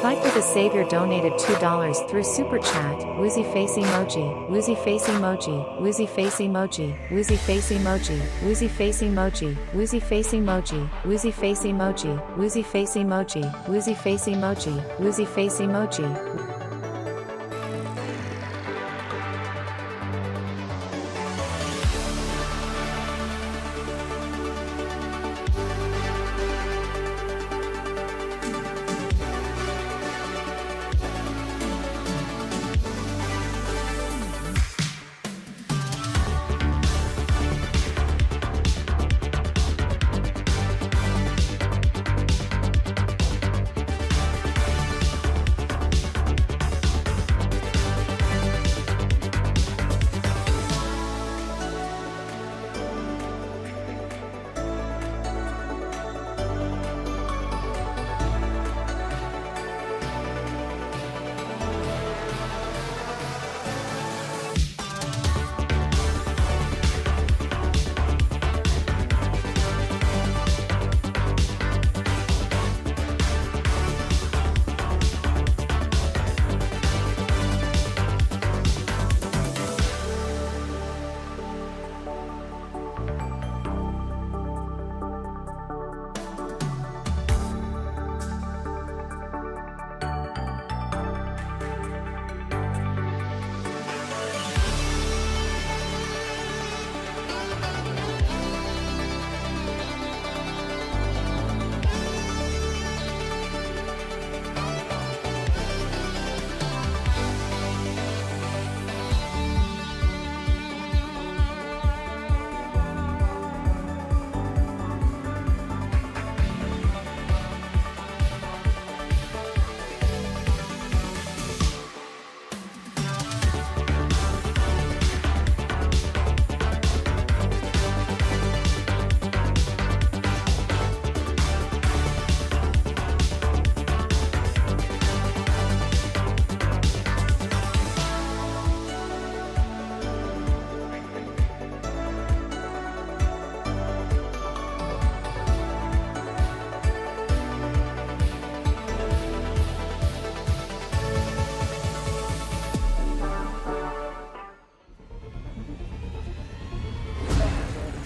Spike with a savior donated $2 through Super Chat. Woozy face emoji. Woozy face emoji. Woozy face emoji. Woozy face emoji. Woozy face emoji. Woozy face emoji. Woozy face emoji. Woozy face emoji. Woozy face emoji. Woozy face emoji.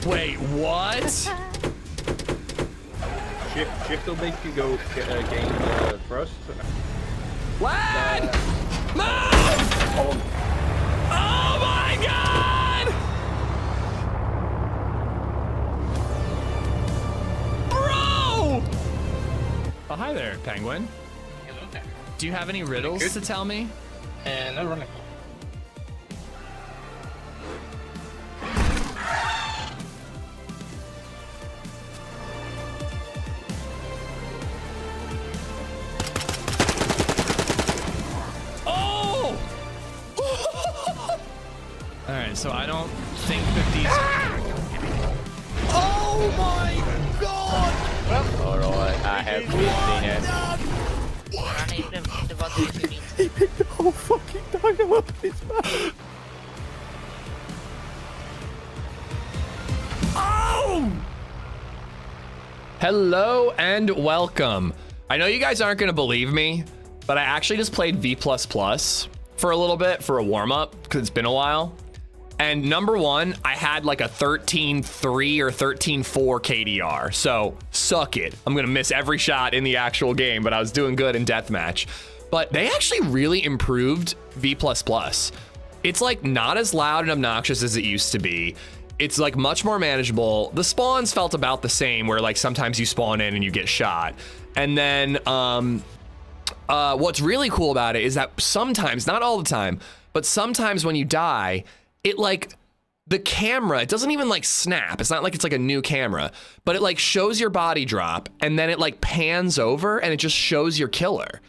Wait, what? Shift will make you go gain thrust. Lad! Move! Oh my god! Bro! Oh, hi there, Penguin. Hello there. Do you have any riddles to tell me? No running. Alright, so I don't think that these... Oh my god! Alright, I have 15 it. He picked the whole fucking dino up his mouth. Oh! Hello and welcome. I know you guys aren't gonna believe me, but I actually just played V++ for a little bit for a warm-up because it's been a while. And number one, I had like a 13.3 or 13.4 KDR. So suck it. I'm gonna miss every shot in the actual game, but I was doing good in deathmatch. But they actually really improved V++. It's like not as loud and obnoxious as it used to be. It's like much more manageable. The spawns felt about the same, where like sometimes you spawn in and you get shot. And then what's really cool about it is that sometimes, not all the time, but sometimes when you die, it like the camera, it doesn't even like snap. It's not like it's like a new camera, but it like shows your body drop and then it like pans over and it just shows your killer,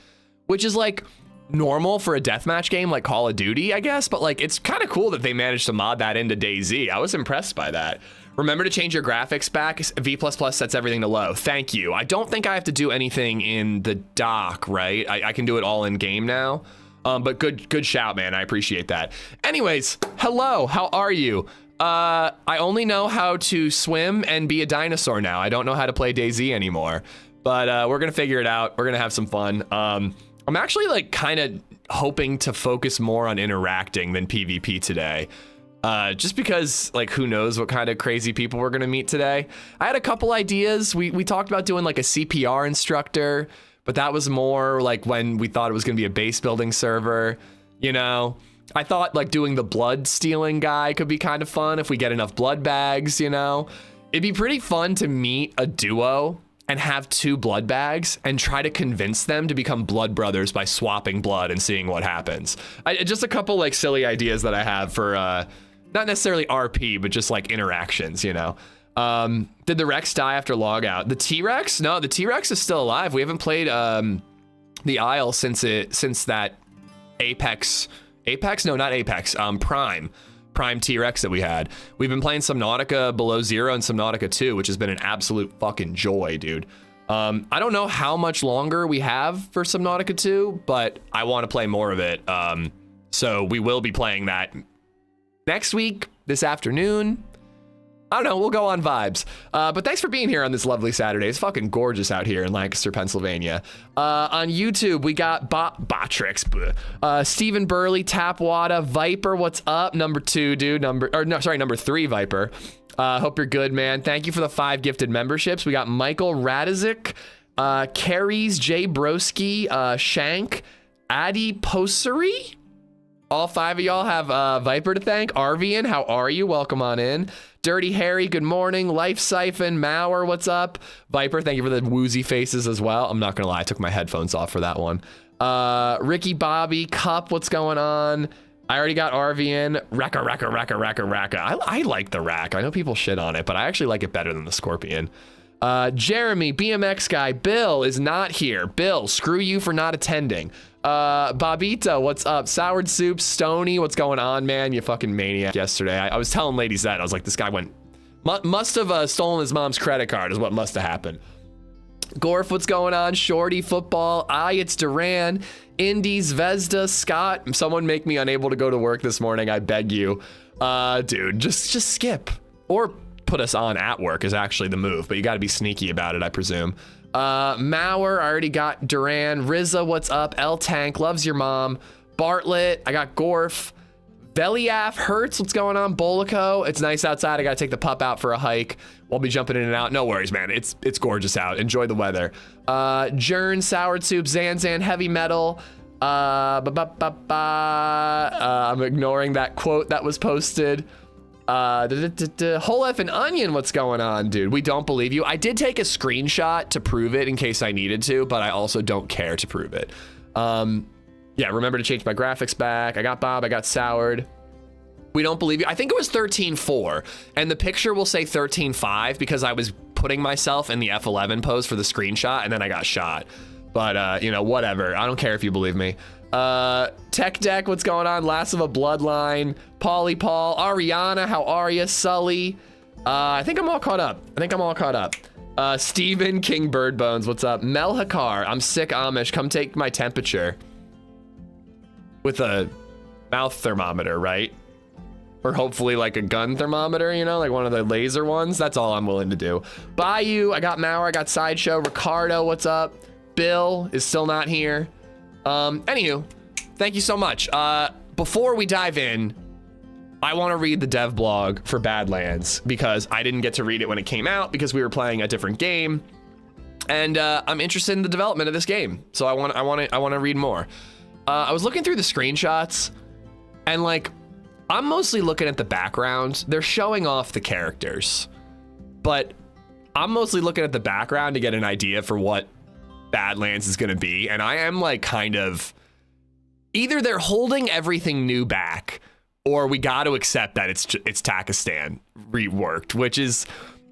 which is like normal for a deathmatch game like Call of Duty, I guess. But like, it's kind of cool that they managed to mod that into DayZ. I was impressed by that. Remember to change your graphics back. V++ sets everything to low. Thank you. I don't think I have to do anything in the dock, right? I can do it all in game now. But good shout, man. I appreciate that. Anyways, hello, how are you? I only know how to swim and be a dinosaur now. I don't know how to play DayZ anymore, but we're gonna figure it out. We're gonna have some fun. I'm I'm actually like kind of hoping to focus more on interacting than PvP today. Just because like who knows what kind of crazy people we're gonna meet today. I had a couple ideas. We talked about doing like a CPR instructor, but that was more like when we thought it was gonna be a base building server, you know. I thought like doing the blood stealing guy could be kind of fun if we get enough blood bags, you know. It'd be pretty fun to meet a duo and have 2 blood bags and try to convince them to become blood brothers by swapping blood and seeing what happens. Just a couple like silly ideas that I have for not necessarily RP, but just like interactions, you know. Did the Rex die after logout? The T-Rex? No, the T-Rex is still alive. We haven't played the Isle since that Apex, no, not Apex, Prime T-Rex that we had. We've been playing Subnautica Below Zero and Subnautica 2, which has been an absolute fucking joy, dude. I don't know how much longer we have for Subnautica 2, but I want to play more of it. So we will be playing that next week, this afternoon. I don't know, we'll go on vibes. But thanks for being here on this lovely Saturday. It's fucking gorgeous out here in Lancaster, Pennsylvania. On YouTube, we got Botrix, Stephen Burley, Tapwada, Viper, what's up? Number 2, dude. Number 3, Viper. Hope you're good, man. Thank you for the 5 gifted memberships. We got Michael Radizik, Carries, Jay Broski, Shank, Addy Posery. All 5 of y'all have Viper to thank. Arvian, how are you? Welcome on in. Dirty Harry, good morning. Life Siphon, Mauer, what's up? Viper, thank you for the woozy faces as well. I'm not gonna lie, I took my headphones off for that one. Ricky Bobby, Cup, what's going on? I already got Arvian. Raka. I like the Rack. I know people shit on it, but I actually like it better than the Scorpion. Jeremy, BMX guy, Bill is not here. Bill, screw you for not attending. Bobita, what's up? Soured Soup, Stony, what's going on, man? You fucking maniac. Yesterday, I was telling LadyZed, I was like, this guy must have stolen his mom's credit card is what must have happened. Gorf, what's going on? Shorty, Football, it's Duran, Indies, Vesda, Scott. Someone make me unable to go to work this morning, I beg you. Dude, just skip. Or put us on at work is actually the move, but you gotta be sneaky about it, I presume. Mauer, I already got Duran. Rizza, what's up? L Tank, loves your mom. Bartlett, I got Gorf. Beliaf, Hertz, what's going on? Bolico, it's nice outside. I gotta take the pup out for a hike. We'll be jumping in and out. No worries, man. It's gorgeous out. Enjoy the weather. Jern, Soured Soup, Zanzan, Heavy Metal. I'm ignoring that quote that was posted. Whole F and Onion, what's going on, dude? We don't believe you. I did take a screenshot to prove it in case I needed to, but I also don't care to prove it. Yeah, remember to change my graphics back. I got Bob, I got Soured. We don't believe you. I think it was 13.4, and the picture will say 13.5 because I was putting myself in the F11 pose for the screenshot, and then I got shot. But, you know, whatever. I don't care if you believe me. Tech Deck, what's going on? Last of a Bloodline. Pauly Paul, Ariana, how are you? Sully. I think I'm all caught up. Steven, King Bird Bones, what's up? Mel Hakar, I'm sick Amish. Come take my temperature. With a mouth thermometer, right? Or hopefully like a gun thermometer, you know, like one of the laser ones. That's all I'm willing to do. Bayou, I got Mauer, I got Sideshow. Ricardo, what's up? Bill is still not here. Anywho, thank you so much. Before we dive in, I want to read the dev blog for Badlands because I didn't get to read it when it came out because we were playing a different game, and I'm interested in the development of this game. So I want to read more. I was looking through the screenshots, and like, I'm mostly looking at the background. They're showing off the characters, but I'm mostly looking at the background to get an idea for what Badlands is going to be. And I am like kind of, either they're holding everything new back, or we got to accept that it's Takistan reworked, which is,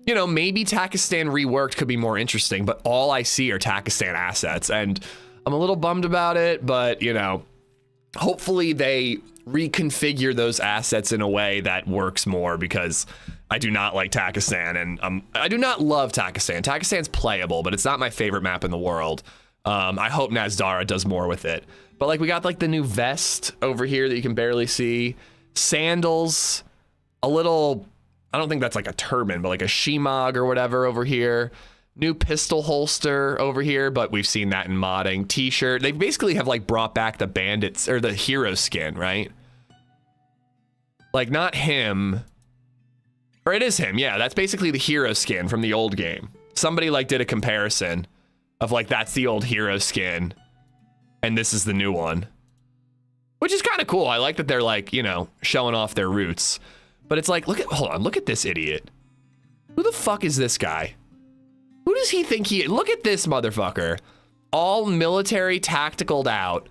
you know, maybe Takistan reworked could be more interesting, but all I see are Takistan assets, and I'm a little bummed about it, but you know, hopefully they reconfigure those assets in a way that works more, because I do not like Takistan, and I do not love Takistan. Takistan's playable, but it's not my favorite map in the world. I hope Nazdara does more with it. But like, we got like the new vest over here that you can barely see. Sandals, a little, I don't think that's like a turban, but like a shemagh or whatever over here. New pistol holster over here, but we've seen that in modding. T-shirt. They basically have like brought back the bandits or the hero skin, right? Like not him, or it is him. Yeah, that's basically the hero skin from the old game. Somebody like did a comparison of like, that's the old hero skin and this is the new one, which is kind of cool. I like that they're like, you know, showing off their roots, but it's like, hold on, look at this idiot. Who the fuck is this guy? Who does he think he is? Look at this motherfucker. All military tacticaled out,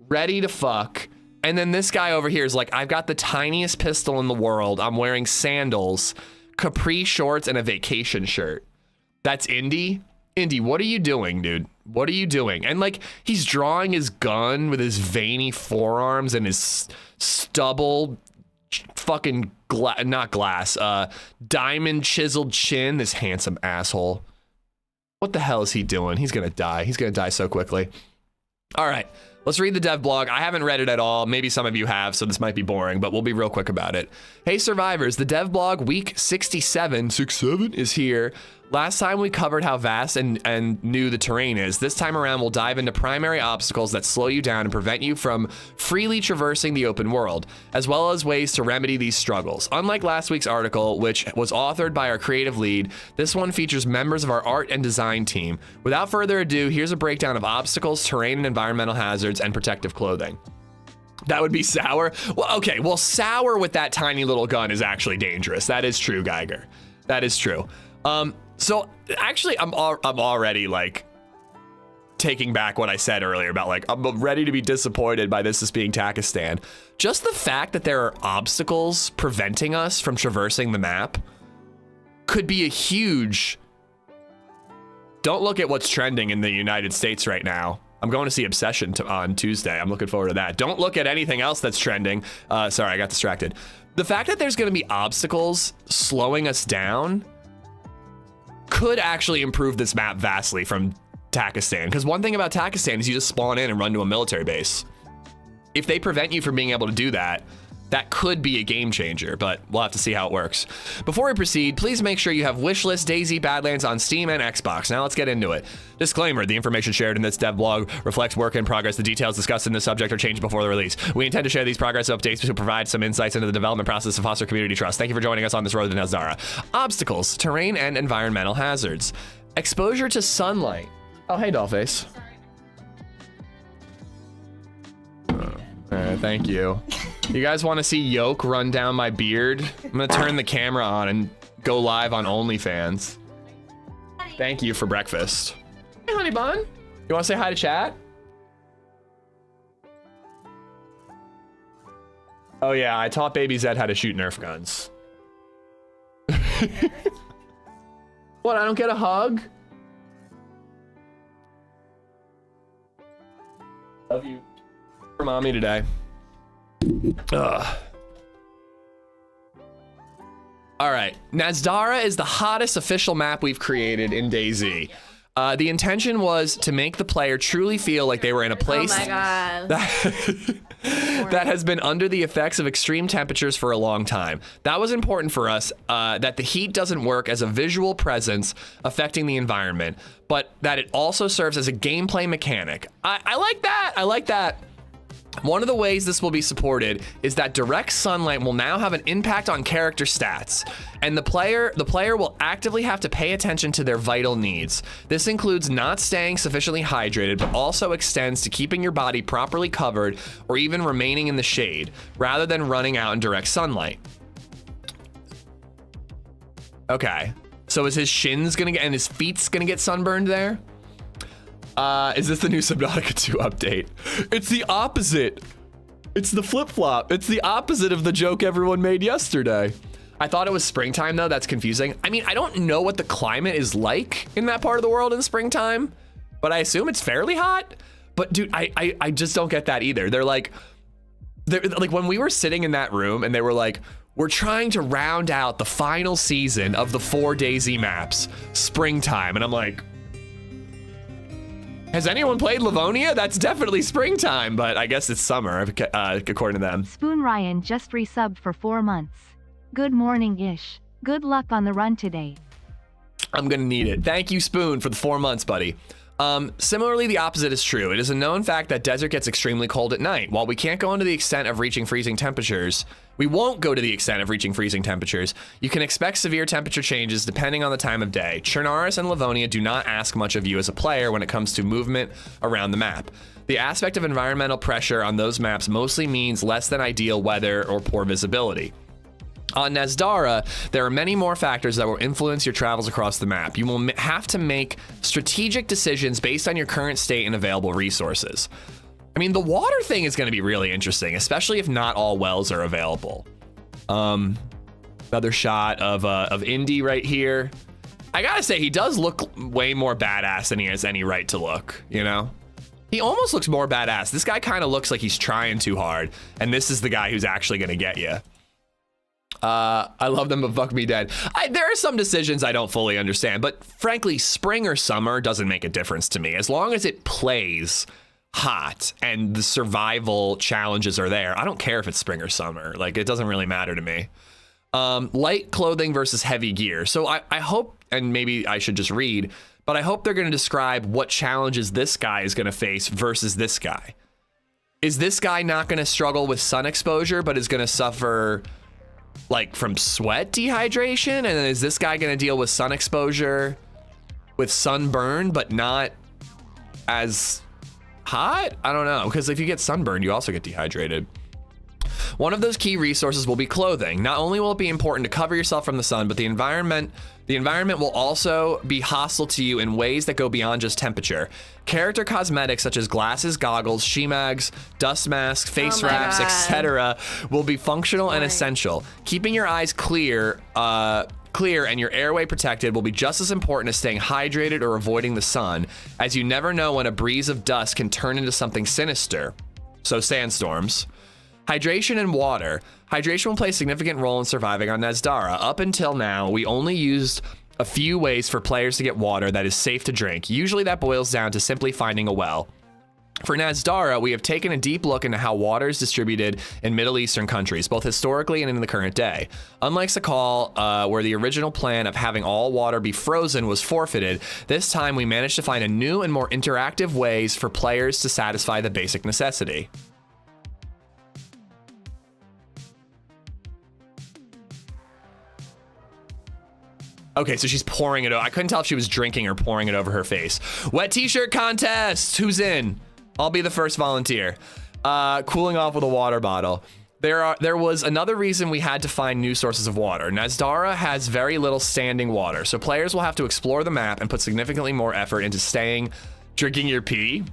ready to fuck. And then this guy over here is like, I've got the tiniest pistol in the world. I'm wearing sandals, capri shorts, and a vacation shirt. That's Indy. Indy, what are you doing, dude? What are you doing? And like, he's drawing his gun with his veiny forearms and his stubble fucking diamond chiseled chin. This handsome asshole. What the hell is he doing? He's gonna die. He's gonna die so quickly. All right, let's read the dev blog. I haven't read it at all. Maybe some of you have, so this might be boring, but we'll be real quick about it. Hey survivors, the dev blog week 67 is here. Last time we covered how vast and new the terrain is. This time around, we'll dive into primary obstacles that slow you down and prevent you from freely traversing the open world, as well as ways to remedy these struggles. Unlike last week's article, which was authored by our creative lead, this one features members of our art and design team. Without further ado, here's a breakdown of obstacles, terrain and environmental hazards, and protective clothing. That would be Sour. Well, okay, well, Sour with that tiny little gun is actually dangerous. That is true, Geiger. That is true. So actually, I'm already like taking back what I said earlier about like, I'm ready to be disappointed by this as being Takistan. Just the fact that there are obstacles preventing us from traversing the map could be a huge... Don't look at what's trending in the United States right now. I'm going to see Obsession on Tuesday. I'm looking forward to that. Don't look at anything else that's trending. Sorry, I got distracted. The fact that there's going to be obstacles slowing us down could actually improve this map vastly from Takistan. Because one thing about Takistan is you just spawn in and run to a military base. If they prevent you from being able to do that, that could be a game changer, but we'll have to see how it works. Before we proceed, please make sure you have wishlist DayZ Badlands on Steam and Xbox. Now let's get into it. Disclaimer, the information shared in this dev blog reflects work in progress. The details discussed in this subject are changed before the release. We intend to share these progress updates to provide some insights into the development process to foster community trust. Thank you for joining us on this road to Nazdara. Obstacles, terrain, and environmental hazards. Exposure to sunlight. Oh, hey, Dollface. Thank you. You guys want to see yolk run down my beard? I'm gonna turn the camera on and go live on OnlyFans. Thank you for breakfast. Hey, honey bun. You want to say hi to chat? Oh yeah, I taught BabyZed how to shoot Nerf guns. What, I don't get a hug? Love you. For mommy today. Ugh. All right, Nazdara is the hottest official map we've created in DayZ. The intention was to make the player truly feel like they were in a place that has been under the effects of extreme temperatures for a long time. That was important for us, that the heat doesn't work as a visual presence affecting the environment, but that it also serves as a gameplay mechanic. I like that. I like that. One of the ways this will be supported is that direct sunlight will now have an impact on character stats, and the player will actively have to pay attention to their vital needs. This includes not staying sufficiently hydrated, but also extends to keeping your body properly covered or even remaining in the shade, rather than running out in direct sunlight. Okay, so is his shins gonna get, and his feet's gonna get sunburned there? Is this the new Subnautica 2 update? It's the opposite. It's the flip-flop. It's the opposite of the joke everyone made yesterday. I thought it was springtime though. That's confusing. I mean, I don't know what the climate is like in that part of the world in springtime, but I assume it's fairly hot. But dude, I just don't get that either. They're like when we were sitting in that room and they were like, we're trying to round out the final season of the 4 DayZ maps, springtime. And I'm like, has anyone played Livonia? That's definitely springtime, but I guess it's summer, according to them. Spoon Ryan just resubbed for 4 months. Good morning-ish. Good luck on the run today. I'm gonna need it. Thank you, Spoon, for the 4 months, buddy. Similarly, the opposite is true. It is a known fact that desert gets extremely cold at night. While we can't go into the extent of reaching freezing temperatures, we won't go to the extent of reaching freezing temperatures. You can expect severe temperature changes depending on the time of day. Chernaris and Livonia do not ask much of you as a player when it comes to movement around the map. The aspect of environmental pressure on those maps mostly means less than ideal weather or poor visibility. On Nezdara, there are many more factors that will influence your travels across the map. You will have to make strategic decisions based on your current state and available resources. I mean, the water thing is going to be really interesting, especially if not all wells are available. Another shot of Indy right here. I gotta say, he does look way more badass than he has any right to look, you know? He almost looks more badass. This guy kind of looks like he's trying too hard, and this is the guy who's actually going to get you. I love them, but fuck me dead. There are some decisions I don't fully understand, but frankly, spring or summer doesn't make a difference to me. As long as it plays hot and the survival challenges are there, I don't care if it's spring or summer. Like, it doesn't really matter to me. Light clothing versus heavy gear. So I hope, and maybe I should just read, but I hope they're going to describe what challenges this guy is going to face versus this guy. Is this guy not going to struggle with sun exposure, but is going to suffer like from sweat dehydration? And then is this guy going to deal with sun exposure with sunburn, but not as hot? I don't know, because if you get sunburned, you also get dehydrated. One of those key resources will be clothing. Not only will it be important to cover yourself from the sun, but the environment will also be hostile to you in ways that go beyond just temperature. Character cosmetics such as glasses, goggles, shemags, dust masks, face wraps, etc. will be functional and essential. Keeping your eyes clear and your airway protected will be just as important as staying hydrated or avoiding the sun, as you never know when a breeze of dust can turn into something sinister. So sandstorms. Hydration and water. Hydration will play a significant role in surviving on Nezdara. Up until now, we only used a few ways for players to get water that is safe to drink. Usually that boils down to simply finding a well. For Nezdara, we have taken a deep look into how water is distributed in Middle Eastern countries, both historically and in the current day. Unlike Sakal, where the original plan of having all water be frozen was forfeited, this time we managed to find a new and more interactive ways for players to satisfy the basic necessity. Okay, so she's pouring it over. I couldn't tell if she was drinking or pouring it over her face. Wet t-shirt contest. Who's in? I'll be the first volunteer. Cooling off with a water bottle. There was another reason we had to find new sources of water. Nezdara has very little standing water, so players will have to explore the map and put significantly more effort into drinking your pee.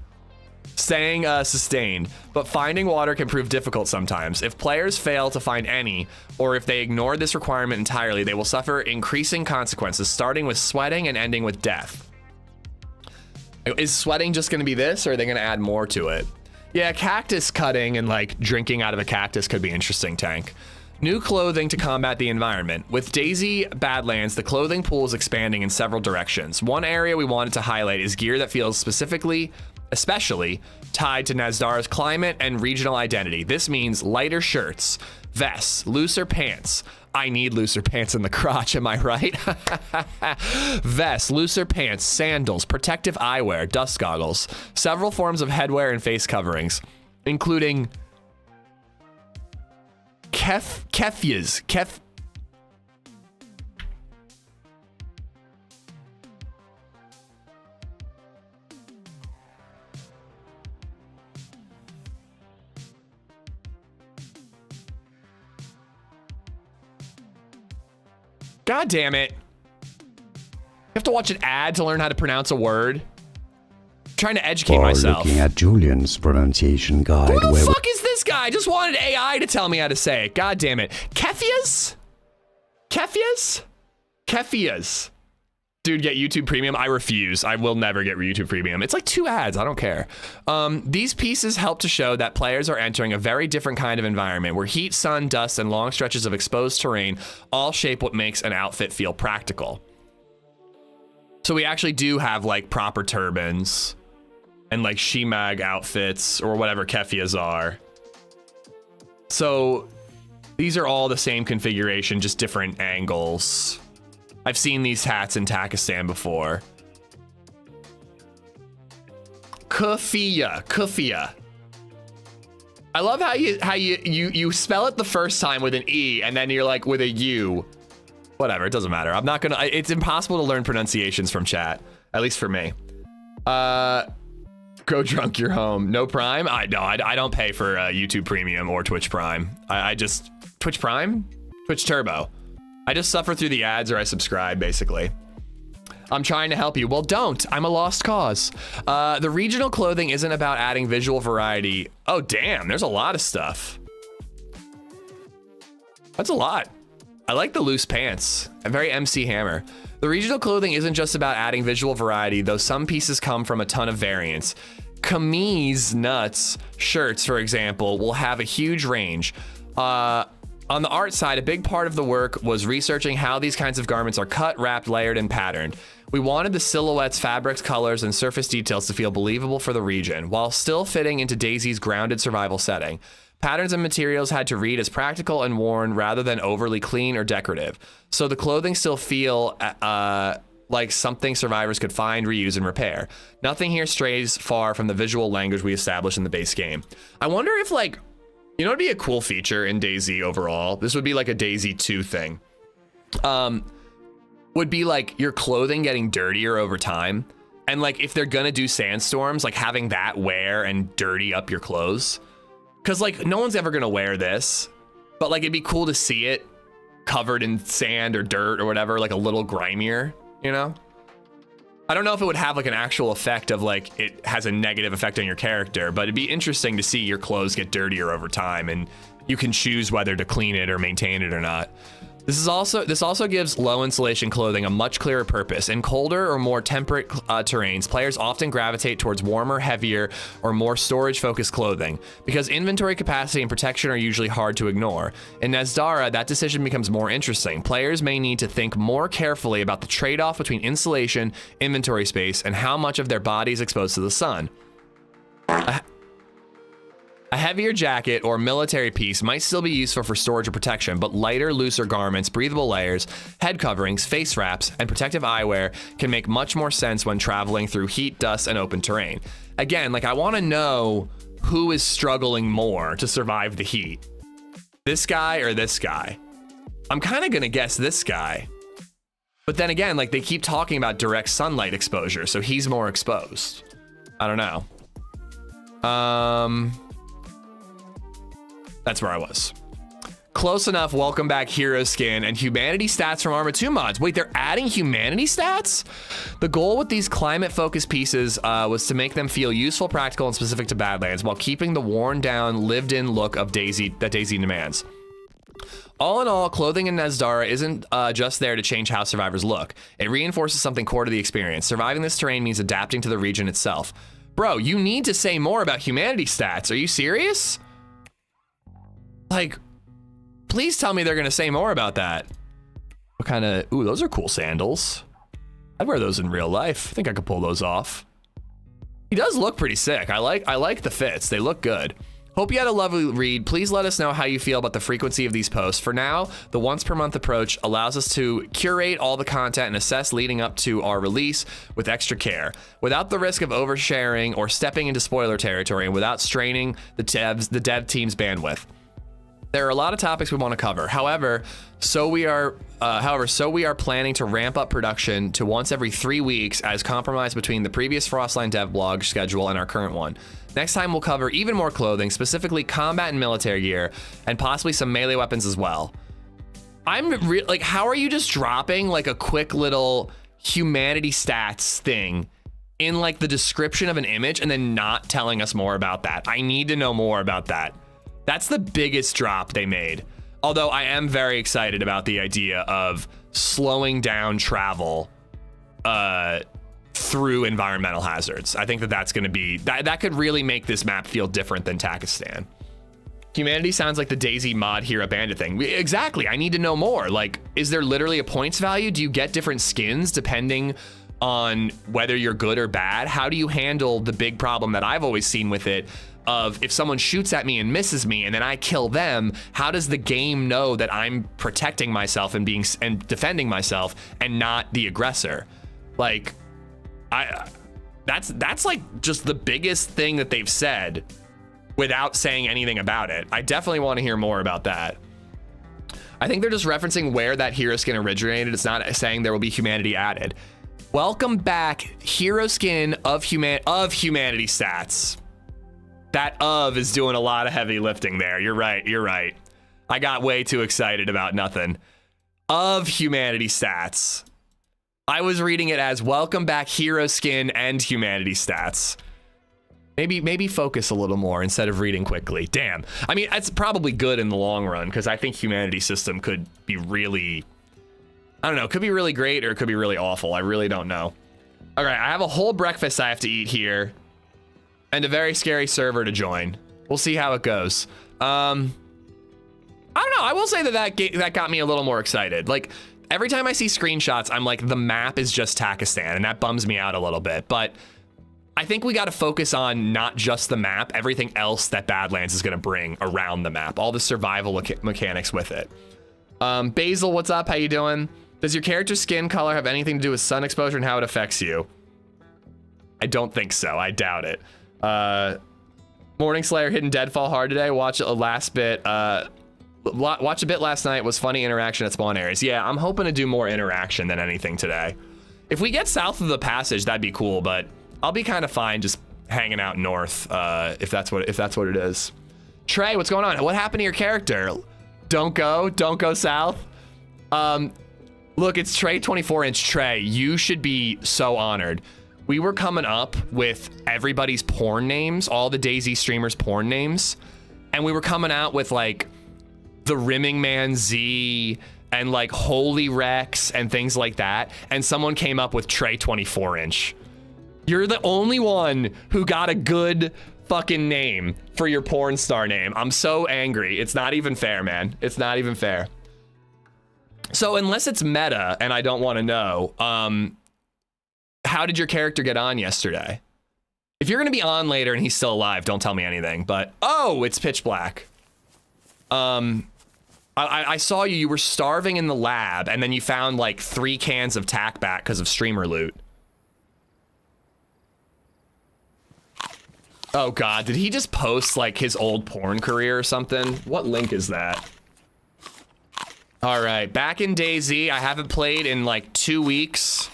Staying sustained, but finding water can prove difficult sometimes. If players fail to find any, or if they ignore this requirement entirely, they will suffer increasing consequences, starting with sweating and ending with death. Is sweating just going to be this, or are they going to add more to it? Yeah, cactus cutting and like drinking out of a cactus could be interesting, Tank. New clothing to combat the environment. With DayZ Badlands, the clothing pool is expanding in several directions. One area we wanted to highlight is gear that feels especially tied to Nezdara's climate and regional identity. This means lighter shirts, vests, looser pants. I need looser pants in the crotch, am I right? Vests, looser pants, sandals, protective eyewear, dust goggles, several forms of headwear and face coverings, including kefyas. God damn it. You have to watch an ad to learn how to pronounce a word. I'm trying to educate myself. Looking at Julian's pronunciation guide. Who the fuck is this guy? I just wanted AI to tell me how to say it. God damn it. Kefyas? Kefyas? Kefyas. Dude, get YouTube Premium. I refuse. I will never get YouTube Premium. It's like 2 ads. I don't care. These pieces help to show that players are entering a very different kind of environment where heat, sun, dust, and long stretches of exposed terrain all shape what makes an outfit feel practical. So we actually do have like proper turbans and like shemag outfits or whatever kefyas are. So these are all the same configuration, just different angles. I've seen these hats in Takistan before. Kufia. I love how you spell it the first time with an E and then you're like with a U. Whatever, it doesn't matter. I'm not gonna. It's impossible to learn pronunciations from chat, at least for me. Go drunk, you're home. No Prime? I don't pay for YouTube Premium or Twitch Prime. I just Twitch Prime, Twitch Turbo. I just suffer through the ads or I subscribe basically. I'm trying to help you. Well, don't. I'm a lost cause. The regional clothing isn't about adding visual variety. Oh, damn. There's a lot of stuff. That's a lot. I like the loose pants. I'm very MC Hammer. The regional clothing isn't just about adding visual variety, though some pieces come from a ton of variants. Camise nuts shirts, for example, will have a huge range. On the art side, a big part of the work was researching how these kinds of garments are cut, wrapped, layered, and patterned. We wanted the silhouettes, fabrics, colors, and surface details to feel believable for the region, while still fitting into DayZ's grounded survival setting. Patterns and materials had to read as practical and worn rather than overly clean or decorative. So the clothing still feel like something survivors could find, reuse, and repair. Nothing here strays far from the visual language we established in the base game. I wonder if, like, you know, it'd be a cool feature in DayZ overall. This would be like a DayZ 2 thing. Would be like your clothing getting dirtier over time. And like, if they're gonna do sandstorms, like having that wear and dirty up your clothes. Cause like, no one's ever gonna wear this, but like, it'd be cool to see it covered in sand or dirt or whatever, like a little grimier, you know? I don't know if it would have like an actual effect of like, it has a negative effect on your character, but it'd be interesting to see your clothes get dirtier over time and you can choose whether to clean it or maintain it or not. This also gives low insulation clothing a much clearer purpose. In colder or more temperate terrains, players often gravitate towards warmer, heavier, or more storage-focused clothing because inventory capacity and protection are usually hard to ignore. In Nezdara, that decision becomes more interesting. Players may need to think more carefully about the trade-off between insulation, inventory space, and how much of their body is exposed to the sun. A heavier jacket or military piece might still be useful for storage or protection, but lighter, looser garments, breathable layers, head coverings, face wraps, and protective eyewear can make much more sense when traveling through heat, dust, and open terrain. Again, like, I want to know who is struggling more to survive the heat. This guy or this guy? I'm kind of going to guess this guy. But then again, like, they keep talking about direct sunlight exposure, so he's more exposed. I don't know. That's where I was. Close enough. Welcome back, Hero Skin and Humanity stats from Arma 2 mods. Wait, they're adding Humanity stats? The goal with these climate-focused pieces was to make them feel useful, practical, and specific to Badlands while keeping the worn-down, lived-in look of DayZ that DayZ demands. All in all, clothing in Nezdara isn't just there to change how survivors look. It reinforces something core to the experience. Surviving this terrain means adapting to the region itself. Bro, you need to say more about Humanity stats. Are you serious? Like, please tell me they're gonna say more about that. What kind of, ooh, those are cool sandals. I'd wear those in real life. I think I could pull those off. He does look pretty sick. I like the fits. They look good. Hope you had a lovely read. Please let us know how you feel about the frequency of these posts. For now, the once per month approach allows us to curate all the content and assess leading up to our release with extra care, without the risk of oversharing or stepping into spoiler territory, and without straining the dev team's bandwidth. There are a lot of topics we want to cover. However, so we are planning to ramp up production to once every 3 weeks as compromise between the previous Frostline dev blog schedule and our current one. Next time we'll cover even more clothing, specifically combat and military gear, and possibly some melee weapons as well. Like, how are you just dropping like a quick little Humanity stats thing in like the description of an image and then not telling us more about that? I need to know more about that. That's the biggest drop they made. Although I am very excited about the idea of slowing down travel through environmental hazards. I think that that's going to be, that could really make this map feel different than Takistan. Humanity sounds like the DayZ mod Hero Bandit thing. Exactly, I need to know more. Like, is there literally a points value? Do you get different skins depending on whether you're good or bad? How do you handle the big problem that I've always seen with it of if someone shoots at me and misses me and then I kill them, how does the game know that I'm protecting myself and defending myself and not the aggressor? Like, that's like just the biggest thing that they've said without saying anything about it. I definitely want to hear more about that. I think they're just referencing where that hero skin originated. It's not saying there will be humanity added. Welcome back, hero skin of humanity stats. That of is doing a lot of heavy lifting there. You're right. You're right. I got way too excited about nothing. Of humanity stats. I was reading it as welcome back, hero skin and humanity stats. Maybe focus a little more instead of reading quickly. Damn. I mean, it's probably good in the long run because I think humanity system could be really, I don't know, it could be really great or it could be really awful. I really don't know. All right, I have a whole breakfast I have to eat here and a very scary server to join. We'll see how it goes. I don't know. I will say that got me a little more excited. Like every time I see screenshots, I'm like, the map is just Takistan, and that bums me out a little bit. But I think we got to focus on not just the map, everything else that Badlands is going to bring around the map, all the survival mechanics with it. Basil, what's up? How you doing? Does your character's skin color have anything to do with sun exposure and how it affects you? I don't think so. I doubt it. Morning Slayer hitting Deadfall hard today. Watch a last bit. Watch a bit last night. Was funny interaction at spawn areas. Yeah, I'm hoping to do more interaction than anything today. If we get south of the passage, that'd be cool, but I'll be kind of fine just hanging out north if that's what it is. Trey, what's going on? What happened to your character? Don't go south. Look, it's Trey 24-inch. Trey, you should be so honored. We were coming up with everybody's porn names, all the DayZ streamers' porn names, and we were coming out with like the Rimming Man Z and like Holy Rex and things like that, and someone came up with Trey 24-inch. You're the only one who got a good fucking name for your porn star name. I'm so angry. It's not even fair, man. It's not even fair. So unless it's meta and I don't want to know, how did your character get on yesterday? If you're going to be on later and he's still alive, don't tell me anything, but oh, it's pitch black. I saw you were starving in the lab and then you found like 3 cans of tack back because of streamer loot. Oh God, did he just post like his old porn career or something? What link is that? All right, back in DayZ. I haven't played in like 2 weeks.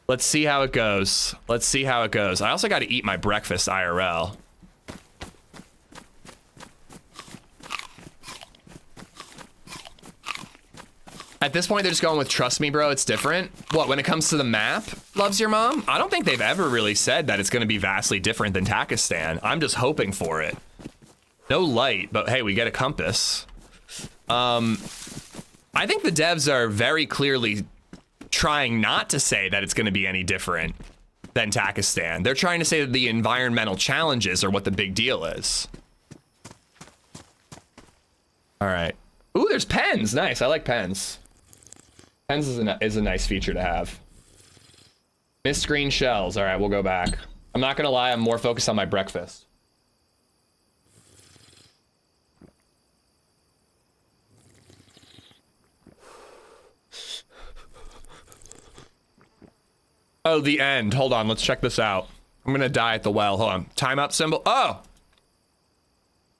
Let's see how it goes. Let's see how it goes. I also got to eat my breakfast IRL. At this point, they're just going with trust me, bro, it's different. What, when it comes to the map, loves your mom? I don't think they've ever really said that it's going to be vastly different than Takistan. I'm just hoping for it. No light, but hey, we get a compass. I think the devs are very clearly trying not to say that it's going to be any different than Takistan. They're trying to say that the environmental challenges are what the big deal is. All right. Ooh, there's pens. Nice. I like pens. Pens is a nice feature to have. Missed green shells. All right, we'll go back. I'm not going to lie. I'm more focused on my breakfast. Oh, the end. Hold on. Let's check this out. I'm going to die at the well. Hold on. Timeout symbol. Oh.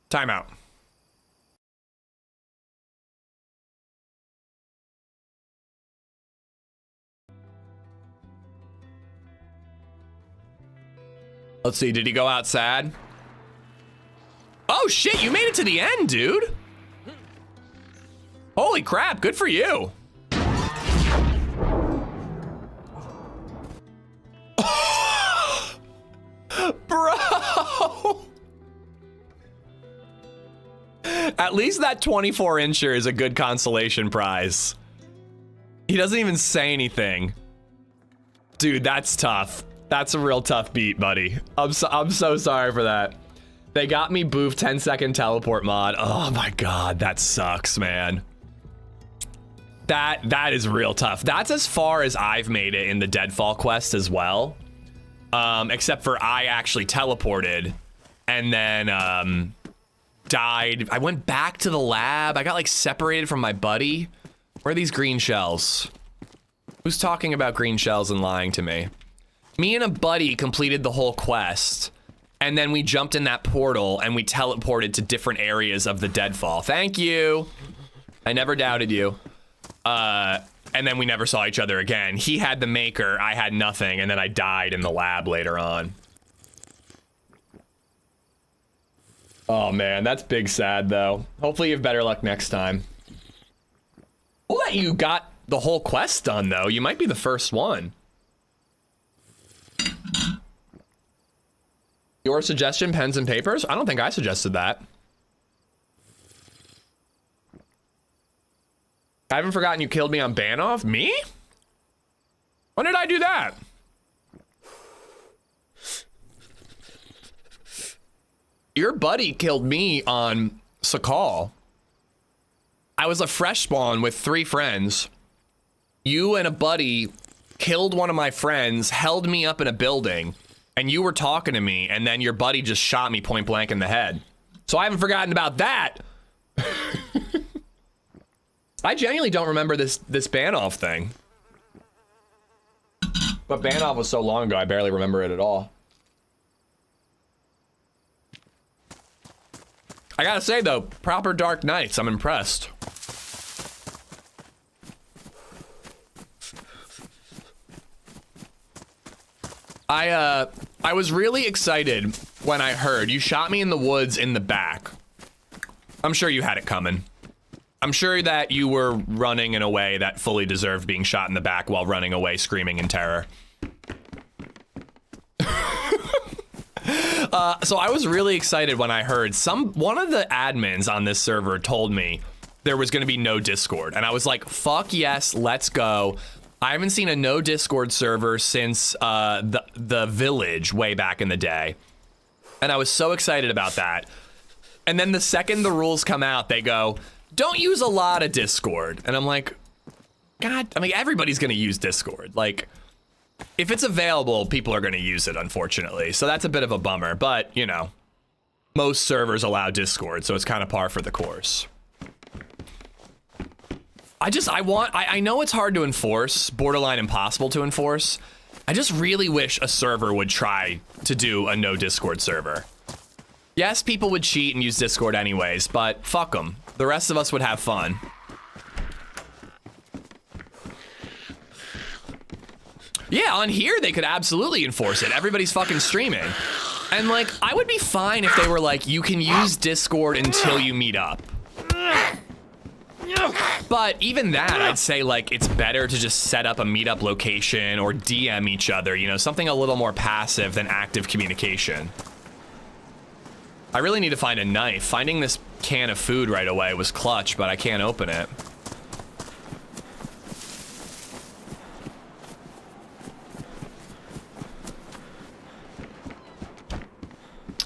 Timeout. Let's see. Did he go out sad? Oh, shit. You made it to the end, dude. Holy crap. Good for you. Bro. At least that 24-incher is a good consolation prize. He doesn't even say anything. Dude, that's tough. That's a real tough beat, buddy. I'm so sorry for that. They got me boof 10-second teleport mod. Oh my God, that sucks, man. That is real tough. That's as far as I've made it in the Deadfall quest as well. Except for I actually teleported and then died. I went back to the lab. I got like separated from my buddy. Where are these green shells? Who's talking about green shells and lying to me? Me and a buddy completed the whole quest, and then we jumped in that portal and we teleported to different areas of the Deadfall. Thank you. I never doubted you. And then we never saw each other again. He had the maker, I had nothing, and then I died in the lab later on. Oh man, that's big sad though. Hopefully you have better luck next time. We'll let you got the whole quest done though. You might be the first one. Your suggestion, pens and papers? I don't think I suggested that. I haven't forgotten you killed me on Banoff. Me? When did I do that? Your buddy killed me on Sakal. I was a fresh spawn with 3 friends. You and a buddy killed one of my friends, held me up in a building, and you were talking to me, and then your buddy just shot me point blank in the head. So I haven't forgotten about that. I genuinely don't remember this Banoff thing. But Banoff was so long ago, I barely remember it at all. I gotta say though, proper Dark Knights, I'm impressed. I was really excited when I heard you shot me in the woods in the back. I'm sure you had it coming. I'm sure that you were running in a way that fully deserved being shot in the back while running away screaming in terror. So I was really excited when I heard one of the admins on this server told me there was going to be no Discord, and I was like, fuck yes, let's go. I haven't seen a no Discord server since the village way back in the day, and I was so excited about that. And then the second the rules come out, they go, don't use a lot of Discord. And I'm like, God, I mean, everybody's gonna use Discord. Like, if it's available, people are gonna use it, unfortunately. So that's a bit of a bummer, but you know, most servers allow Discord, so it's kind of par for the course. I know it's hard to enforce, borderline impossible to enforce. I just really wish a server would try to do a no Discord server. Yes, people would cheat and use Discord anyways, but fuck them. The rest of us would have fun. Yeah, on here they could absolutely enforce it. Everybody's fucking streaming. And like, I would be fine if they were like, you can use Discord until you meet up. But even that, I'd say like, it's better to just set up a meetup location or DM each other, you know, something a little more passive than active communication. I really need to find a knife. Finding this can of food right away was clutch, but I can't open it.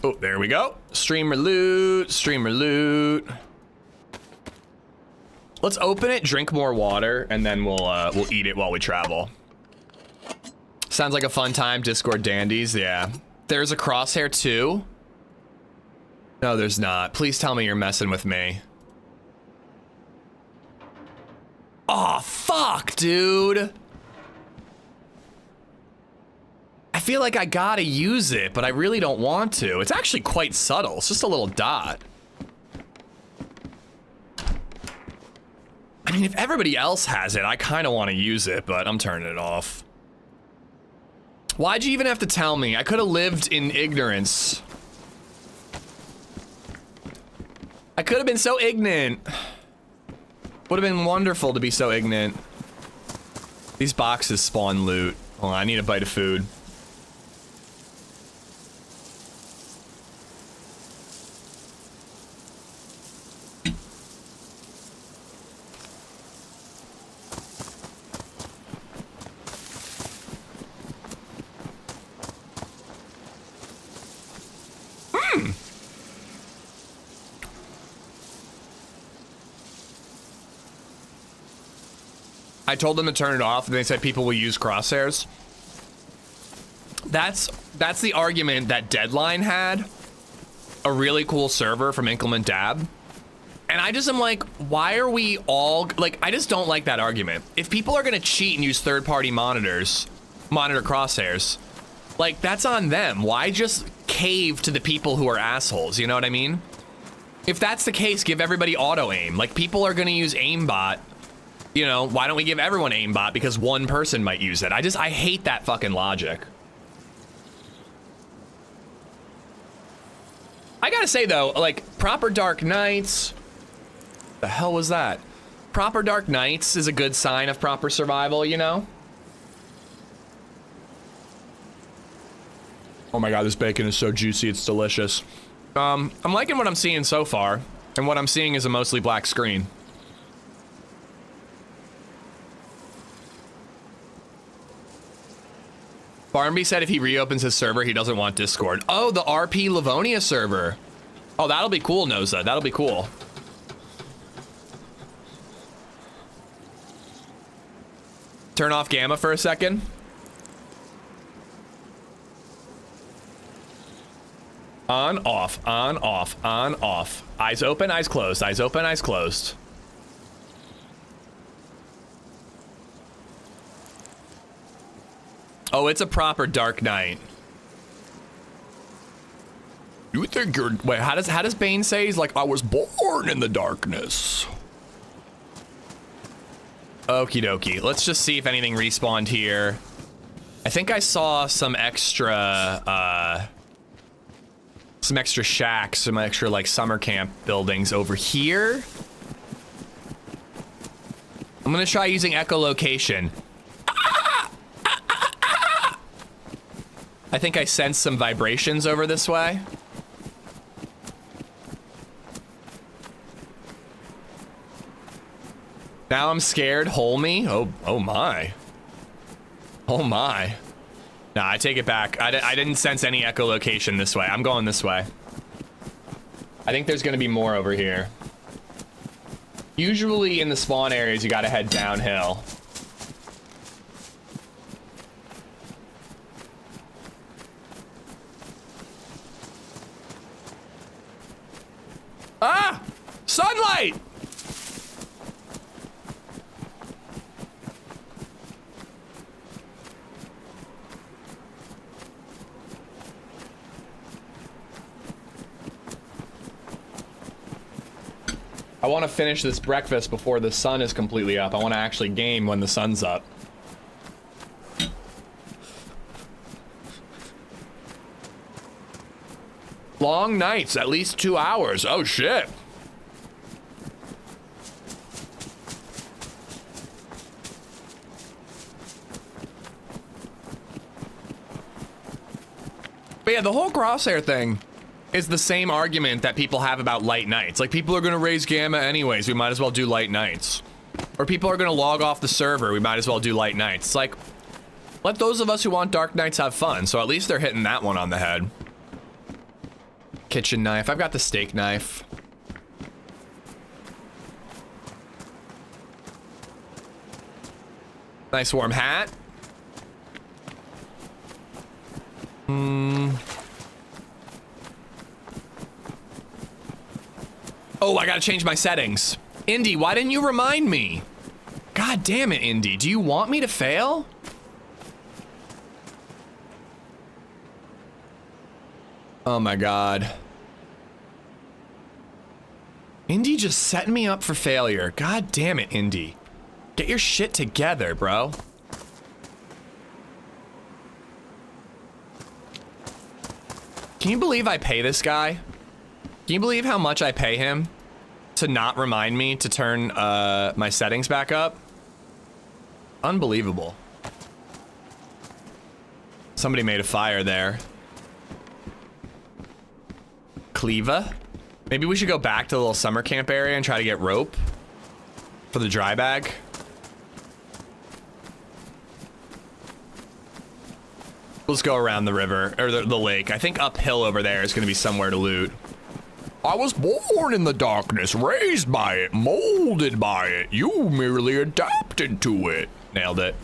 Oh, there we go. Streamer loot, streamer loot. Let's open it, drink more water, and then we'll eat it while we travel. Sounds like a fun time, Discord dandies, yeah. There's a crosshair too. No, there's not. Please tell me you're messing with me. Aw, fuck, dude. I feel like I gotta use it, but I really don't want to. It's actually quite subtle. It's just a little dot. I mean, if everybody else has it, I kind of want to use it, but I'm turning it off. Why'd you even have to tell me? I could have lived in ignorance. I could have been so ignorant. Would have been wonderful to be so ignorant. These boxes spawn loot. Hold on, I need a bite of food. I told them to turn it off, and they said people will use crosshairs. That's the argument that Deadline had, a really cool server from Inklement Dab. And I just am like, why are we all, like, I just don't like that argument. If people are gonna cheat and use third-party monitor crosshairs, like, that's on them. Why just cave to the people who are assholes, you know what I mean? If that's the case, give everybody auto-aim. Like, people are gonna use aimbot. You know, why don't we give everyone aimbot because one person might use it? I hate that fucking logic. I gotta say though, like, proper Dark Nights, the hell was that? Proper Dark Nights is a good sign of proper survival, you know? Oh my god, this bacon is so juicy, it's delicious. I'm liking what I'm seeing so far, and what I'm seeing is a mostly black screen. Barnby said if he reopens his server, he doesn't want Discord. Oh, the RP Livonia server. Oh, that'll be cool, Noza. That'll be cool. Turn off Gamma for a second. On, off, on, off, on, off. Eyes open, eyes closed. Eyes open, eyes closed. Oh, it's a proper Dark Night. You think you're... Wait, how does Bane say? He's like, I was born in the darkness. Okie dokie. Let's just see if anything respawned here. I think I saw some extra shacks, some extra, like, summer camp buildings over here. I'm gonna try using echolocation. I think I sense some vibrations over this way. Now I'm scared. Hole me. Oh my. Oh my. Nah, I take it back. I didn't sense any echolocation this way. I'm going this way. I think there's gonna be more over here. Usually in the spawn areas, you gotta head downhill. Ah! Sunlight! I want to finish this breakfast before the sun is completely up. I want to actually game when the sun's up. Long nights, at least 2 hours. Oh shit. But yeah, the whole crosshair thing is the same argument that people have about light nights. Like, people are gonna raise gamma anyways, we might as well do light nights. Or people are gonna log off the server, we might as well do light nights. It's like, let those of us who want dark nights have fun, so at least they're hitting that one on the head. Kitchen knife, I've got the steak knife. Nice warm hat. Oh, I gotta change my settings. Indy, why didn't you remind me? God damn it, Indy. Do you want me to fail? Oh my god. Indy just setting me up for failure. God damn it, Indy. Get your shit together, bro. Can you believe I pay this guy? Can you believe how much I pay him to not remind me to turn my settings back up? Unbelievable. Somebody made a fire there. Cleva? Maybe we should go back to the little summer camp area and try to get rope for the dry bag. Let's go around the river, or the lake. I think uphill over there is gonna be somewhere to loot. I was born in the darkness, raised by it, molded by it. You merely adapt looked into it. Nailed it.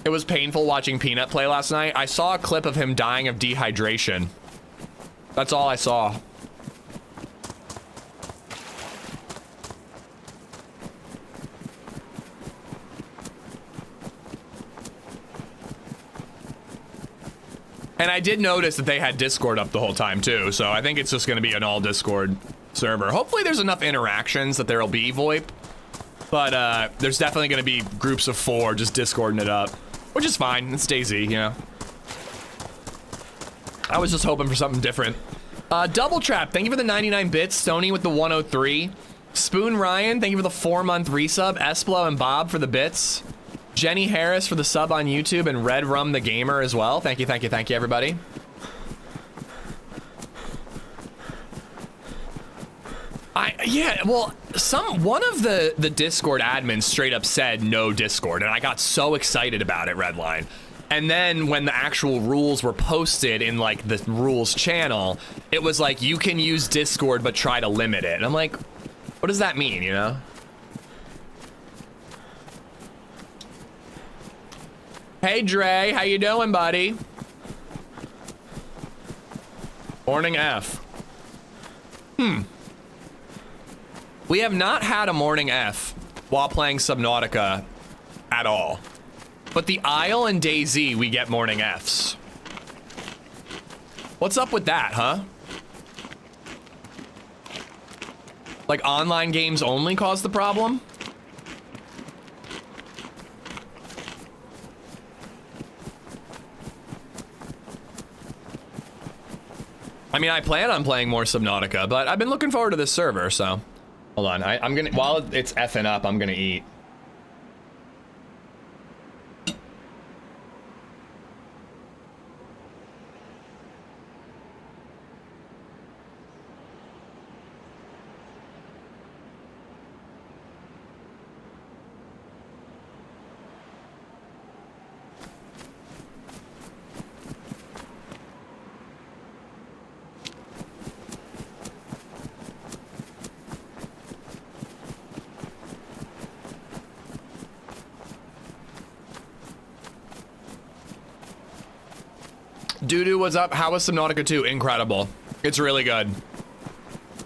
It was painful watching Peanut play last night. I saw a clip of him dying of dehydration. That's all I saw. And I did notice that they had Discord up the whole time too, so I think it's just gonna be an all Discord server. Hopefully there's enough interactions that there'll be VoIP, but there's definitely gonna be groups of 4 just Discording it up, which is fine. It's DayZ, you know. I was just hoping for something different. Double Trap, thank you for the 99 bits. Stony with the 103. Spoon Ryan, thank you for the 4-month resub. Esplo and Bob for the bits. Jenny Harris for the sub on YouTube, and Red Rum the Gamer as well. Thank you, thank you, thank you, everybody. Yeah, well, one of the Discord admins straight up said no Discord, and I got so excited about it, Redline. And then when the actual rules were posted in like the rules channel, it was like, you can use Discord, but try to limit it. And I'm like, what does that mean, you know? Hey Dre, how you doing, buddy? Morning F. We have not had a morning F while playing Subnautica at all. But the Isle and DayZ, we get morning Fs. What's up with that, huh? Like online games only cause the problem? I mean, I plan on playing more Subnautica, but I've been looking forward to this server, so. Hold on, I'm gonna, while it's effing up, I'm gonna eat. Doo-doo, what's up? How was Subnautica 2? Incredible. It's really good.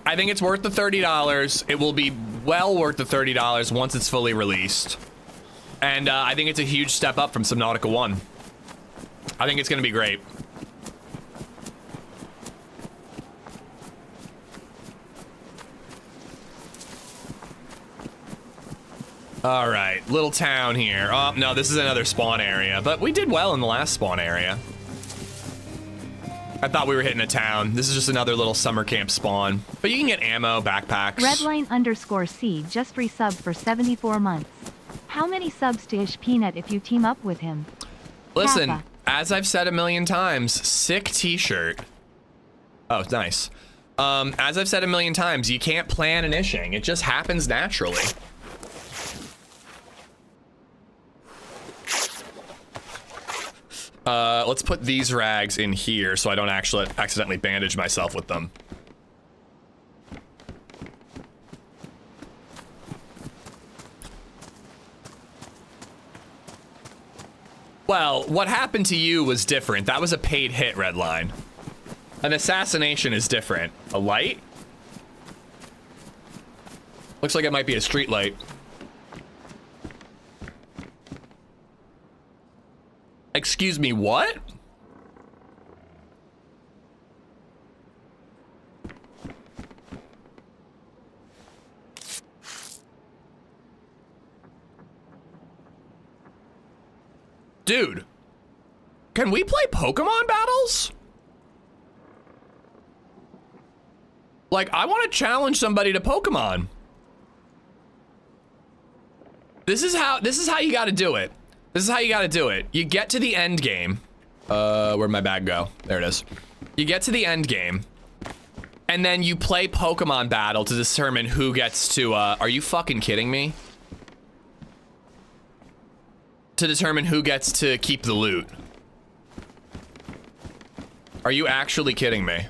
I think it's worth the $30. It will be well worth the $30 once it's fully released. And I think it's a huge step up from Subnautica 1. I think it's going to be great. All right, little town here. Oh, no, this is another spawn area, but we did well in the last spawn area. I thought we were hitting a town. This is just another little summer camp spawn. But you can get ammo, backpacks. Redline_C just resubbed for 74 months. How many subs to Ish Peanut if you team up with him? Listen, Kappa. as I've said a million times, sick t-shirt. Oh, nice. As I've said a million times, you can't plan an ishing. It just happens naturally. Let's put these rags in here so I don't actually accidentally bandage myself with them. Well, what happened to you was different. That was a paid hit, Redline. An assassination is different. A light? Looks like it might be a street light. Excuse me, what? Dude, can we play Pokemon battles? Like, I want to challenge somebody to Pokemon. This is how you got to do it. This is how you got to do it. You get to the end game. Where'd my bag go? There it is. You get to the end game, and then you play Pokemon battle to determine who gets to, are you fucking kidding me? to determine who gets to keep the loot. Are you actually kidding me?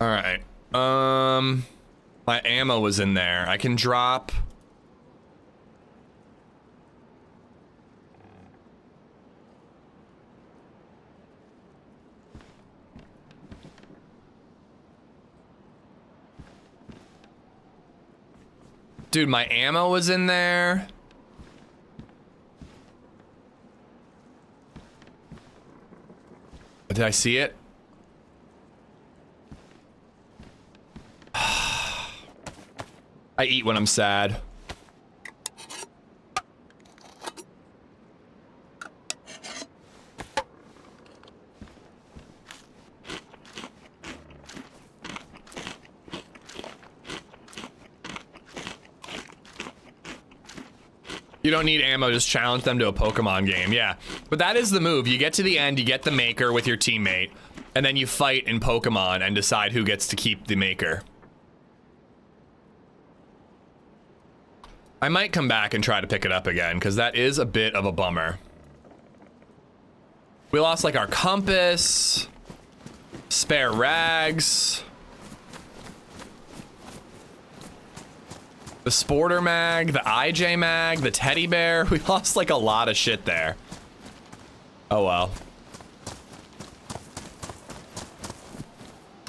All right. My ammo was in there. I can drop. Dude, my ammo was in there. Did I see it? I eat when I'm sad. You don't need ammo, just challenge them to a Pokemon game. Yeah, but that is the move. You get to the end, you get the maker with your teammate, and then you fight in Pokemon and decide who gets to keep the maker. I might come back and try to pick it up again, because that is a bit of a bummer. We lost like our compass, spare rags, the Sporter mag, the IJ mag, the teddy bear. We lost like a lot of shit there. Oh well.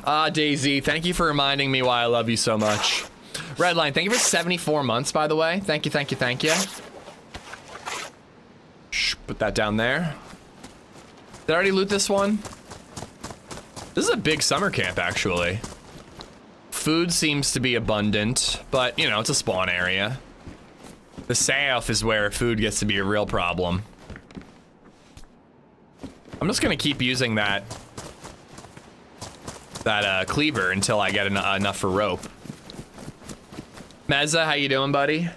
Ah, DayZ, thank you for reminding me why I love you so much. Redline, thank you for 74 months, by the way. Thank you, thank you, thank you. Shh, put that down there. Did I already loot this one? This is a big summer camp, actually. Food seems to be abundant, but, you know, it's a spawn area. The south is where food gets to be a real problem. I'm just gonna keep using that cleaver until I get enough for rope. Mezza, how you doing, buddy?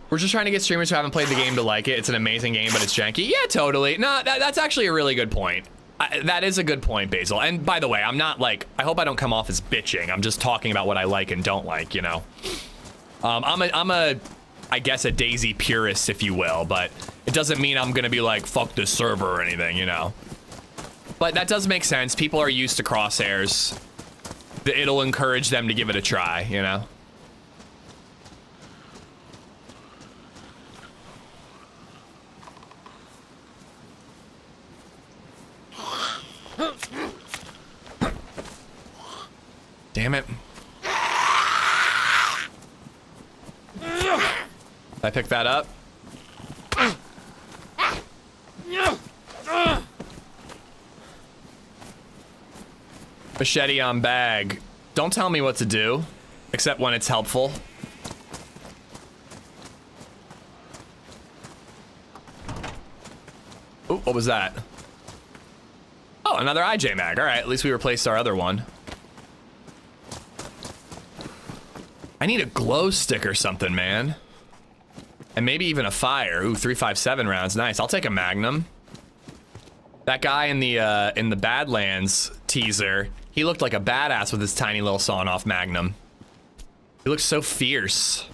We're just trying to get streamers who haven't played the game to like it. It's an amazing game, but it's janky. Yeah, totally. No, that's actually a really good point. That is a good point, Basil. And by the way, I'm not like, I hope I don't come off as bitching. I'm just talking about what I like and don't like, you know? I guess a DayZ purist, if you will, but it doesn't mean I'm gonna be like, fuck this server or anything, you know? But that does make sense. People are used to crosshairs. It'll encourage them to give it a try, you know? Damn it. Did I pick that up? Machete on bag. Don't tell me what to do, except when it's helpful. Ooh, what was that? Oh, another IJ mag. All right, at least we replaced our other one. I need a glow stick or something, man. And maybe even a fire. Ooh, 357 rounds. Nice. I'll take a magnum. That guy in the Badlands teaser, he looked like a badass with his tiny little sawn-off magnum. He looked so fierce.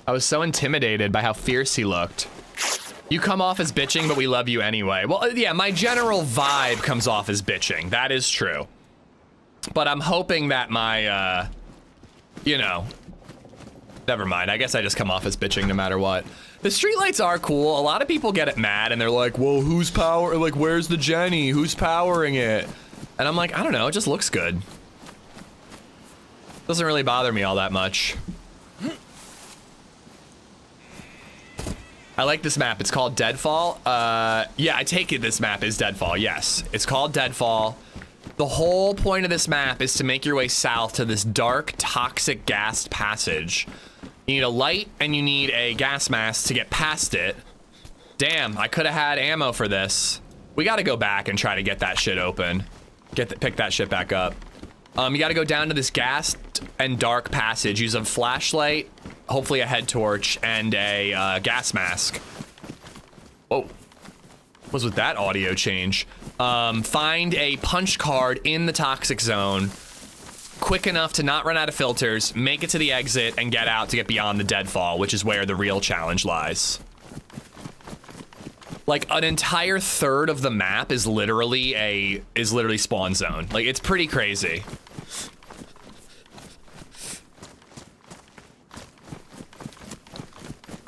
I was so intimidated by how fierce he looked. You come off as bitching, but we love you anyway. Well, yeah, my general vibe comes off as bitching. That is true. But I'm hoping that my, you know, never mind. I guess I just come off as bitching no matter what. The streetlights are cool. A lot of people get it mad and they're like, well, who's power? Like, where's the Jenny? Who's powering it? And I'm like, I don't know. It just looks good. Doesn't really bother me all that much. I like this map. It's called Deadfall. Yeah, I take it this map is Deadfall. Yes, it's called Deadfall. The whole point of this map is to make your way south to this dark, toxic gas passage. You need a light and you need a gas mask to get past it. Damn, I could have had ammo for this. We got to go back and try to get that shit open. Pick that shit back up. You got to go down to this gas and dark passage. Use a flashlight, hopefully a head torch, and a gas mask. Whoa. was with that audio change? Find a punch card in the toxic zone quick enough to not run out of filters, make it to the exit, and get out to get beyond the deadfall, which is where the real challenge lies. Like, an entire third of the map is literally spawn zone. Like, it's pretty crazy.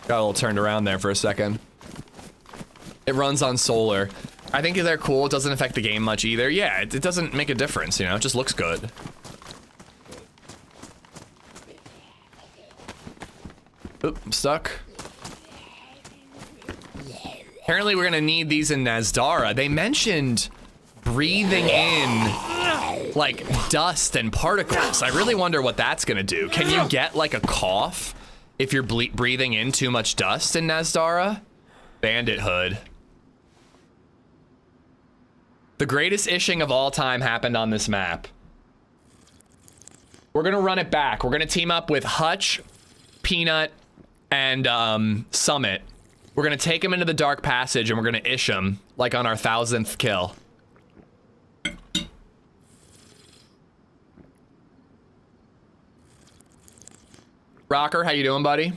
Got a little turned around there for a second. It runs on solar. I think they're cool. It doesn't affect the game much either. Yeah, it doesn't make a difference, you know? It just looks good. Oop, I'm stuck. Apparently we're gonna need these in Nazdara. They mentioned breathing in like dust and particles. I really wonder what that's gonna do. Can you get like a cough if you're breathing in too much dust in Nazdara? Bandit Hood. The greatest ishing of all time happened on this map. We're gonna run it back. We're gonna team up with Hutch, Peanut, and Summit. We're gonna take him into the dark passage and we're gonna ish him like on our 1000th kill. Rocker, how you doing, buddy?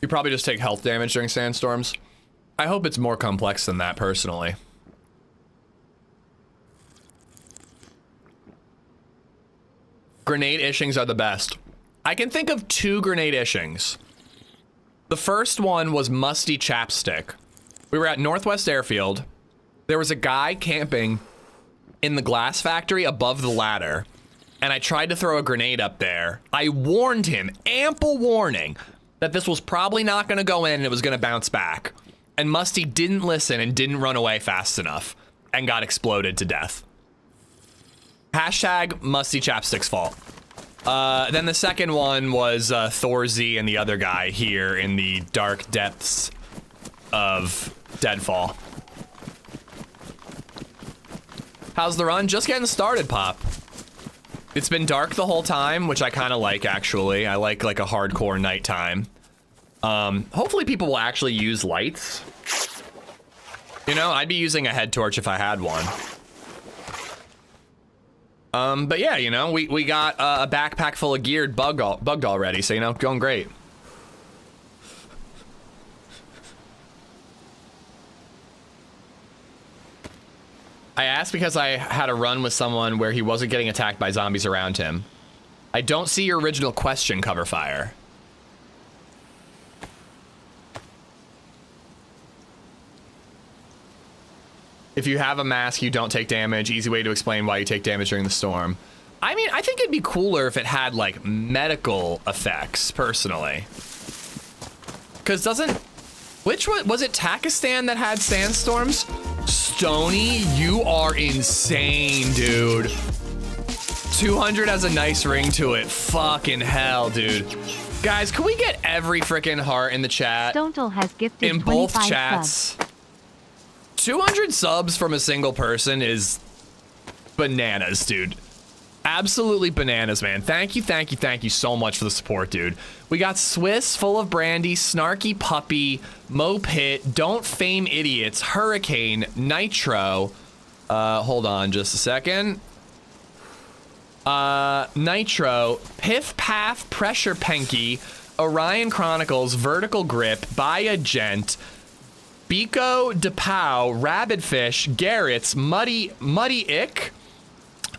You probably just take health damage during sandstorms. I hope it's more complex than that, personally. Grenade ishings are the best. I can think of 2 grenade ishings. The first one was Musty Chapstick. We were at Northwest Airfield. There was a guy camping in the glass factory above the ladder, and I tried to throw a grenade up there. I warned him, ample warning, that this was probably not gonna go in and it was gonna bounce back. And Musty didn't listen and didn't run away fast enough and got exploded to death. Hashtag Musty Chapstick's fault. Then the second one was Thorzy and the other guy here in the dark depths of Deadfall. How's the run? Just getting started, Pop. It's been dark the whole time, which I kind of like, actually. I like a hardcore nighttime. Hopefully people will actually use lights. You know, I'd be using a head torch if I had one. But yeah, you know, we got a backpack full of gear bugged already, so, you know, going great. I asked because I had a run with someone where he wasn't getting attacked by zombies around him. I don't see your original question, Cover Fire. If you have a mask, you don't take damage. Easy way to explain why you take damage during the storm. I mean, I think it'd be cooler if it had, like, medical effects, personally. Because which one, was it Takistan that had sandstorms? Stony, you are insane, dude. 200 has a nice ring to it. Fucking hell, dude. Guys, can we get every freaking heart in the chat? Stontel has gifted in both 25 chats. subs. 200 subs from a single person is bananas, dude. Absolutely bananas, man. Thank you so much for the support, dude. We got Swiss, Full of Brandy, Snarky Puppy, Mo Pit, Don't Fame Idiots, Hurricane, Nitro. Hold on just a second. Nitro, Piff Paff, Pressure Penky, Orion Chronicles, Vertical Grip, Baya Gent, Biko, DePow, Rabbitfish, Garrett's, Muddy Ick,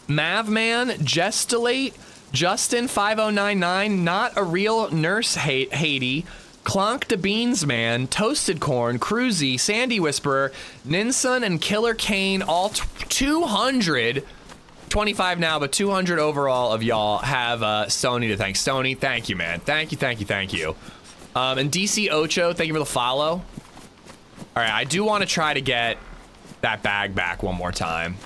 Mavman, Gestulate, Justin 5099, Not a Real Nurse Haiti, Clonk de Beans Man, Toasted Corn, Cruzy, Sandy Whisperer, Ninsun, and Killer Kane, all 200, 25 now, but 200 overall of y'all have Stony to thank. Stony, thank you, man. Thank you. And DC Ocho, thank you for the follow. All right, I do want to try to get that bag back one more time.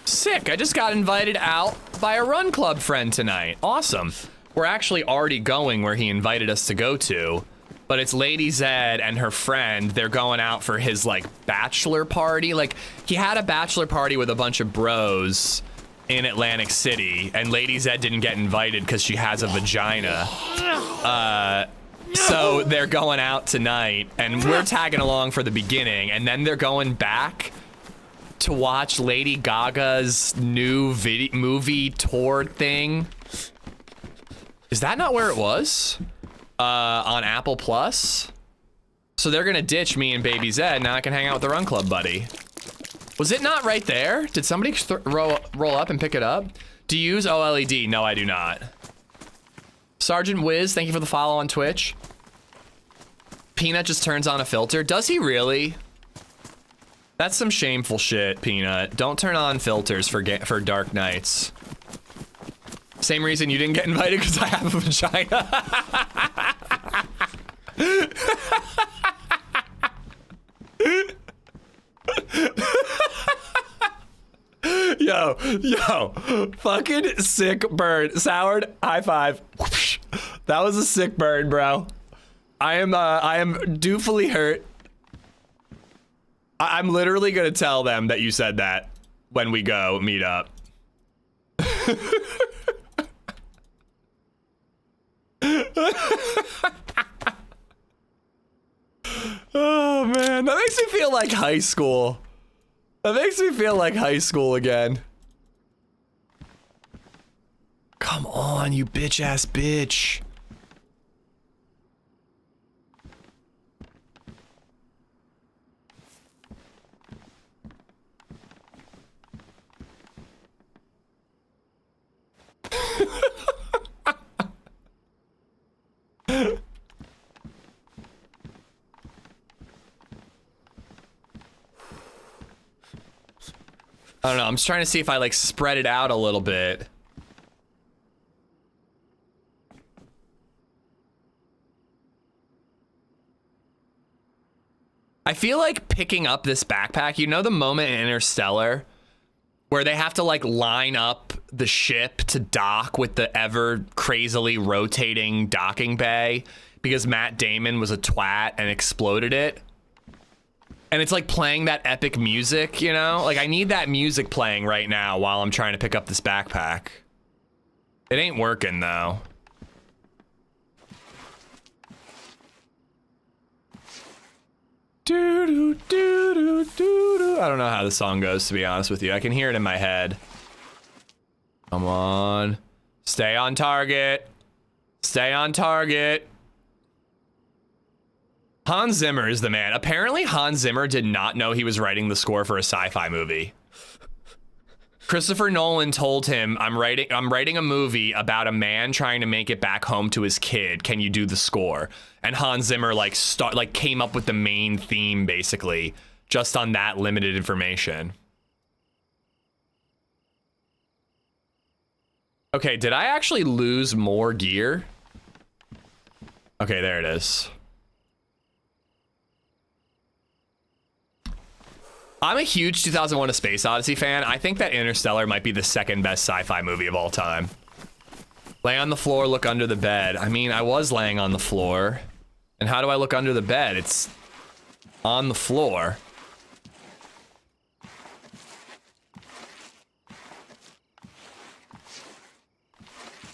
Sick, I just got invited out by a run club friend tonight. Awesome. We're actually already going where he invited us to go to, but it's LadyZed and her friend. They're going out for his like bachelor party. Like he had a bachelor party with a bunch of bros in Atlantic City, and LadyZed didn't get invited because she has a vagina. So they're going out tonight, and we're tagging along for the beginning, and then they're going back to watch Lady Gaga's new movie tour thing. Is that not where it was? On Apple Plus? So they're gonna ditch me and BabyZed. Now I can hang out with the Run Club buddy. Was it not right there? Did somebody roll up and pick it up? Do you use OLED? No, I do not. Sergeant Wiz, thank you for the follow on Twitch. Peanut just turns on a filter. Does he really? That's some shameful shit, Peanut. Don't turn on filters for dark nights. Same reason you didn't get invited, because I have a vagina. Yo, fucking sick burn. Soured, high five. Whoosh. That was a sick burn, bro. I am doofully hurt. I'm literally gonna tell them that you said that when we go meet up. Oh man, that makes me feel like high school. That makes me feel like high school again. Come on, you bitch ass bitch. I don't know, I'm just trying to see if I like spread it out a little bit. I feel like picking up this backpack, you know the moment in Interstellar where they have to like line up the ship to dock with the ever crazily rotating docking bay because Matt Damon was a twat and exploded it? And it's like playing that epic music, you know? Like I need that music playing right now while I'm trying to pick up this backpack. It ain't working though. Do do do do do do. I don't know how the song goes, to be honest with you. I can hear it in my head. Come on. Stay on target. Stay on target. Hans Zimmer is the man. Apparently Hans Zimmer did not know he was writing the score for a sci-fi movie. Christopher Nolan told him, I'm writing a movie about a man trying to make it back home to his kid. Can you do the score? And Hans Zimmer came up with the main theme basically just on that limited information. Okay, did I actually lose more gear? Okay, there it is. I'm a huge 2001: A Space Odyssey fan. I think that Interstellar might be the second best sci-fi movie of all time. Lay on the floor, look under the bed. I mean, I was laying on the floor. And how do I look under the bed? It's on the floor.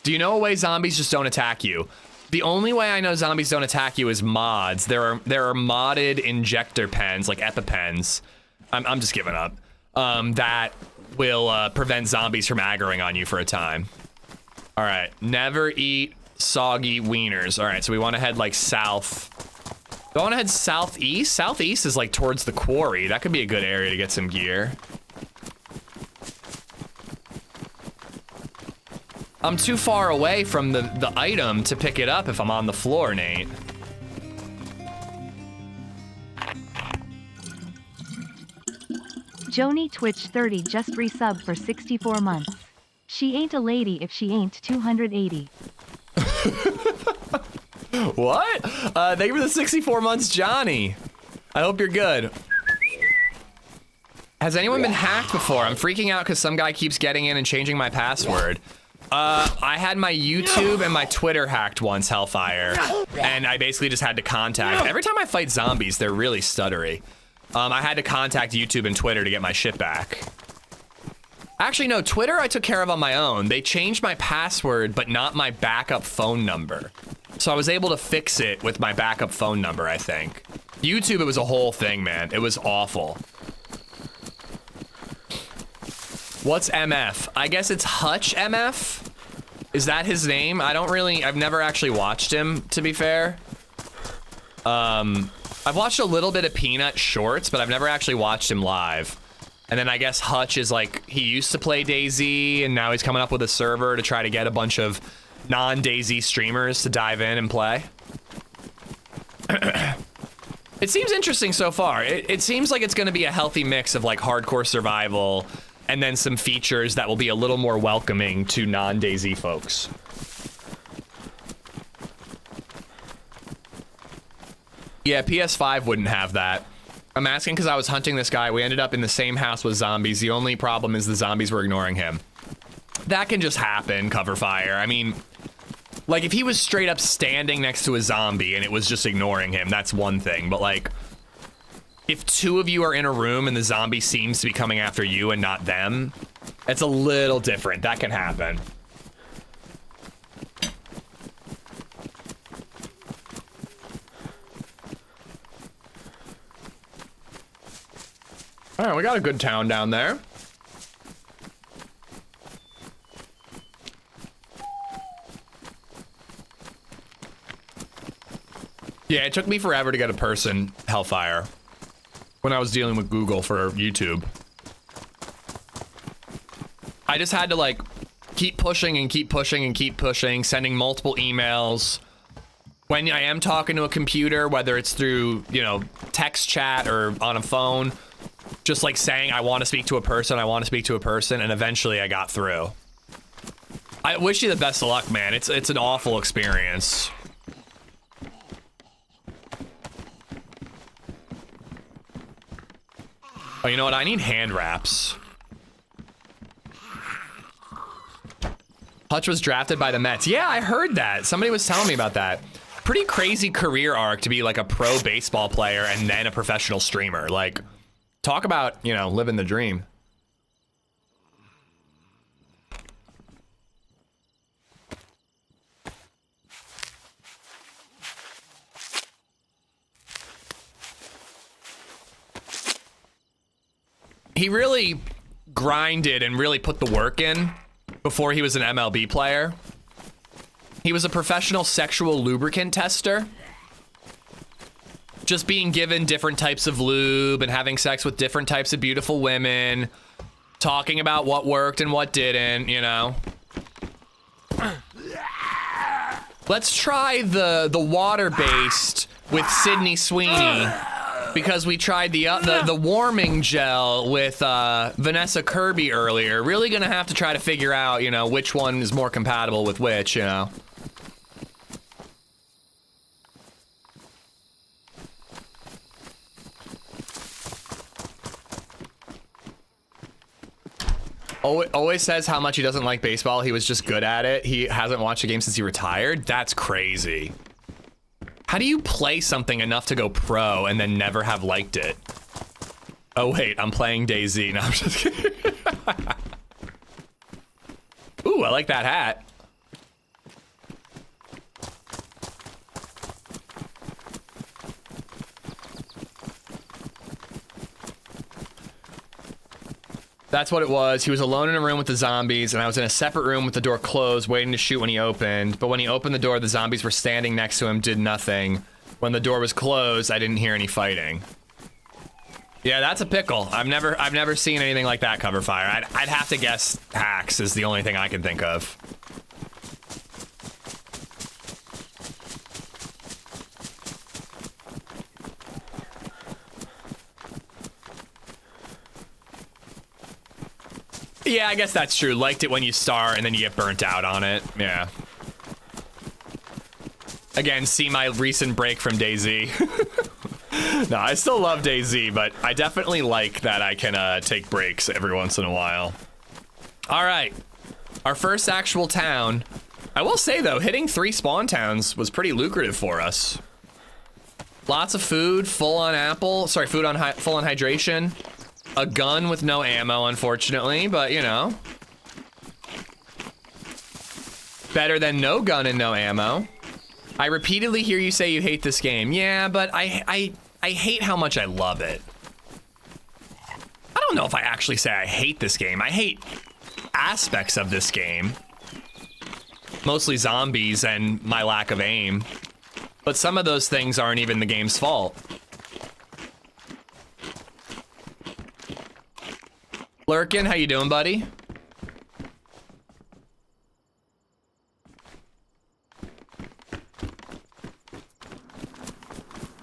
Do you know a way zombies just don't attack you? The only way I know zombies don't attack you is mods. There are modded injector pens, like EpiPens. I'm just giving up. That will prevent zombies from aggroing on you for a time. All right, never eat soggy wieners. All right, so we want to head like south. Do I want to head southeast? Southeast is like towards the quarry. That could be a good area to get some gear. I'm too far away from the item to pick it up if I'm on the floor, Nate. Joni Twitch 30 just resubbed for 64 months. She ain't a lady if she ain't 280. What? Thank you for the 64 months, Johnny. I hope you're good. Has anyone been hacked before? I'm freaking out because some guy keeps getting in and changing my password. I had my YouTube and my Twitter hacked once, Hellfire, and I basically just had to contact. Every time I fight zombies, they're really stuttery. I had to contact YouTube and Twitter to get my shit back. Actually, no, Twitter I took care of on my own. They changed my password, but not my backup phone number. So I was able to fix it with my backup phone number, I think. YouTube, it was a whole thing, man. It was awful. What's MF? I guess it's Hutch MF? Is that his name? I've never actually watched him, to be fair. I've watched a little bit of Peanut shorts, but I've never actually watched him live. And then I guess Hutch is like, he used to play DayZ, and now he's coming up with a server to try to get a bunch of non-DayZ streamers to dive in and play. It seems interesting so far. It seems like it's gonna be a healthy mix of like hardcore survival and then some features that will be a little more welcoming to non-DayZ folks. Yeah, PS5 wouldn't have that. I'm asking because I was hunting this guy. We ended up in the same house with zombies. The only problem is the zombies were ignoring him. That can just happen, cover fire. I mean, like if he was straight up standing next to a zombie and it was just ignoring him, that's one thing. But like, if two of you are in a room and the zombie seems to be coming after you and not them, it's a little different. That can happen. All right, we got a good town down there. Yeah, it took me forever to get a person, Hellfire, when I was dealing with Google for YouTube. I just had to like keep pushing and keep pushing and keep pushing, sending multiple emails. When I am talking to a computer, whether it's through, you know, text chat or on a phone, just like saying, I want to speak to a person, I want to speak to a person, and eventually I got through. I wish you the best of luck, man. It's an awful experience. Oh, you know what? I need hand wraps. Hutch was drafted by the Mets. Yeah, I heard that. Somebody was telling me about that. Pretty crazy career arc to be like a pro baseball player and then a professional streamer. Like, talk about, you know, living the dream. He really grinded and really put the work in before he was an MLB player. He was a professional sexual lubricant tester. Just being given different types of lube and having sex with different types of beautiful women, talking about what worked and what didn't, you know. Let's try the water-based with Sydney Sweeney, because we tried the warming gel with Vanessa Kirby earlier. Really gonna have to try to figure out, you know, which one is more compatible with which, you know. Always says how much he doesn't like baseball. He was just good at it. He hasn't watched a game since he retired. That's crazy. How do you play something enough to go pro and then never have liked it? Oh wait, I'm playing DayZ. No, I'm just kidding. Ooh, I like that hat. That's what it was. He was alone in a room with the zombies, and I was in a separate room with the door closed, waiting to shoot when he opened. But when he opened the door, the zombies were standing next to him, did nothing. When the door was closed, I didn't hear any fighting. Yeah, that's a pickle. I've never seen anything like that, cover fire. I'd have to guess hacks is the only thing I can think of. Yeah, I guess that's true. Liked it when you start and then you get burnt out on it. Yeah. Again, see my recent break from DayZ. No, I still love DayZ, but I definitely like that I can take breaks every once in a while. All right, our first actual town. I will say though, hitting 3 spawn towns was pretty lucrative for us. Lots of food, full on apple, sorry, full on hydration. A gun with no ammo, unfortunately, but you know. Better than no gun and no ammo. I repeatedly hear you say you hate this game. Yeah, but I hate how much I love it. I don't know if I actually say I hate this game. I hate aspects of this game. Mostly zombies and my lack of aim. But some of those things aren't even the game's fault. Lurkin, how you doing, buddy?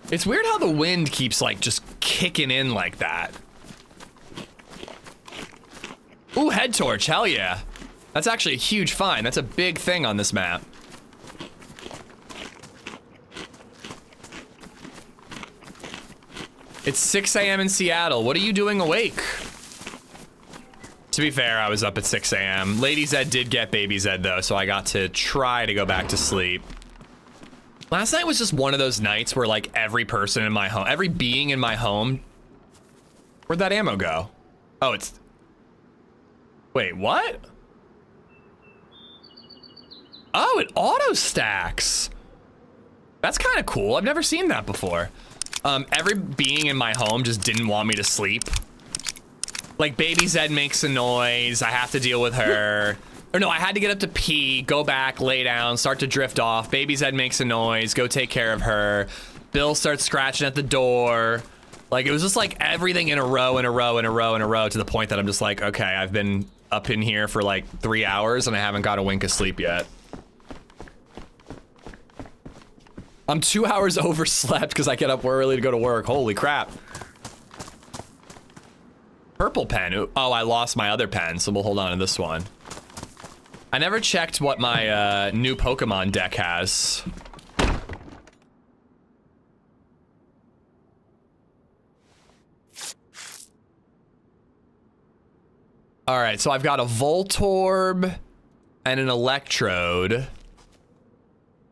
It's weird how the wind keeps like just kicking in like that. Ooh, head torch, hell yeah. That's actually a huge find. That's a big thing on this map. It's 6 a.m. in Seattle. What are you doing awake? To be fair, I was up at 6 a.m. LadyZed did get BabyZed though, so I got to try to go back to sleep. Last night was just one of those nights where like every person in my home, every being in my home, where'd that ammo go? Oh, it's, wait, what? Oh, it auto stacks. That's kind of cool. I've never seen that before. Every being in my home just didn't want me to sleep. Like BabyZed makes a noise, I have to deal with her. Or no, I had to get up to pee, go back, lay down, start to drift off. BabyZed makes a noise, go take care of her. Bill starts scratching at the door. Like it was just like everything in a row, in a row, in a row, in a row, to the point that I'm just like, okay, I've been up in here for like 3 hours and I haven't got a wink of sleep yet. I'm 2 hours overslept because I get up early to go to work. Holy crap. Purple pen. Oh, I lost my other pen, so we'll hold on to this one. I never checked what my new Pokemon deck has. All right, so I've got a Voltorb and an Electrode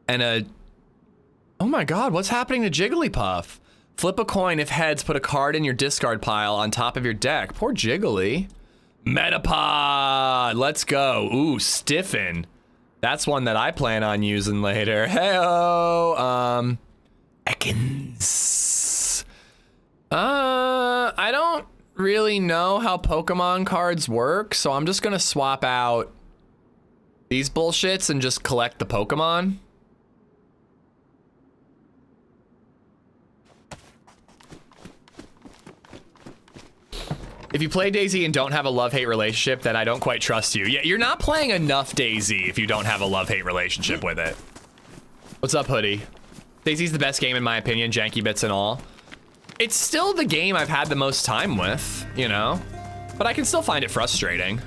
and a... Oh my god, what's happening to Jigglypuff? Flip a coin. If heads, put a card in your discard pile on top of your deck. Poor Jiggly. Metapod, let's go. Ooh, Stiffen. That's one that I plan on using later. Hey-oh, Ekans. I don't really know how Pokemon cards work, so I'm just gonna swap out these bullshits and just collect the Pokemon. If you play DayZ and don't have a love-hate relationship, then I don't quite trust you. Yeah, you're not playing enough DayZ if you don't have a love-hate relationship with it. What's up, Hoodie? DayZ's the best game in my opinion, janky bits and all. It's still the game I've had the most time with, you know? But I can still find it frustrating.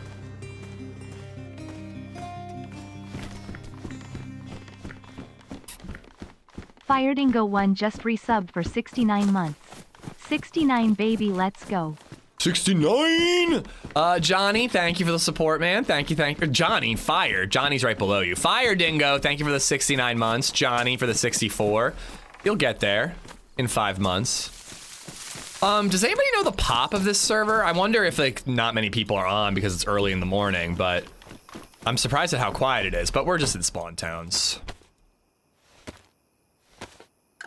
FireDingo1 just resubbed for 69 months. 69 baby, let's go. 69! Johnny, thank you for the support, man. Thank you. Johnny, Fire. Johnny's right below you. Fire Dingo, thank you for the 69 months. Johnny for the 64. You'll get there in 5 months. Does anybody know the pop of this server? I wonder if like not many people are on because it's early in the morning, but I'm surprised at how quiet it is, but we're just in spawn towns.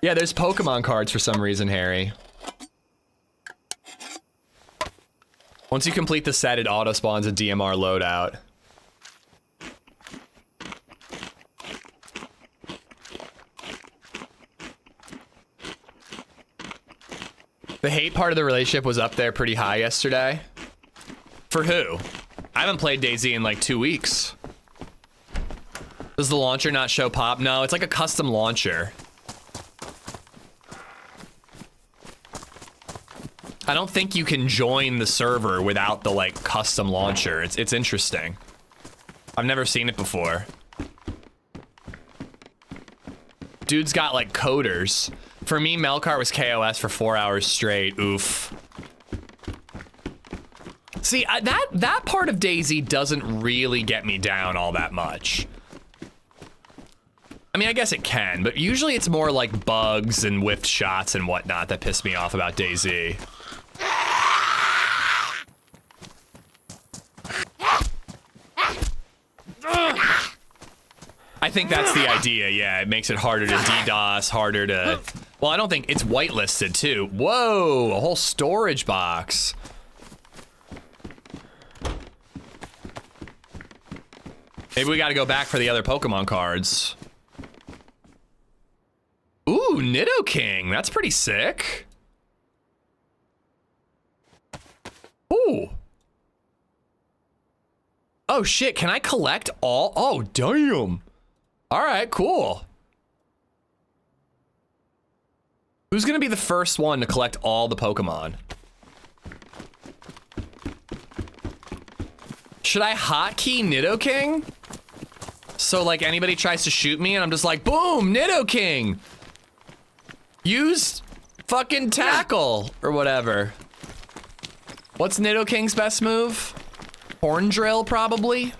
Yeah, there's Pokemon cards for some reason, Harry. Once you complete the set, it auto spawns a DMR loadout. The hate part of the relationship was up there pretty high yesterday. For who? I haven't played DayZ in like 2 weeks. Does the launcher not show pop? No, it's like a custom launcher. I don't think you can join the server without the like custom launcher. It's interesting. I've never seen it before. Dude's got like coders. For me, Melkart was KOS for 4 hours straight. Oof. See, that part of DayZ doesn't really get me down all that much. I mean, I guess it can, but usually it's more like bugs and whiffed shots and whatnot that piss me off about DayZ. I think that's the idea, yeah. It makes it harder to DDoS, harder to... Well, I don't think it's whitelisted, too. Whoa, a whole storage box. Maybe we gotta go back for the other Pokemon cards. Ooh, Nidoking. That's pretty sick. Ooh. Oh, shit. Can I collect all? Oh, damn. All right, cool. Who's gonna be the first one to collect all the Pokemon? Should I hotkey Nidoking? So like anybody tries to shoot me and I'm just like, boom, Nidoking. Use fucking tackle or whatever. What's Nidoking's best move? Horn drill, probably.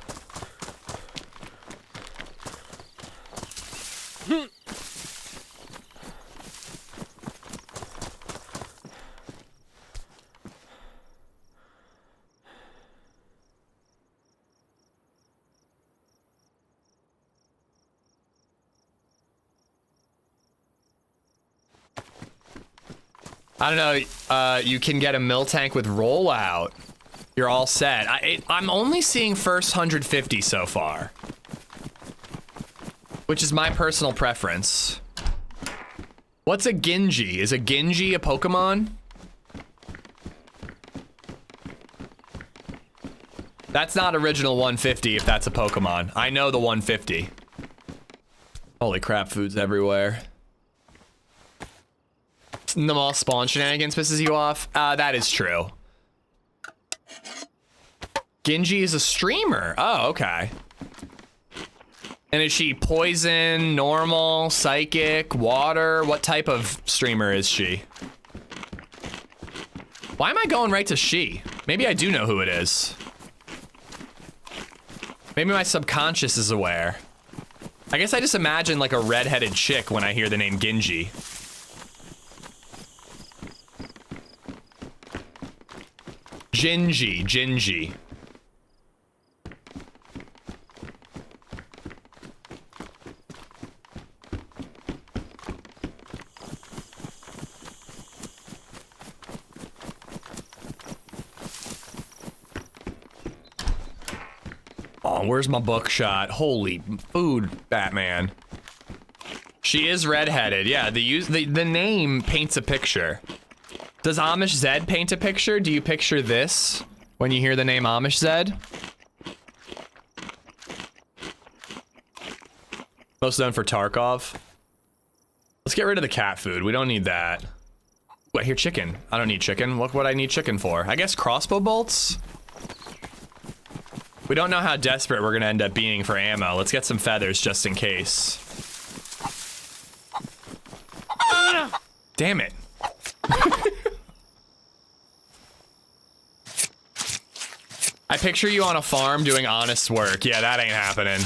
I don't know, you can get a Miltank with rollout. You're all set. I'm only seeing first 150 so far, which is my personal preference. What's a Genji? Is a Genji a Pokemon? That's not original 150 if that's a Pokemon. I know the 150. Holy crap, food's everywhere. The mall spawn shenanigans pisses you off? That is true. Genji is a streamer. Oh, okay. And is she poison, normal, psychic, water? What type of streamer is she? Why am I going right to she? Maybe I do know who it is. Maybe my subconscious is aware. I guess I just imagine like a redheaded chick when I hear the name Genji. Gingy. Oh, where's my buckshot? Holy food, Batman. She is redheaded. Yeah, the name paints a picture. Does AmishZed paint a picture? Do you picture this when you hear the name AmishZed? Most known for Tarkov. Let's get rid of the cat food. We don't need that. Ooh, I hear chicken. I don't need chicken. What would I need chicken for? I guess crossbow bolts? We don't know how desperate we're gonna end up being for ammo. Let's get some feathers just in case. Damn it. I picture you on a farm doing honest work. Yeah, that ain't happening.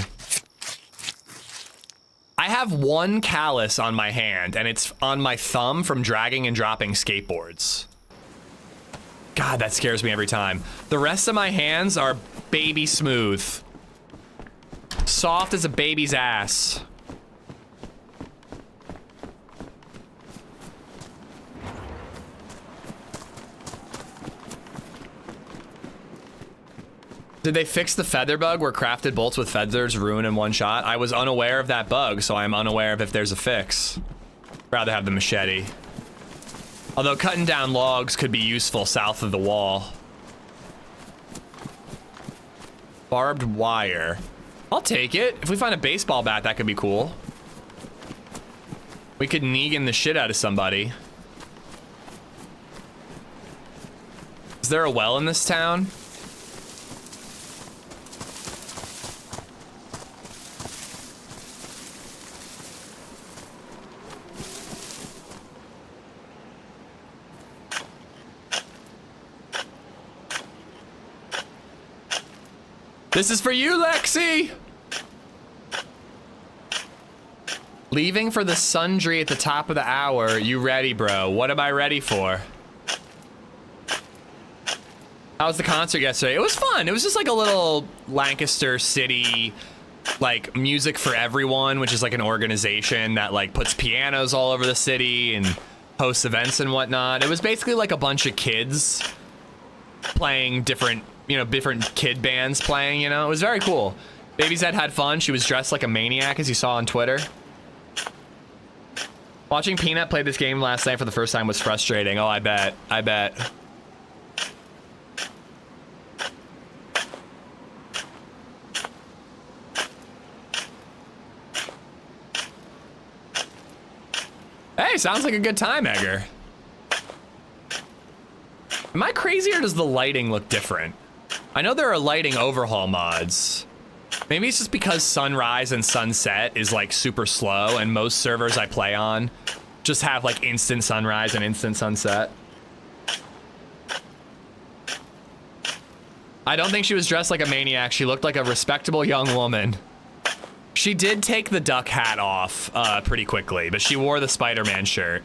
I have one callus on my hand, and it's on my thumb from dragging and dropping skateboards. God, that scares me every time. The rest of my hands are baby smooth. Soft as a baby's ass. Did they fix the feather bug where crafted bolts with feathers ruin in one shot? I was unaware of that bug, so I'm unaware of if there's a fix. Rather have the machete. Although cutting down logs could be useful south of the wall. Barbed wire. I'll take it. If we find a baseball bat, that could be cool. We could Negan the shit out of somebody. Is there a well in this town? This is for you, Lexi. Leaving for the sundry at the top of the hour. You ready, bro? What am I ready for? How was the concert yesterday? It was fun. It was just like a little Lancaster City, like Music for Everyone, which is like an organization that like puts pianos all over the city and hosts events and whatnot. It was basically like a bunch of kids playing different, you know, different kid bands playing, you know. It was very cool. BabyZed had fun. She was dressed like a maniac, as you saw on Twitter. Watching Peanut play this game last night for the first time was frustrating. Oh, I bet. I bet. Hey, sounds like a good time, Edgar. Am I crazy or does the lighting look different? I know there are lighting overhaul mods. Maybe it's just because sunrise and sunset is like super slow and most servers I play on just have like instant sunrise and instant sunset. I don't think she was dressed like a maniac. She looked like a respectable young woman. She did take the duck hat off pretty quickly, but she wore the Spider-Man shirt.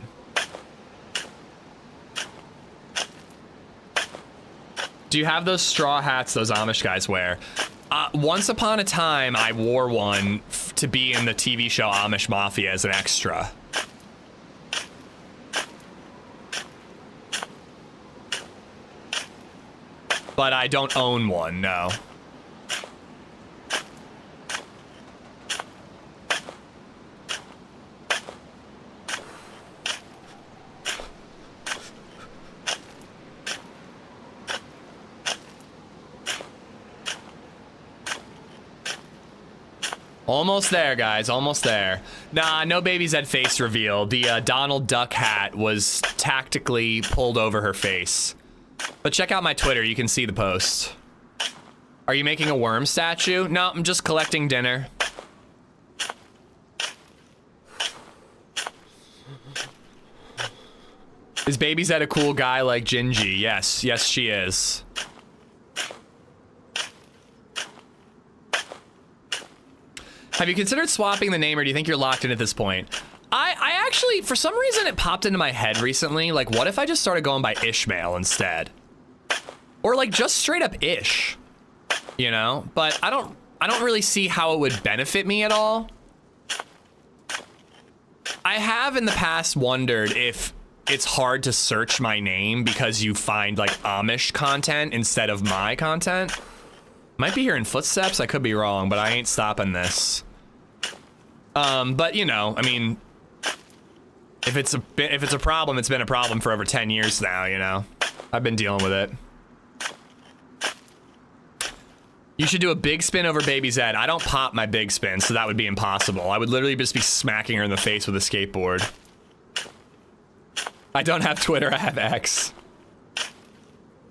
Do you have those straw hats those Amish guys wear? Once upon a time, I wore one to be in the TV show Amish Mafia as an extra. But I don't own one, no. Almost there, guys. Almost there. Nah, no BabyZed face reveal. The Donald Duck hat was tactically pulled over her face. But check out my Twitter. You can see the post. Are you making a worm statue? No, I'm just collecting dinner. Is BabyZed a cool guy like Gingy? Yes. Yes, she is. Have you considered swapping the name, or do you think you're locked in at this point? I actually, for some reason, it popped into my head recently. Like, what if I just started going by Ishmael instead? Or like just straight up Ish, you know? But I don't really see how it would benefit me at all. I have in the past wondered if it's hard to search my name because you find like Amish content instead of my content. Might be hearing footsteps. I could be wrong, but I ain't stopping this. But you know, I mean, if it's a problem, it's been a problem for over 10 years now, you know? I've been dealing with it. You should do a big spin over BabyZed. I don't pop my big spin, so that would be impossible. I would literally just be smacking her in the face with a skateboard. I don't have Twitter, I have X.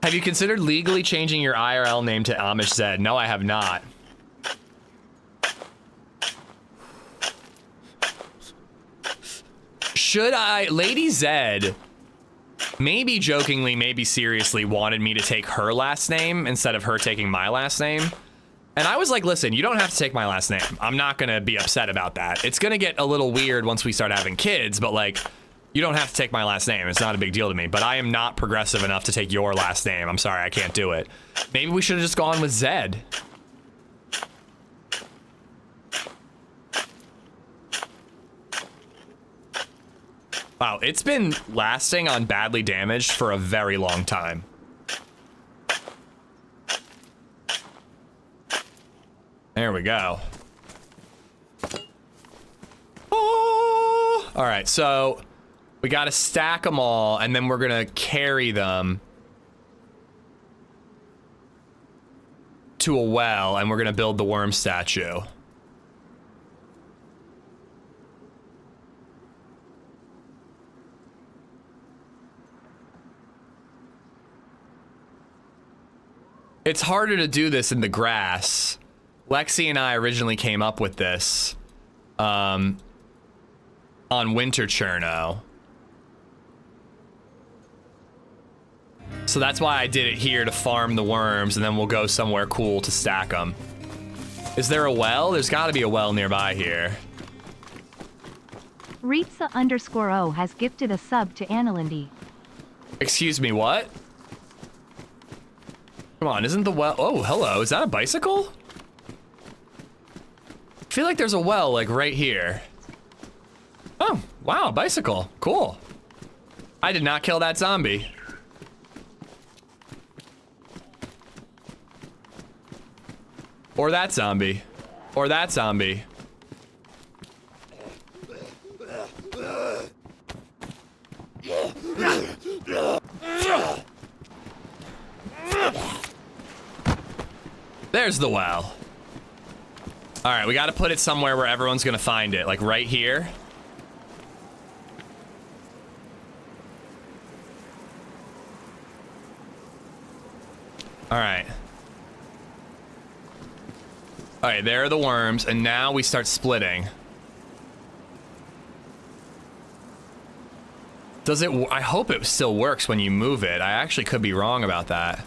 Have you considered legally changing your IRL name to AmishZed? No, I have not. Should I? LadyZed, maybe jokingly, maybe seriously, wanted me to take her last name instead of her taking my last name. And I was like, listen, you don't have to take my last name. I'm not gonna be upset about that. It's gonna get a little weird once we start having kids, but like, you don't have to take my last name. It's not a big deal to me, but I am not progressive enough to take your last name. I'm sorry, I can't do it. Maybe we should have just gone with Zed. Wow, it's been lasting on badly damaged for a very long time. There we go. Oh! All right, so we got to stack them all, and then we're going to carry them to a well, and we're going to build the worm statue. It's harder to do this in the grass. Lexi and I originally came up with this on Winter Cherno. So that's why I did it here to farm the worms, and then we'll go somewhere cool to stack them. Is there a well? There's got to be a well nearby here. Ritza_O has gifted a sub to Analindy. Excuse me, what? Come on, isn't the well? Oh, hello. Is that a bicycle? I feel like there's a well, like, right here. Oh, wow, bicycle. Cool. I did not kill that zombie. Or that zombie. Or that zombie. There's the well. All right, we got to put it somewhere where everyone's gonna find it, like right here. All right. All right, there are the worms, and now we start splitting. Does it? I hope it still works when you move it. I actually could be wrong about that.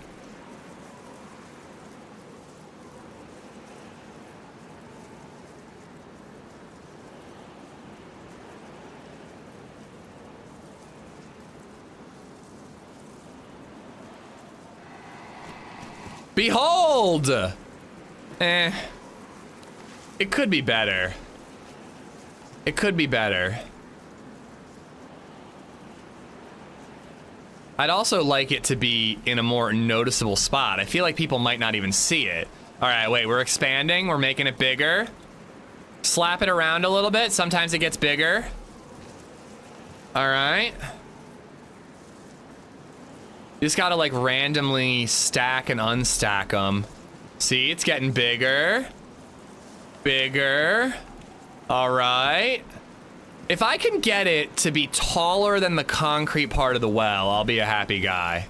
Behold! Eh. It could be better. It could be better. I'd also like it to be in a more noticeable spot. I feel like people might not even see it. All right, wait, we're expanding. We're making it bigger. Slap it around a little bit. Sometimes it gets bigger. All right. You just gotta like randomly stack and unstack them. See, it's getting bigger. Bigger. All right. If I can get it to be taller than the concrete part of the well, I'll be a happy guy.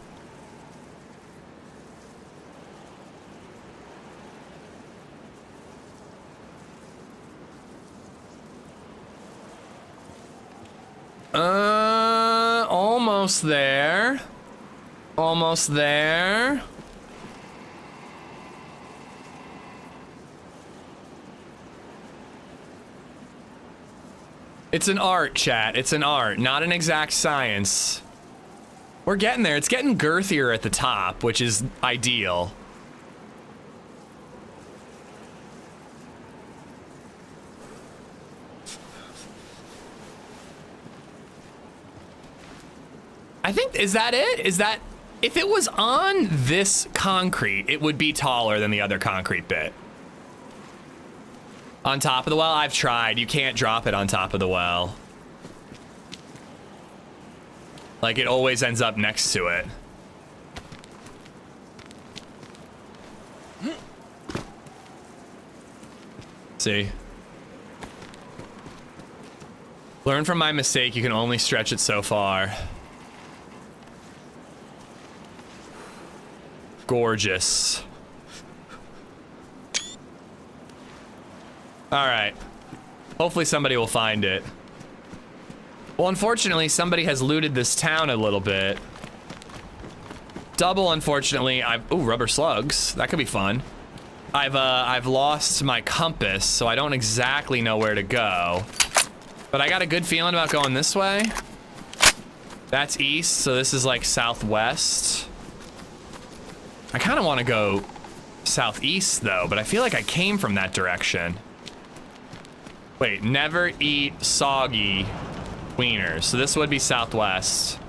Almost there. Almost there. It's an art, chat. It's an art, not an exact science. We're getting there. It's getting girthier at the top, which is ideal. I think, is that it? Is that, if it was on this concrete, it would be taller than the other concrete bit. On top of the well? I've tried. You can't drop it on top of the well. Like, it always ends up next to it. See? Learn from my mistake. You can only stretch it so far. Gorgeous. All right. Hopefully somebody will find it. Well, unfortunately, somebody has looted this town a little bit. Double, unfortunately, ooh, rubber slugs. That could be fun. I've lost my compass, so I don't exactly know where to go. But I got a good feeling about going this way. That's east, so this is like southwest. I kind of want to go southeast, though, but I feel like I came from that direction. Wait, never eat soggy wieners. So this would be southwest.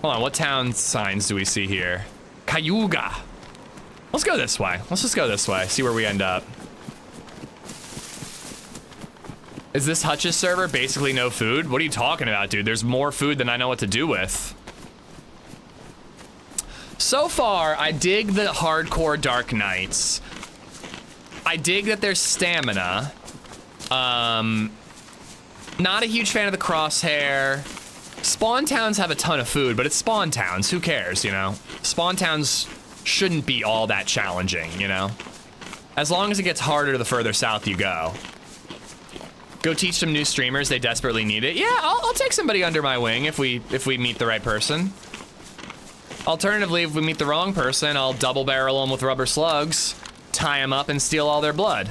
Hold on, what town signs do we see here? Cayuga. Let's go this way. Let's just go this way, see where we end up. Is this Hutch's server basically no food? What are you talking about, dude? There's more food than I know what to do with. So far, I dig the hardcore Dark Knights. I dig that there's stamina. Not a huge fan of the crosshair. Spawn towns have a ton of food, but it's spawn towns. Who cares, you know? Spawn towns shouldn't be all that challenging, you know? As long as it gets harder the further south you go. Go teach some new streamers. They desperately need it. Yeah, I'll take somebody under my wing if we meet the right person. Alternatively, if we meet the wrong person, I'll double barrel them with rubber slugs, tie them up, and steal all their blood.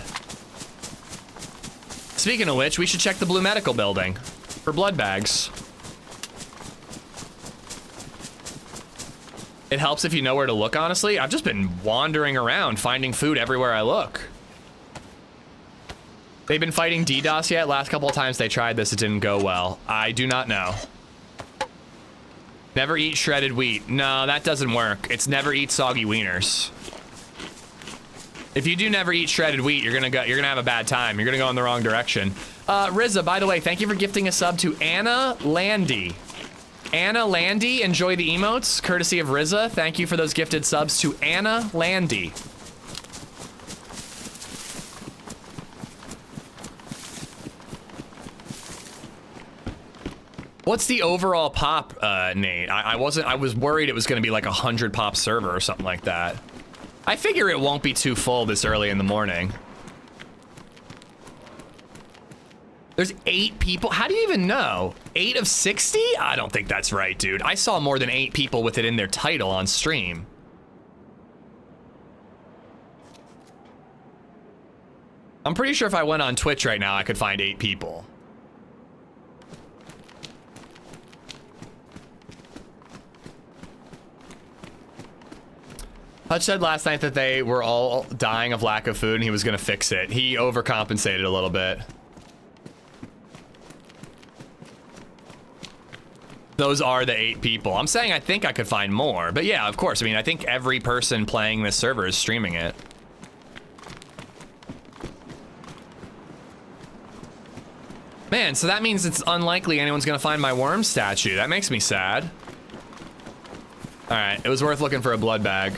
Speaking of which, we should check the Blue Medical building for blood bags. It helps if you know where to look, honestly. I've just been wandering around, finding food everywhere I look. They've been fighting DDoS yet? Last couple of times they tried this, it didn't go well. I do not know. Never eat shredded wheat. No, that doesn't work. It's never eat soggy wieners. If you do never eat shredded wheat, you're gonna have a bad time. You're gonna go in the wrong direction. Rizza, by the way, thank you for gifting a sub to Anna Landy. Anna Landy, enjoy the emotes, courtesy of Rizza. Thank you for those gifted subs to Anna Landy. What's the overall pop, Nate? I was worried it was gonna be like 100 pop server or something like that. I figure it won't be too full this early in the morning. There's 8 people? How do you even know? 8 of 60? I don't think that's right, dude. I saw more than 8 people with it in their title on stream. I'm pretty sure if I went on Twitch right now, I could find 8 people. Hutch said last night that they were all dying of lack of food and he was gonna fix it. He overcompensated a little bit. Those are the 8 people. I'm saying I think I could find more, but yeah, of course. I mean, I think every person playing this server is streaming it. Man, so that means it's unlikely anyone's gonna find my worm statue. That makes me sad. All right, it was worth looking for a blood bag.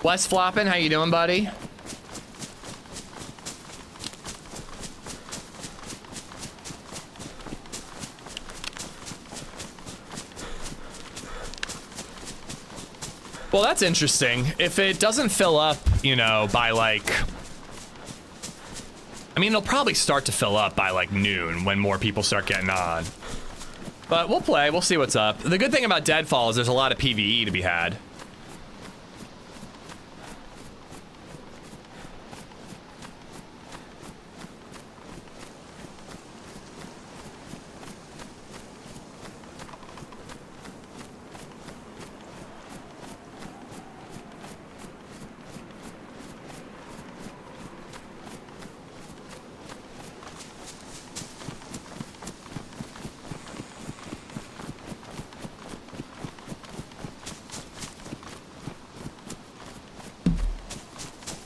Wes Floppin, how you doing, buddy? Well, that's interesting. If it doesn't fill up, you know, by like... I mean, it'll probably start to fill up by like noon when more people start getting on. But we'll play, we'll see what's up. The good thing about Deadfall is there's a lot of PvE to be had.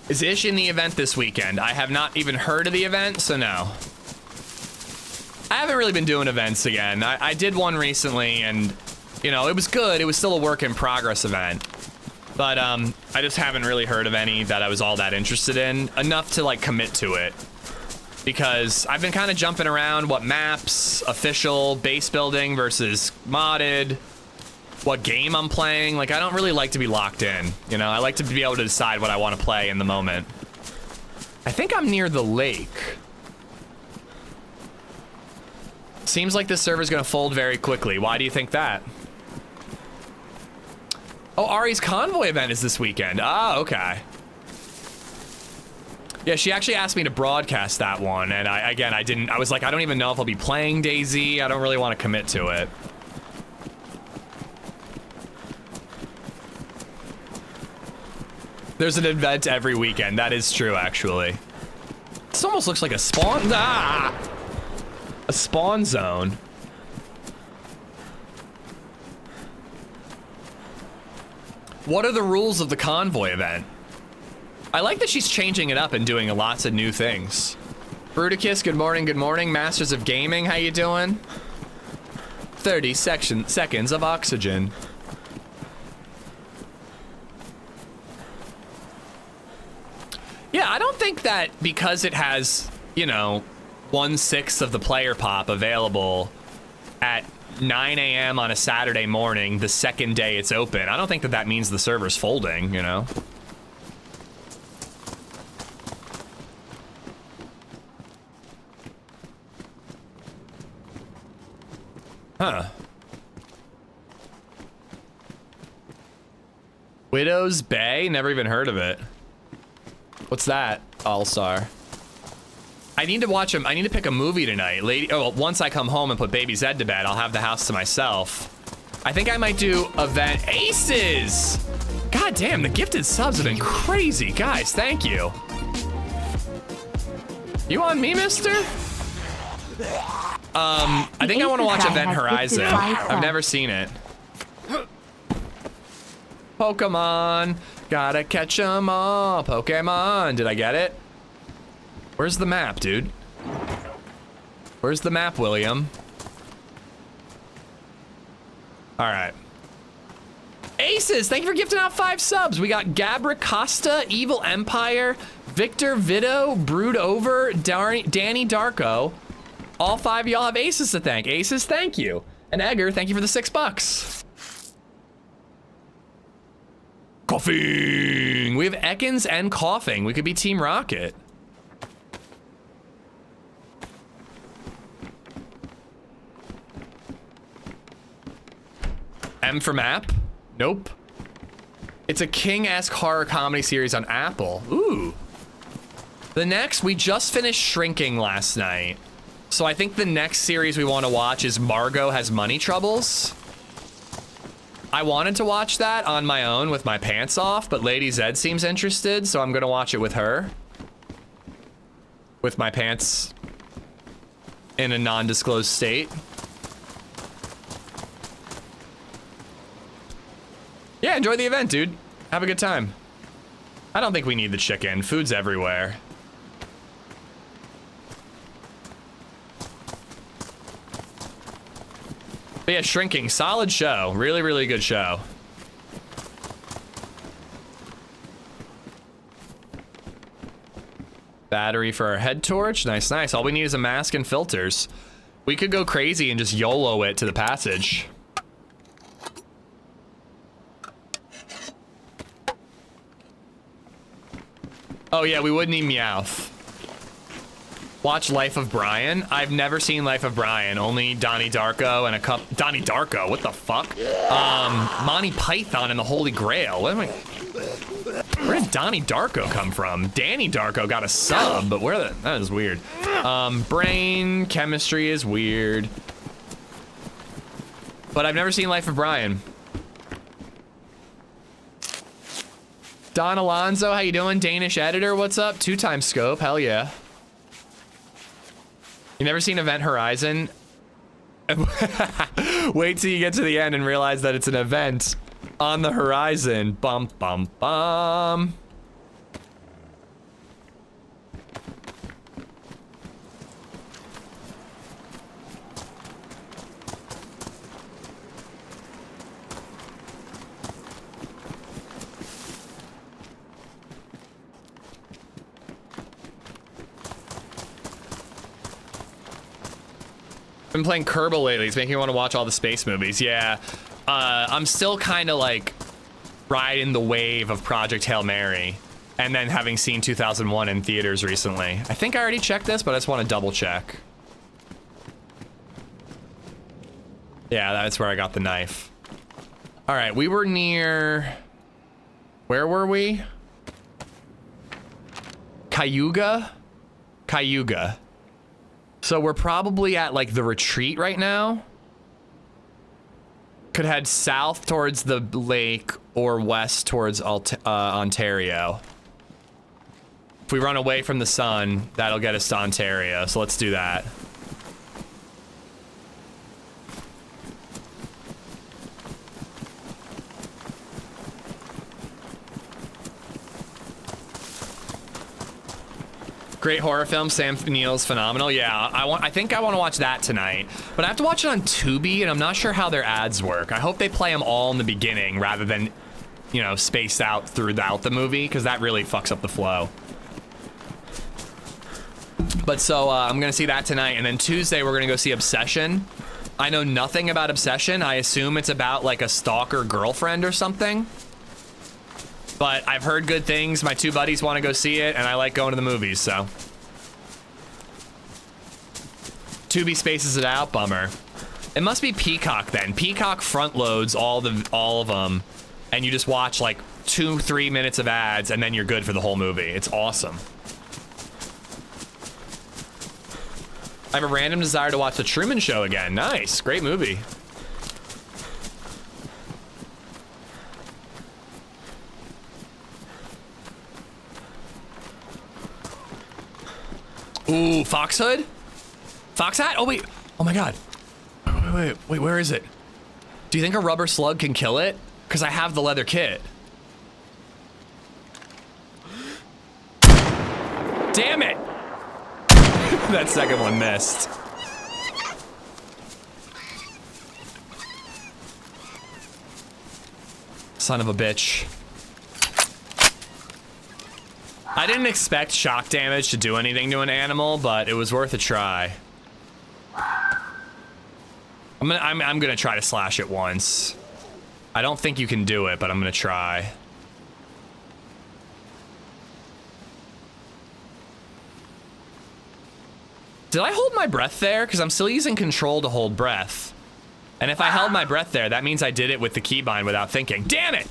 Is Ish in the event this weekend? I have not even heard of the event, so no. I haven't really been doing events again. I did one recently and, you know, it was good. It was still a work in progress event. But I just haven't really heard of any that I was all that interested in, enough to like commit to it. Because I've been kind of jumping around what maps, official, base building versus modded, what game I'm playing. Like, I don't really like to be locked in, you know? I like to be able to decide what I want to play in the moment. I think I'm near the lake. Seems like this server's gonna fold very quickly. Why do you think that? Oh, Ari's convoy event is this weekend. Ah, okay. Yeah, she actually asked me to broadcast that one, and I was like, I don't even know if I'll be playing DayZ. I don't really want to commit to it. There's an event every weekend. That is true, actually. This almost looks like a spawn. Ah! A spawn zone. What are the rules of the convoy event? I like that she's changing it up and doing lots of new things. Bruticus, good morning, good morning. Masters of Gaming, how you doing? 30 seconds of oxygen. Yeah, I don't think that because it has, you know, 1/6 of the player pop available at 9 a.m. on a Saturday morning, the second day it's open, I don't think that that means the server's folding, you know? Huh. Widow's Bay? Never even heard of it. What's that? All-Star. I need to watch him. I need to pick a movie tonight. Once I come home and put BabyZed to bed, I'll have the house to myself. I think I might do Event Aces. God damn, the gifted subs have been crazy. Guys, thank you. You on me, mister? I think I want to watch Event Horizon. I've never seen it. Pokemon. Gotta catch 'em all. Pokemon. Did I get it? Where's the map, dude? Where's the map, William? All right. Aces, thank you for gifting out 5 subs. We got Gabra Costa, Evil Empire, Victor Vito, Brood Over, Danny Darko. All 5 of y'all have aces to thank. Aces, thank you. And Egger, thank you for the $6. Coughing. We have Ekans and Coughing. We could be Team Rocket. M for map? Nope. It's a King-esque horror comedy series on Apple. Ooh. The next, we just finished Shrinking last night. So I think the next series we want to watch is Margot Has Money Troubles. I wanted to watch that on my own with my pants off, but LadyZed seems interested, so I'm gonna watch it with her. With my pants in a non-disclosed state. Yeah, enjoy the event, dude. Have a good time. I don't think we need the chicken. Food's everywhere. But yeah, Shrinking, solid show. Really, really good show. Battery for our head torch. Nice, nice. All we need is a mask and filters. We could go crazy and just YOLO it to the passage. Oh yeah, we would need Meowth. Watch Life of Brian. I've never seen Life of Brian. Only Donnie Darko and a cup. Donnie Darko. What the fuck? Monty Python and the Holy Grail. What am I? Where did Donnie Darko come from? Danny Darko got a sub, but where the? That is weird. Brain chemistry is weird. But I've never seen Life of Brian. Don Alonzo, how you doing? Danish editor, what's up? 2-time scope, hell yeah. You never seen Event Horizon? Wait till you get to the end and realize that it's an event on the horizon. Bum, bum, bum. Been playing Kerbal lately. It's making me want to watch all the space movies. Yeah, I'm still kind of like riding the wave of Project Hail Mary, and then having seen 2001 in theaters recently. I think I already checked this, but I just want to double check. Yeah, that's where I got the knife. All right, we were near. Where were we? Cayuga. Cayuga. So we're probably at like the retreat right now. Could head south towards the lake or west towards Ontario. If we run away from the sun, that'll get us to Ontario. So let's do that. Great horror film. Sam Neill's phenomenal. Yeah, I think I want to watch that tonight, but I have to watch it on Tubi, and I'm not sure how their ads work. I hope they play them all in the beginning rather than, you know, spaced out throughout the movie, because that really fucks up the flow. But so I'm gonna see that tonight, and then Tuesday we're gonna go see Obsession. I know nothing about Obsession. I assume it's about like a stalker girlfriend or something. But I've heard good things. My 2 buddies want to go see it, and I like going to the movies, so. Tubi spaces it out, bummer. It must be Peacock then. Peacock front loads all of them and you just watch like 2-3 minutes of ads, and then you're good for the whole movie. It's awesome. I have a random desire to watch The Truman Show again. Nice, great movie. Ooh, Fox Hood? Fox Hat? Oh, wait. Oh, my God. Wait, where is it? Do you think a rubber slug can kill it? Because I have the leather kit. Damn it! That second one missed. Son of a bitch. I didn't expect shock damage to do anything to an animal, but it was worth a try. I'm gonna try to slash it once. I don't think you can do it, but I'm gonna try. Did I hold my breath there? Because I'm still using control to hold breath. And if I held my breath there, that means I did it with the keybind without thinking. Damn it!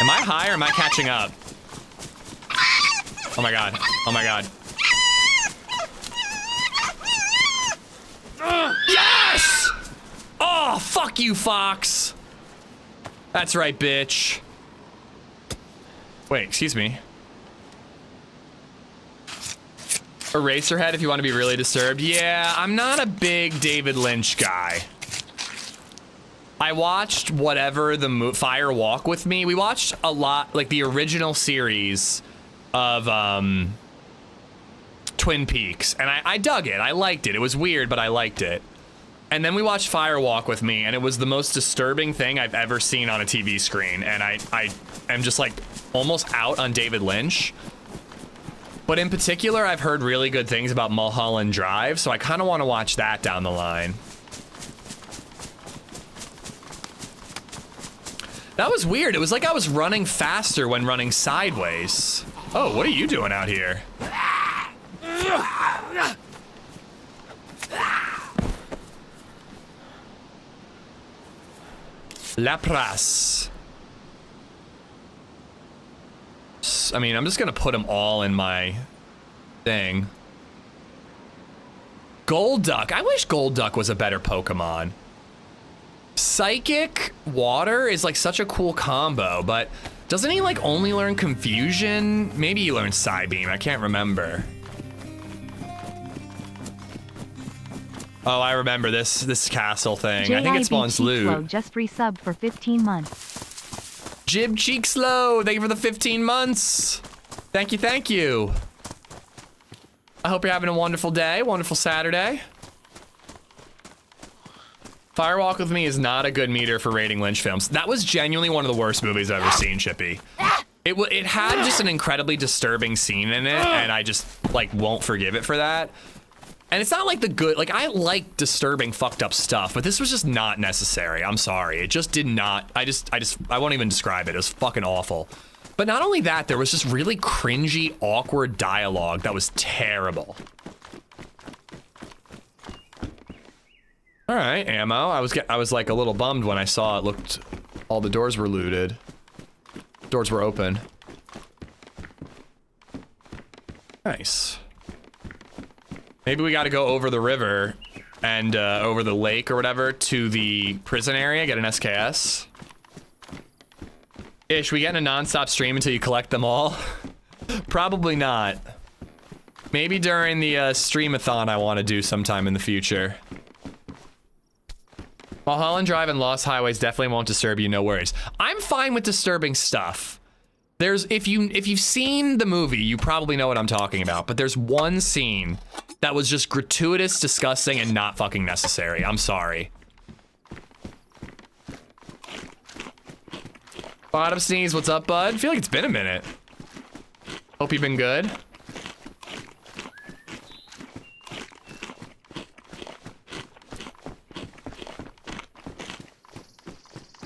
Am I high or am I catching up? Oh my god. Oh my god. Yes! Oh, fuck you, Fox. That's right, bitch. Wait, excuse me. Eraserhead if you want to be really disturbed. Yeah, I'm not a big David Lynch guy. I watched whatever the Fire Walk with Me. We watched a lot, like the original series of Twin Peaks, and I dug it. I liked it. It was weird, but I liked it. And then we watched Fire Walk with Me, and it was the most disturbing thing I've ever seen on a TV screen. And I am just like almost out on David Lynch. But in particular, I've heard really good things about Mulholland Drive, so I kind of want to watch that down the line. That was weird. It was like I was running faster when running sideways. Oh, what are you doing out here? Lapras. I mean, I'm just gonna put them all in my thing. Golduck. I wish Golduck was a better Pokemon. Psychic Water is like such a cool combo, but doesn't he like only learn Confusion? Maybe he learns Psybeam, I can't remember. Oh, I remember this castle thing. I think it spawns loot. Just resubbed for 15 months. Jib Cheek Slow, thank you for the 15 months. Thank you, thank you. I hope you're having a wonderful day, wonderful Saturday. Firewalk with Me is not a good meter for rating Lynch films. That was genuinely one of the worst movies I've ever seen, Chippy. It had just an incredibly disturbing scene in it, and I just like won't forgive it for that. And it's not like the good, like I like disturbing fucked up stuff, but this was just not necessary. I'm sorry. It just did not, I won't even describe it. It was fucking awful. But not only that, there was just really cringy, awkward dialogue that was terrible. All right, ammo. I was like a little bummed when I saw it looked, all the doors were looted. Doors were open. Nice. Maybe we got to go over the river and over the lake or whatever to the prison area, get an SKS. Ish, we get a non-stop stream until you collect them all? Probably not. Maybe during the stream-a-thon I want to do sometime in the future. Mulholland Drive and Lost Highways definitely won't disturb you, no worries. I'm fine with disturbing stuff. There's, if you've seen the movie, you probably know what I'm talking about, but there's one scene that was just gratuitous, disgusting, and not fucking necessary. I'm sorry. Bottom Sneeze, what's up, bud? I feel like it's been a minute. Hope you've been good.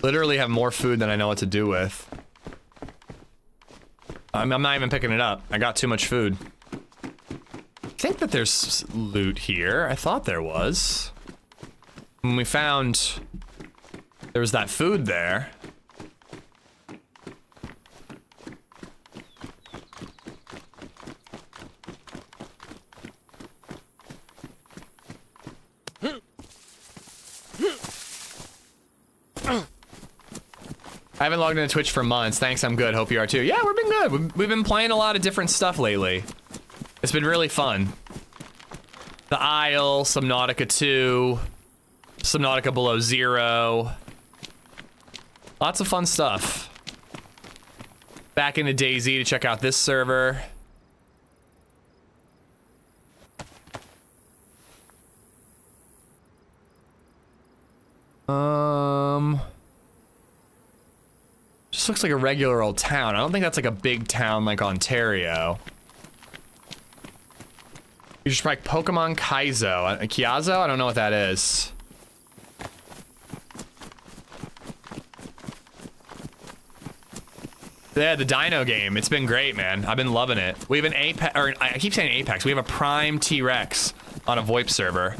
Literally have more food than I know what to do with. I'm not even picking it up. I got too much food. I think that there's loot here. I thought there was. When we found there was that food there. I haven't logged into Twitch for months. Thanks, I'm good. Hope you are too. Yeah, we've been good. We've been playing a lot of different stuff lately. It's been really fun. The Isle, Subnautica 2, Subnautica Below Zero. Lots of fun stuff. Back into DayZ to check out this server. Just looks like a regular old town. I don't think that's like a big town like Ontario. You just like Pokemon Kaizo. Kiazo? I don't know what that is. Yeah, the Dino game. It's been great, man. I've been loving it. We have an Apex, or I keep saying Apex. We have a Prime T-Rex on a VoIP server.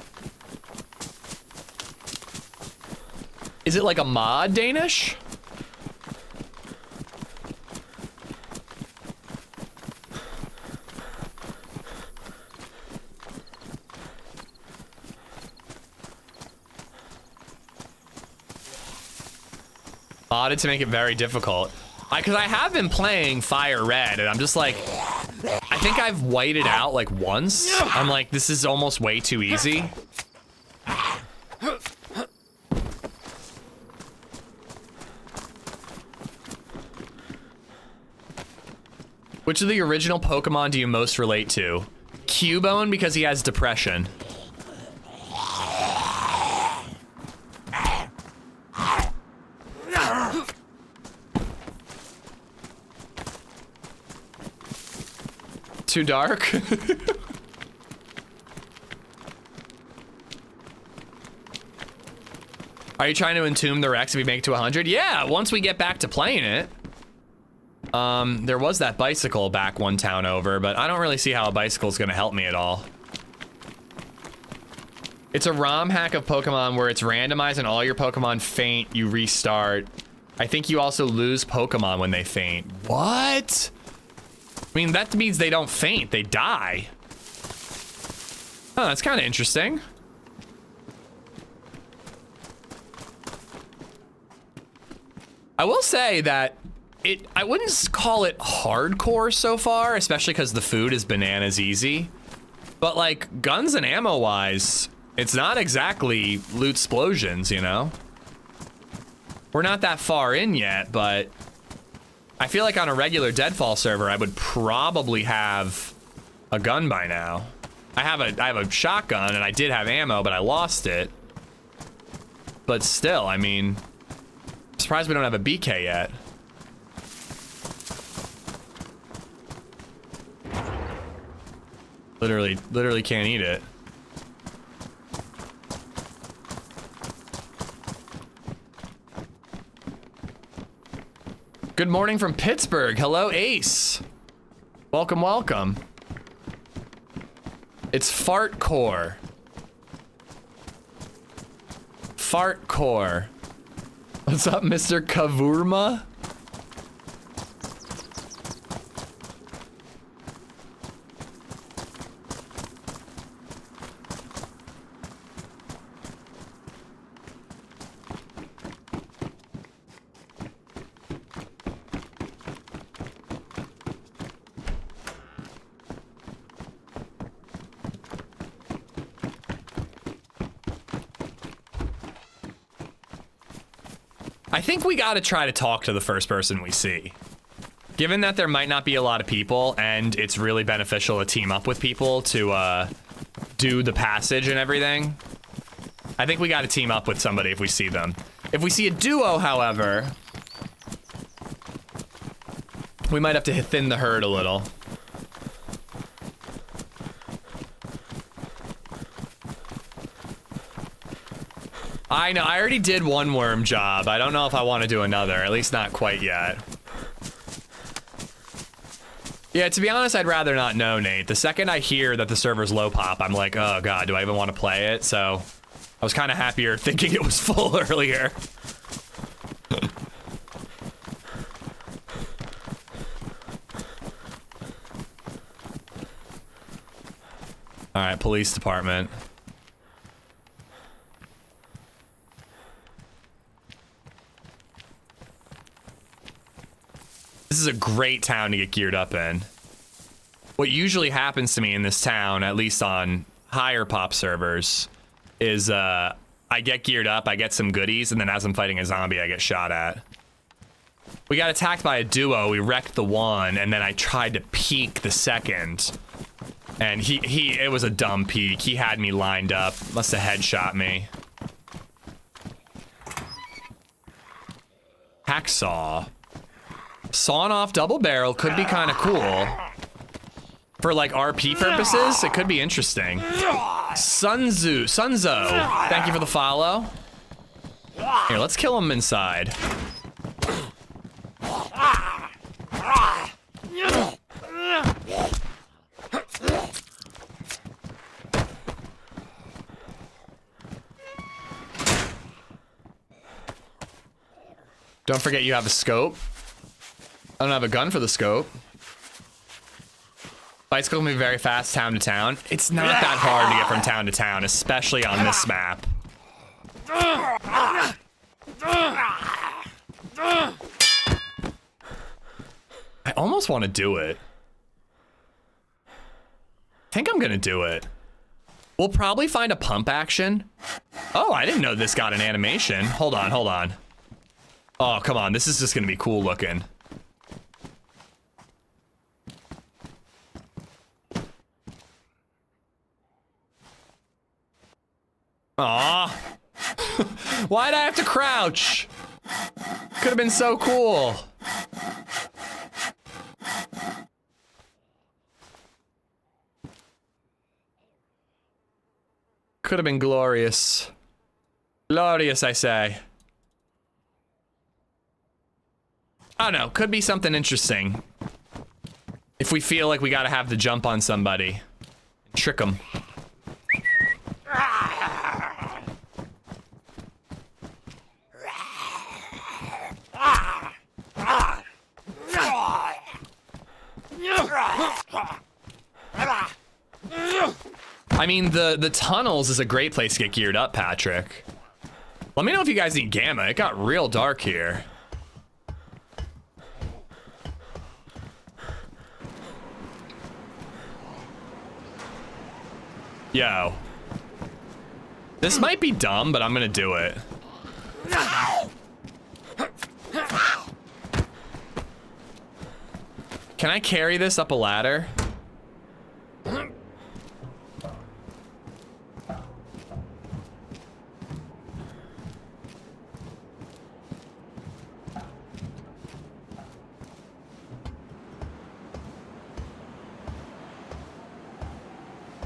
Is it like a mod Danish? Modded to make it very difficult. Because I have been playing Fire Red, and I'm just like, I think I've whited out like once. I'm like, this is almost way too easy. Which of the original Pokemon do you most relate to? Cubone, because he has depression. Too dark? Are you trying to entomb the Rex if we make it to 100? Yeah, once we get back to playing it. There was that bicycle back one town over, but I don't really see how a bicycle is going to help me at all. It's a ROM hack of Pokemon where it's randomized and all your Pokemon faint, you restart. I think you also lose Pokemon when they faint. What? I mean, that means they don't faint, they die. Oh, that's kind of interesting. I will say that I wouldn't call it hardcore so far, especially because the food is bananas easy. But like, guns and ammo wise, it's not exactly loot explosions, you know? We're not that far in yet, but I feel like on a regular Deadfall server, I would probably have a gun by now. I have a shotgun and I did have ammo, but I lost it. But still, I mean, I'm surprised we don't have a BK yet. Literally can't eat it. Good morning from Pittsburgh. Hello, Ace. Welcome, welcome. It's Fartcore. Fartcore. What's up, Mr. Kavurma? I think we gotta try to talk to the first person we see. Given that there might not be a lot of people and it's really beneficial to team up with people to do the passage and everything, I think we gotta team up with somebody if we see them. If we see a duo, however, we might have to thin the herd a little. I know, I already did one worm job. I don't know if I want to do another, at least not quite yet. Yeah, to be honest, I'd rather not know, Nate. The second I hear that the server's low pop, I'm like, oh god, do I even want to play it? So I was kind of happier thinking it was full earlier. All right, police department. This is a great town to get geared up in. What usually happens to me in this town, at least on higher pop servers, is I get geared up, I get some goodies, and then as I'm fighting a zombie, I get shot at. We got attacked by a duo, we wrecked the one, and then I tried to peek the second. And it was a dumb peek. He had me lined up, must have headshot me. Hacksaw. Sawing off double barrel could be kind of cool. For like RP purposes, it could be interesting. Sunzo, thank you for the follow. Here, let's kill him inside. Don't forget you have a scope. I don't have a gun for the scope. Fights gonna be very fast town to town. It's not that hard to get from town to town, especially on this map. I almost want to do it. I think I'm gonna do it. We'll probably find a pump action. Oh, I didn't know this got an animation. Hold on, hold on. Oh, come on. This is just gonna be cool looking. Aw. Why'd I have to crouch? Could have been so cool. Could have been glorious. Glorious, I say. I don't know, could be something interesting. If we feel like we gotta have the jump on somebody. Trick them. I mean, the tunnels is a great place to get geared up, Patrick. Let me know if you guys need gamma. It got real dark here. Yo. This might be dumb, but I'm gonna do it. Can I carry this up a ladder?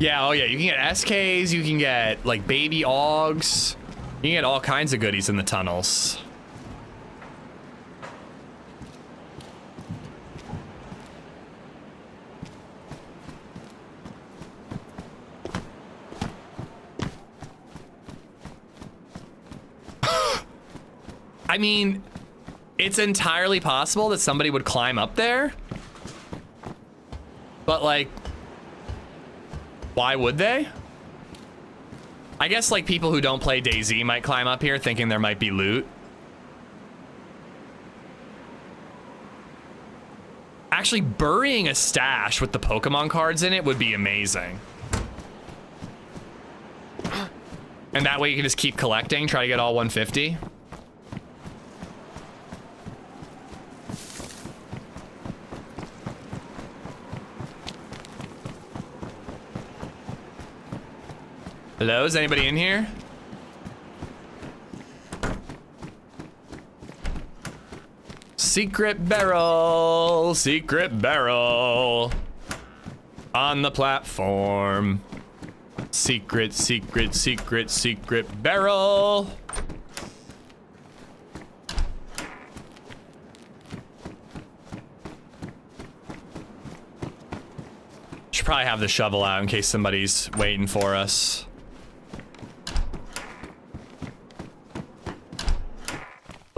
Yeah, oh yeah, you can get SKs, you can get like baby augs, you can get all kinds of goodies in the tunnels. I mean, it's entirely possible that somebody would climb up there, but like, why would they? I guess like people who don't play DayZ might climb up here thinking there might be loot. Actually, burying a stash with the Pokemon cards in it would be amazing. And that way you can just keep collecting, try to get all 150. Hello, is anybody in here? Secret barrel, secret barrel on the platform. Secret, secret, secret, secret barrel. Should probably have the shovel out in case somebody's waiting for us.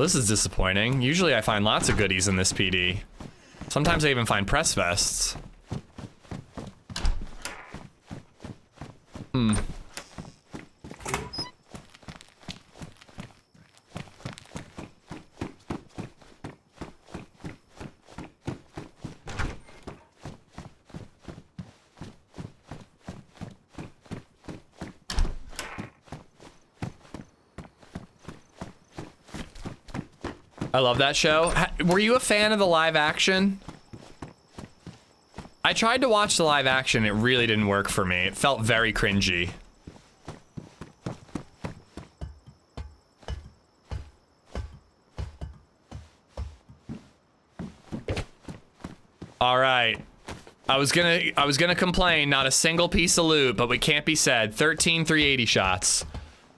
Well, this is disappointing. Usually I find lots of goodies in this PD. Sometimes I even find press vests. I love that show. Were you a fan of the live action? I tried to watch the live action. It really didn't work for me. It felt very cringy. All right. I was gonna complain, not a single piece of loot, but we can't be said. 13 380 shots.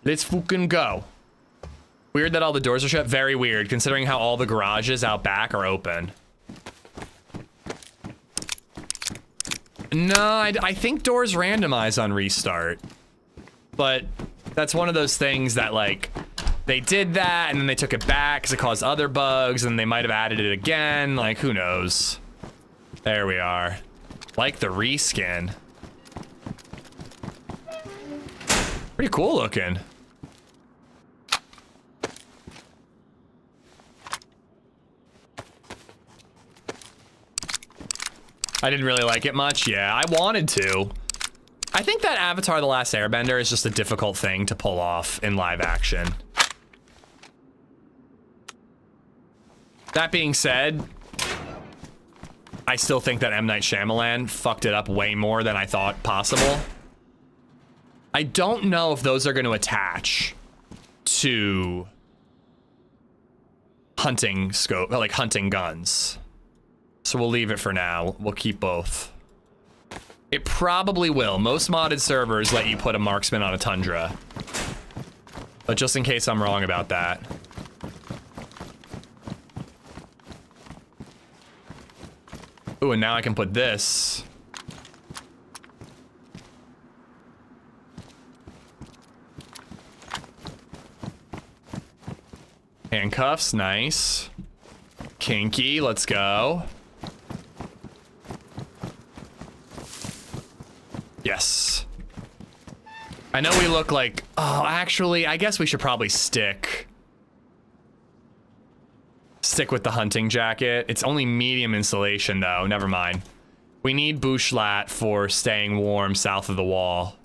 Let's fucking go. Weird that all the doors are shut. Very weird, considering how all the garages out back are open. No, I think doors randomize on restart. But that's one of those things that, like, they did that and then they took it back because it caused other bugs and they might have added it again. Like, who knows? There we are. Like the reskin. Pretty cool looking. I didn't really like it much. Yeah, I wanted to. I think that Avatar: The Last Airbender is just a difficult thing to pull off in live action. That being said, I still think that M. Night Shyamalan fucked it up way more than I thought possible. I don't know if those are going to attach to hunting scope, like hunting guns. So we'll leave it for now. We'll keep both. It probably will. Most modded servers let you put a marksman on a Tundra. But just in case I'm wrong about that. Ooh, and now I can put this. Handcuffs, nice. Kinky, let's go. Yes. I know we look like, oh, actually, I guess we should probably stick with the hunting jacket. It's only medium insulation though, never mind. We need bushlat for staying warm south of the wall.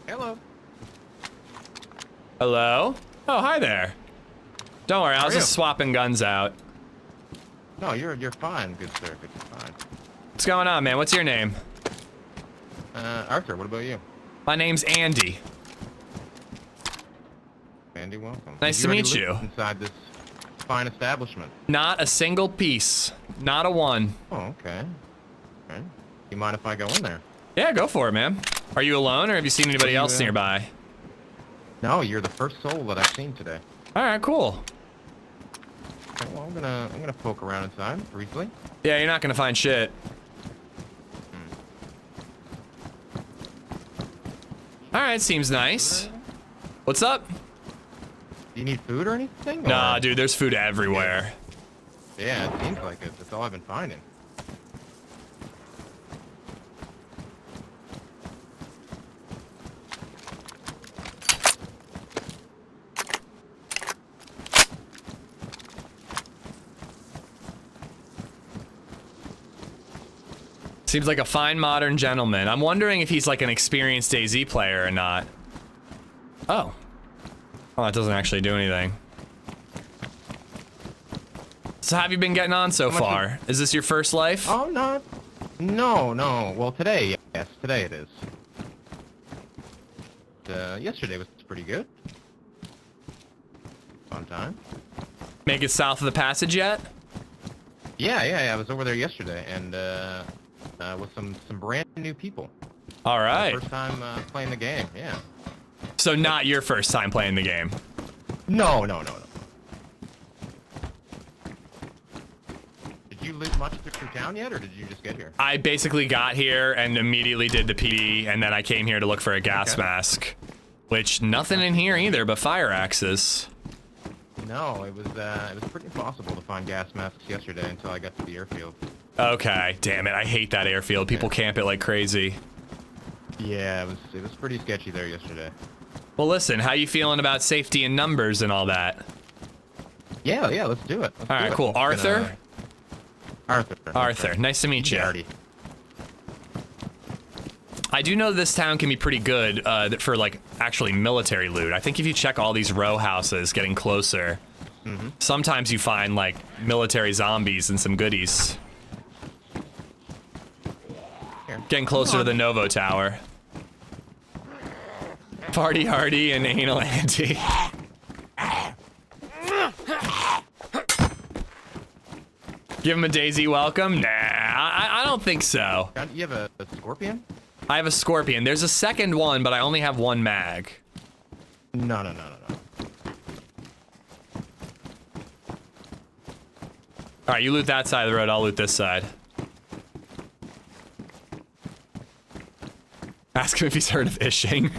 Hello. Hello? Oh, hi there. Don't worry, I was just swapping guns out. No, you're fine, good sir. Good, fine. What's going on, man? What's your name? Arthur, what about you? My name's Andy. Andy, welcome. Nice to meet you. Inside this fine establishment. Not a single piece. Not a one. Oh, okay. All right. You mind if I go in there? Yeah, go for it, man. Are you alone, or have you seen anybody else nearby? No, you're the first soul that I've seen today. All right, cool. Okay, well, I'm gonna poke around inside briefly. Yeah, you're not gonna find shit. All right, seems nice. What's up? Do you need food or anything? Nah, dude, there's food everywhere. Yeah, it seems like it. That's all I've been finding. Seems like a fine modern gentleman. I'm wondering if he's like an experienced DayZ player or not. Oh. Oh, that doesn't actually do anything. So how have you been getting on so far? Is this your first life? Oh, no. No. Well, today, yes. Today it is. Yesterday was pretty good. Fun time. Make it south of the passage yet? Yeah. I was over there yesterday, and with some brand new people. All right. First time playing the game, yeah. So not your first time playing the game? No. you live much through town yet, or did you just get here? I basically got here and immediately did the PD, and then I came here to look for a gas mask. Which, nothing in here either but fire axes. No, it was pretty impossible to find gas masks yesterday until I got to the airfield. Okay, damn it, I hate that airfield. People camp it like crazy. Yeah, it was pretty sketchy there yesterday. Well, listen, how you feeling about safety in numbers and all that? Yeah, let's do it. All right, cool. Arthur? Arthur, nice to meet you. I do know this town can be pretty good for, like, actually military loot. I think if you check all these row houses getting closer, sometimes you find, like, military zombies and some goodies. Getting closer to the Novo Tower. Party hardy and anal anti. Give him a DayZ welcome? Nah, I don't think so. You have a scorpion? I have a scorpion. There's a second one, but I only have one mag. No. Alright, you loot that side of the road, I'll loot this side. Ask him if he's heard of Ishing.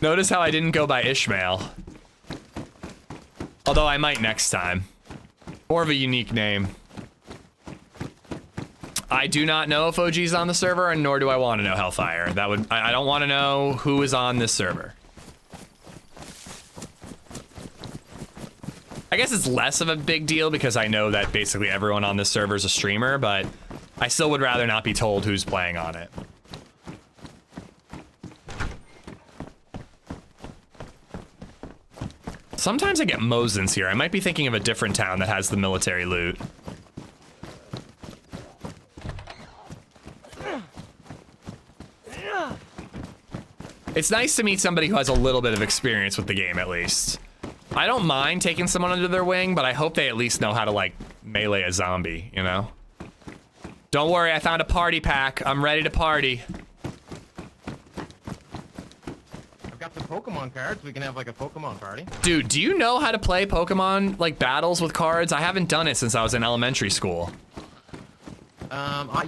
Notice how I didn't go by Ishmael. Although I might next time. More of a unique name. I do not know if OG's on the server, and nor do I want to know Hellfire. I don't want to know who is on this server. I guess it's less of a big deal because I know that basically everyone on this server is a streamer, but I still would rather not be told who's playing on it. Sometimes I get Mosins here. I might be thinking of a different town that has the military loot. It's nice to meet somebody who has a little bit of experience with the game, at least. I don't mind taking someone under their wing, but I hope they at least know how to, like, melee a zombie, you know? Don't worry, I found a party pack. I'm ready to party. I've got some Pokemon cards. We can have, like, a Pokemon party. Dude, do you know how to play Pokemon, like, battles with cards? I haven't done it since I was in elementary school.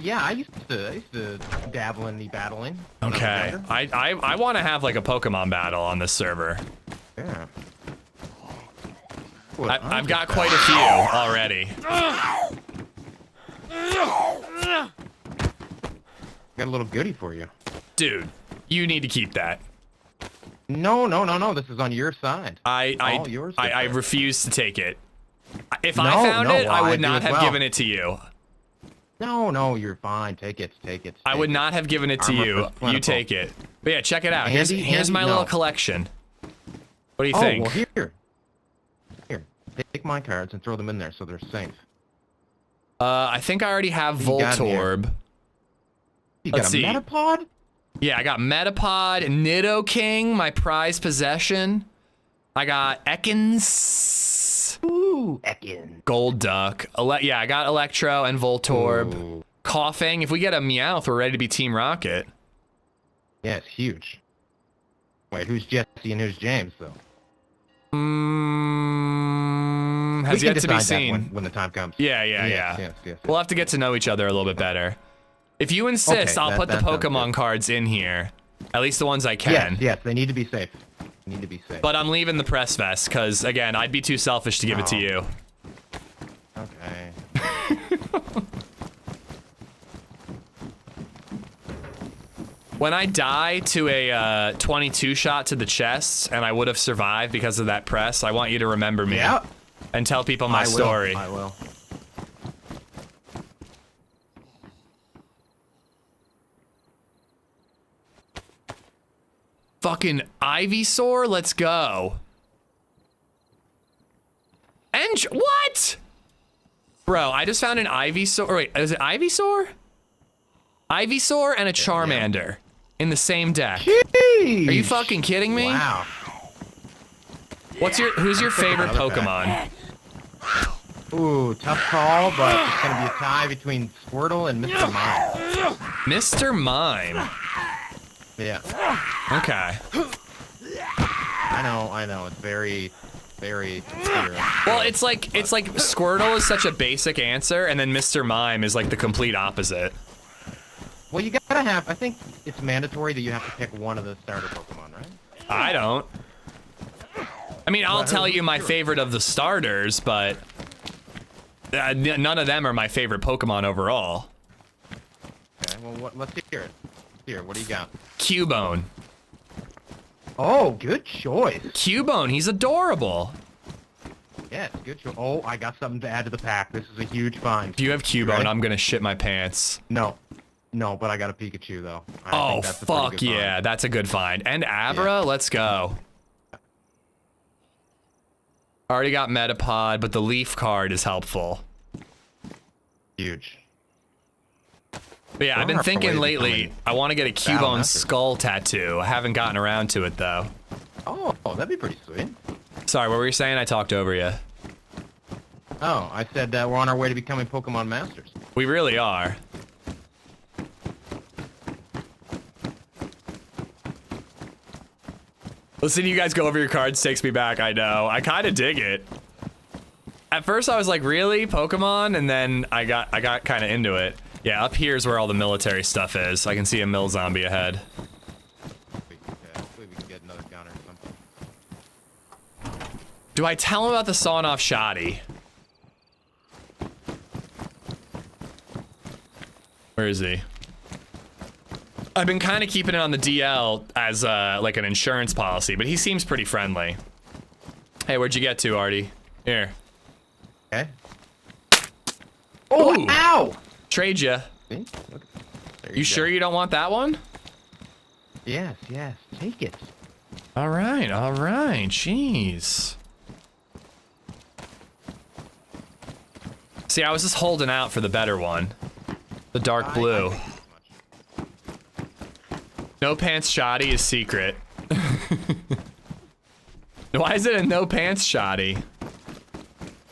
Yeah, I used to dabble in the battling. Okay, I want to have, like, a Pokemon battle on this server. Yeah. I've got quite a few already. Got a little goodie for you. Dude, you need to keep that. No. This is on your side. All yours. I refuse to take it. If No, I found it, I would do not as have well. given it to you. No, you're fine. Take it. I would not have given it to Armor you. is plentiful. You take it. But yeah, check it out. Handy, Here's my no. little collection. What do you Oh, think? well, here. Take my cards and throw them in there so they're safe. I think I already have What do you got here? Voltorb. You Let's got a see. Metapod? Yeah, I got Metapod, Nidoking, my prized possession. I got Ekans, Ooh, Ekin. Gold Duck. Yeah, I got Electro and Voltorb. Ooh. Coughing. If we get a Meowth, we're ready to be Team Rocket. Yeah, it's huge. Wait, who's Jesse and who's James, though? Has We can yet to be decide that seen. when the time comes. Yeah. Yes. We'll have to get to know each other a little bit better. If you insist, Okay, I'll put the that sounds Pokemon good. cards in here. At least the ones I can. Yes, they need to be safe. But I'm leaving the press vest, because, again, I'd be too selfish to give it to Oh. you. Okay. When I die to a 22 shot to the chest, and I would have survived because of that press, I want you to remember me. Yeah. And tell people my story. I will. Fucking Ivysaur, let's go. What? Bro, I just found an Ivysaur. Wait, is it Ivysaur? Ivysaur and a Charmander in the same deck. Jeez. Are you fucking kidding me? Wow. Who's your favorite Pokemon? Ooh, tough call, but it's gonna be a tie between Squirtle and Mr. Mime. Mr. Mime. Yeah. Okay. I know. It's very very clear. Well, it's like Squirtle is such a basic answer, and then Mr. Mime is like the complete opposite. Well, you gotta have. I think it's mandatory that you have to pick one of the starter Pokemon, right? I don't. I mean, I'll tell you my favorite of the starters, but none of them are my favorite Pokemon overall. Okay. Well, let's hear it. Here, what do you got? Cubone. Oh, good choice. Cubone, he's adorable. Yes, good choice. Oh, I got something to add to the pack. This is a huge find. If you have Cubone, Ready? I'm gonna shit my pants. No, but I got a Pikachu though. Oh, think that's a pretty fuck good yeah, find. that's a good find. And Abra, let's go. Already got Metapod, but the Leaf card is helpful. Huge. But yeah, I've been Far thinking away lately, becoming I want to get a Battle Cubone Master. skull tattoo. I haven't gotten around to it though. Oh, that'd be pretty sweet. Sorry, what were you saying? I talked over you. Oh, I said we're on our way to becoming Pokemon Masters. We really are. Listening to you guys go over your cards takes me back, I know. I kind of dig it. At first I was like, really? Pokemon? And then I got kind of into it. Yeah, up here is where all the military stuff is. I can see a mill zombie ahead. Hopefully we can get another gun or something. Do I tell him about the sawn off shoddy? Where is he? I've been kind of keeping it on the DL as like an insurance policy, but he seems pretty friendly. Hey, where'd you get to, Artie? Here. Okay. Oh, Ooh. ow! Trade ya. See? Look. There You sure go. you don't want that one? Yes, take it. All right, jeez. See, I was just holding out for the better one. The dark blue. No pants shoddy is secret. Why is it a no pants shoddy?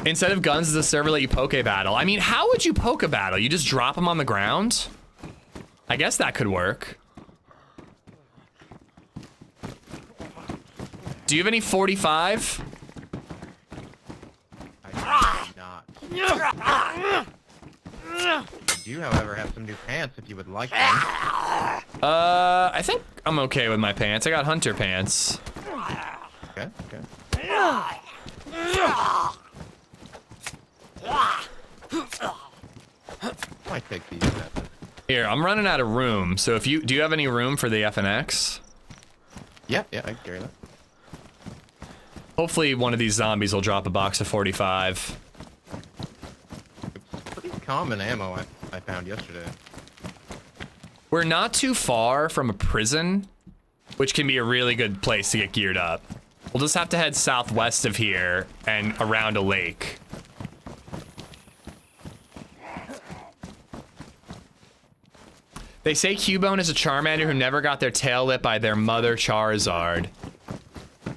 Instead of guns, does the server let you poke battle? I mean, how would you poke battle? You just drop them on the ground? I guess that could work. Do you have any 45? I do not. I do, however, have some new pants if you would like them. I think I'm okay with my pants. I got hunter pants. Okay. Might take these. Here, I'm running out of room. So if do you have any room for the FNX? Yeah, I can carry that. Hopefully one of these zombies will drop a box of 45. It's pretty common ammo I found yesterday. We're not too far from a prison, which can be a really good place to get geared up. We'll just have to head southwest of here and around a lake. They say Cubone is a Charmander who never got their tail lit by their mother Charizard. I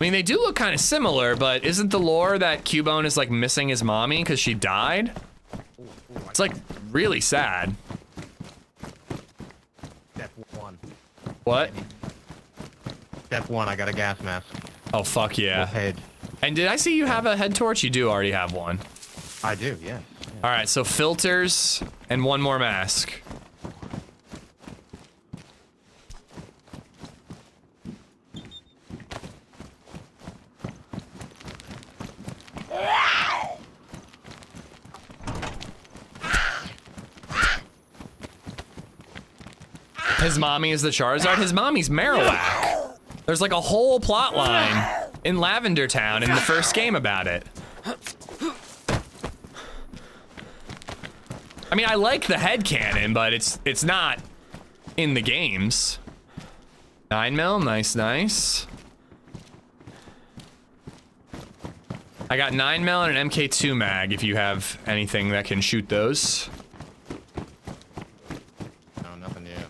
mean, they do look kind of similar, but isn't the lore that Cubone is like missing his mommy because she died? It's like really sad. Step 1. What? Step 1, I got a gas mask. Oh, fuck yeah. Head. And did I see you have a head torch? You do already have one. I do, yes. All right, so filters and one more mask. His mommy is the Charizard. His mommy's Marowak. There's like a whole plot line in Lavender Town in the first game about it. I mean, I like the headcanon, but it's not in the games. 9mm, nice. I got 9mm and an MK2 mag if you have anything that can shoot those. No, nothing yet.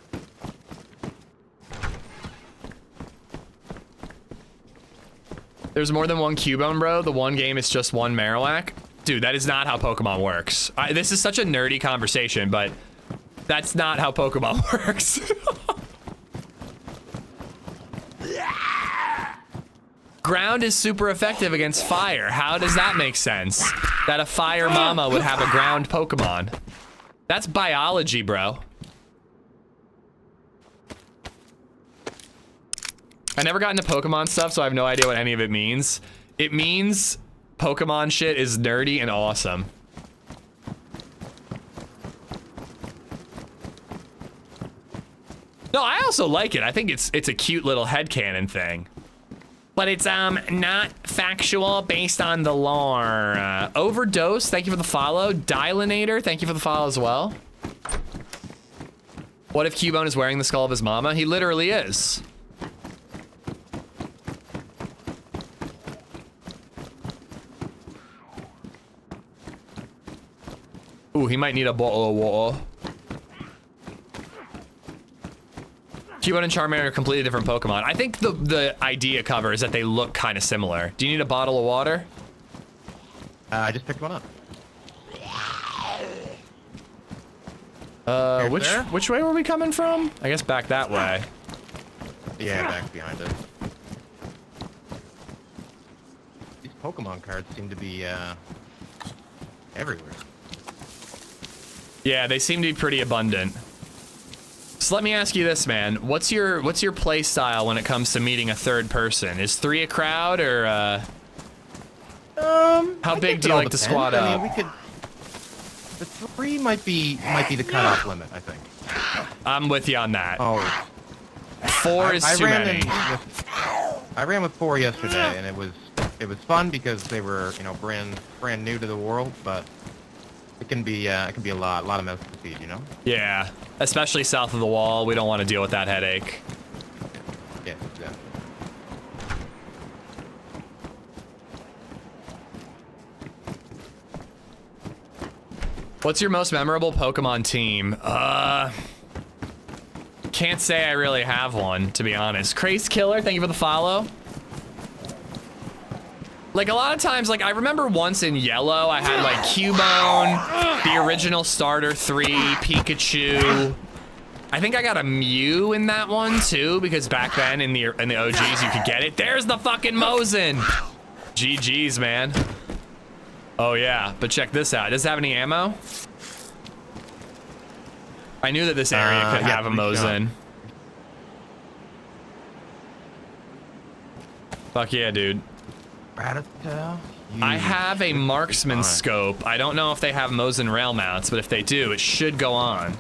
There's more than one Cubone, bro. The one game is just one Marowak. Dude, that is not how Pokemon works. This is such a nerdy conversation, but that's not how Pokemon works. Ground is super effective against fire. How does that make sense? That a fire mama would have a ground Pokemon. That's biology, bro. I never got into Pokemon stuff, so I have no idea what any of it means. It means Pokemon shit is nerdy and awesome. No, I also like it. I think it's a cute little headcanon thing. But it's not factual based on the lore. Overdose, thank you for the follow. Dialinator, thank you for the follow as well. What if Cubone is wearing the skull of his mama? He literally is. Ooh, he might need a bottle of water. Cubone and Charmander are completely different Pokemon. I think the idea cover is that they look kind of similar. Do you need a bottle of water? I just picked one up. Which way were we coming from? I guess back that way. Yeah, back behind us. These Pokemon cards seem to be everywhere. Yeah, they seem to be pretty abundant. So let me ask you this, man. What's your play style when it comes to meeting a third person? Is 3 a crowd, or how big do you like to squad up? I mean, we could. The 3 might be the cutoff limit, I think. I'm with you on that. Oh. 4 is too many. I ran with 4 yesterday, and it was fun because they were, you know, brand new to the world, but it can be a lot of mess to feed, you know. Yeah, especially south of the wall. We don't want to deal with that headache. Yeah, exactly. What's your most memorable Pokemon team? Can't say I really have one, to be honest. Craze Killer, thank you for the follow. Like, a lot of times, like, I remember once in Yellow, I had, like, Cubone, the original starter 3, Pikachu. I think I got a Mew in that one, too, because back then, in the OGs, you could get it. There's the fucking Mosin! GG's, man. Oh, yeah, but check this out. Does it have any ammo? I knew that this area could have a Mosin. Fuck yeah, dude. I have a marksman scope. I don't know if they have Mosin rail mounts, but if they do, it should go on.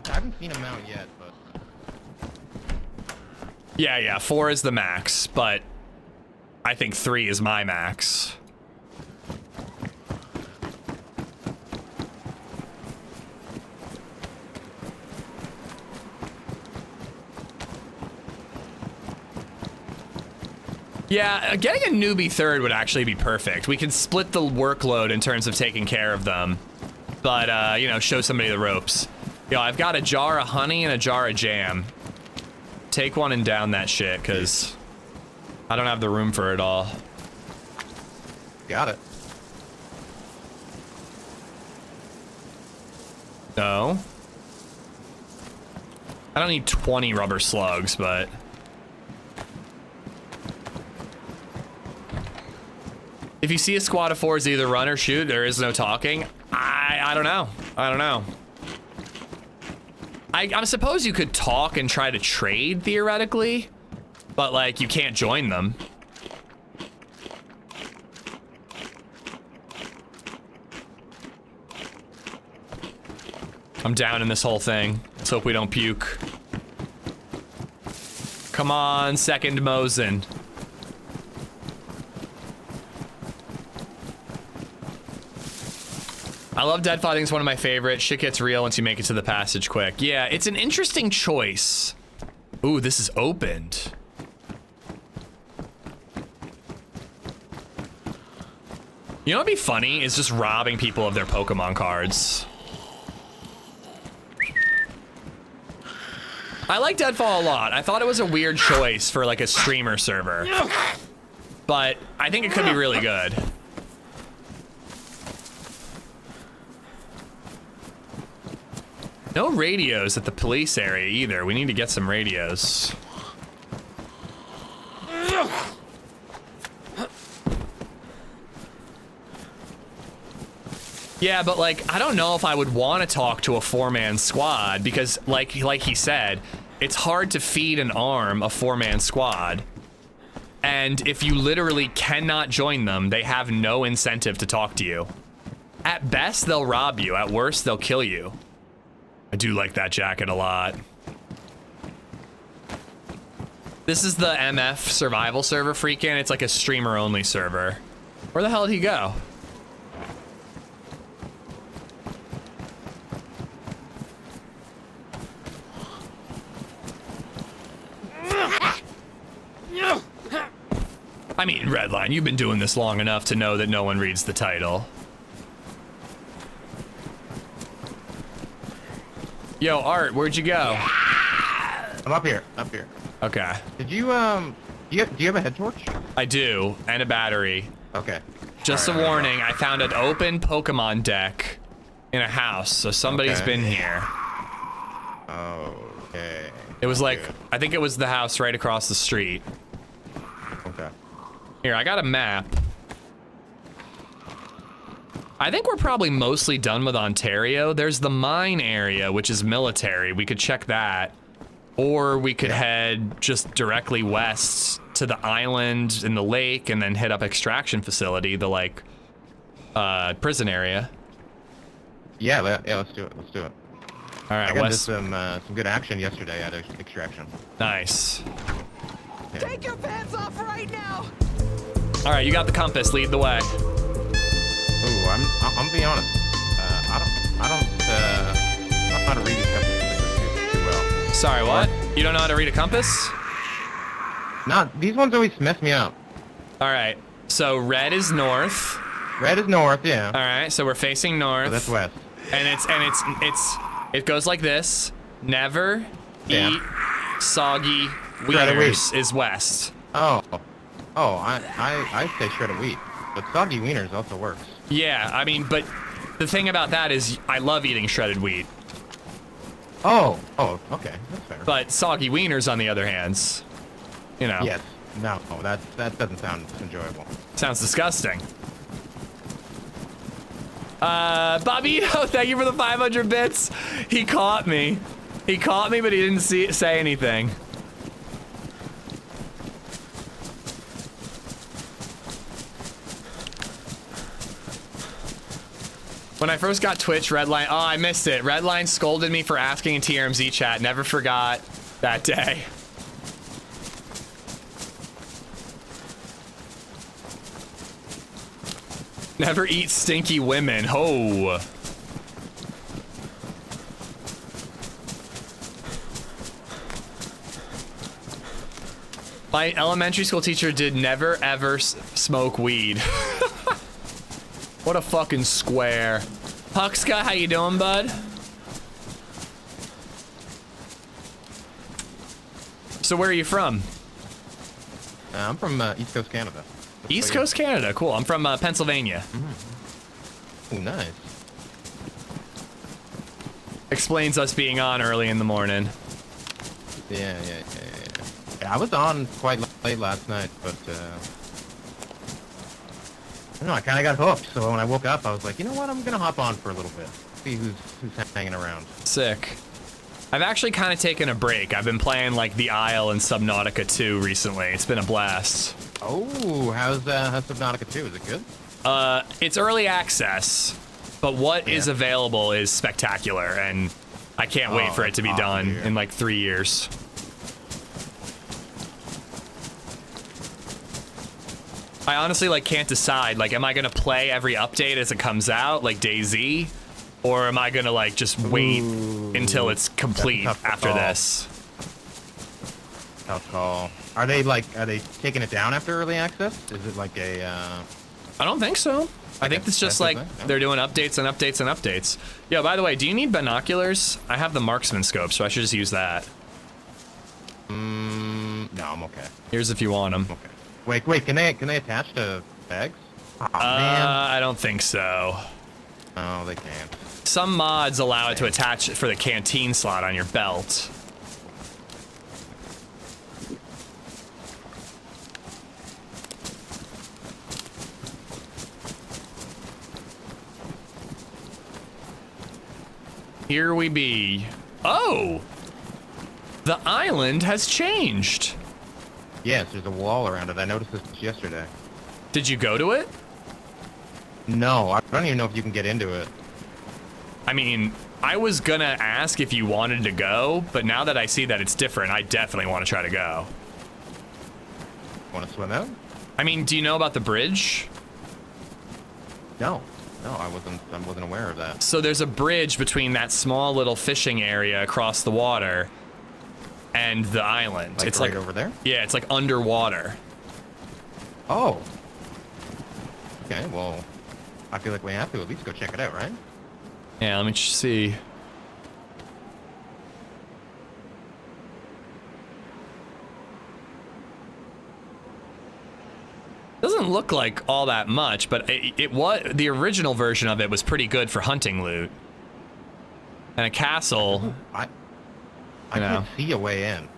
I haven't seen a mount yet, but... Yeah, 4 is the max, but I think 3 is my max. Yeah, getting a newbie third would actually be perfect. We can split the workload in terms of taking care of them, but, you know, show somebody the ropes. Yo, I've got a jar of honey and a jar of jam. Take one and down that shit, because I don't have the room for it all. Got it. No. I don't need 20 rubber slugs, but... If you see a squad of 4s, either run or shoot. There is no talking. I don't know. I don't know. I suppose you could talk and try to trade, theoretically. But, like, you can't join them. I'm down in this whole thing. Let's hope we don't puke. Come on, second Mosin. I love Deadfallin. It's one of my favorites. Shit gets real once you make it to the passage quick. Yeah, it's an interesting choice. Ooh, this is opened. You know what'd be funny is just robbing people of their Pokemon cards. I like Deadfall a lot. I thought it was a weird choice for like a streamer server, but I think it could be really good. No radios at the police area either. We need to get some radios. Yeah, but like, I don't know if I would want to talk to a 4-man squad because, like he said, it's hard to feed and arm a 4-man squad. And if you literally cannot join them, they have no incentive to talk to you. At best, they'll rob you. At worst, they'll kill you. I do like that jacket a lot. This is the MF Survival Server, freaking. It's like a streamer-only server. Where the hell did he go? I mean, Redline, you've been doing this long enough to know that no one reads the title. Yo, Art, where'd you go? I'm up here. Okay. Did you do you have a head torch? I do, and a battery. Okay. Just a warning, I found an open Pokemon deck in a house, so somebody's been here. Okay. It was like, I think it was the house right across the street. Okay. Here, I got a map. I think we're probably mostly done with Ontario. There's the mine area, which is military. We could check that. Or we could head just directly west to the island in the lake and then hit up extraction facility, the like prison area. Yeah, let's do it. All right, I got west. some good action yesterday at extraction. Nice. Yeah. Take your pants off right now. All right, you got the compass. Lead the way. Ooh, I'm being honest. I don't know how to read these compasses too well. Sorry, what? You don't know how to read a compass? These ones always mess me up. All right, so red is north. Red is north, yeah. All right, so we're facing north. Oh, that's west. And it goes like this. Never eat soggy wieners is west. Oh, I say shredded wheat, but soggy wieners also works. Yeah, I mean, but the thing about that is I love eating shredded wheat. Oh, okay, that's fair. But soggy wieners, on the other hand, you know. Yes. No, that doesn't sound enjoyable. Sounds disgusting. Bobby, thank you for the 500 bits. He caught me. He caught me, but he didn't say anything. When I first got Twitch, Redline, oh, I missed it. Redline scolded me for asking in TRMZ chat. Never forgot that day. Never eat stinky women. Ho. My elementary school teacher did never ever smoke weed. What a fucking square. Puxka, how you doing, bud? So where are you from? I'm from East Coast Canada. East Coast Canada, cool. I'm from Pennsylvania. Ooh, nice. Explains us being on early in the morning. Yeah, I was on quite late last night, but I don't know, I kind of got hooked. So when I woke up, I was like, you know what? I'm gonna hop on for a little bit, see who's hanging around. Sick. I've actually kind of taken a break. I've been playing like The Isle and Subnautica 2 recently. It's been a blast. Oh, how's Subnautica 2? Is it good? It's early access, but what is available is spectacular, and I can't wait for it to be done in like 3 years. I honestly like can't decide. Like, am I gonna play every update as it comes out, like DayZ, or am I gonna like just wait until it's complete after this? Tough call. Are they taking it down after early access? Is it like a? I don't think so. I think it's just like they're doing updates and updates and updates. Yo, by the way, do you need binoculars? I have the marksman scope, so I should just use that. No, I'm okay. Here's if you want them. Okay. Wait, can they attach to bags? Oh, man. I don't think so. Oh, they can't. Some mods allow it to attach for the canteen slot on your belt. Here we be. Oh! The island has changed. Yes, there's a wall around it. I noticed this yesterday. Did you go to it? No, I don't even know if you can get into it. I mean, I was gonna ask if you wanted to go, but now that I see that it's different, I definitely want to try to go. Want to swim out? I mean, do you know about the bridge? No, I wasn't aware of that. So there's a bridge between that small little fishing area across the water and the island. Like it's right like over there? Yeah, it's like underwater. Oh. Okay, well, I feel like we have to at least go check it out, right? Yeah, let me see. Doesn't look like all that much, but it was the original version of it was pretty good for hunting loot. And a castle. I can't see a way in.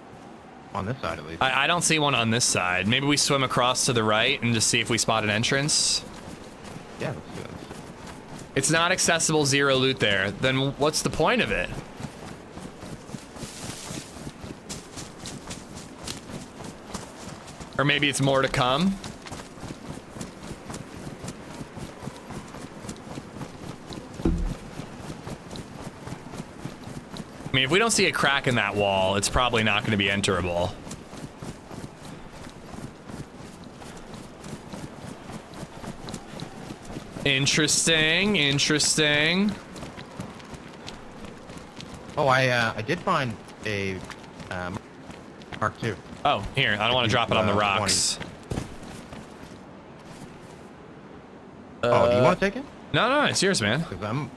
On this side, at least. I don't see one on this side. Maybe we swim across to the right and just see if we spot an entrance. Yeah, let's do this. It's not accessible, zero loot there. Then what's the point of it? Or maybe it's more to come. I mean, if we don't see a crack in that wall, it's probably not going to be enterable. Interesting, interesting. Oh, I did find a Mark II. Oh, here, I don't want to drop it on the rocks. Oh, do you want to take it? No, it's yours, man. Because I'm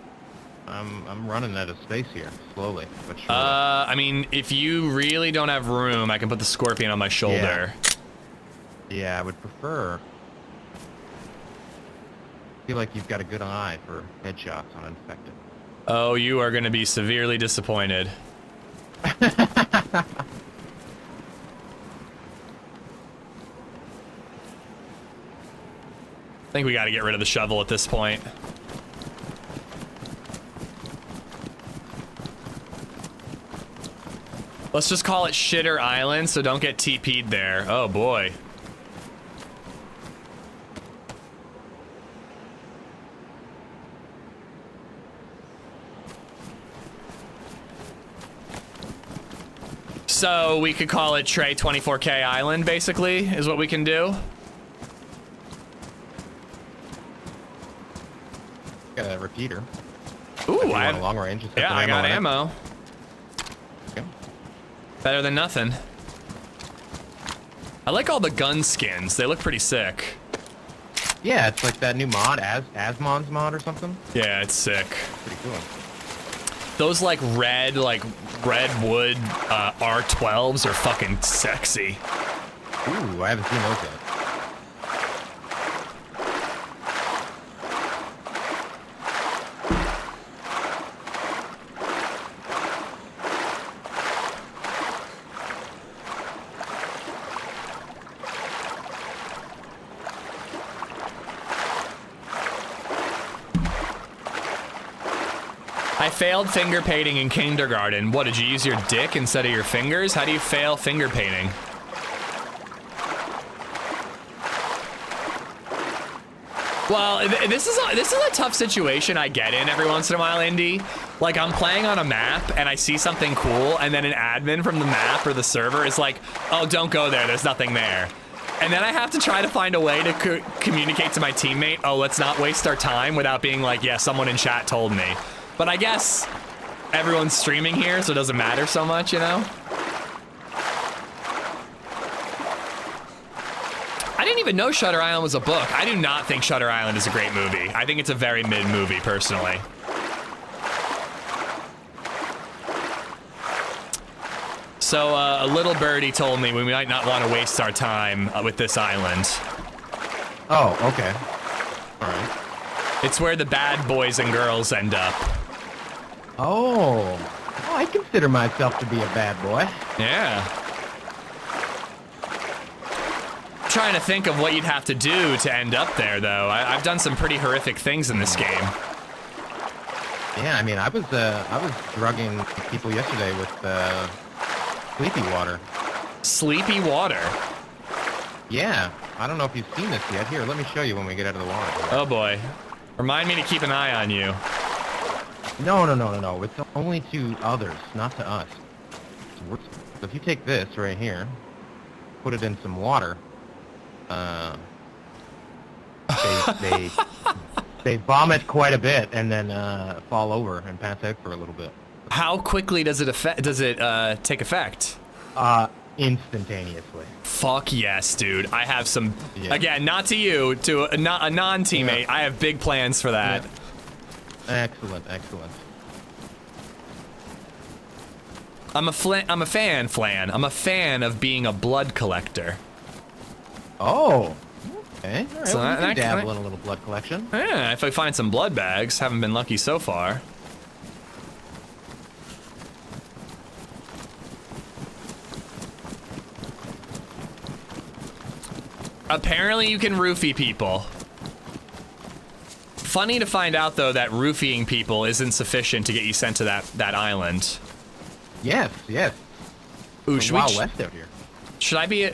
running out of space here, slowly but surely. I mean, if you really don't have room, I can put the scorpion on my shoulder. Yeah, I would prefer. I feel like you've got a good eye for headshots on infected. Oh, you are going to be severely disappointed. I think we got to get rid of the shovel at this point. Let's just call it Shitter Island, so don't get TP'd there. Oh boy. So we could call it Trey 24K Island, basically, is what we can do. Got a repeater. Ooh, I have long range. Yeah, I got ammo. Okay. Better than nothing. I like all the gun skins. They look pretty sick. Yeah, it's like that new mod, Asmon's mod or something. Yeah, it's sick. Pretty cool. Those like red wood R12s are fucking sexy. Ooh, I haven't seen those yet. I failed finger painting in kindergarten. What, did you use your dick instead of your fingers? How do you fail finger painting? Well, this is a tough situation I get in every once in a while, Indy. Like, I'm playing on a map and I see something cool, and then an admin from the map or the server is like, oh, don't go there, there's nothing there. And then I have to try to find a way to communicate to my teammate, oh, let's not waste our time, without being like, yeah, someone in chat told me. But I guess everyone's streaming here, so it doesn't matter so much, you know? I didn't even know Shutter Island was a book. I do not think Shutter Island is a great movie. I think it's a very mid movie, personally. So a little birdie told me we might not want to waste our time with this island. Oh, okay. All right. It's where the bad boys and girls end up. Oh, I consider myself to be a bad boy. Yeah. I'm trying to think of what you'd have to do to end up there, though. I've done some pretty horrific things in this game. Yeah, I mean, I was drugging people yesterday with sleepy water. Sleepy water. Yeah, I don't know if you've seen this yet. Here, let me show you when we get out of the water. Oh boy. Remind me to keep an eye on you. No. It's only to others, not to us. So if you take this right here, put it in some water, they vomit quite a bit and then fall over and pass out for a little bit. How quickly does it take effect? Instantaneously. Fuck yes, dude. I have some, Yeah. again, not to you, to a non-teammate. Yeah. I have big plans for that. Yeah. Excellent. I'm a fan, Flan. I'm a fan of being a blood collector. Oh. Okay. All right. So Well, you that- can dabble in a little blood collection. Yeah, if I find some blood bags, haven't been lucky so far. Apparently you can roofie people. Funny to find out though that roofieing people isn't sufficient to get you sent to that island. Yes. Ooh, It's should we Wild West out here.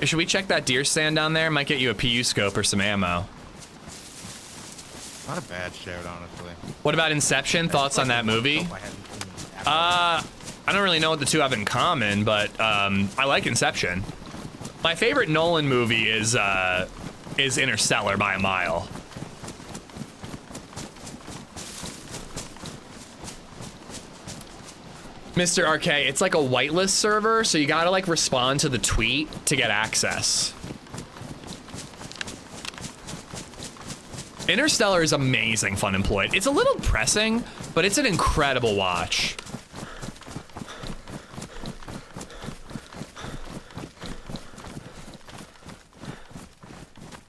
should we check that deer stand down there? Might get you a PU scope or some ammo. Not a bad shout, honestly. What about Inception? Thoughts on that movie? I hadn't seen at all. I don't really know what the two have in common, but I like Inception. My favorite Nolan movie is Interstellar by a mile. Mr. RK, it's like a whitelist server, so you gotta like respond to the tweet to get access. Interstellar is amazing fun employed. It's a little pressing, but it's an incredible watch.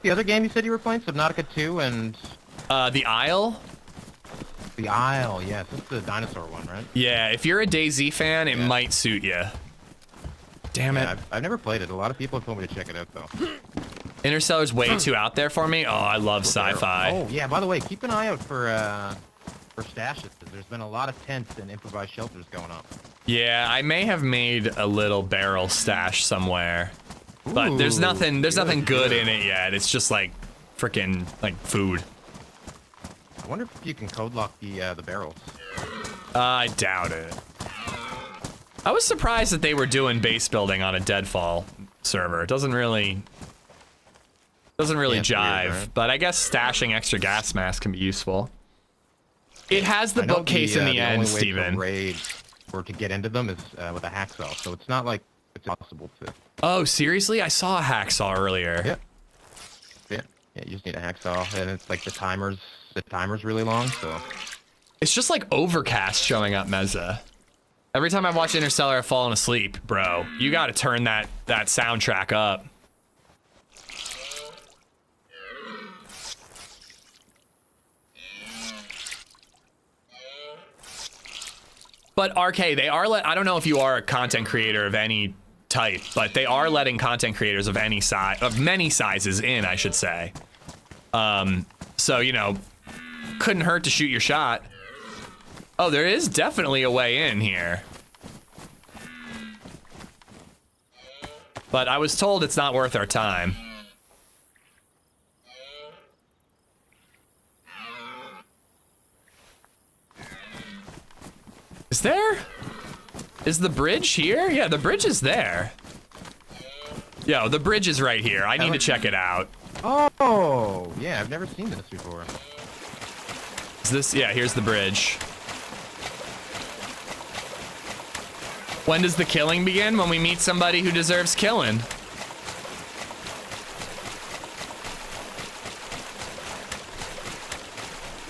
The other game you said you were playing, Subnautica 2 and The Isle? The Isle, yes. That's the dinosaur one, right? Yeah, if you're a DayZ fan, it might suit you. Damn it. Yeah, I've never played it. A lot of people have told me to check it out, though. Interstellar's way too out there for me. Oh, I love sci-fi. Oh, yeah, by the way, keep an eye out for stashes. There's been a lot of tents and improvised shelters going up. Yeah, I may have made a little barrel stash somewhere. But there's Ooh, nothing good good. in it yet. It's just like freaking like food. I wonder if you can code lock the barrels. I doubt it. I was surprised that they were doing base building on a Deadfall server. It doesn't really Yeah, it's jive, weird, right? but I guess stashing extra gas masks can be useful. It has the I know bookcase in the end, only way Steven. to raid or to get into them is with a hacksaw, so it's not like it's possible to. Oh, seriously? I saw a hacksaw earlier. Yeah, you just need a hacksaw, and it's like the timer's really long, so. It's just like Overcast showing up, Meza. Every time I watch Interstellar, I've fallen asleep, bro. You gotta turn that soundtrack up. But RK, they are I don't know if you are a content creator of any type, but they are letting content creators of any size, of many sizes in, I should say. So, you know, couldn't hurt to shoot your shot. Oh, there is definitely a way in here. But I was told it's not worth our time. Is there? Is the bridge here? Yeah, the bridge is there. Yo, the bridge is right here. I need to check it out. Oh, yeah, I've never seen this before. Is this? Yeah, here's the bridge. When does the killing begin? When we meet somebody who deserves killing.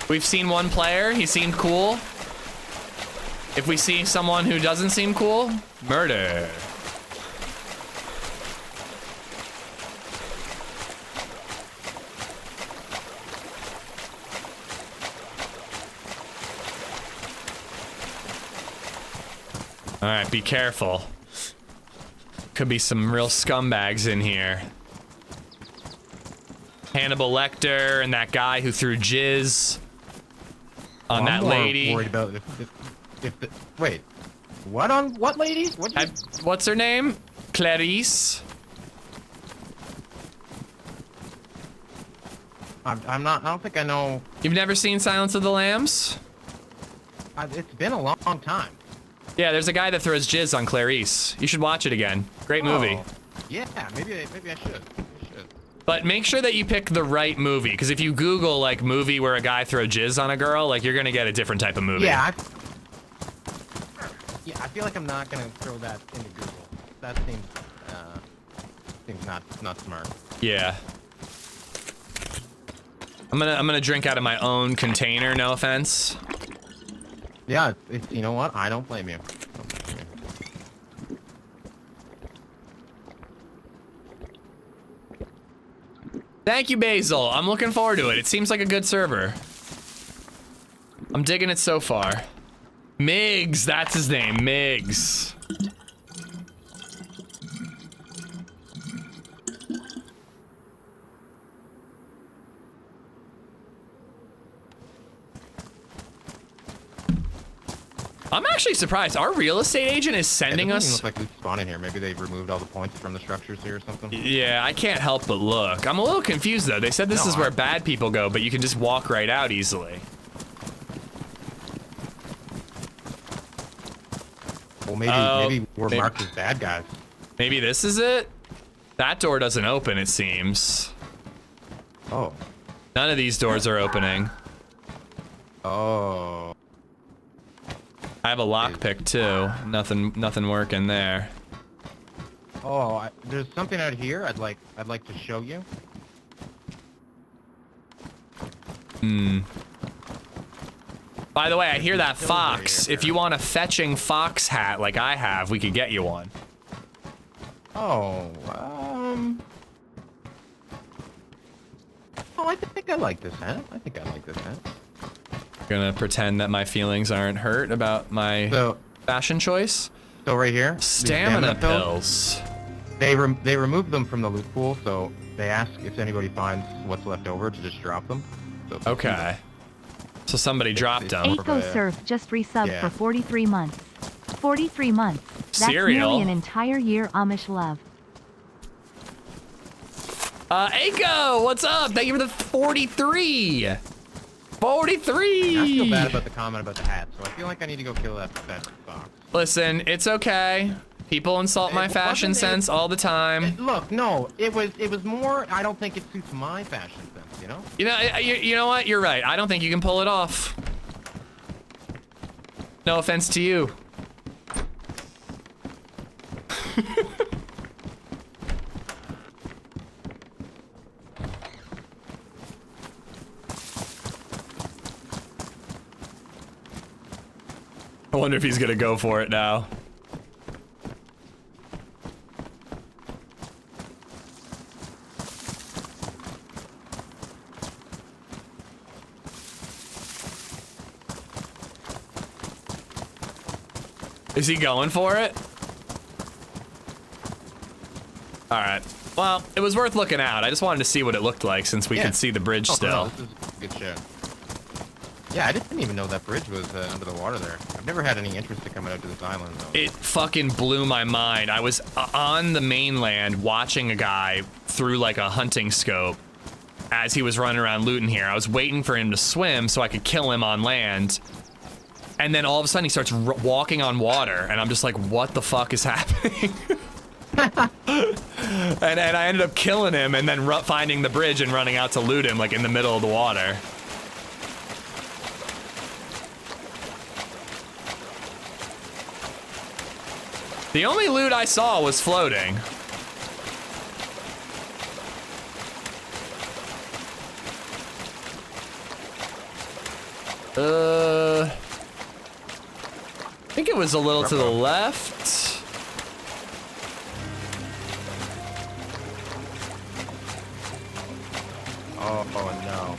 We've seen one player. He seemed cool. If we see someone who doesn't seem cool, murder. All right, be careful. Could be some real scumbags in here. Hannibal Lecter and that guy who threw jizz. On that I'm more lady. worried about if the, wait, what on what lady? What's her name? Clarice. I'm not. I don't think I know. You've never seen Silence of the Lambs? It's been a long time. Yeah, there's a guy that throws jizz on Clarice. You should watch it again. Great movie. Yeah, maybe I should. But make sure that you pick the right movie, because if you Google like movie where a guy throws jizz on a girl, like you're gonna get a different type of movie. Yeah. I feel like I'm not gonna throw that into Google. That seems not smart. Yeah. I'm gonna drink out of my own container. No offense. Yeah, you know what? I don't blame you. Thank you, Basil. I'm looking forward to it. It seems like a good server. I'm digging it so far. Miggs, that's his name, Miggs. I'm actually surprised. Our real estate agent is sending us. It doesn't look like we spawn in here. Maybe they've removed all the points from the structures here or something. Yeah, I can't help but look. I'm a little confused though. They said this is where bad people go, but you can just walk right out easily. Well, maybe we're marked as bad guys. Maybe this is it? That door doesn't open, it seems. Oh. None of these doors are opening. Oh. I have a lockpick too. Nothing working there. Oh, there's something out here I'd like to show you. By the way, I hear that fox. If you want a fetching fox hat like I have, we could get you one. Oh, I think I like this hat. Gonna pretend that my feelings aren't hurt about my fashion choice. So right here, Stamina pills. They removed them from the loot pool, so they ask if anybody finds what's left over to just drop them. So Okay. So somebody dropped them. Eco Surf just resubbed for 43 months. 43 months. That's Cereal. nearly an entire year Amish love. Eiko, what's up? Thank you for the 43. 43. I feel bad about the comment about the hat, so I feel like I need to go kill that fox. Listen, it's okay. People insult my fashion sense all the time. Look, no, it was more. I don't think it suits my fashion sense. You know. You know what? You're right. I don't think you can pull it off. No offense to you. I wonder if he's gonna go for it now. Is he going for it? All right. Well, it was worth looking out. I just wanted to see what it looked like since we could see the bridge still. No, this is good shit. Yeah, I didn't even know that bridge was under the water there. I've never had any interest in coming out to this island, though. It fucking blew my mind. I was on the mainland watching a guy through like a hunting scope as he was running around looting here. I was waiting for him to swim so I could kill him on land. And then all of a sudden he starts walking on water, and I'm just like, what the fuck is happening? and I ended up killing him and then finding the bridge and running out to loot him like in the middle of the water. The only loot I saw was floating. I think it was a little to the left. Oh no.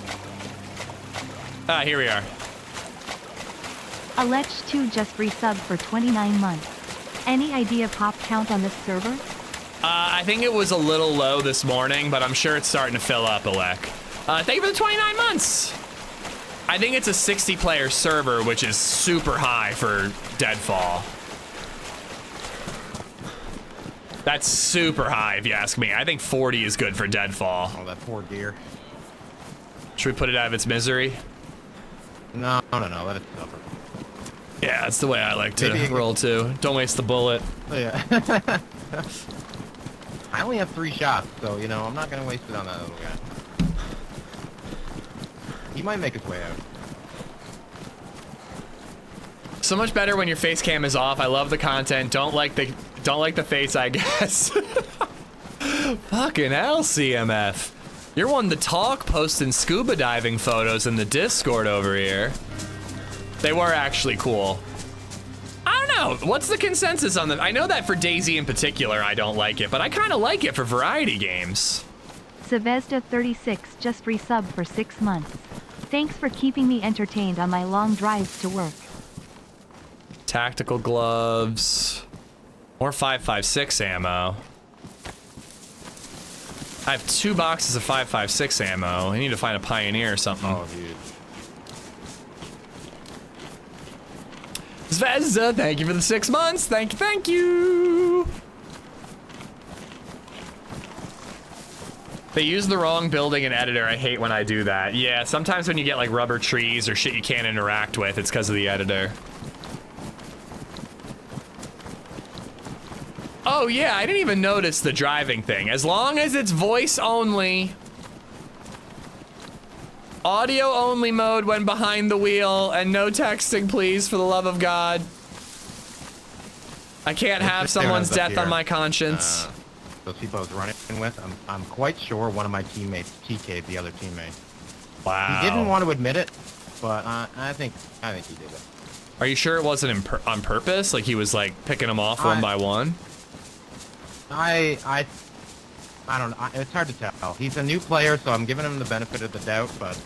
Ah, here we are. Alech2 just resubbed for 29 months. Any idea pop count on this server? I think it was a little low this morning, but I'm sure it's starting to fill up, Alec. Thank you for the 29 months. I think it's a 60-player server, which is super high for Deadfall. That's super high, if you ask me. I think 40 is good for Deadfall. Oh, that poor deer. Should we put it out of its misery? No, let it suffer. Yeah, that's the way I like to Maybe roll too. Don't waste the bullet. Oh, yeah. I only have 3 shots, so, you know, I'm not going to waste it on that little guy. He might make his way out. So much better when your face cam is off. I love the content. Don't like the face, I guess. Fucking hell, CMF. You're one to talk, posting scuba diving photos in the Discord over here. They were actually cool. I don't know. What's the consensus on them? I know that for DayZ in particular, I don't like it, but I kind of like it for variety games. Savezda36 just resubbed for 6 months. Thanks for keeping me entertained on my long drives to work. Tactical gloves. More 5.56 ammo. I have 2 boxes of 5.56 ammo. I need to find a Pioneer or something. Oh, dude. Zvezda, thank you for the 6 months. Thank you, thank you. They use the wrong building and editor. I hate when I do that. Yeah, sometimes when you get like rubber trees or shit you can't interact with, it's because of the editor. Oh yeah, I didn't even notice the driving thing. As long as it's voice only, audio only mode when behind the wheel, and no texting, please, for the love of God. I can't have someone's death on my conscience. Those people I was running with, I'm quite sure one of my teammates TK'd the other teammate. Wow. He didn't want to admit it, but I think he did it. Are you sure it wasn't on purpose? Like he was like picking them off one by one? I don't know. It's hard to tell. He's a new player, so I'm giving him the benefit of the doubt, but...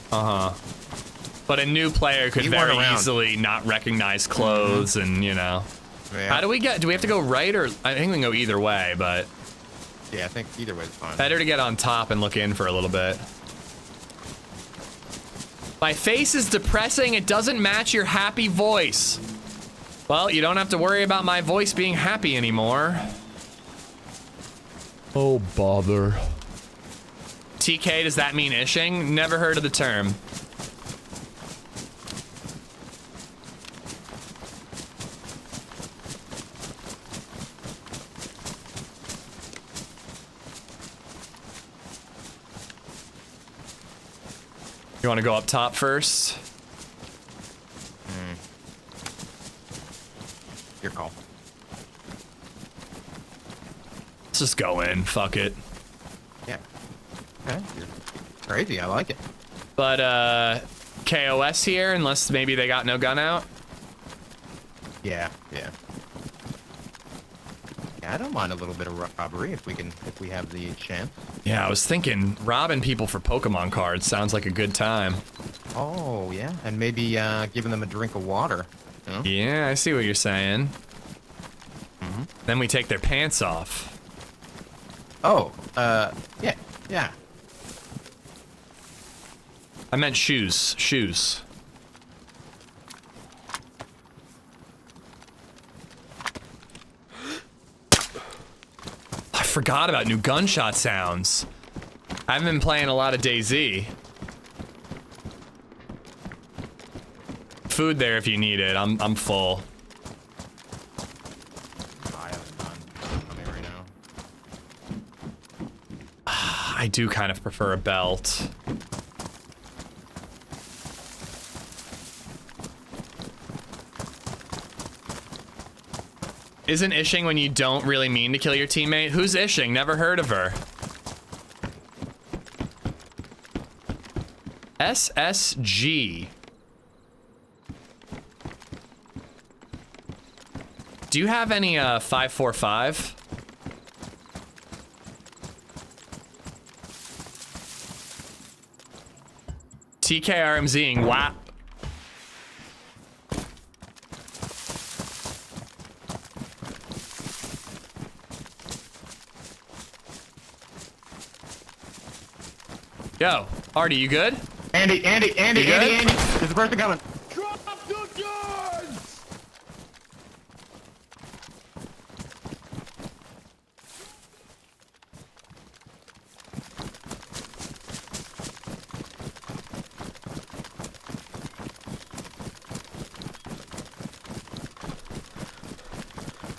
But a new player could very easily not recognize clothes and, you know. Yeah. How do we have to go right or... I think we can go either way, but... Yeah, I think either way is fine. Better to get on top and look in for a little bit. My face is depressing. It doesn't match your happy voice. Well, you don't have to worry about my voice being happy anymore. Oh, bother. TK, does that mean ishing? Never heard of the term. You want to go up top first? Your call. Let's just go in. Fuck it. Yeah. Okay. You're crazy. I like it. But, KOS here, unless maybe they got no gun out? Yeah. I don't mind a little bit of robbery if we have the chance. Yeah, I was thinking robbing people for Pokemon cards sounds like a good time. Oh, yeah. And maybe giving them a drink of water. You know? Yeah, I see what you're saying. Then we take their pants off. Oh, yeah. I meant shoes. Shoes. I forgot about new gunshot sounds. I haven't been playing a lot of DayZ. Food there if you need it. I'm full. I haven't done something right now. I do kind of prefer a belt. Isn't ishing when you don't really mean to kill your teammate? Who's ishing? Never heard of her. SSG. Do you have any 545? TKRMZing, wow. Yo, Artie, you good? Andy. You good? Andy. There's a person coming. Drop the guns!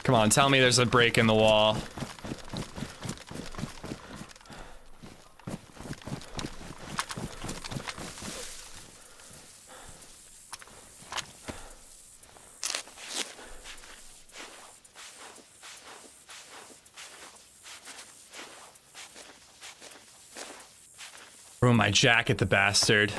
Come on, tell me there's a break in the wall. Ruined my jacket, the bastard.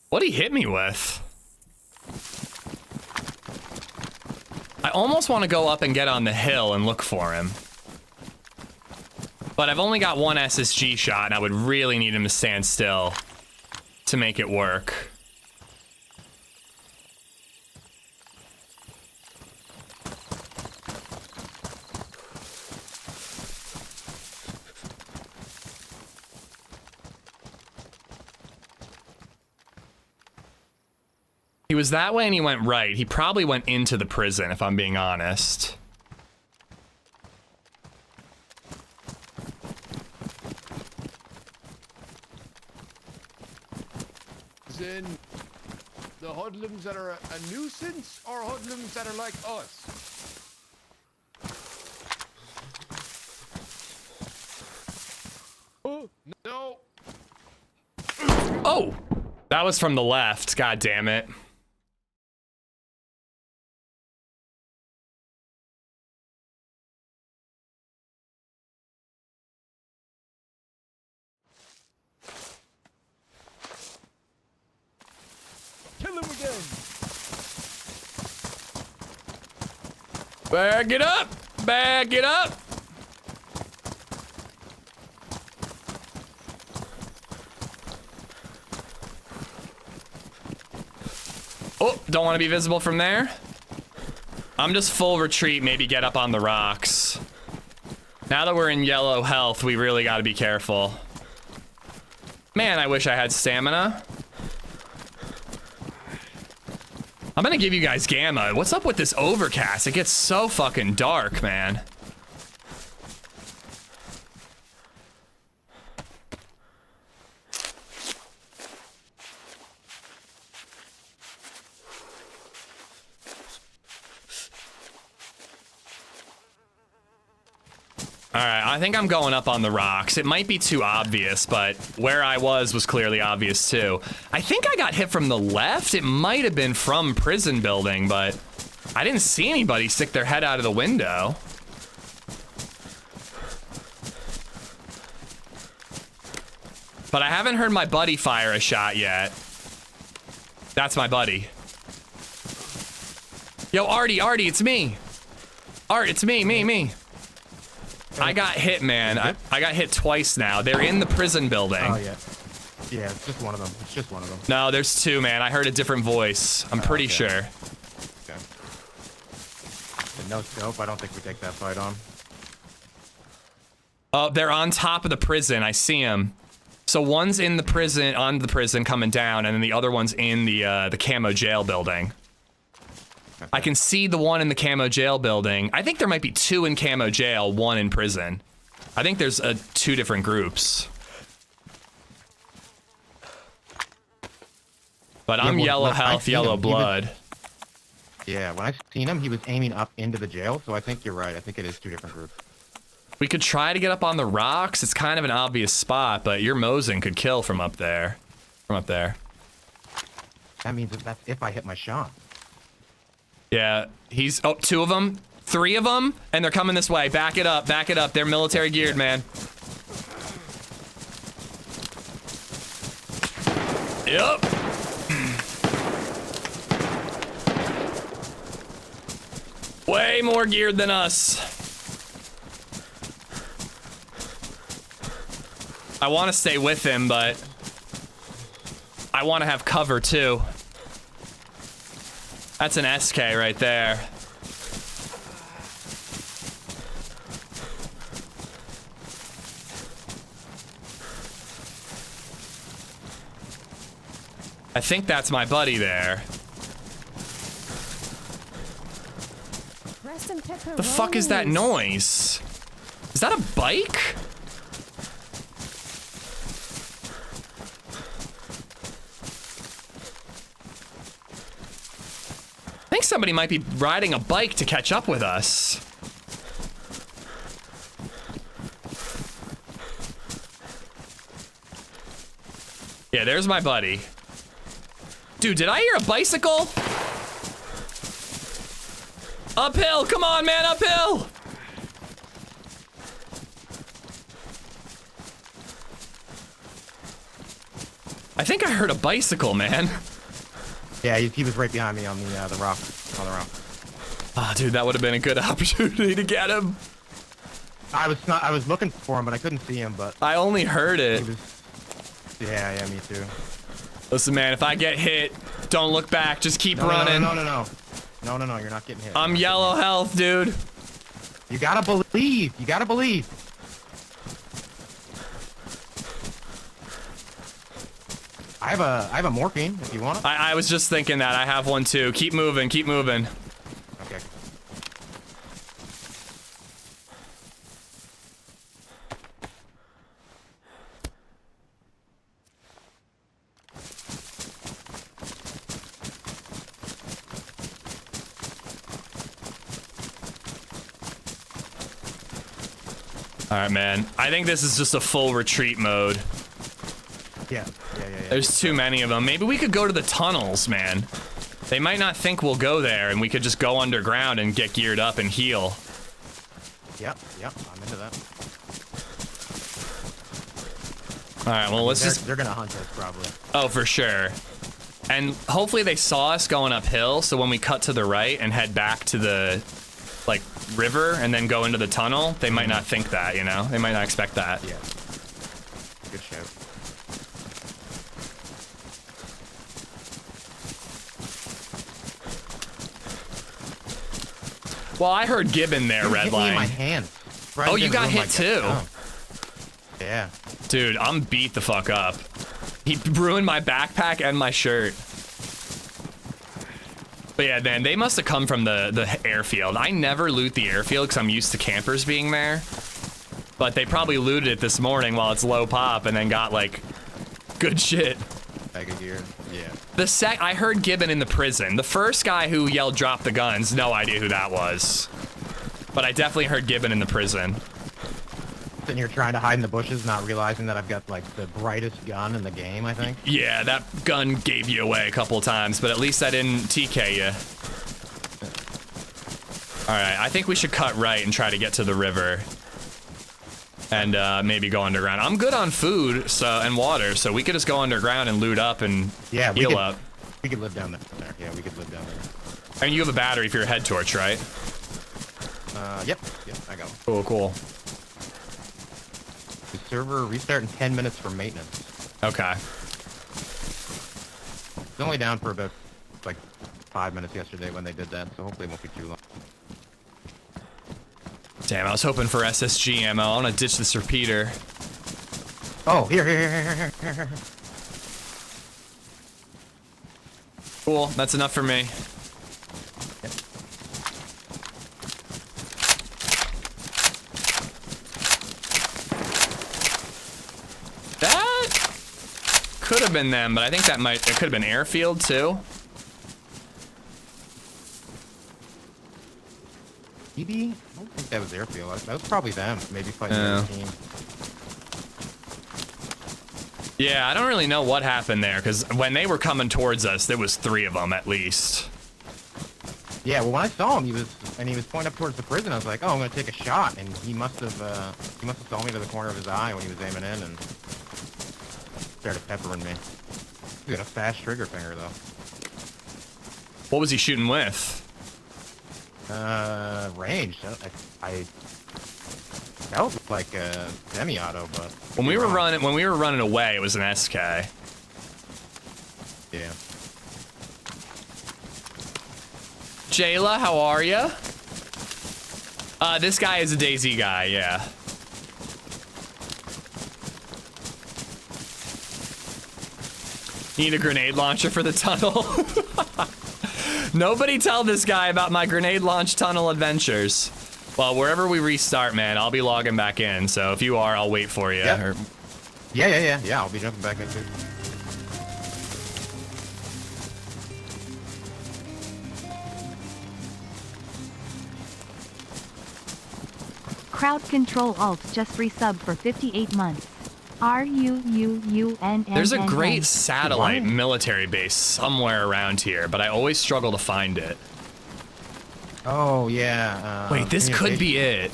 What'd he hit me with? I almost want to go up and get on the hill and look for him. But I've only got one SSG shot, and I would really need him to stand still to make it work. He was that way and he went right. He probably went into the prison, if I'm being honest. In the hoodlums that are a nuisance or hoodlums that are like us? Oh, no. Oh! That was from the left. God damn it. Kill him again. Back it up! Back it up! Oh, don't want to be visible from there. I'm just full retreat, maybe get up on the rocks. Now that we're in yellow health, we really got to be careful. Man, I wish I had stamina. I'm gonna give you guys gamma. What's up with this overcast? It gets so fucking dark, man. Alright, I think I'm going up on the rocks. It might be too obvious, but where I was clearly obvious too. I think I got hit from the left. It might have been from prison building, but I didn't see anybody stick their head out of the window. But I haven't heard my buddy fire a shot yet. That's my buddy. Yo, Artie, it's me. Art, it's me. I got hit, man. I got hit twice now. They're in the prison building. Oh, yeah. Yeah, it's just one of them. It's just one of them. No, there's two, man. I heard a different voice. I'm pretty sure. Okay. No scope. I don't think we take that fight on. Oh, they're on top of the prison. I see them. So one's in the prison, on the prison coming down, and then the other one's in the camo jail building. Okay. I can see the one in the camo jail building. I think there might be two in camo jail, one in prison. I think there's two different groups. But I'm yellow health, yellow blood. Yeah, when I seen him, he was aiming up into the jail, so I think you're right. I think it is two different groups. We could try to get up on the rocks. It's kind of an obvious spot, but your Mosin could kill from up there. That means that's if I hit my shot. Yeah, he's... Oh, two of them. Three of them, and they're coming this way. Back it up. They're military geared, man. Yep. Way more geared than us. I want to stay with him, but I want to have cover too. That's an SK right there. I think that's my buddy there. The fuck is that noise? Is that a bike? I think somebody might be riding a bike to catch up with us. Yeah, there's my buddy. Dude, did I hear a bicycle? Uphill, come on, man, uphill! I think I heard a bicycle, man. Yeah, he was right behind me on the rock. On the rock. Ah, dude, that would have been a good opportunity to get him. I was looking for him, but I couldn't see him. But I only heard it. Yeah, me too. Listen, man, if I get hit, don't look back. Just keep running. No, you're not getting hit. I'm yellow health, dude. You gotta believe. You gotta believe. I have a morphine if you want it. I was just thinking that. I have one too. Keep moving, keep moving. Okay. All right, man. I think this is just a full retreat mode. Yeah. There's too many of them. Maybe we could go to the tunnels, man. They might not think we'll go there, and we could just go underground and get geared up and heal. Yep, I'm into that. All right, well, They're gonna hunt us, probably. Oh, for sure. And hopefully they saw us going uphill, so when we cut to the right and head back to the, like, river and then go into the tunnel, they might not think that, you know? They might not expect that. Yeah. Good shout. Well, I heard Gibbon there, Hit me in my Redline. hand. Oh, you got hit too? Yeah. Dude, I'm beat the fuck up. He ruined my backpack and my shirt. But yeah, man, they must have come from the airfield. I never loot the airfield because I'm used to campers being there. But they probably looted it this morning while it's low pop and then got, like, good shit. Bag of gear. Yeah. I heard Gibbon in the prison. The first guy who yelled drop the guns, no idea who that was. But I definitely heard Gibbon in the prison. Sitting here trying to hide in the bushes, not realizing that I've got, like, the brightest gun in the game, I think. Yeah, that gun gave you away a couple of times, but at least I didn't TK you. Alright, I think we should cut right and try to get to the river. And maybe go underground. I'm good on food and water, so we could just go underground and loot up and heal up. We could live down there. Yeah, we could live down there. I mean, you have a battery for your head torch, right? Yep, I got one. Cool. The server restart in 10 minutes for maintenance. Okay. It's only down for about, like, 5 minutes yesterday when they did that, so hopefully it won't be too long. Damn, I was hoping for SSG ammo. I want to ditch this repeater. Oh, here. Cool, that's enough for me. Yep. That could have been them, but I think it could have been airfield too. BB? I don't think that was airfield. That was probably them. Maybe fighting the other team. Yeah, I don't really know what happened there, because when they were coming towards us, there was 3 of them at least. Yeah, well, when I saw him, he was pointing up towards the prison. I was like, oh, I'm gonna take a shot, and he must have saw me to the corner of his eye when he was aiming in and started peppering me. He got a fast trigger finger though. What was he shooting with? Range. I felt like a semi-auto, but when we were running away, it was an SK. Yeah. Jayla, how are ya? This guy is a DayZ guy, yeah. Need a grenade launcher for the tunnel. Nobody tell this guy about my grenade launch tunnel adventures. Well, wherever we restart, man, I'll be logging back in. So if you are, I'll wait for you. Yep. Or... Yeah, I'll be jumping back in too. Crowd Control Alt just resubbed for 58 months. RUUUNN. There's a great satellite military base somewhere around here, but I always struggle to find it. Oh, yeah. Wait, this could be it.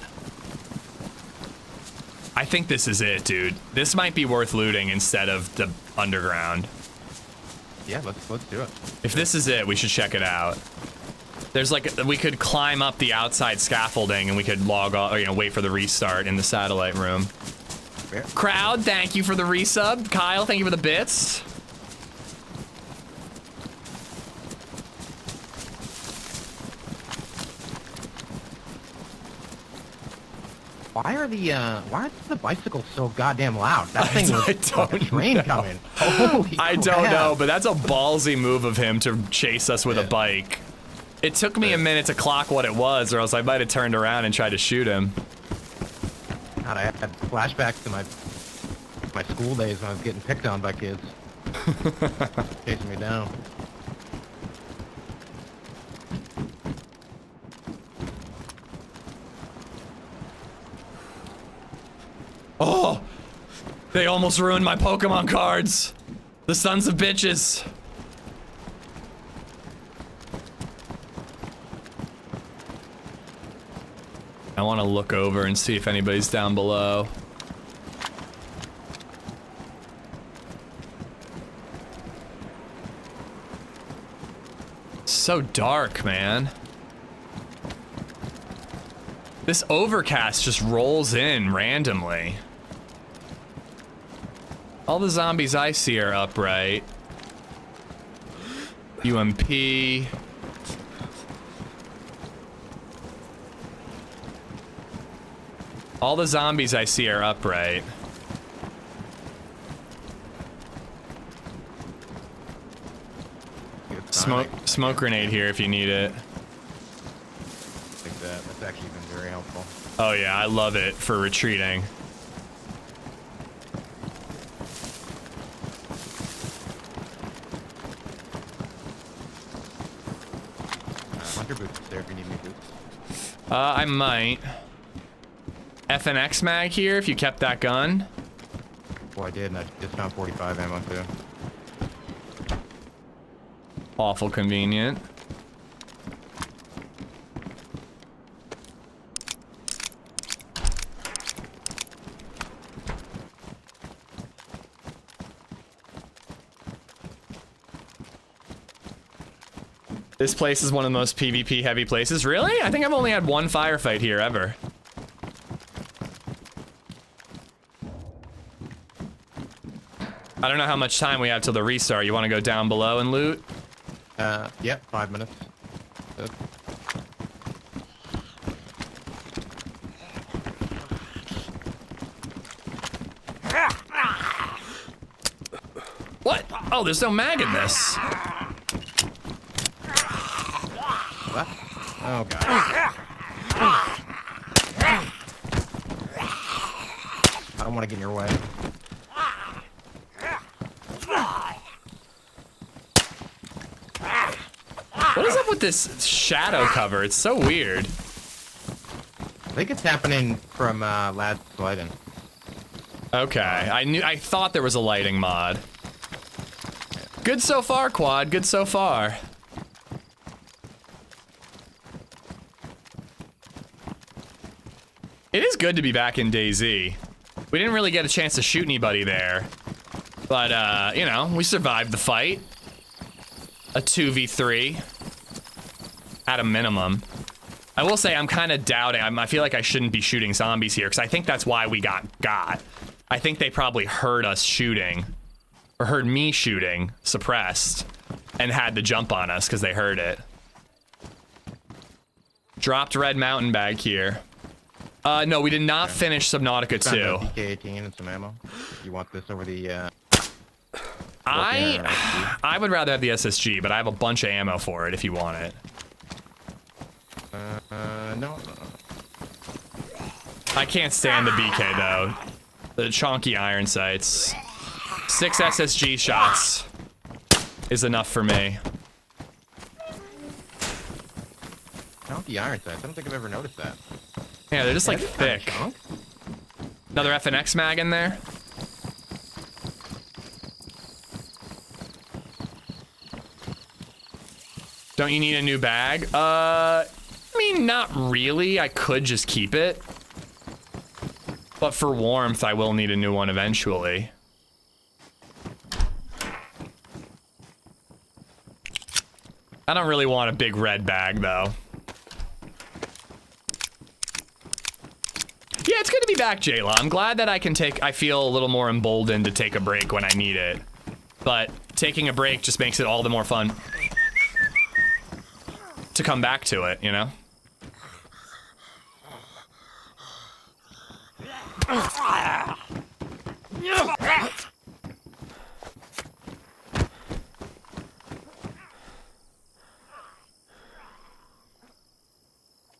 I think this is it, dude. This might be worth looting instead of the underground. Yeah, let's do it. If this is it, we should check it out. There's like, we could climb up the outside scaffolding and we could log off, or, you know, wait for the restart in the satellite room. Yeah. Crowd, thank you for the resub. Kyle, thank you for the bits. Why are the bicycles so goddamn loud? That thing was like a train coming. Holy I don't know, but that's a ballsy move of him to chase us with a bike. It took me a minute to clock what it was, or else I might have turned around and tried to shoot him. God, I had flashbacks to my school days when I was getting picked on by kids. Chasing me down. Oh! They almost ruined my Pokemon cards! The sons of bitches! I want to look over and see if anybody's down below. It's so dark, man. This overcast just rolls in randomly. All the zombies I see are upright. UMP. All the zombies I see are upright. Smoke grenade here if you need it. Like that. That's actually been very helpful. Oh yeah, I love it for retreating. Hunter boots there if you need me boots. I might. FNX mag here if you kept that gun. Well, I did, and I just found 45 ammo too. Awful convenient. This place is one of the most PvP heavy places. Really? I think I've only had one firefight here ever. I don't know how much time we have till the restart. You want to go down below and loot? Yep, 5 minutes. Good. What? Oh, there's no mag in this. What? Oh, God. I don't want to get in your way. What is up with this shadow cover? It's so weird. I think it's happening from Lad's lighting. Okay, I thought there was a lighting mod. Good so far, Quad. Good so far. It is good to be back in DayZ. We didn't really get a chance to shoot anybody there. But, you know, we survived the fight. A 2v3. At a minimum. I will say I'm kind of doubting. I feel like I shouldn't be shooting zombies here, because I think that's why we got. I think they probably heard us shooting. Or heard me shooting, suppressed, and had to jump on us because they heard it. Dropped red mountain bag here. No, we did not finish Subnautica 2. PK-18 and some ammo. You want this over the, I would rather have the SSG, but I have a bunch of ammo for it if you want it. No. I can't stand the BK though. The chonky iron sights. 6 SSG shots is enough for me. Chunky iron sights. I don't think I've ever noticed that. Yeah, they're just like thick. Another FNX mag in there. Don't you need a new bag? I mean, not really. I could just keep it. But for warmth, I will need a new one eventually. I don't really want a big red bag, though. Yeah, it's good to be back, Jayla. I'm glad that I feel a little more emboldened to take a break when I need it. But taking a break just makes it all the more fun to come back to it, you know?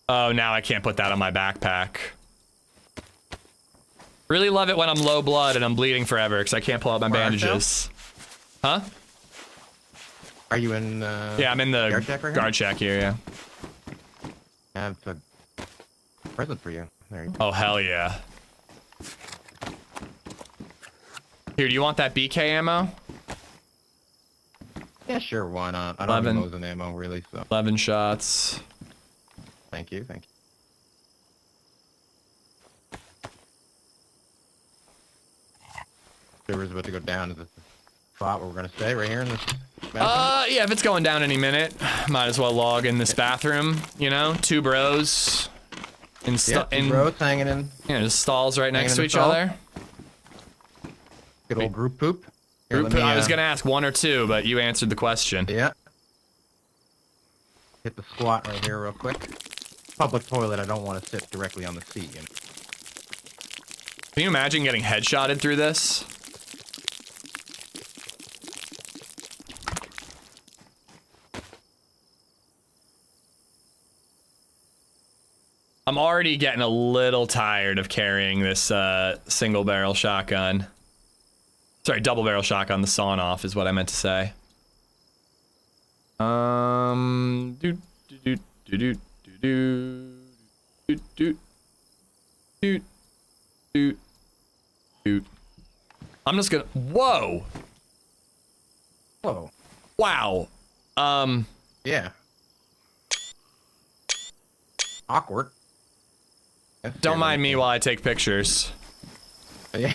Oh, now I can't put that on my backpack. Really love it when I'm low blood and I'm bleeding forever because I can't pull out my bandages. Huh? Are you in, yeah, I'm in the guard shack here, yeah. I have a present for you. There you go. Oh, hell yeah. Here, do you want that BK ammo? Yeah, sure, why not? I don't have loads of ammo, really, so. 11 shots. Thank you, thank you. Server's about to go down. Is this the spot where we're gonna stay? Right here in this bathroom? Yeah, if it's going down any minute, might as well log in this bathroom, you know? 2 bros. Two bros hanging in. Yeah, just stalls right next to each other. Good old group poop. Here, Group poop. I was gonna ask 1 or 2, but you answered the question. Yeah. Hit the squat right here real quick. Public toilet, I don't want to sit directly on the seat. You know? Can you imagine getting headshotted through this? I'm already getting a little tired of carrying this single barrel shotgun. Sorry, double barrel shotgun, the sawn off is what I meant to say. I'm just gonna, whoa. Whoa. Wow. Yeah. Awkward. Don't mind me while I take pictures. Yeah.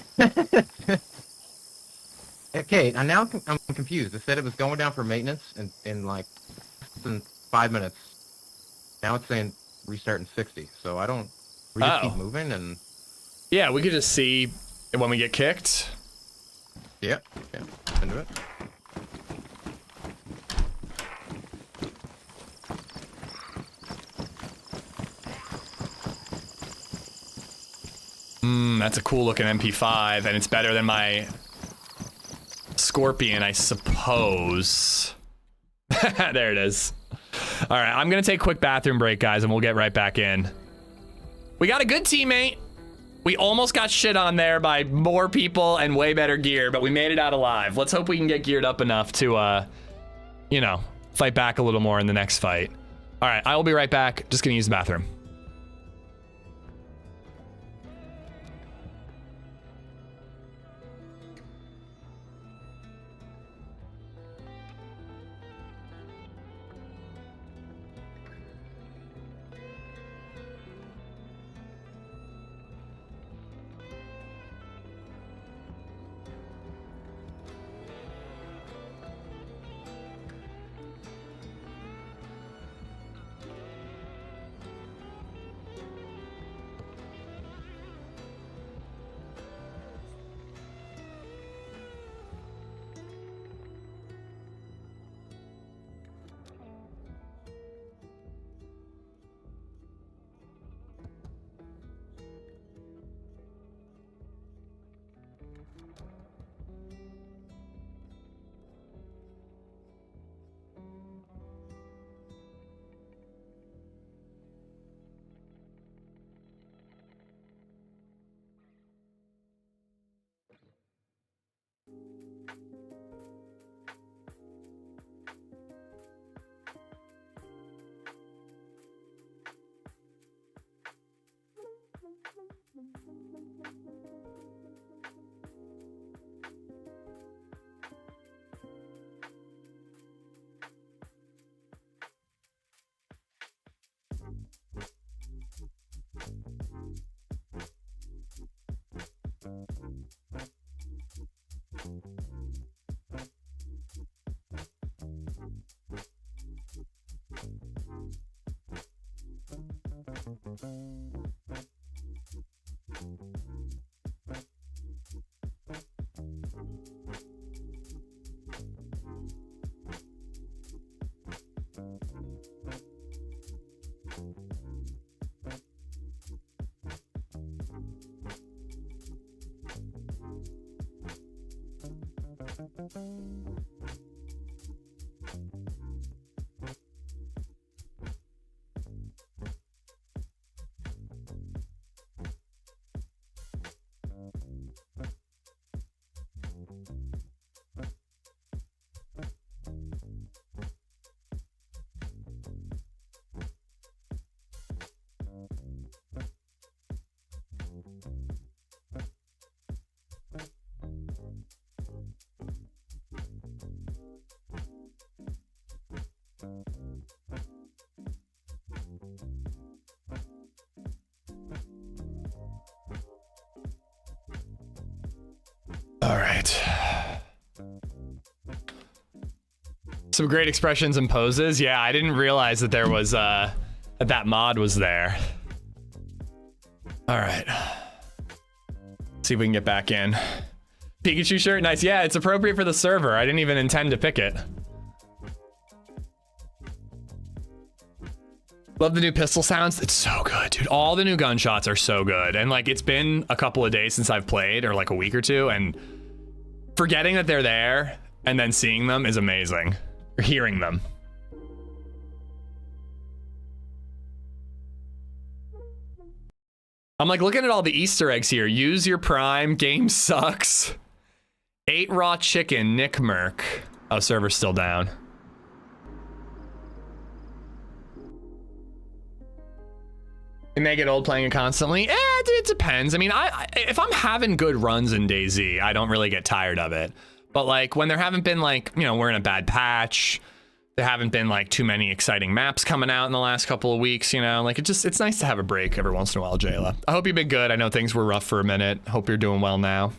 Okay, and now I'm confused. It said it was going down for maintenance in like 5 minutes. Now it's saying restart in 60. So I don't. We just keep moving and. Yeah, we could just see when we get kicked. Yeah. Yeah. Into it. That's a cool looking MP5, and it's better than my Scorpion, I suppose. There it is. All right, I'm gonna take a quick bathroom break, guys, and we'll get right back in. We got a good teammate. We almost got shit on there by more people and way better gear, but we made it out alive. Let's hope we can get geared up enough to, you know, fight back a little more in the next fight. All right, I will be right back. Just gonna use the bathroom. All right. Some great expressions and poses. Yeah, I didn't realize that there was that mod was there. All right. See if we can get back in. Pikachu shirt, nice. Yeah, it's appropriate for the server. I didn't even intend to pick it. Love the new pistol sounds. It's so good, dude. All the new gunshots are so good. And like, it's been a couple of days since I've played, or like a week or two, and forgetting that they're there and then seeing them is amazing. Or hearing them. I'm like looking at all the Easter eggs here. Use your prime, game sucks. 8 raw chicken, Nick Merc. Oh, server's still down. It may get old playing it constantly. It depends. I mean, if I'm having good runs in DayZ, I don't really get tired of it. But like when there haven't been like, you know, we're in a bad patch. There haven't been like too many exciting maps coming out in the last couple of weeks, you know, like it's nice to have a break every once in a while, Jayla. I hope you've been good. I know things were rough for a minute. Hope you're doing well now.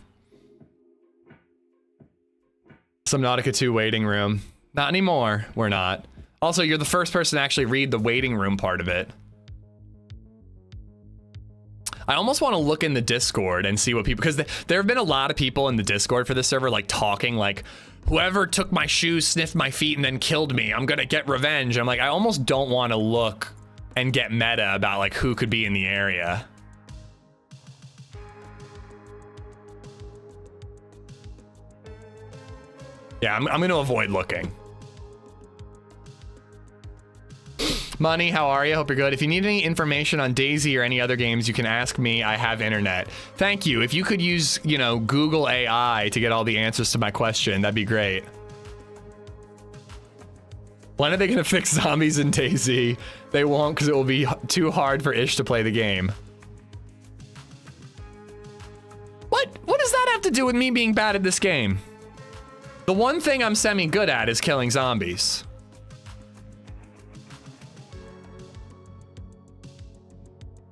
Subnautica 2 waiting room. Not anymore. We're not. Also, you're the first person to actually read the waiting room part of it. I almost want to look in the Discord and see what people, because there have been a lot of people in the Discord for this server like talking like, whoever took my shoes, sniffed my feet, and then killed me, I'm gonna get revenge. I'm like, I almost don't want to look and get meta about like who could be in the area. Yeah, I'm gonna avoid looking. Money, how are you? Hope you're good. If you need any information on DayZ or any other games, you can ask me. I have internet. Thank you. If you could use, you know, Google AI to get all the answers to my question, that'd be great. When are they gonna fix zombies in DayZ? They won't, because it will be too hard for Ish to play the game. What does that have to do with me being bad at this game? The one thing I'm semi-good at is killing zombies.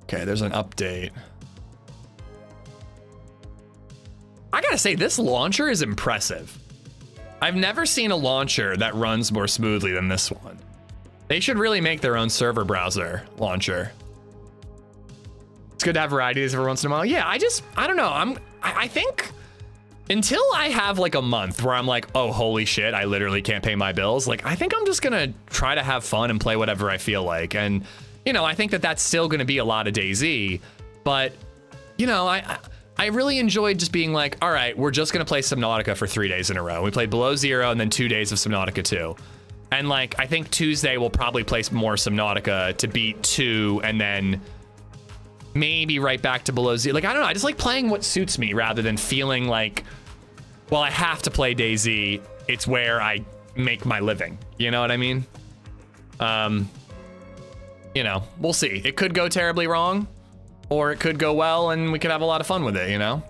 Okay, there's an update. I gotta say, this launcher is impressive. I've never seen a launcher that runs more smoothly than this one. They should really make their own server browser launcher. It's good to have varieties every once in a while. Yeah, I don't know. I think until I have like a month where I'm like, oh, holy shit, I literally can't pay my bills. Like, I think I'm just gonna try to have fun and play whatever I feel like. And you know, I think that that's still going to be a lot of DayZ, but you know, I really enjoyed just being like, all right, we're just going to play Subnautica for 3 days in a row. We played Below Zero and then 2 days of Subnautica 2. And like, I think Tuesday we'll probably play more Subnautica to beat 2 and then maybe right back to Below Zero. Like, I don't know. I just like playing what suits me rather than feeling like, well, I have to play DayZ. It's where I make my living. You know what I mean? You know, we'll see. It could go terribly wrong, or it could go well and we could have a lot of fun with it, you know?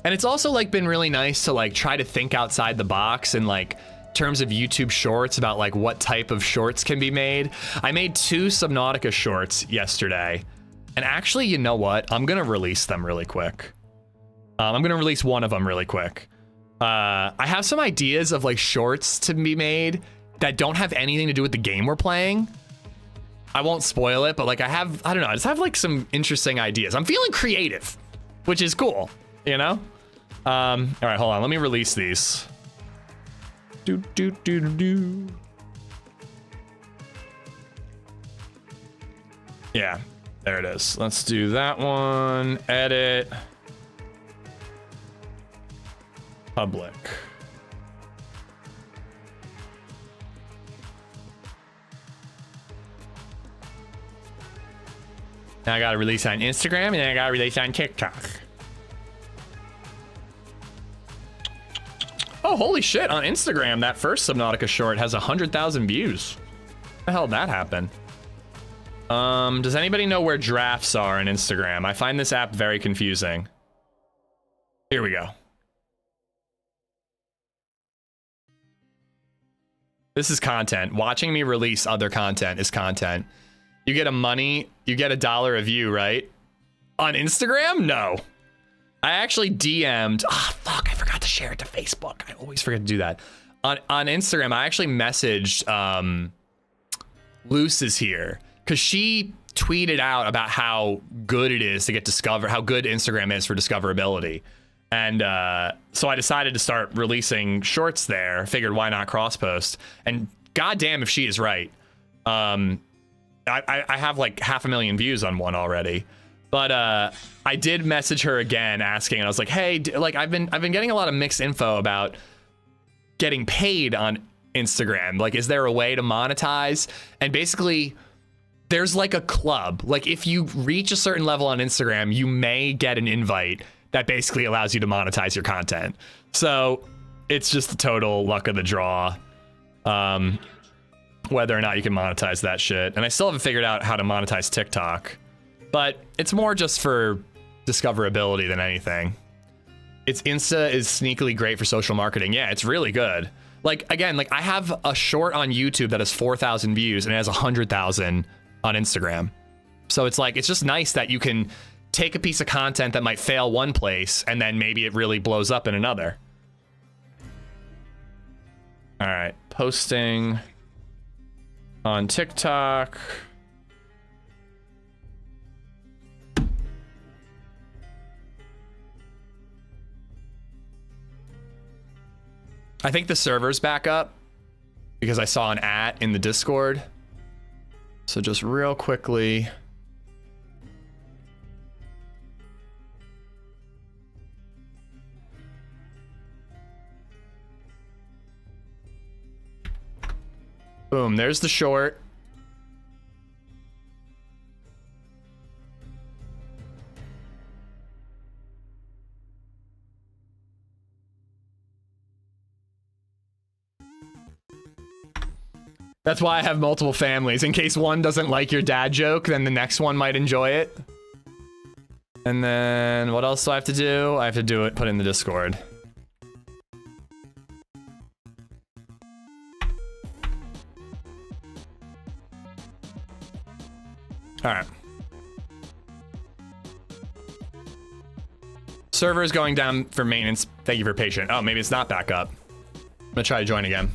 And it's also like been really nice to like try to think outside the box in like terms of YouTube shorts about like what type of shorts can be made. I made 2 Subnautica shorts yesterday, and actually, you know what? I'm gonna release them really quick. I'm gonna release one of them really quick. I have some ideas of like shorts to be made that don't have anything to do with the game we're playing. I won't spoil it, but like I don't know, I just have like some interesting ideas. I'm feeling creative, which is cool, you know? All right, hold on, let me release these. Yeah, there it is. Let's do that one, edit. Public. Now I gotta release on Instagram, and then I gotta release on TikTok. Oh, holy shit, on Instagram, that first Subnautica short has 100,000 views. How the hell did that happen? Does anybody know where drafts are on Instagram? I find this app very confusing. Here we go. This is content. Watching me release other content is content. You get $1 a view, right? On Instagram? No. I actually DM'd. Ah, fuck! I forgot to share it to Facebook. I always forget to do that. On Instagram, I actually messaged Luce is here because she tweeted out about how good it is to get discovered, how good Instagram is for discoverability. And so I decided to start releasing shorts there. Figured why not cross post? And goddamn if she is right. I have like 500,000 views on one already. But I did message her again asking, and I was like, hey, like I've been getting a lot of mixed info about getting paid on Instagram. Like, is there a way to monetize? And basically, there's like a club. Like, if you reach a certain level on Instagram, you may get an invite that basically allows you to monetize your content. So it's just the total luck of the draw, whether or not you can monetize that shit. And I still haven't figured out how to monetize TikTok, but it's more just for discoverability than anything. Its Insta is sneakily great for social marketing. Yeah, it's really good. Like, again, like I have a short on YouTube that has 4,000 views and it has 100,000 on Instagram. So it's like, it's just nice that you can take a piece of content that might fail one place and then maybe it really blows up in another. All right, posting on TikTok. I think the server's back up because I saw an @ in the Discord. So just real quickly. Boom, there's the short. That's why I have multiple families. In case one doesn't like your dad joke, then the next one might enjoy it. And then what else do I have to do? I have to do it, put in the Discord. All right. Server is going down for maintenance. Thank you for patient. Oh, maybe it's not back up. I'm gonna try to join again.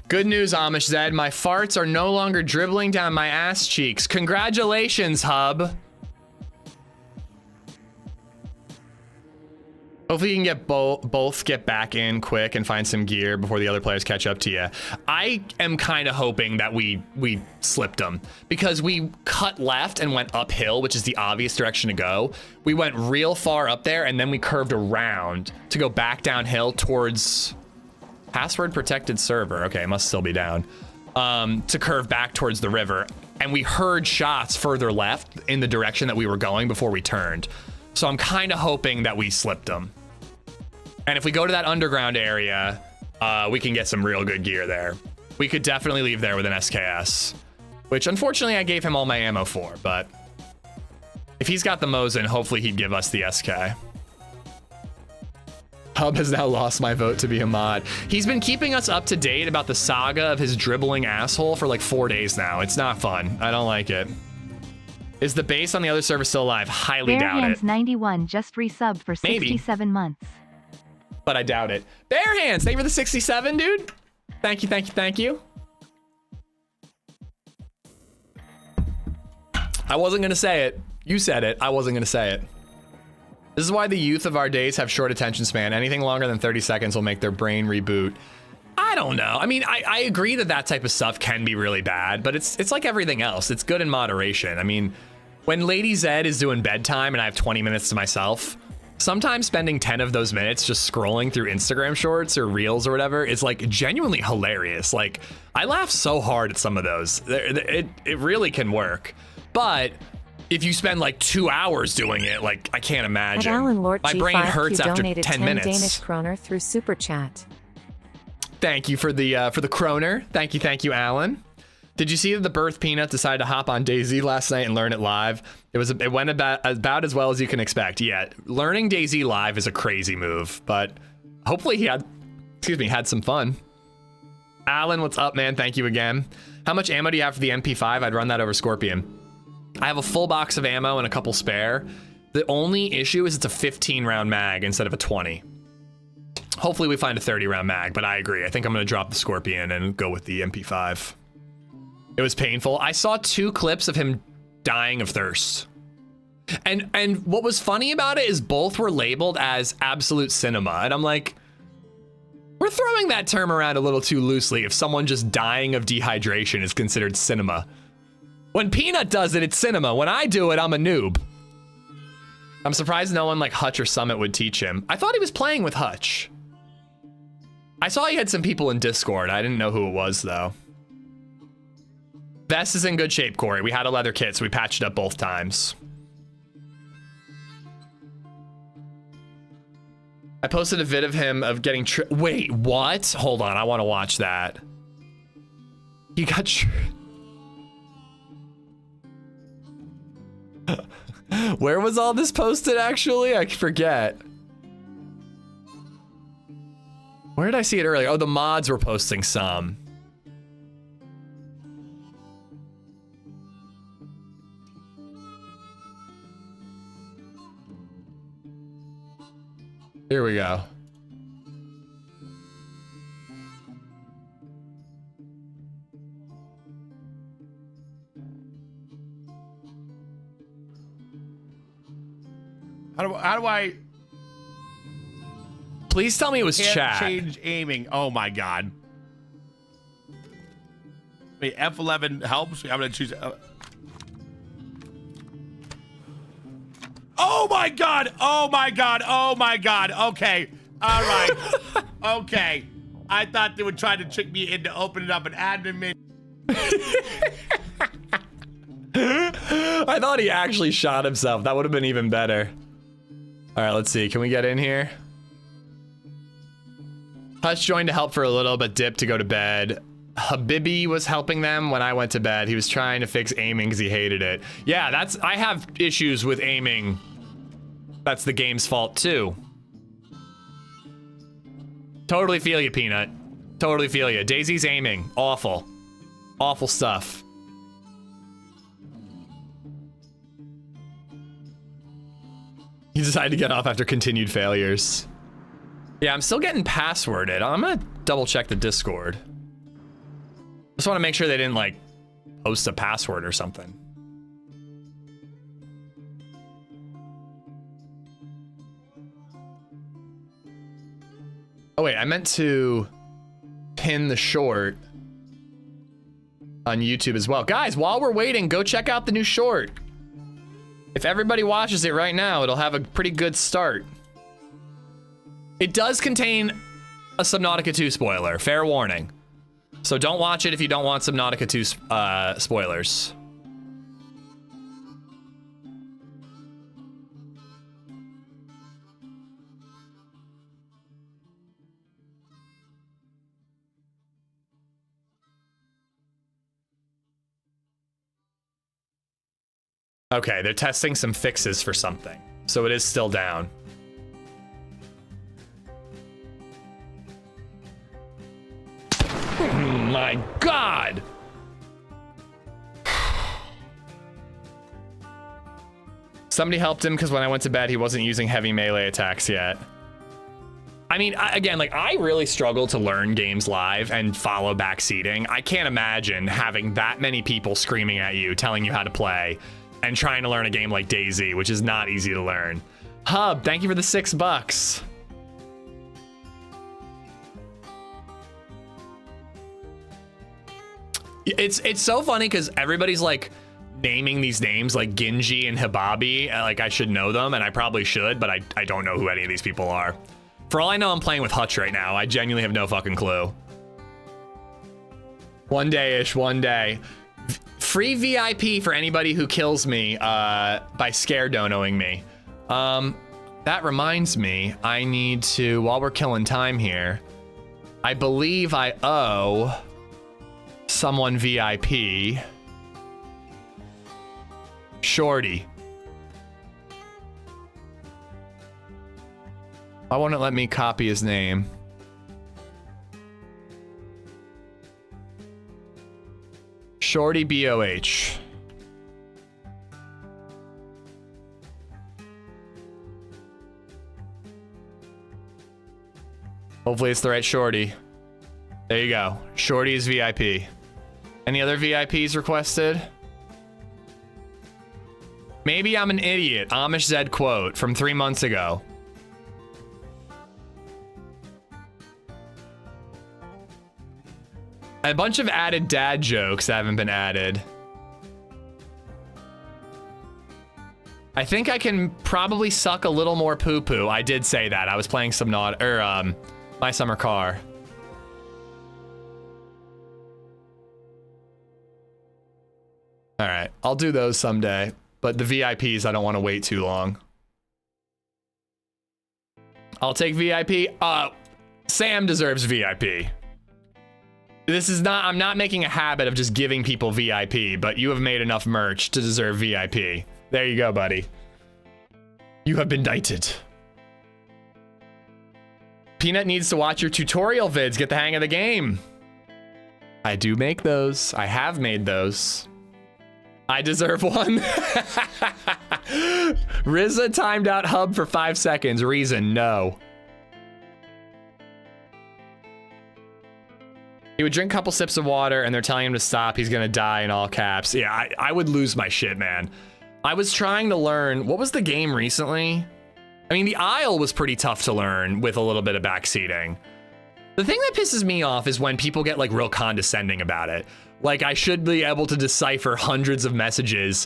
Good news, AmishZed. My farts are no longer dribbling down my ass cheeks. Congratulations, hub. Hopefully you can get both get back in quick and find some gear before the other players catch up to you. I am kind of hoping that we slipped them because we cut left and went uphill, which is the obvious direction to go. We went real far up there and then we curved around to go back downhill towards password protected server. Okay, it must still be down. To curve back towards the river. And we heard shots further left in the direction that we were going before we turned. So I'm kind of hoping that we slipped them. And if we go to that underground area, we can get some real good gear there. We could definitely leave there with an SKS, which unfortunately I gave him all my ammo for, but if he's got the Mosin, hopefully he'd give us the SK. Hub has now lost my vote to be a mod. He's been keeping us up to date about the saga of his dribbling asshole for like 4 days now. It's not fun. I don't like it. Is the base on the other server still alive? Highly doubt it. Bearhands91 just resubbed for 67 months. But I doubt it. Bear Hands, thank you for the 67, dude. Thank you, thank you, thank you. I wasn't gonna say it. You said it. I wasn't gonna say it. This is why the youth of our days have short attention span. Anything longer than 30 seconds will make their brain reboot. I don't know. I mean, I agree that that type of stuff can be really bad, but it's like everything else. It's good in moderation. I mean, when LadyZed is doing bedtime and I have 20 minutes to myself, sometimes spending 10 of those minutes just scrolling through Instagram shorts or reels or whatever is like genuinely hilarious. Like, I laugh so hard at some of those. It really can work. But if you spend like 2 hours doing it, like, I can't imagine. At Alan Lord My G5, brain hurts you after donated 10 10 minutes. Danish kroner through Super Chat. Thank you for the kroner. Thank you, Alan. Did you see that the Birth Peanut decided to hop on DayZ last night and learn it live? It went about as well as you can expect. Yeah, learning DayZ live is a crazy move, but hopefully he had some fun. Alan, what's up, man? Thank you again. How much ammo do you have for the MP5? I'd run that over Scorpion. I have a full box of ammo and a couple spare. The only issue is it's a 15 round mag instead of a 20. Hopefully we find a 30 round mag, but I agree. I think I'm gonna drop the Scorpion and go with the MP5. It was painful. I saw 2 clips of him dying of thirst. And what was funny about it is both were labeled as absolute cinema. And I'm like, we're throwing that term around a little too loosely if someone just dying of dehydration is considered cinema. When Peanut does it, it's cinema. When I do it, I'm a noob. I'm surprised no one like Hutch or Summit would teach him. I thought he was playing with Hutch. I saw he had some people in Discord. I didn't know who it was though. Vest is in good shape, Corey. We had a leather kit, so we patched it up both times. I posted a vid of him of getting wait, what? Hold on, I want to watch that. He got Where was all this posted actually? I forget. Where did I see it earlier? Oh, the mods were posting some. Here we go. How do I Please tell me it was chat. change aiming? Oh my god. Wait, F11 helps. I'm gonna choose. Oh my god! Oh my god! Oh my god! Okay. All right. Okay. I thought they would try to trick me into opening up an admin menu. I thought he actually shot himself. That would have been even better. All right, let's see. Can we get in here? Hutch joined to help for a little, but dipped to go to bed. Habibi was helping them when I went to bed. He was trying to fix aiming because he hated it. Yeah, I have issues with aiming. That's the game's fault too. Totally feel you, Peanut. Totally feel you. DayZ's aiming. Awful. Awful stuff. He decided to get off after continued failures. Yeah, I'm still getting passworded. I'm gonna double check the Discord. Just want to make sure they didn't like post a password or something. Oh wait, I meant to pin the short on YouTube as well. Guys, while we're waiting, go check out the new short. If everybody watches it right now, it'll have a pretty good start. It does contain a Subnautica 2 spoiler, fair warning. So don't watch it if you don't want Subnautica 2 spoilers. Okay, they're testing some fixes for something, so it is still down. My God! Somebody helped him because when I went to bed, he wasn't using heavy melee attacks yet. I mean, again, like, I really struggle to learn games live and follow backseating. I can't imagine having that many people screaming at you, telling you how to play, and trying to learn a game like DayZ, which is not easy to learn. Hub, thank you for the $6. It's so funny because everybody's like naming these names like Ginji and Hibabi. Like I should know them, and I probably should, but I don't know who any of these people are. For all I know, I'm playing with Hutch right now. I genuinely have no fucking clue. One day-ish, one day. Free VIP for anybody who kills me by scare donoing me. That reminds me, I need to, while we're killing time here, I believe I owe someone VIP. Shorty. Why won't it let me copy his name? Shorty BOH. Hopefully it's the right shorty. There you go. Shorty is VIP. Any other VIPs requested? Maybe I'm an idiot. AmishZed quote from 3 months ago. A bunch of added dad jokes haven't been added. I think I can probably suck a little more poo-poo. I did say that. I was playing Subnautica, or My Summer Car. All right, I'll do those someday, but the VIPs, I don't want to wait too long. I'll take VIP. Sam deserves VIP. This is not, I'm not making a habit of just giving people VIP, but you have made enough merch to deserve VIP. There you go, buddy. You have been knighted. Peanut needs to watch your tutorial vids, get the hang of the game. I do make those. I have made those. I deserve one. Rizza timed out hub for 5 seconds. Reason, no. He would drink a couple sips of water and they're telling him to stop. He's gonna die in all caps. Yeah, I would lose my shit, man. I was trying to learn, what was the game recently? I mean, the aisle was pretty tough to learn with a little bit of backseating. The thing that pisses me off is when people get like real condescending about it. Like I should be able to decipher hundreds of messages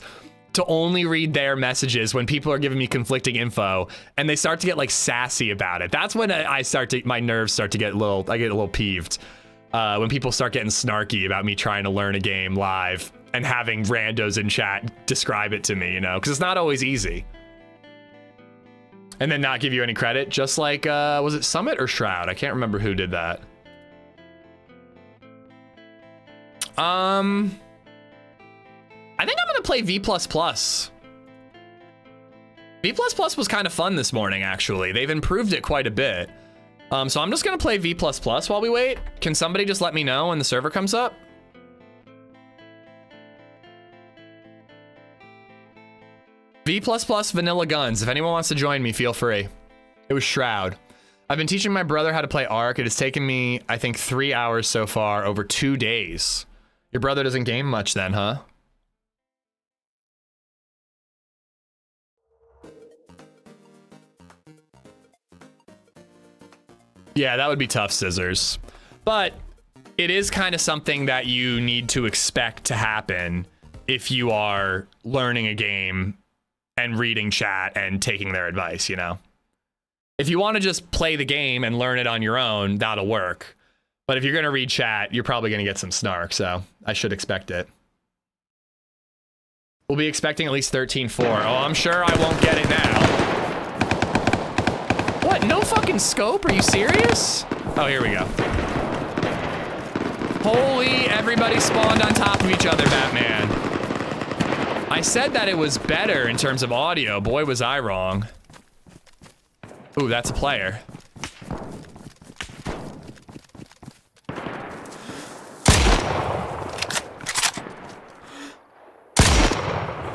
to only read their messages when people are giving me conflicting info and they start to get like sassy about it. That's when my nerves start to get I get a little peeved. When people start getting snarky about me trying to learn a game live and having randos in chat describe it to me, you know, because it's not always easy. And then not give you any credit, just like, was it Summit or Shroud? I can't remember who did that. I think I'm gonna play V++. V++ was kind of fun this morning, actually. They've improved it quite a bit. So I'm just gonna play V++ while we wait. Can somebody just let me know when the server comes up? V++ vanilla guns. If anyone wants to join me, feel free. It was Shroud. I've been teaching my brother how to play ARC. It has taken me, I think, 3 hours so far over 2 days. Your brother doesn't game much then, huh? Yeah, that would be tough, Scissors. But it is kind of something that you need to expect to happen if you are learning a game and reading chat and taking their advice, you know? If you want to just play the game and learn it on your own, that'll work. But if you're going to read chat, you're probably going to get some snark, so I should expect it. We'll be expecting at least 13-4. Oh, I'm sure I won't get it now. What? No fucking scope? Are you serious? Oh, here we go. Holy, everybody spawned on top of each other, Batman. I said that it was better in terms of audio. Boy, was I wrong. Ooh, that's a player.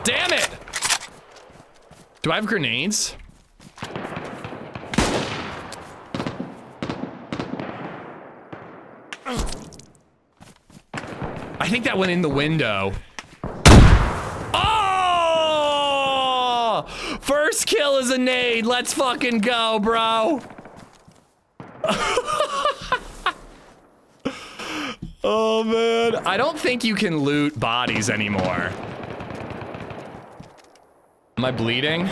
Damn it! Do I have grenades? I think that went in the window. Oh! First kill is a nade. Let's fucking go, bro. Oh, man. I don't think you can loot bodies anymore. Am I bleeding?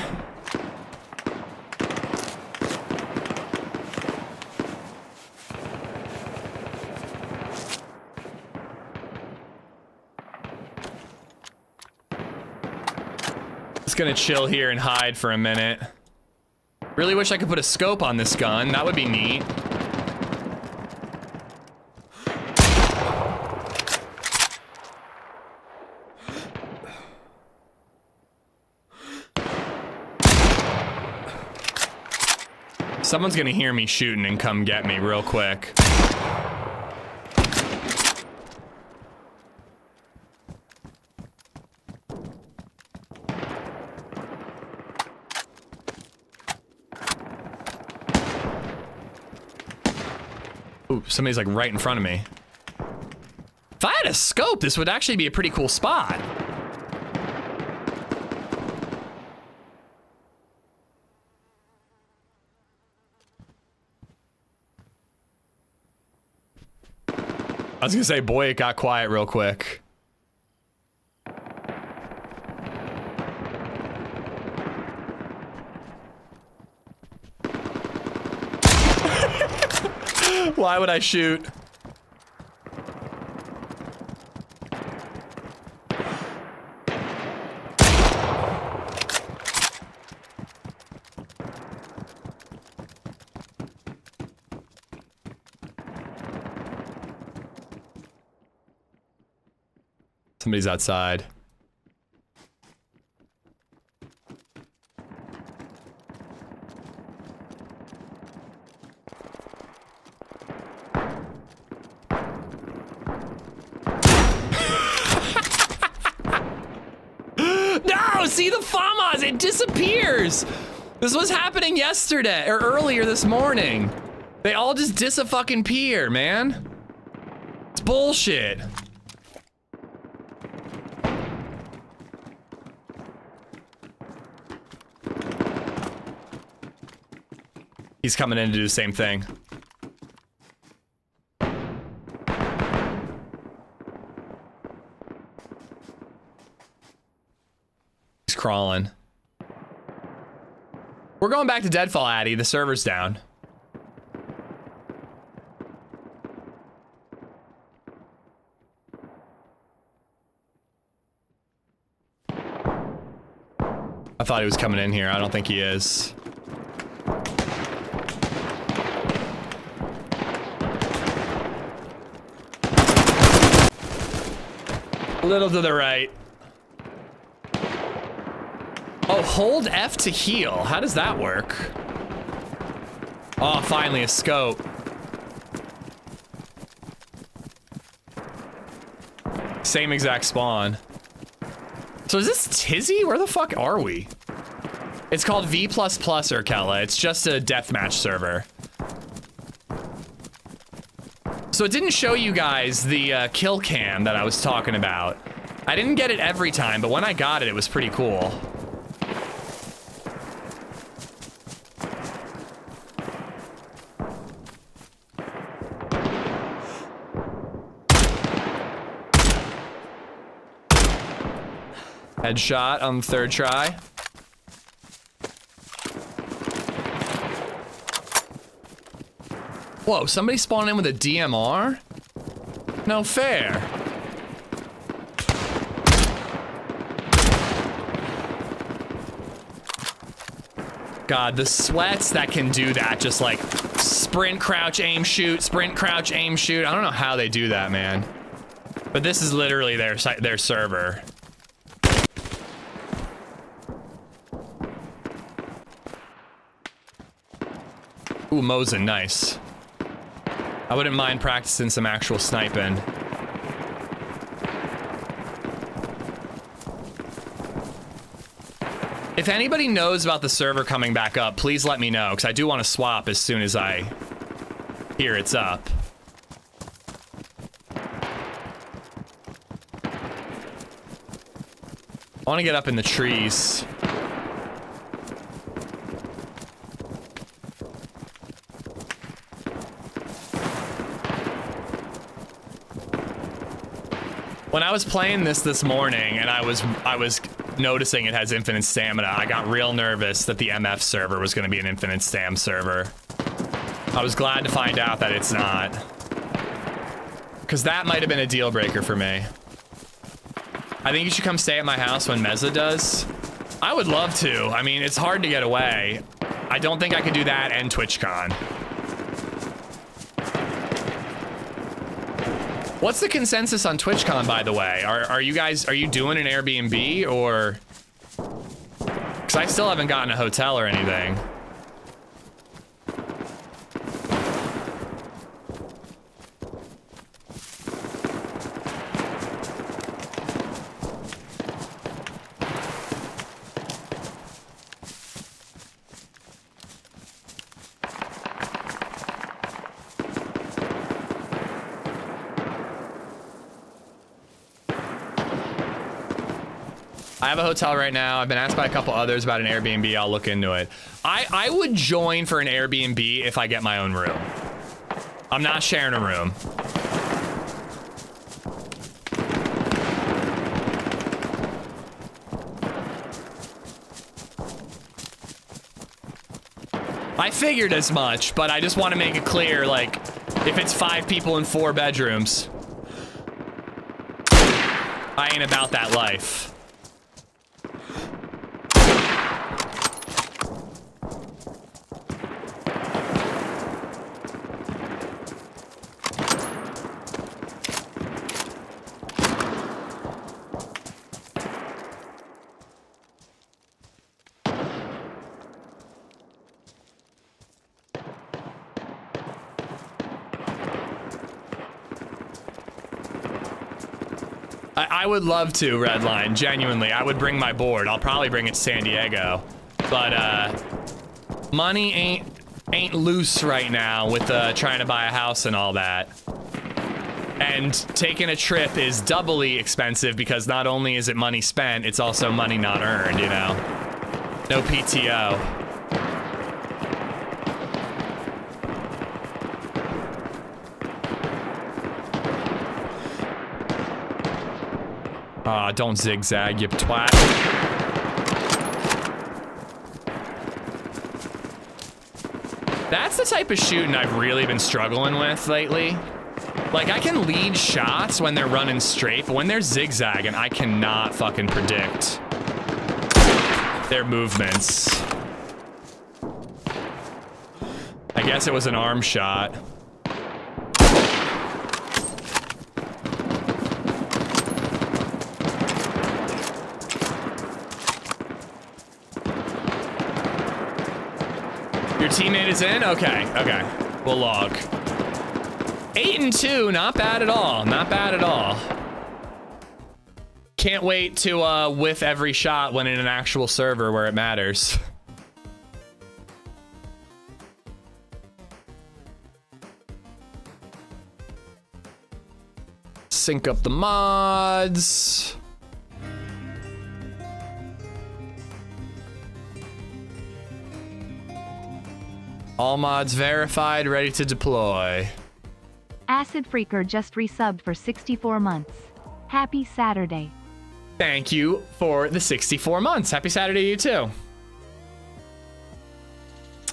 Just gonna chill here and hide for a minute. Really wish I could put a scope on this gun. That would be neat. Someone's gonna hear me shooting and come get me real quick. Ooh, somebody's like right in front of me. If I had a scope, this would actually be a pretty cool spot. I was gonna say, boy, it got quiet real quick. Why would I shoot? Somebody's outside. No, see the FAMAS, it disappears. This was happening yesterday or earlier this morning. They all just dis-a-fucking-peer, man. It's bullshit. He's coming in to do the same thing. He's crawling. We're going back to Deadfall, Addy. The server's down. I thought he was coming in here. I don't think he is. A little to the right. Oh, hold F to heal. How does that work? Oh, finally a scope. Same exact spawn. So is this Tizzy? Where the fuck are we? It's called V++, Urkella. It's just a deathmatch server. So it didn't show you guys the kill cam that I was talking about. I didn't get it every time, but when I got it, it was pretty cool. Headshot on the third try. Whoa, somebody spawned in with a DMR? No fair. God, the sweats that can do that, just like sprint, crouch, aim, shoot, sprint, crouch, aim, shoot. I don't know how they do that, man. But this is literally their server. Ooh, Mosin, nice. I wouldn't mind practicing some actual sniping. If anybody knows about the server coming back up, please let me know, because I do want to swap as soon as I hear it's up. I want to get up in the trees. When I was playing this morning and I was noticing it has infinite stamina, I got real nervous that the MF server was going to be an infinite stam server. I was glad to find out that it's not. Because that might have been a deal breaker for me. I think you should come stay at my house when Meza does. I would love to. I mean, it's hard to get away. I don't think I could do that and TwitchCon. What's the consensus on TwitchCon, by the way? Are you doing an Airbnb or? Because I still haven't gotten a hotel or anything. I have a hotel right now. I've been asked by a couple others about an Airbnb. I'll look into it. I would join for an Airbnb if I get my own room. I'm not sharing a room. I figured as much, but I just want to make it clear, like, if it's 5 people in 4 bedrooms, I ain't about that life. I would love to, Redline, genuinely. I would bring my board. I'll probably bring it to San Diego. But, money ain't loose right now with, trying to buy a house and all that. And taking a trip is doubly expensive because not only is it money spent, it's also money not earned, you know? No PTO. Aw, don't zigzag, you twat. That's the type of shooting I've really been struggling with lately. Like, I can lead shots when they're running straight, but when they're zigzagging, I cannot fucking predict their movements. I guess it was an arm shot. Your teammate is in? Okay, okay. We'll log. 8 and 2, not bad at all. Not bad at all. Can't wait to whiff every shot when in an actual server where it matters. Sync up the mods. All mods verified, ready to deploy. Acid Freaker just resubbed for 64 months. Happy Saturday. Thank you for the 64 months. Happy Saturday to you too.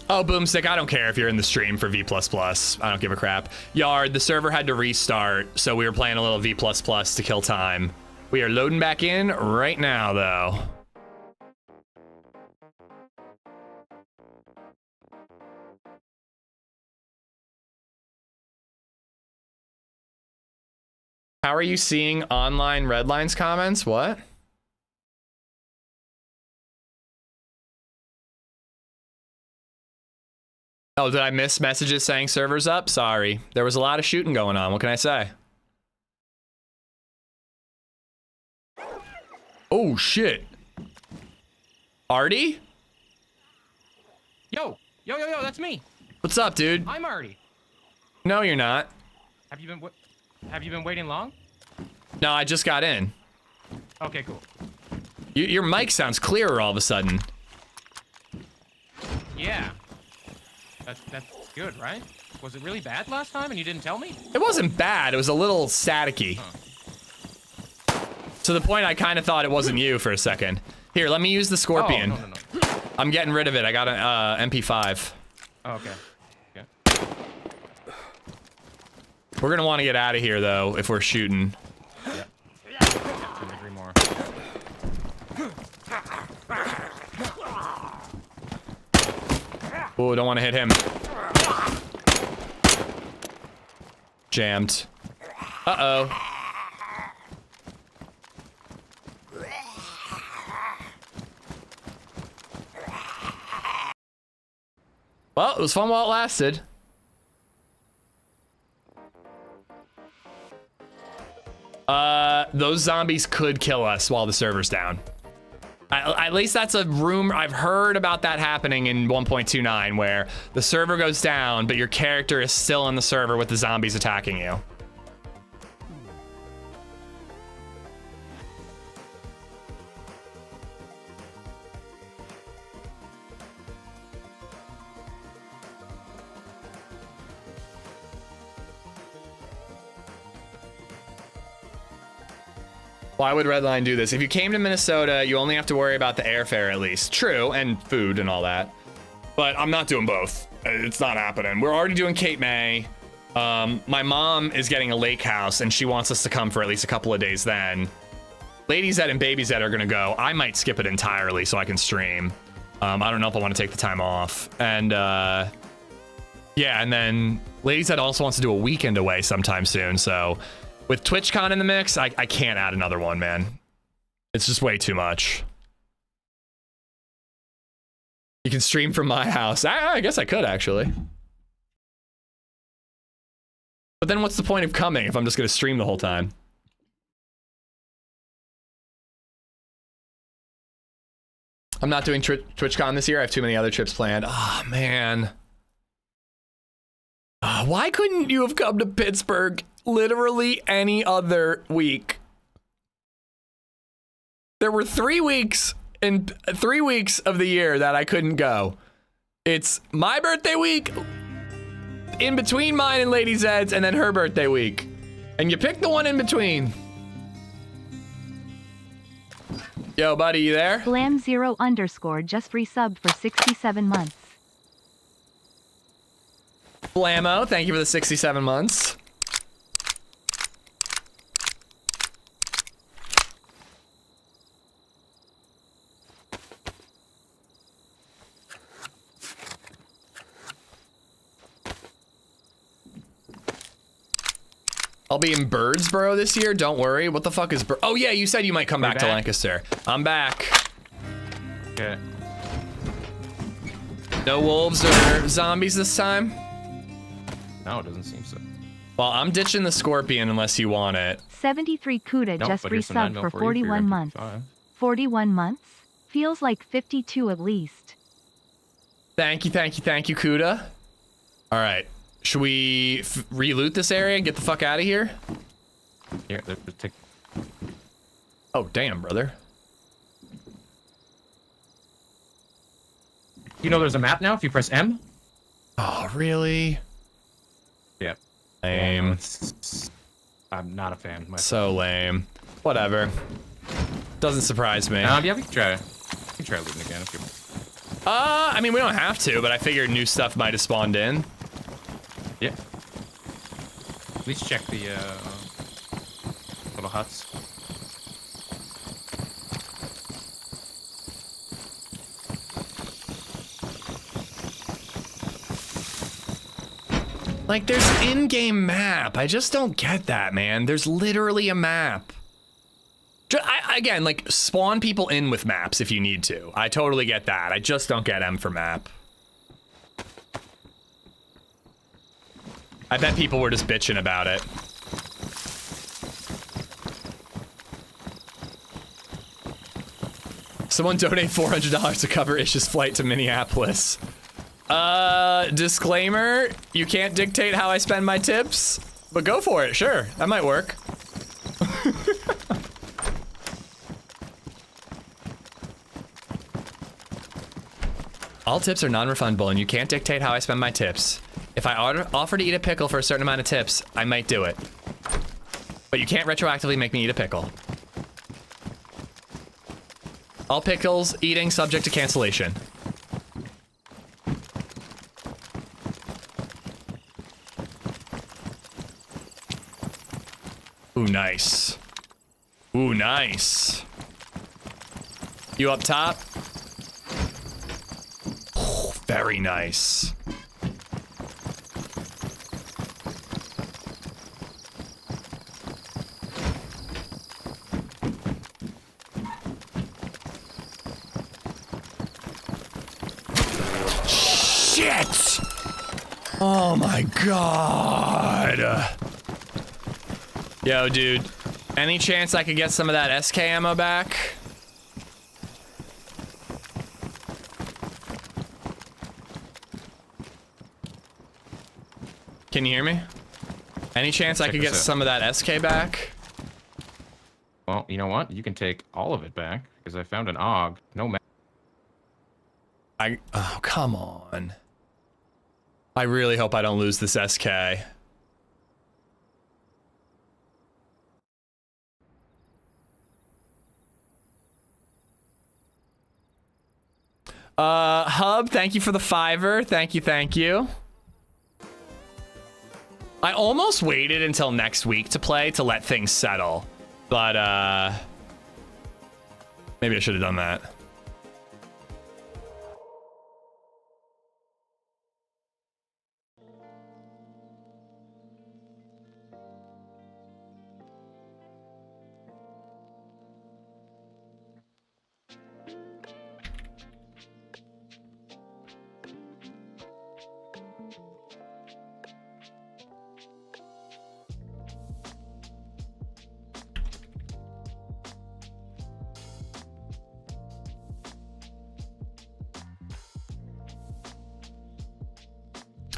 Oh, Boomstick, I don't care if you're in the stream for V++. I don't give a crap. Yard, the server had to restart, so we were playing a little V++ to kill time. We are loading back in right now, though. How are you seeing online Redline's comments? What? Oh, did I miss messages saying servers up? Sorry. There was a lot of shooting going on. What can I say? Oh, shit. Artie? Yo, that's me. What's up, dude? I'm Artie. No, you're not. Have you been waiting long? No, I just got in. Okay, cool. Your mic sounds clearer all of a sudden. Yeah. That's good, right? Was it really bad last time and you didn't tell me? It wasn't bad. It was a little staticky. Huh. To the point I kind of thought it wasn't you for a second. Here, let me use the Scorpion. Oh, no. I'm getting rid of it. I got an MP5. Oh, okay. We're gonna want to get out of here though if we're shooting. Yeah. Couldn't agree more. Oh, don't want to hit him. Jammed. Uh-oh. Well, it was fun while it lasted. Those zombies could kill us while the server's down. At least that's a rumor. I've heard about that happening in 1.29 where the server goes down, but your character is still on the server with the zombies attacking you. Why would Redline do this? If you came to Minnesota, you only have to worry about the airfare at least. True, and food and all that. But I'm not doing both. It's not happening. We're already doing Cape May. My mom is getting a lake house, and she wants us to come for at least a couple of days then. LadyZed and BabyZed are gonna go. I might skip it entirely so I can stream. I don't know if I want to take the time off. And yeah, and then LadyZed also wants to do a weekend away sometime soon, so with TwitchCon in the mix, I can't add another one, man. It's just way too much. You can stream from my house. I guess I could, actually. But then what's the point of coming if I'm just going to stream the whole time? I'm not doing TwitchCon this year. I have too many other trips planned. Oh, man. Why couldn't you have come to Pittsburgh literally any other week? There were 3 weeks in 3 weeks of the year that I couldn't go. It's my birthday week, in between mine and LadyZed's, and then her birthday week. And you pick the one in between. Yo, buddy, you there? Blam0_ just resubbed for 67 months. Blammo, thank you for the 67 months. I'll be in Birdsboro this year, don't worry. What the fuck is Oh yeah, you said you might come back to Lancaster. I'm back. Okay. No wolves or zombies this time? No, it doesn't seem so. Well, I'm ditching the scorpion unless you want it. 73 Kuda just resubbed for 41 months. 41 months? Feels like 52 at least. Thank you, Kuda. All right. Should we re-loot this area and get the fuck out of here? Here, oh, damn, brother. You know there's a map now if you press M? Oh, really? Yeah. Lame. Yeah, I'm not a fan. So lame. Whatever. Doesn't surprise me. Yeah, we can try. We can try looting again if you want. I mean, we don't have to, but I figured new stuff might have spawned in. Yeah. At least check the little huts. Like, there's in-game map. I just don't get that, man. There's literally a map. Again, like, spawn people in with maps if you need to. I totally get that. I just don't get M for map. I bet people were just bitching about it. Someone donate $400 to cover Ish's flight to Minneapolis. Disclaimer, you can't dictate how I spend my tips, but go for it, sure. That might work. All tips are non-refundable and you can't dictate how I spend my tips. If I offer to eat a pickle for a certain amount of tips, I might do it. But you can't retroactively make me eat a pickle. All pickles eating subject to cancellation. Ooh, nice. Ooh, nice. You up top? Oh, very nice. Shit! Oh my god. Yo, dude. Any chance I could get some of that SK ammo back? Can you hear me? Any chance I could get some of that SK back? Well, you know what? You can take all of it back because I found an AUG. No map. Oh, come on. I really hope I don't lose this SK. Hub, thank you for the $5. Thank you, thank you. I almost waited until next week to play to let things settle, but maybe I should have done that.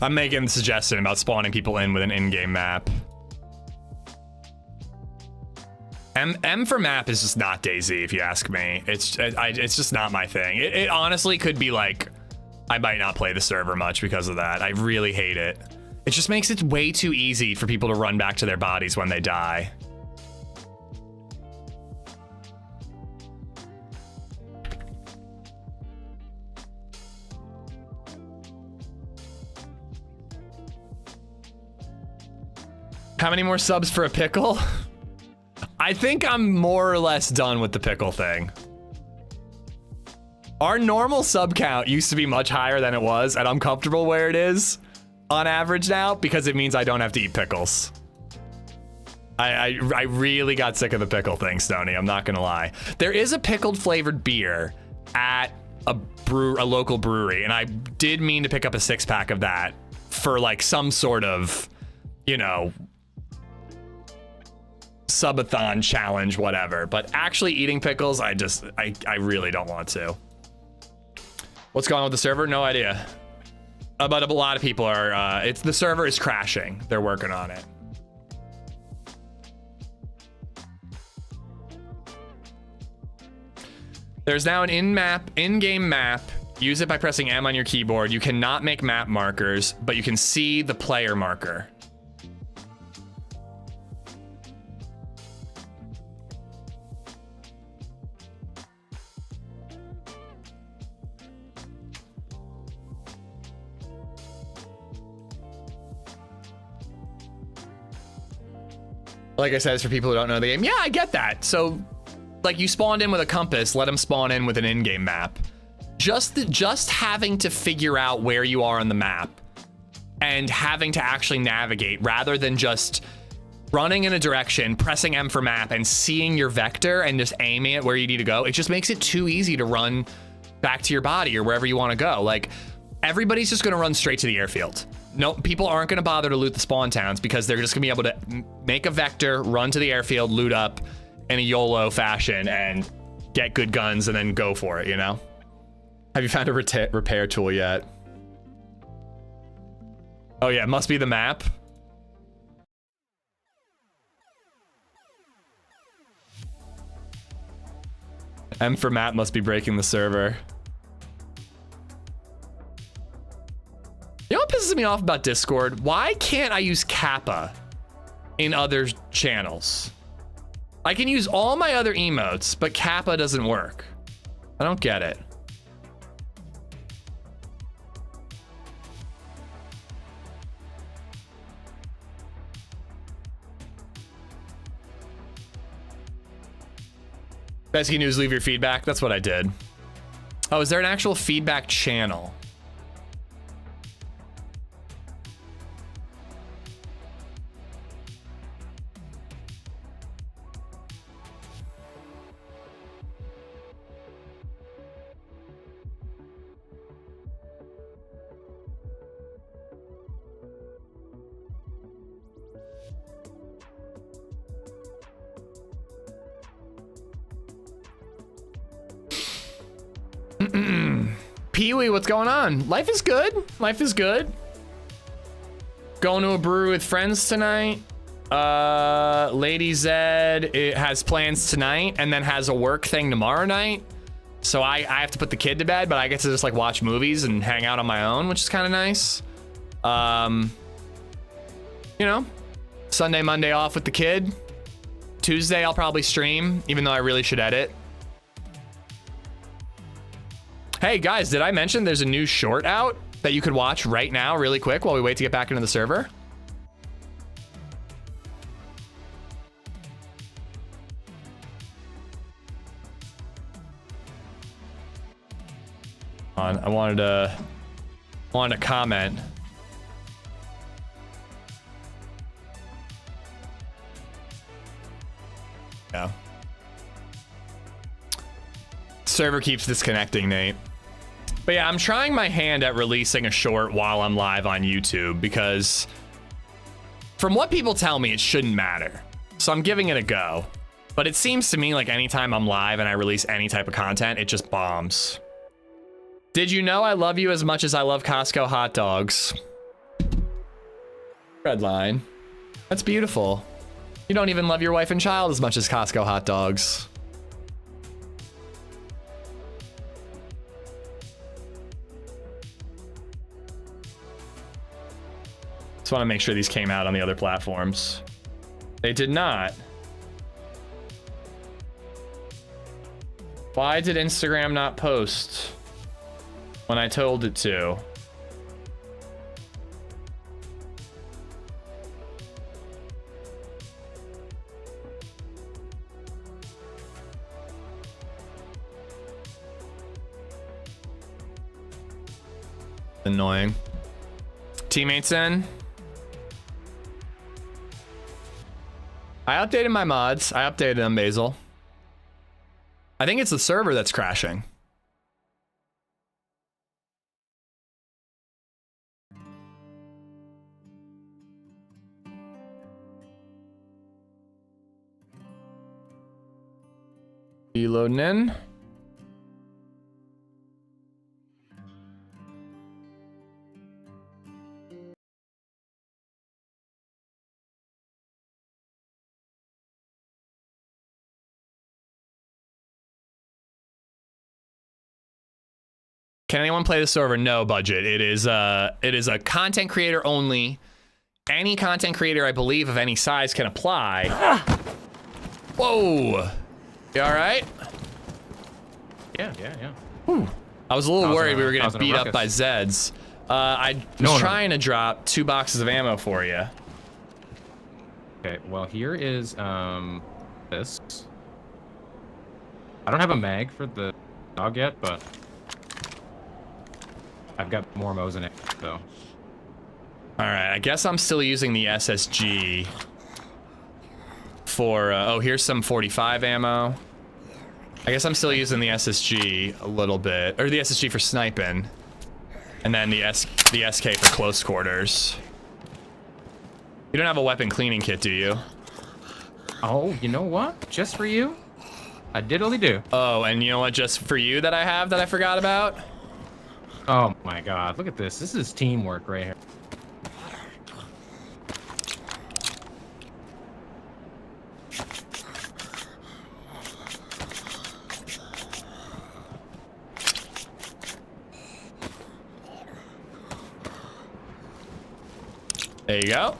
I'm making the suggestion about spawning people in with an in-game map. M for map is just not DayZ, if you ask me. It's just not my thing. It honestly could be like, I might not play the server much because of that. I really hate it. It just makes it way too easy for people to run back to their bodies when they die. How many more subs for a pickle? I think I'm more or less done with the pickle thing. Our normal sub count used to be much higher than it was, and I'm comfortable where it is on average now because it means I don't have to eat pickles. I really got sick of the pickle thing, Stoney. I'm not gonna lie. There is a pickled flavored beer at a local brewery, and I did mean to pick up a 6-pack of that for like some sort of, you know, subathon challenge, whatever. But actually eating pickles, I really don't want to. What's going on with the server? No idea. But a lot of people are, the server is crashing. They're working on it. There's now an in-game map. Use it by pressing M on your keyboard. You cannot make map markers, but you can see the player marker. Like I said, it's for people who don't know the game. Yeah, I get that. So, like, you spawned in with a compass, let them spawn in with an in-game map. Just having to figure out where you are on the map and having to actually navigate rather than just running in a direction, pressing M for map, and seeing your vector and just aiming it where you need to go. It just makes it too easy to run back to your body or wherever you want to go. Like, everybody's just going to run straight to the airfield. No, people aren't going to bother to loot the spawn towns because they're just going to be able to make a vector, run to the airfield, loot up in a YOLO fashion, and get good guns and then go for it, you know? Have you found a repair tool yet? Oh yeah, it must be the map. M for map must be breaking the server. You know what pisses me off about Discord? Why can't I use Kappa in other channels? I can use all my other emotes, but Kappa doesn't work. I don't get it. Pesky News, leave your feedback. That's what I did. Oh, is there an actual feedback channel? Pee-wee, what's going on? Life is good. Life is good. Going to a brewery with friends tonight. LadyZed, it has plans tonight and then has a work thing tomorrow night. So I have to put the kid to bed, but I get to just like watch movies and hang out on my own, which is kind of nice. You know, Sunday, Monday off with the kid. Tuesday, I'll probably stream, even though I really should edit. Hey guys, did I mention there's a new short out that you could watch right now really quick while we wait to get back into the server? I wanted to comment. Yeah. Server keeps disconnecting, Nate. But yeah, I'm trying my hand at releasing a short while I'm live on YouTube because from what people tell me, it shouldn't matter. So I'm giving it a go. But it seems to me like anytime I'm live and I release any type of content, it just bombs. Did you know I love you as much as I love Costco hot dogs? Red line. That's beautiful. You don't even love your wife and child as much as Costco hot dogs. Just want to make sure these came out on the other platforms. They did not. Why did Instagram not post when I told it to? Annoying. Teammates in. I updated my mods. I updated them, Basil. I think it's the server that's crashing. You loading in? Can anyone play the server? No budget. It is a content creator only. Any content creator, I believe, of any size can apply. Whoa. You all right? Yeah. Whew. I was a little worried we were gonna beat up by Zeds. I was trying to drop 2 boxes of ammo for you. Okay, well here is this. I don't have a mag for the dog yet, but I've got more Mo's in it, so. All right, I guess I'm still using the SSG for, oh, here's some 45 ammo. I guess I'm still using the SSG a little bit, or the SSG for sniping, and then the SK for close quarters. You don't have a weapon cleaning kit, do you? Oh, you know what? Just for you, I diddly do. Oh, and you know what, just for you that I have that I forgot about? Oh my god, look at this. This is teamwork right here. There you go.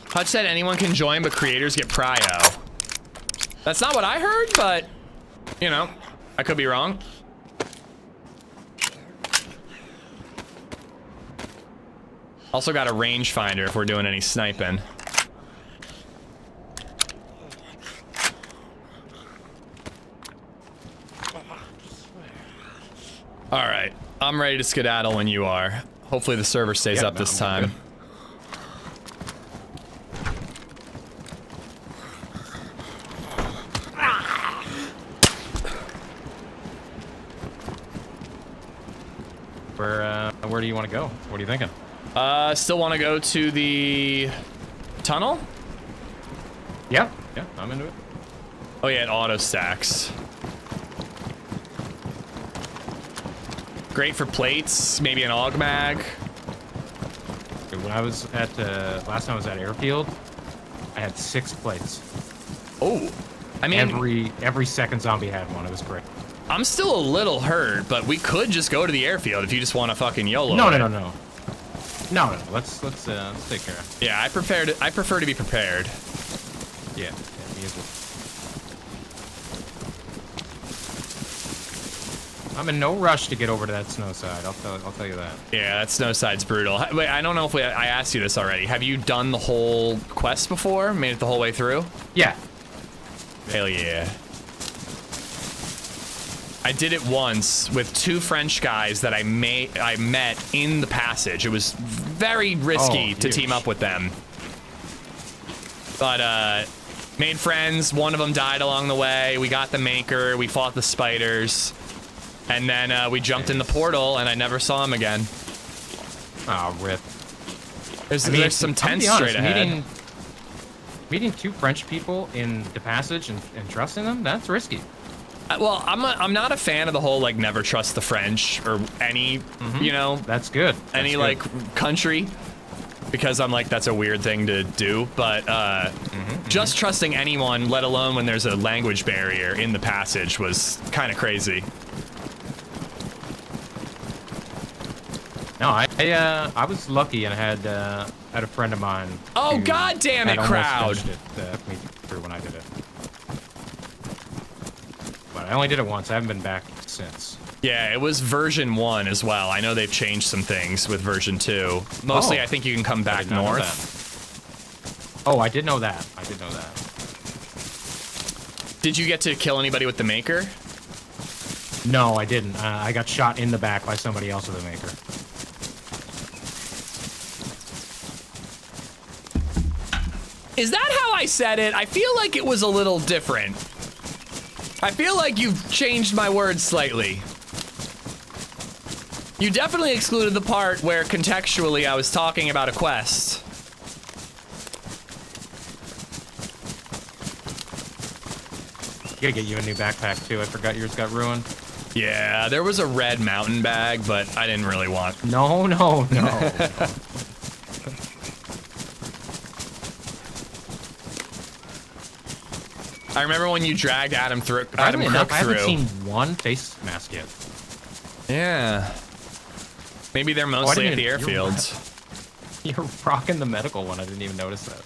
Hutch said anyone can join, but creators get prio. That's not what I heard, but you know, I could be wrong. Also got a rangefinder if we're doing any sniping. All right, I'm ready to skedaddle when you are. Hopefully the server stays up this time. Where do you want to go? What are you thinking? Still want to go to the tunnel? Yeah, I'm into it. Oh yeah, it auto stacks. Great for plates, maybe an AUG mag. When I was at last time I was at Airfield, I had 6 plates. Oh, I mean every second zombie had one. It was great. I'm still a little hurt, but we could just go to the airfield if you just want to fucking YOLO. No. Let's take care of it. Yeah, I prefer to be prepared. Yeah, me as well. I'm in no rush to get over to that snow side. I'll tell you that. Yeah, that snow side's brutal. Wait, I don't know if I asked you this already. Have you done the whole quest before? Made it the whole way through? Yeah. Hell yeah. I did it once with 2 French guys that I met in the passage. It was very risky to team up with them. But made friends. One of them died along the way. We got the maker. We fought the spiders. And then we jumped in the portal, and I never saw him again. Oh, rip. There's some tents straight ahead. Meeting 2 French people in the passage and trusting them, that's risky. Well, I'm not a fan of the whole, like, never trust the French or any, you know. That's good. Like, country. Because I'm like, that's a weird thing to do. But just trusting anyone, let alone when there's a language barrier in the passage, was kind of crazy. No, I was lucky and I had a friend of mine. Oh, god damn it, crowd! Took me through when I did it. But I only did it once. I haven't been back since. Yeah, it was version 1 as well. I know they've changed some things with version 2. Mostly, I think you can come back north. Oh, I did know that. Did you get to kill anybody with the maker? No, I didn't. I got shot in the back by somebody else with a maker. Is that how I said it? I feel like it was a little different. I feel like you've changed my words slightly. You definitely excluded the part where contextually I was talking about a quest. Gotta get you a new backpack too. I forgot yours got ruined. Yeah, there was a red mountain bag, but I didn't really want. No. I remember when you dragged Adam Crook through. I haven't seen one face mask yet. Yeah. Maybe they're mostly at the airfields. You're rocking the medical one. I didn't even notice that.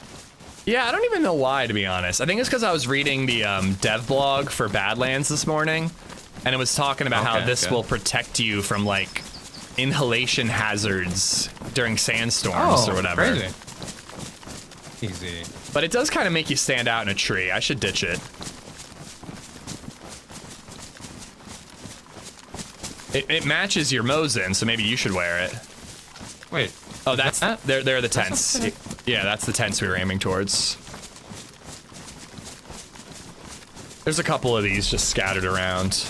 Yeah, I don't even know why, to be honest. I think it's because I was reading the dev blog for Badlands this morning, and it was talking about how this will protect you from, like, inhalation hazards during sandstorms or whatever. Crazy. Easy. But it does kind of make you stand out in a tree. I should ditch it. It matches your Mosin, so maybe you should wear it. Wait. Oh, that's that? They're the tents. Yeah, that's the tents we were aiming towards. There's a couple of these just scattered around.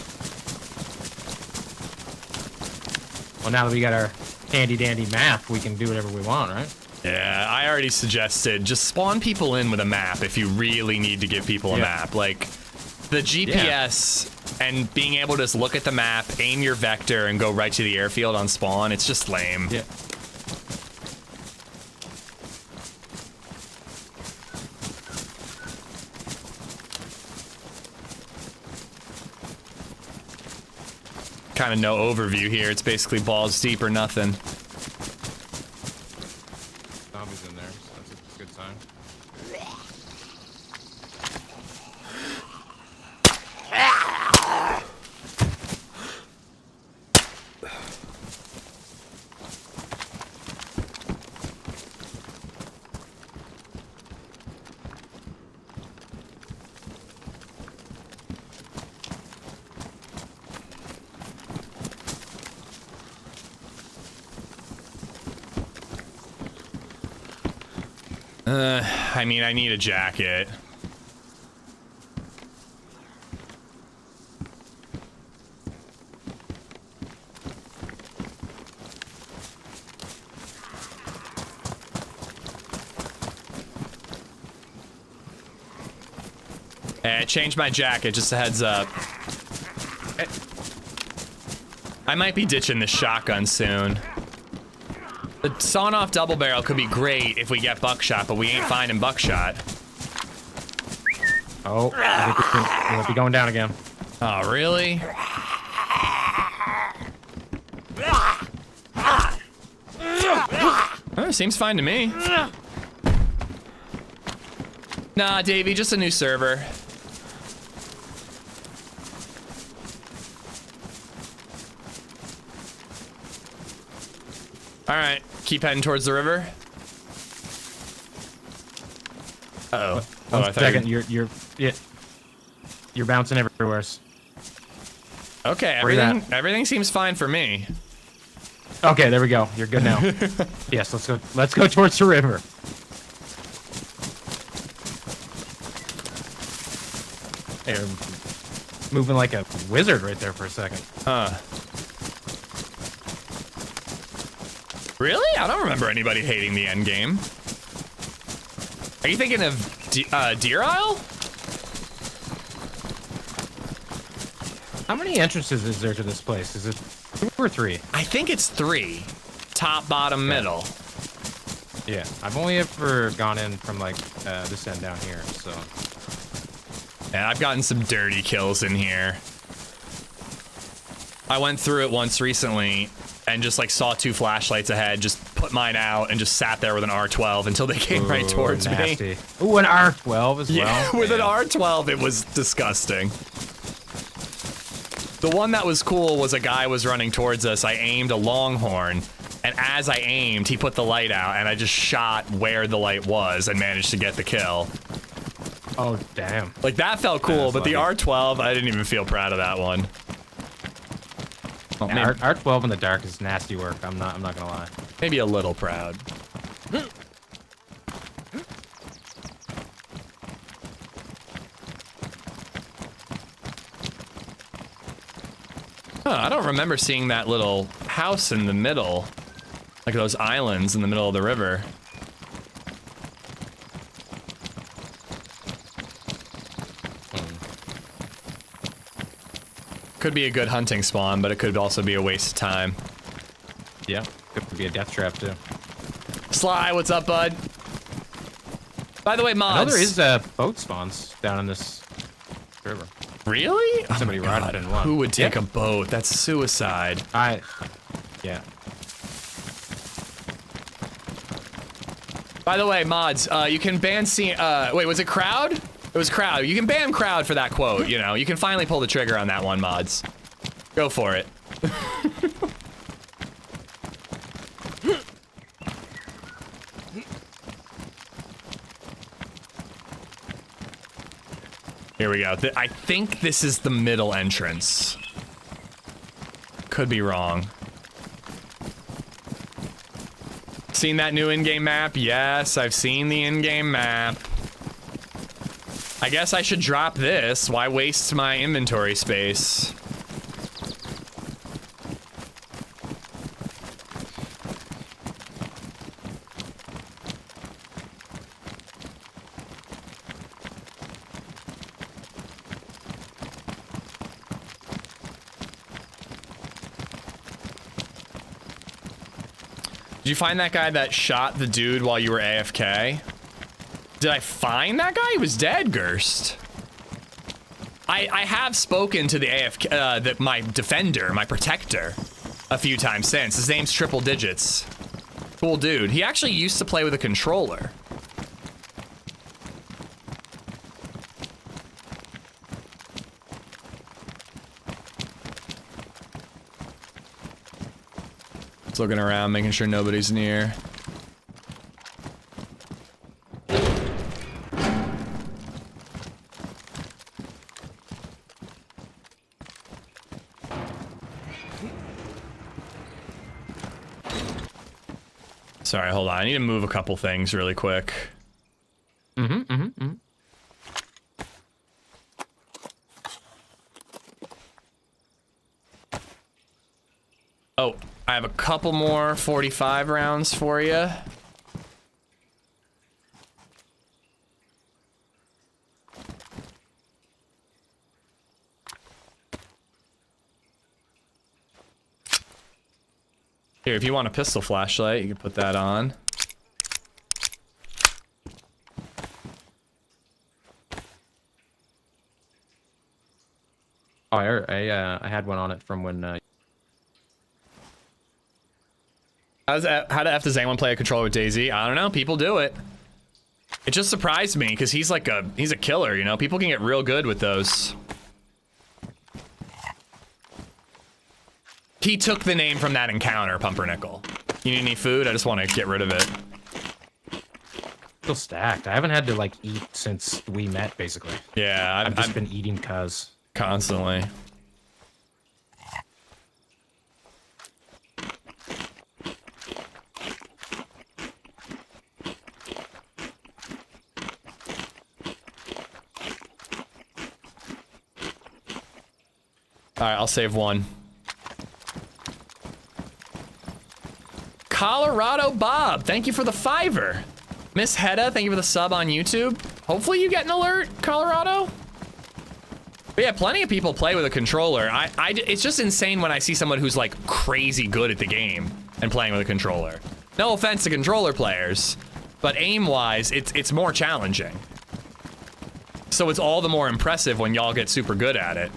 Well, now that we got our handy dandy map, we can do whatever we want, right? Yeah, I already suggested just spawn people in with a map if you really need to give people a map. Like, the GPS and being able to just look at the map, aim your vector, and go right to the airfield on spawn, it's just lame. Yeah. Kind of no overview here. It's basically balls deep or nothing. Zombies in there, so that's a good sign. I mean, I need a jacket. I changed my jacket, just a heads up. I might be ditching this shotgun soon. The sawn-off double barrel could be great if we get buckshot, but we ain't finding buckshot. Oh, I think we might be going down again. Oh, really? Oh, seems fine to me. Nah, Davey, just a new server. All right, keep heading towards the river. Uh-oh. Oh, One second, you're bouncing everywhere. Okay, Where you everything seems fine for me. Okay, there we go. You're good now. Yes, let's go. Let's go towards the river. You're moving like a wizard right there for a second. Really? I don't remember anybody hating the end game. Are you thinking of Deer Isle? How many entrances is there to this place? Is it 2 or 3? I think it's 3. Top, bottom, middle. Yeah, I've only ever gone in from like this end down here, so. And I've gotten some dirty kills in here. I went through it once recently and just like saw 2 flashlights ahead, just put mine out and just sat there with an R12 until they came right towards nasty. me. Ooh, an R12 as Yeah, well. with an R12, it was disgusting. The one that was cool was a guy was running towards us. I aimed a longhorn, and as I aimed, he put the light out, and I just shot where the light was and managed to get the kill. Oh, damn. Like, that felt cool, but the R12, I didn't even feel proud of that one. Well, Yeah, R12 in the dark is nasty work. I'm not gonna lie. Maybe a little proud. Huh, I don't remember seeing that little house in the middle. Like those islands in the middle of the river. Could be a good hunting spawn, but it could also be a waste of time. Yeah, could be a death trap too. Sly, what's up, bud? By the way, mods. I know there is boat spawns down in this river. Really? Somebody rotted in one. Who would take a boat? That's suicide. Yeah. By the way, mods, you can ban wait, was it Crowd? It was Crowd. You can ban Crowd for that quote, you know. You can finally pull the trigger on that one, mods. Go for it. Here we go. I think this is the middle entrance. Could be wrong. Seen that new in-game map? Yes, I've seen the in-game map. I guess I should drop this. Why waste my inventory space? Did you find that guy that shot the dude while you were AFK? Did I find that guy? He was dead, Gerst. I have spoken to the AFK, my defender, my protector, a few times since. His name's Triple Digits. Cool dude. He actually used to play with a controller. Just looking around, making sure nobody's near. Sorry, hold on. I need to move a couple things really quick. Oh, I have a couple more 45 rounds for you. Here, if you want a pistol flashlight, you can put that on. Oh, I had one on it from when. How the F does anyone play a controller with DayZ? I don't know. People do it. It just surprised me because he's like he's a killer, you know. People can get real good with those. He took the name from that encounter, Pumpernickel. You need any food? I just want to get rid of it. Still stacked. I haven't had to like eat since we met, basically. Yeah, I've just been eating cuz. Constantly. All right, I'll save one. Colorado Bob, thank you for the $5. Miss Hedda, thank you for the sub on YouTube. Hopefully you get an alert, Colorado. But yeah, plenty of people play with a controller. It's just insane when I see someone who's like crazy good at the game and playing with a controller. No offense to controller players, but aim-wise, it's more challenging. So it's all the more impressive when y'all get super good at it.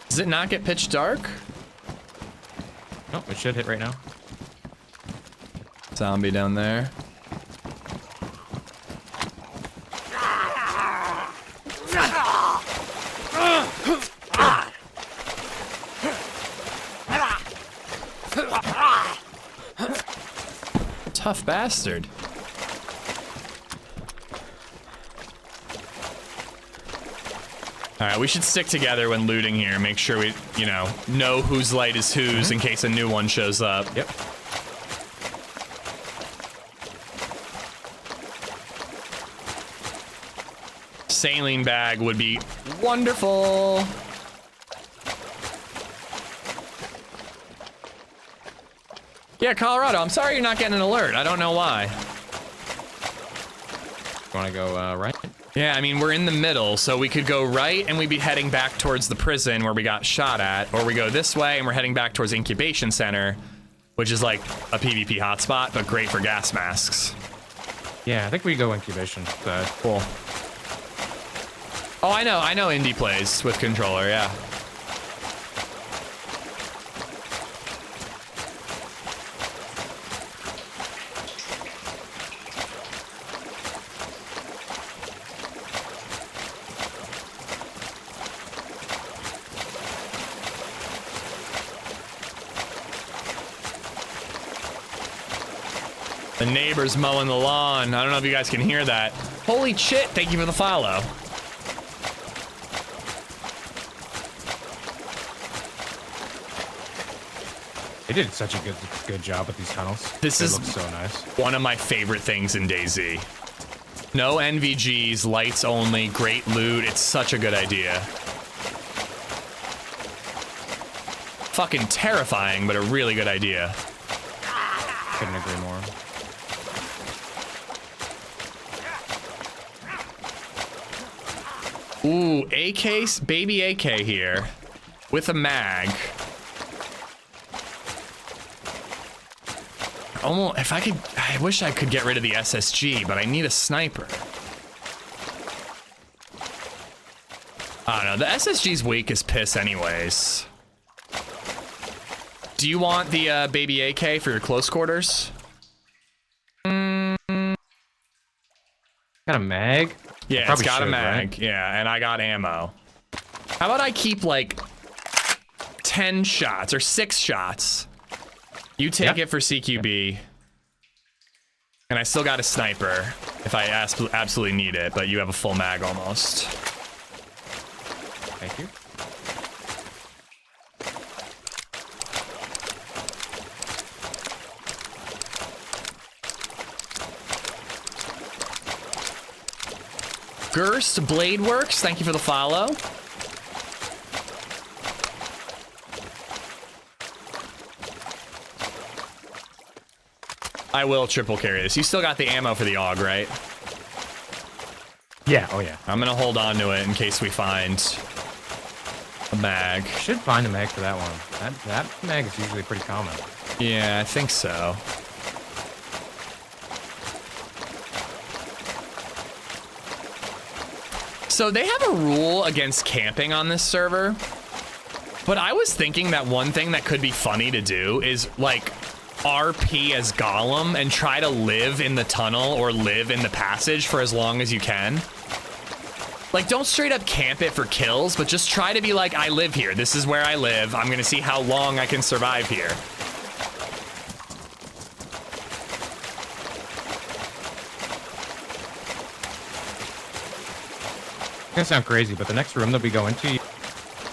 Does it not get pitch dark? Nope, it should hit right now. Zombie down there. Tough bastard. All right, we should stick together when looting here. Make sure we, know whose light is whose in case a new one shows up. Yep. Saline bag would be wonderful. Yeah, Colorado, I'm sorry you're not getting an alert. I don't know why. You want to go right? Yeah, I mean, we're in the middle, so we could go right and we'd be heading back towards the prison where we got shot at, or we go this way and we're heading back towards Incubation Center, which is like a PvP hotspot, but great for gas masks. Yeah, I think we go Incubation. Cool. Oh, I know Indy plays with controller, yeah. The neighbor's mowing the lawn. I don't know if you guys can hear that. Holy shit, thank you for the follow. They did such a good job with these tunnels. This looks so nice. One of my favorite things in DayZ. No NVGs, lights only, great loot. It's such a good idea. Fucking terrifying, but a really good idea. Couldn't agree more. Ooh, AK, baby AK here. With a mag. Almost, if I could, I wish I could get rid of the SSG, but I need a sniper. I don't know, the SSG's weak as piss anyways. Do you want the baby AK for your close quarters? Got a mag? Yeah, it's got a mag. Right? Yeah, and I got ammo. How about I keep like 10 shots or 6 shots? You take it for CQB. And I still got a sniper if I absolutely need it, but you have a full mag almost. Thank you. Gerst Blade Works, thank you for the follow. I will triple carry this. You still got the ammo for the AUG, right? Yeah, oh yeah. I'm gonna hold on to it in case we find a mag. Should find a mag for that one. That mag is usually pretty common. Yeah, I think so. So they have a rule against camping on this server, but I was thinking that one thing that could be funny to do is like RP as Gollum and try to live in the tunnel or live in the passage for as long as you can. Like, don't straight up camp it for kills, but just try to be like, I live here. This is where I live. I'm gonna see how long I can survive here. It's gonna sound crazy, but the next room that we go into, you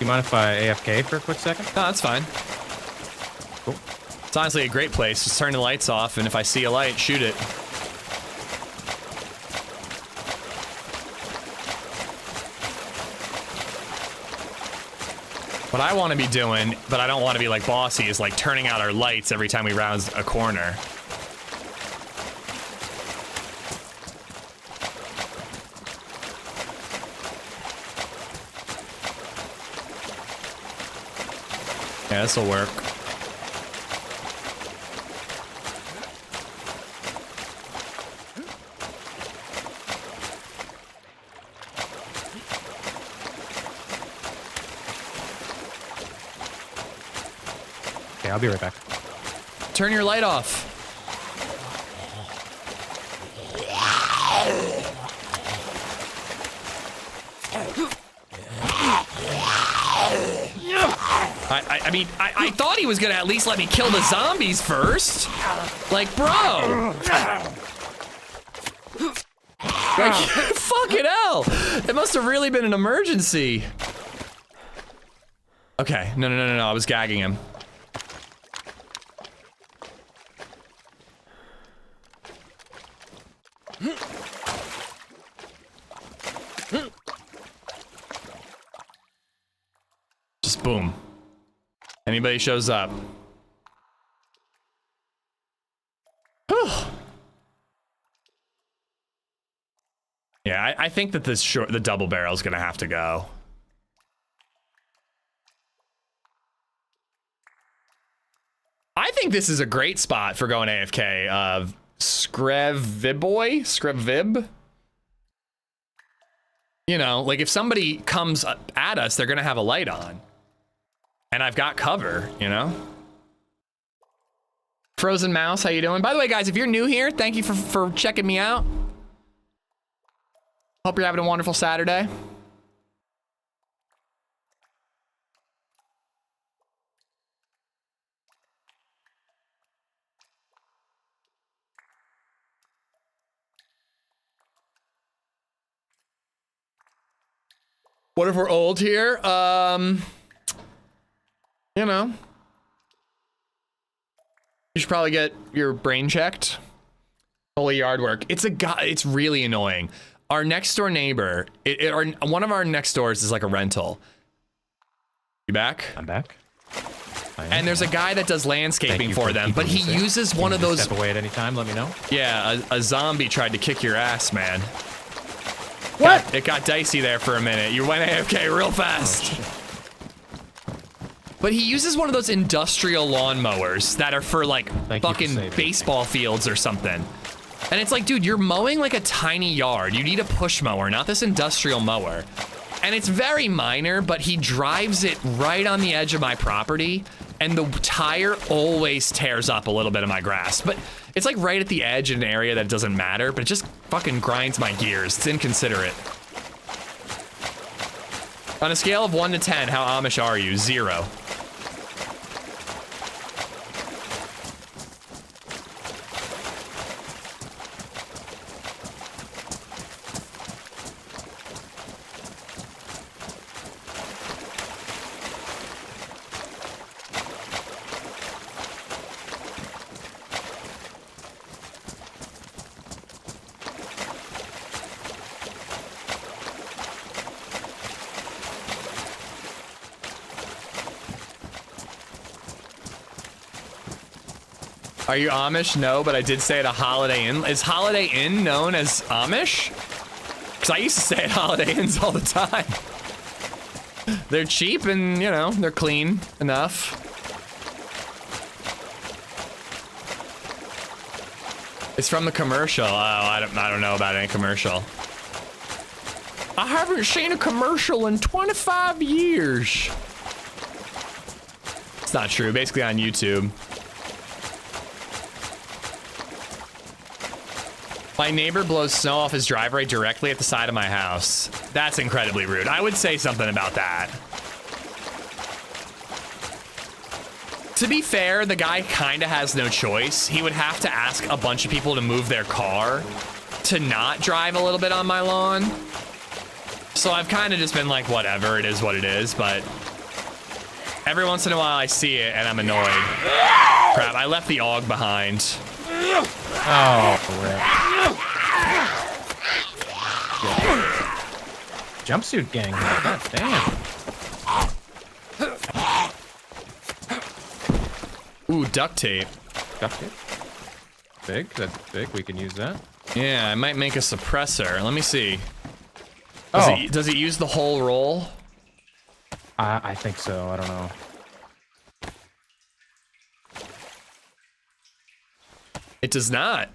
mind if I AFK for a quick second? No, that's fine. Cool. It's honestly a great place. Just turn the lights off, and if I see a light, shoot it. What I want to be doing, but I don't want to be like bossy, is like turning out our lights every time we round a corner. Yeah, this'll work. Okay, I'll be right back. Turn your light off. I mean, I thought he was gonna at least let me kill the zombies first. Like, bro. Like, fucking hell. It must have really been an emergency. Okay, no, I was gagging him. Just boom. Anybody shows up. Yeah, I think that the double barrel is gonna have to go. I think this is a great spot for going AFK. Screvib. You know, like if somebody comes at us, they're gonna have a light on. And I've got cover, you know? Frozen Mouse, how you doing? By the way, guys, if you're new here, thank you for checking me out. Hope you're having a wonderful Saturday. What if we're old here? You know. You should probably get your brain checked. Holy yard work. It's really annoying. Our next door neighbor, one of our next doors is like a rental. You back? I'm back. And there's a guy that does landscaping for them, but he uses one of those. Step away at any time, let me know. Yeah, a zombie tried to kick your ass, man. What? It got dicey there for a minute. You went AFK real fast. Oh, but he uses one of those industrial lawnmowers that are for like fucking baseball fields or something. And it's like, dude, you're mowing like a tiny yard. You need a push mower, not this industrial mower. And it's very minor, but he drives it right on the edge of my property, and the tire always tears up a little bit of my grass. But it's like right at the edge in an area that doesn't matter, but it just fucking grinds my gears. It's inconsiderate. On a scale of 1 to 10, how Amish are you? 0. Are you Amish? No, but I did stay at a Holiday Inn. Is Holiday Inn known as Amish? Because I used to stay at Holiday Inns all the time. They're cheap and, you know, they're clean enough. It's from the commercial. Oh, I don't know about any commercial. I haven't seen a commercial in 25 years. It's not true. Basically on YouTube. My neighbor blows snow off his driveway directly at the side of my house. That's incredibly rude. I would say something about that. To be fair, the guy kind of has no choice. He would have to ask a bunch of people to move their car to not drive a little bit on my lawn. So I've kind of just been like, whatever, it is what it is, but every once in a while I see it and I'm annoyed. Crap, I left the AUG behind. Oh, rip. Jumpsuit gang. God damn. Ooh, duct tape. Duct tape. Big. That's big. We can use that. Yeah, I might make a suppressor. Let me see. Oh. Does it use the whole roll? I think so. I don't know. It does not.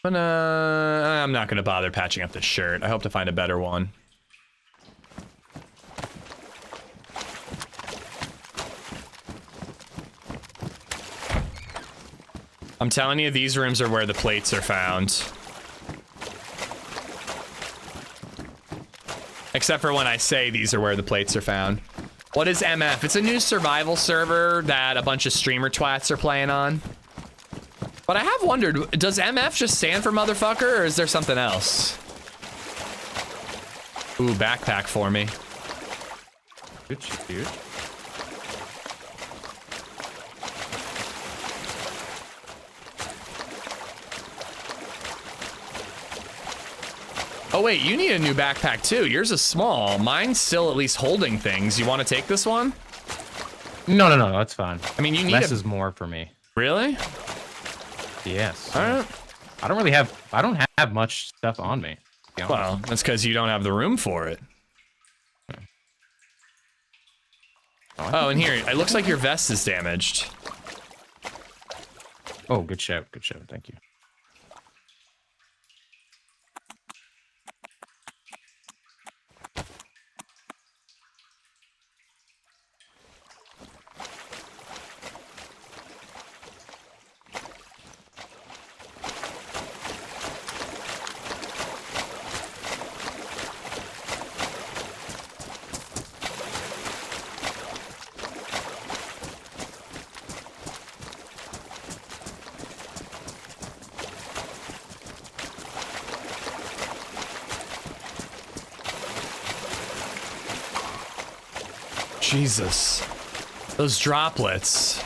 But I'm not gonna bother patching up this shirt. I hope to find a better one. I'm telling you, these rooms are where the plates are found. Except for when I say these are where the plates are found. What is MF? It's a new survival server that a bunch of streamer twats are playing on. But I have wondered, does MF just stand for motherfucker, or is there something else? Ooh, backpack for me. Good shit, dude. Oh wait, you need a new backpack too. Yours is small. Mine's still at least holding things. You want to take this one? No, that's fine. I mean, you need less is more for me. Really? Yes. All right. I don't have much stuff on me. Well, that's because you don't have the room for it. Oh, and here, it looks like your vest is damaged. Oh, good show. Thank you. Jesus. Those droplets.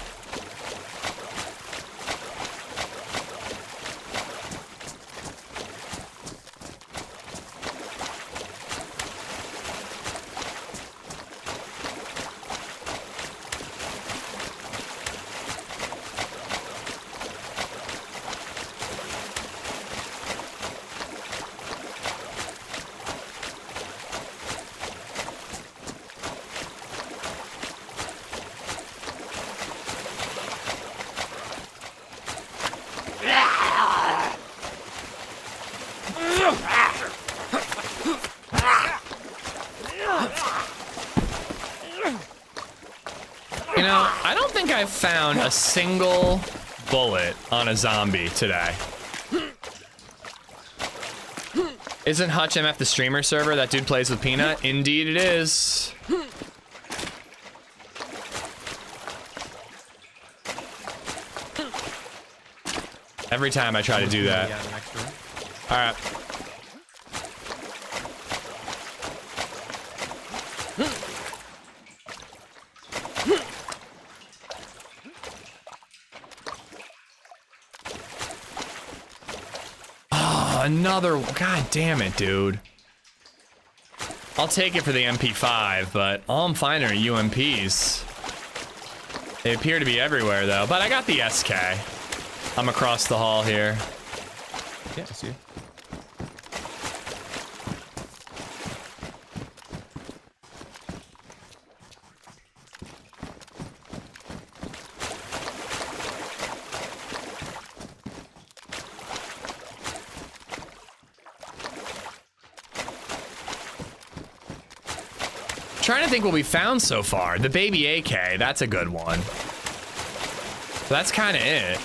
You know, I don't think I've found a single bullet on a zombie today. Isn't Hutch MF the streamer server? That dude plays with Peanut? Indeed it is. Every time I try to do that. All right. Another, god damn it, dude. I'll take it for the MP5, but all I'm finding are UMPs. They appear to be everywhere though, but I got the SK. I'm across the hall here. Yeah, I see. Trying to think what we found so far. The baby AK, that's a good one. That's kind of it.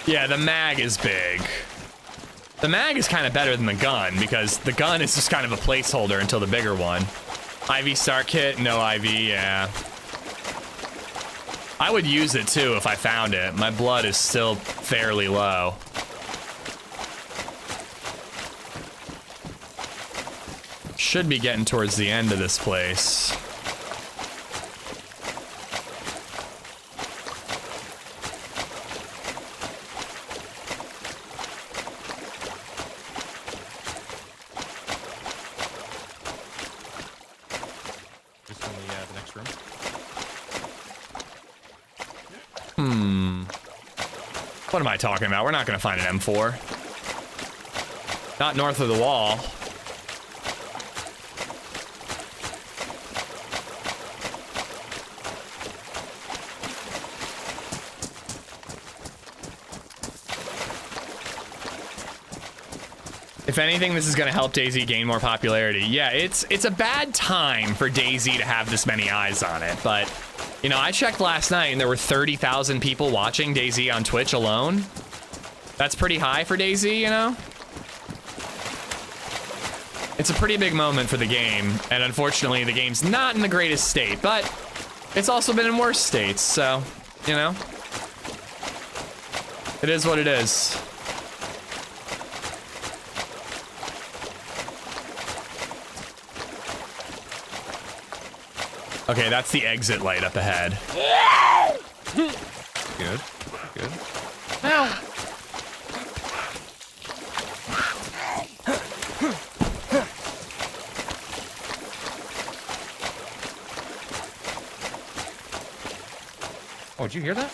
Yeah, the mag is big. The mag is kind of better than the gun because the gun is just kind of a placeholder until the bigger one. IV start kit, no IV, yeah. I would use it too if I found it. My blood is still fairly low. Should be getting towards the end of this place. What am I talking about? We're not going to find an M4. Not north of the wall. If anything, this is going to help DayZ gain more popularity. Yeah, it's a bad time for DayZ to have this many eyes on it, but you know, I checked last night and there were 30,000 people watching DayZ on Twitch alone. That's pretty high for DayZ, you know? It's a pretty big moment for the game, and unfortunately the game's not in the greatest state, but it's also been in worse states, so, you know? It is what it is. Okay, that's the exit light up ahead. Good. Good. Now. Oh, did you hear that?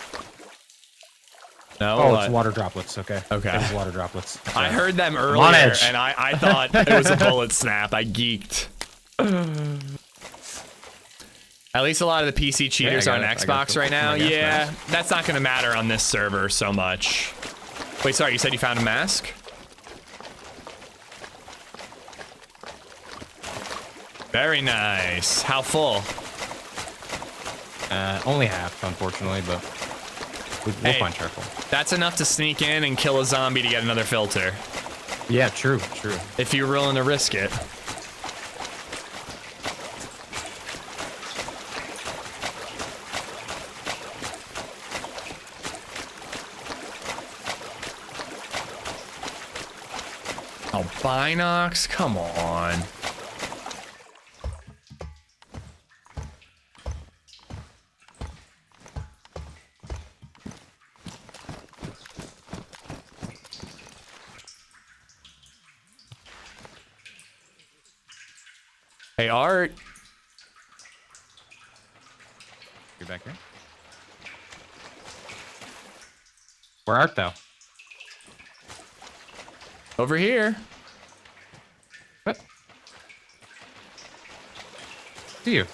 No. Oh, it's water droplets. Okay. Okay. It was water droplets. I heard them on earlier, edge. and I thought it was a bullet snap. I geeked. At least a lot of the PC cheaters Yeah, are on Xbox right now. Yeah, mask. that's not going to matter on this server so much. Wait, sorry, you said you found a mask? Very nice. How full? Only half, unfortunately, but we'll find charcoal. That's enough to sneak in and kill a zombie to get another filter. Yeah, true, true. If you're willing to risk it. Oh, Binox? Come on. Hey, Art. You're back here? Where art thou? Over here. What? Do you?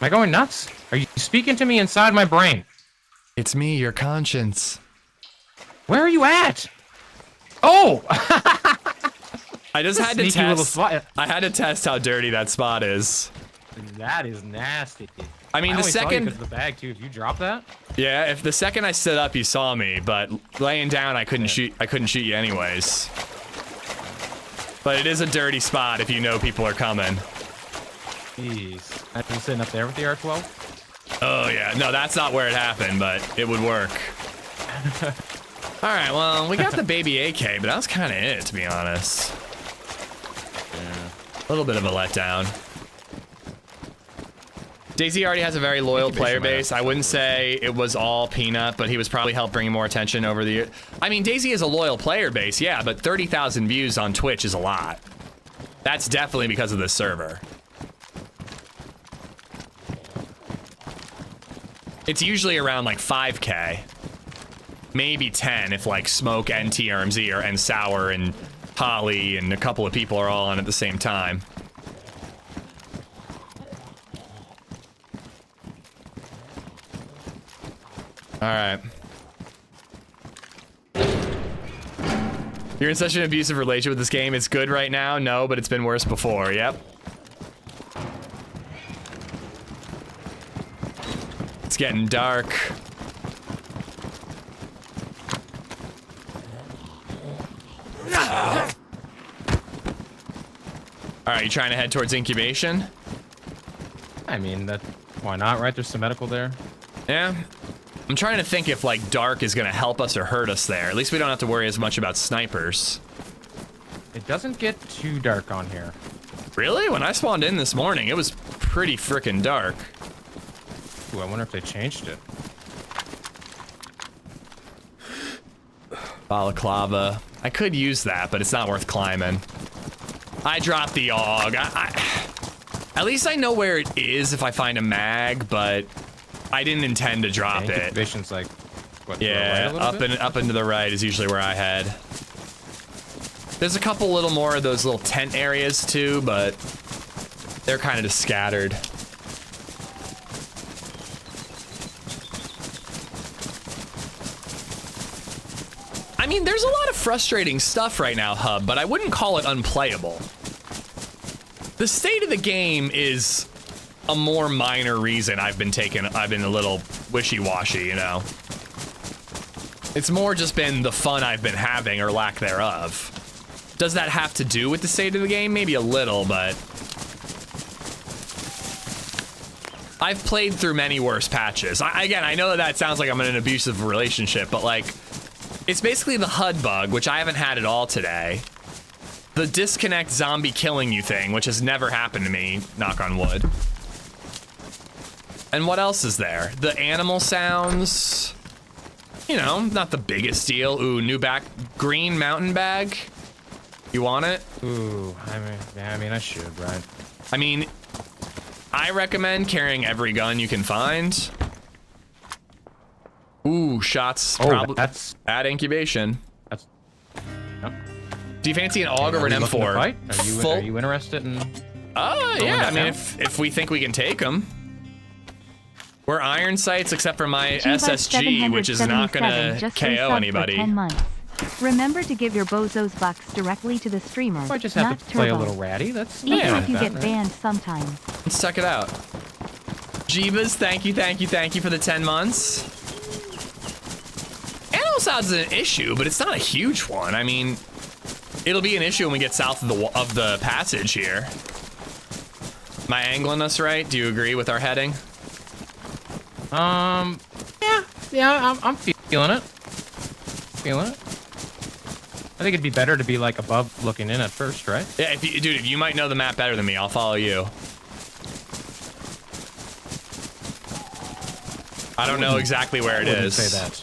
Am I going nuts? Are you speaking to me inside my brain? It's me, your conscience. Where are you at? Oh! I just had to Sneaky little test. spot. I had to test how dirty that spot is. That is nasty. I mean, the only saw you second. 'cause of the bag too. If you drop that, Yeah, if the second I stood up, you saw me, but laying down, I couldn't shoot. I couldn't shoot you anyways. But it is a dirty spot if you know people are coming. jeez. I'm just sitting up there with the R12. Oh yeah, no, that's not where it happened, but it would work. All right, well, we got the baby AK, but that was kind of it, to be honest. Yeah. A little bit of a letdown. DayZ already has a very loyal player Incubation base. I wouldn't say it was all Peanut, but he was probably helped bring more attention over the year. I mean, DayZ is a loyal player base, yeah, but 30,000 views on Twitch is a lot. That's definitely because of this server. It's usually around like 5K. Maybe 10 if like Smoke and TRMZ and Sour and Holly and a couple of people are all on at the same time. All right. You're in such an abusive relationship with this game. It's good right now. No, but it's been worse before. Yep. It's getting dark. All right, you trying to head towards incubation? I mean, that. Why not? Right? There's some medical there. Yeah. I'm trying to think if like dark is gonna help us or hurt us there. At least we don't have to worry as much about snipers. It doesn't get too dark on here. Really? When I spawned in this morning, it was pretty freaking dark. Ooh, I wonder if they changed it. Balaclava. I could use that, but it's not worth climbing. I dropped the AUG. At least I know where it is if I find a mag, but I didn't intend to drop it. Incubation's like, what, Yeah, up and to the right is usually where I head. There's a couple little more of those little tent areas too, but they're kind of just scattered. I mean, there's a lot of frustrating stuff right now, Hub, but I wouldn't call it unplayable. The state of the game is a more minor reason I've been a little wishy-washy, you know? It's more just been the fun I've been having or lack thereof. Does that have to do with the state of the game? Maybe a little, but I've played through many worse patches. Again, I know that sounds like I'm in an abusive relationship, but like, it's basically the HUD bug, which I haven't had at all today. The disconnect zombie killing you thing, which has never happened to me, knock on wood. And what else is there? The animal sounds, you know, not the biggest deal. Ooh, new green mountain bag. You want it? Ooh, I mean, I should, right? I mean, I recommend carrying every gun you can find. Ooh, shots. Oh, that's at incubation. That's. Yep. Do you fancy an AUG or an M4? Are you interested in? Yeah. I mean, if we think we can take them, we're iron sights except for my SSG, which is not gonna KO anybody. 10 months. Remember to give your bozos bucks directly to the streamer. I just have not to play Turbo. a little ratty. That's even yeah, if you get right? banned sometimes. Let's check it out. Jeebas, thank you for the 10 months. Animal sounds is an issue, but it's not a huge one. I mean, it'll be an issue when we get south of the passage here. Am I angling us right? Do you agree with our heading? Yeah, I'm feeling it. Feeling it. I think it'd be better to be like above looking in at first, right? Yeah, dude, if you might know the map better than me, I'll follow you. I don't know exactly where it is. Say that.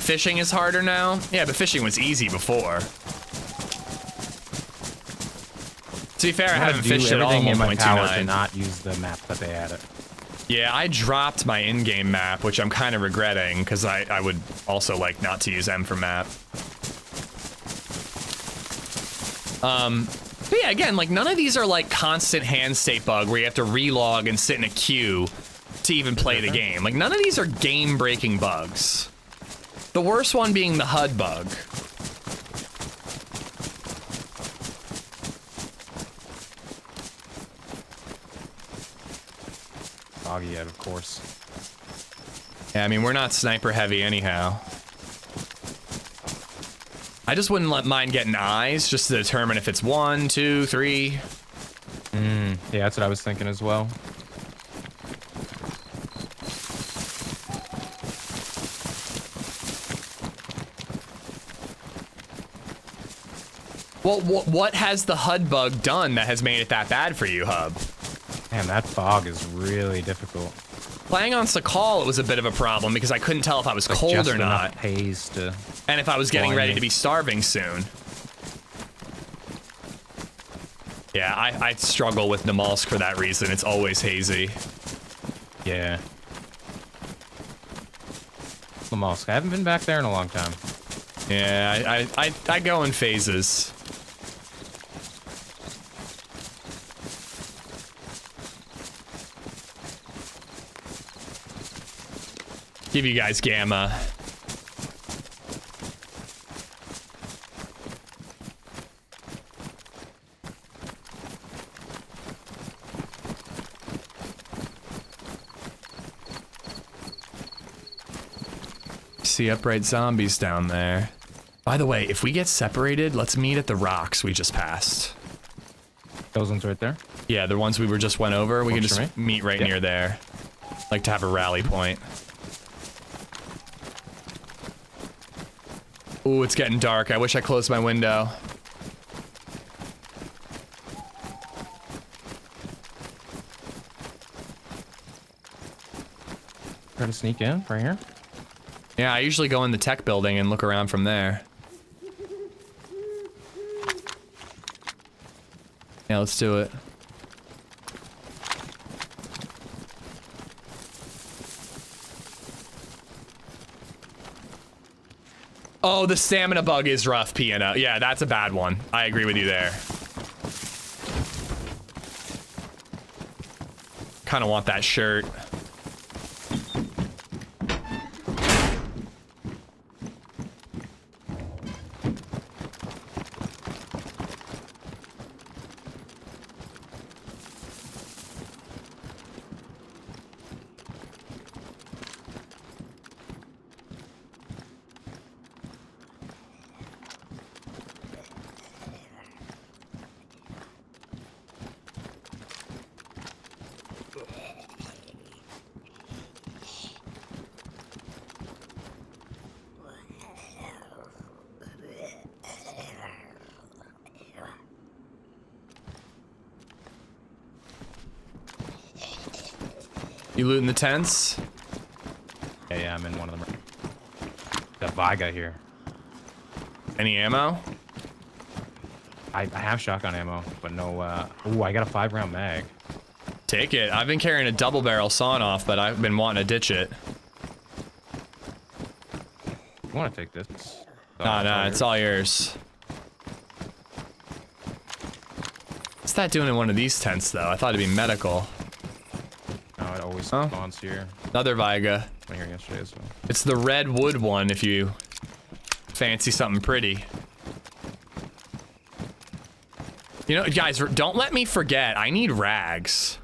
Fishing is harder now? Yeah, but fishing was easy before. To be fair, I haven't fished at all in in my power to 1.29. not use the map that they added. Yeah, I dropped my in-game map, which I'm kind of regretting, because I would also like not to use M for map. But yeah, again, like none of these are like constant hand state bug where you have to relog and sit in a queue to even play the game. Like none of these are game-breaking bugs. The worst one being the HUD bug. Foggy out, of course. Yeah, I mean, we're not sniper heavy anyhow. I just wouldn't mind getting eyes just to determine if it's 1, 2, 3. Yeah, that's what I was thinking as well. Well, what has the HUD bug done that has made it that bad for you, Hub? Damn, that fog is really difficult. Playing on Sakal, it was a bit of a problem because I couldn't tell if I was Like cold just or enough not. haze to And if I was getting blind ready me. to be starving soon. Yeah, I struggle with Namalsk for that reason. It's always hazy. Yeah. Lamalsk. I haven't been back there in a long time. Yeah, I go in phases. Give you guys gamma. See upright zombies down there. By the way, if we get separated, let's meet at the rocks we just passed. Those ones right there? Yeah, the ones we just went over. We can Works for just me. meet right near there. Like to have a rally point. Ooh, it's getting dark. I wish I closed my window. Try to sneak in right here. Yeah, I usually go in the tech building and look around from there. Yeah, let's do it. Oh, the stamina bug is rough, Piano. Yeah, that's a bad one. I agree with you there. Kind of want that shirt. You looting the tents? Yeah, I'm in one of them. Got Viga here. Any ammo? I have shotgun ammo, but no, ooh, I got a 5-round mag. Take it. I've been carrying a double barrel sawn off, but I've been wanting to ditch it. You want to take this? Nah, it's all yours. What's that doing in one of these tents, though? I thought it'd be medical. No, it always Huh? spawns here. Another Viga. Been here yesterday as well. It's the red wood one if you fancy something pretty. You know, guys, don't let me forget. I need rags.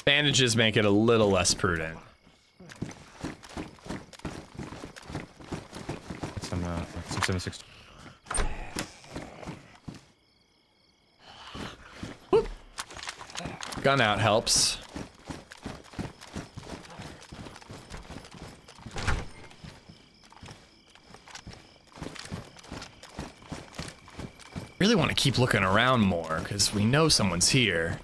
Bandages make it a little less prudent. Some 7.62. Gun out helps. Really want to keep looking around more because we know someone's here.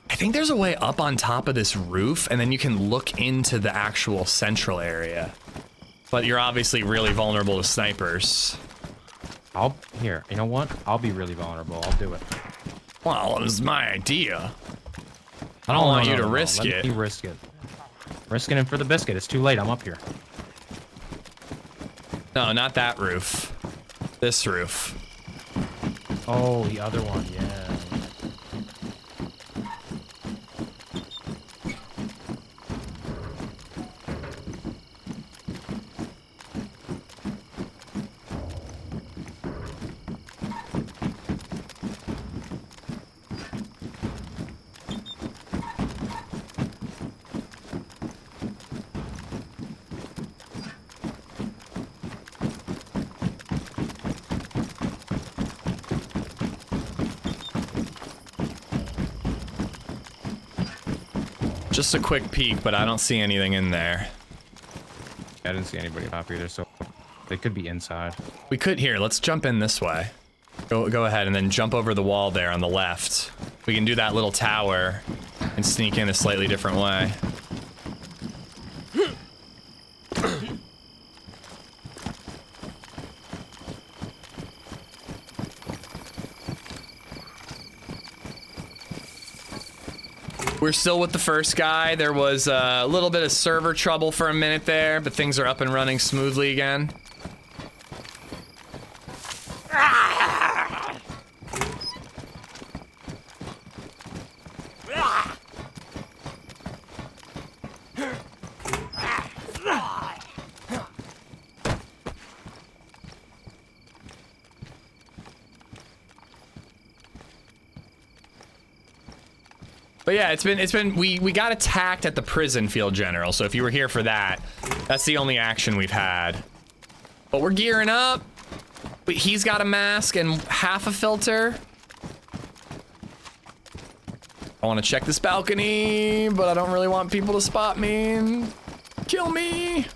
I think there's a way up on top of this roof and then you can look into the actual central area. But you're obviously really vulnerable to snipers. Here, you know what? I'll be really vulnerable. I'll do it. Well, it was my idea. I don't want you to risk it. Let me risk it. Risking it for the biscuit. It's too late. I'm up here. No, not that roof. This roof. Oh, the other one. Yeah. Just a quick peek, but I don't see anything in there. I didn't see anybody pop either, so they could be inside. We could, here, let's jump in this way. Go ahead and then jump over the wall there on the left. We can do that little tower and sneak in a slightly different way. We're still with the first guy. There was a little bit of server trouble for a minute there, but things are up and running smoothly again. But yeah, we got attacked at the prison field general, so if you were here for that, that's the only action we've had. But we're gearing up. He's got a mask and half a filter. I want to check this balcony, but I don't really want people to spot me and kill me.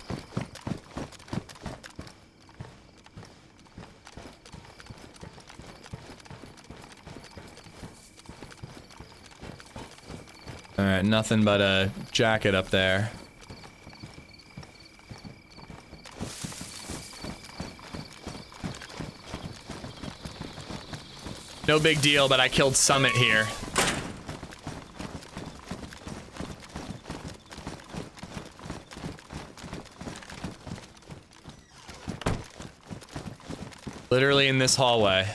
All right, nothing but a jacket up there. No big deal, but I killed Summit here. Literally in this hallway.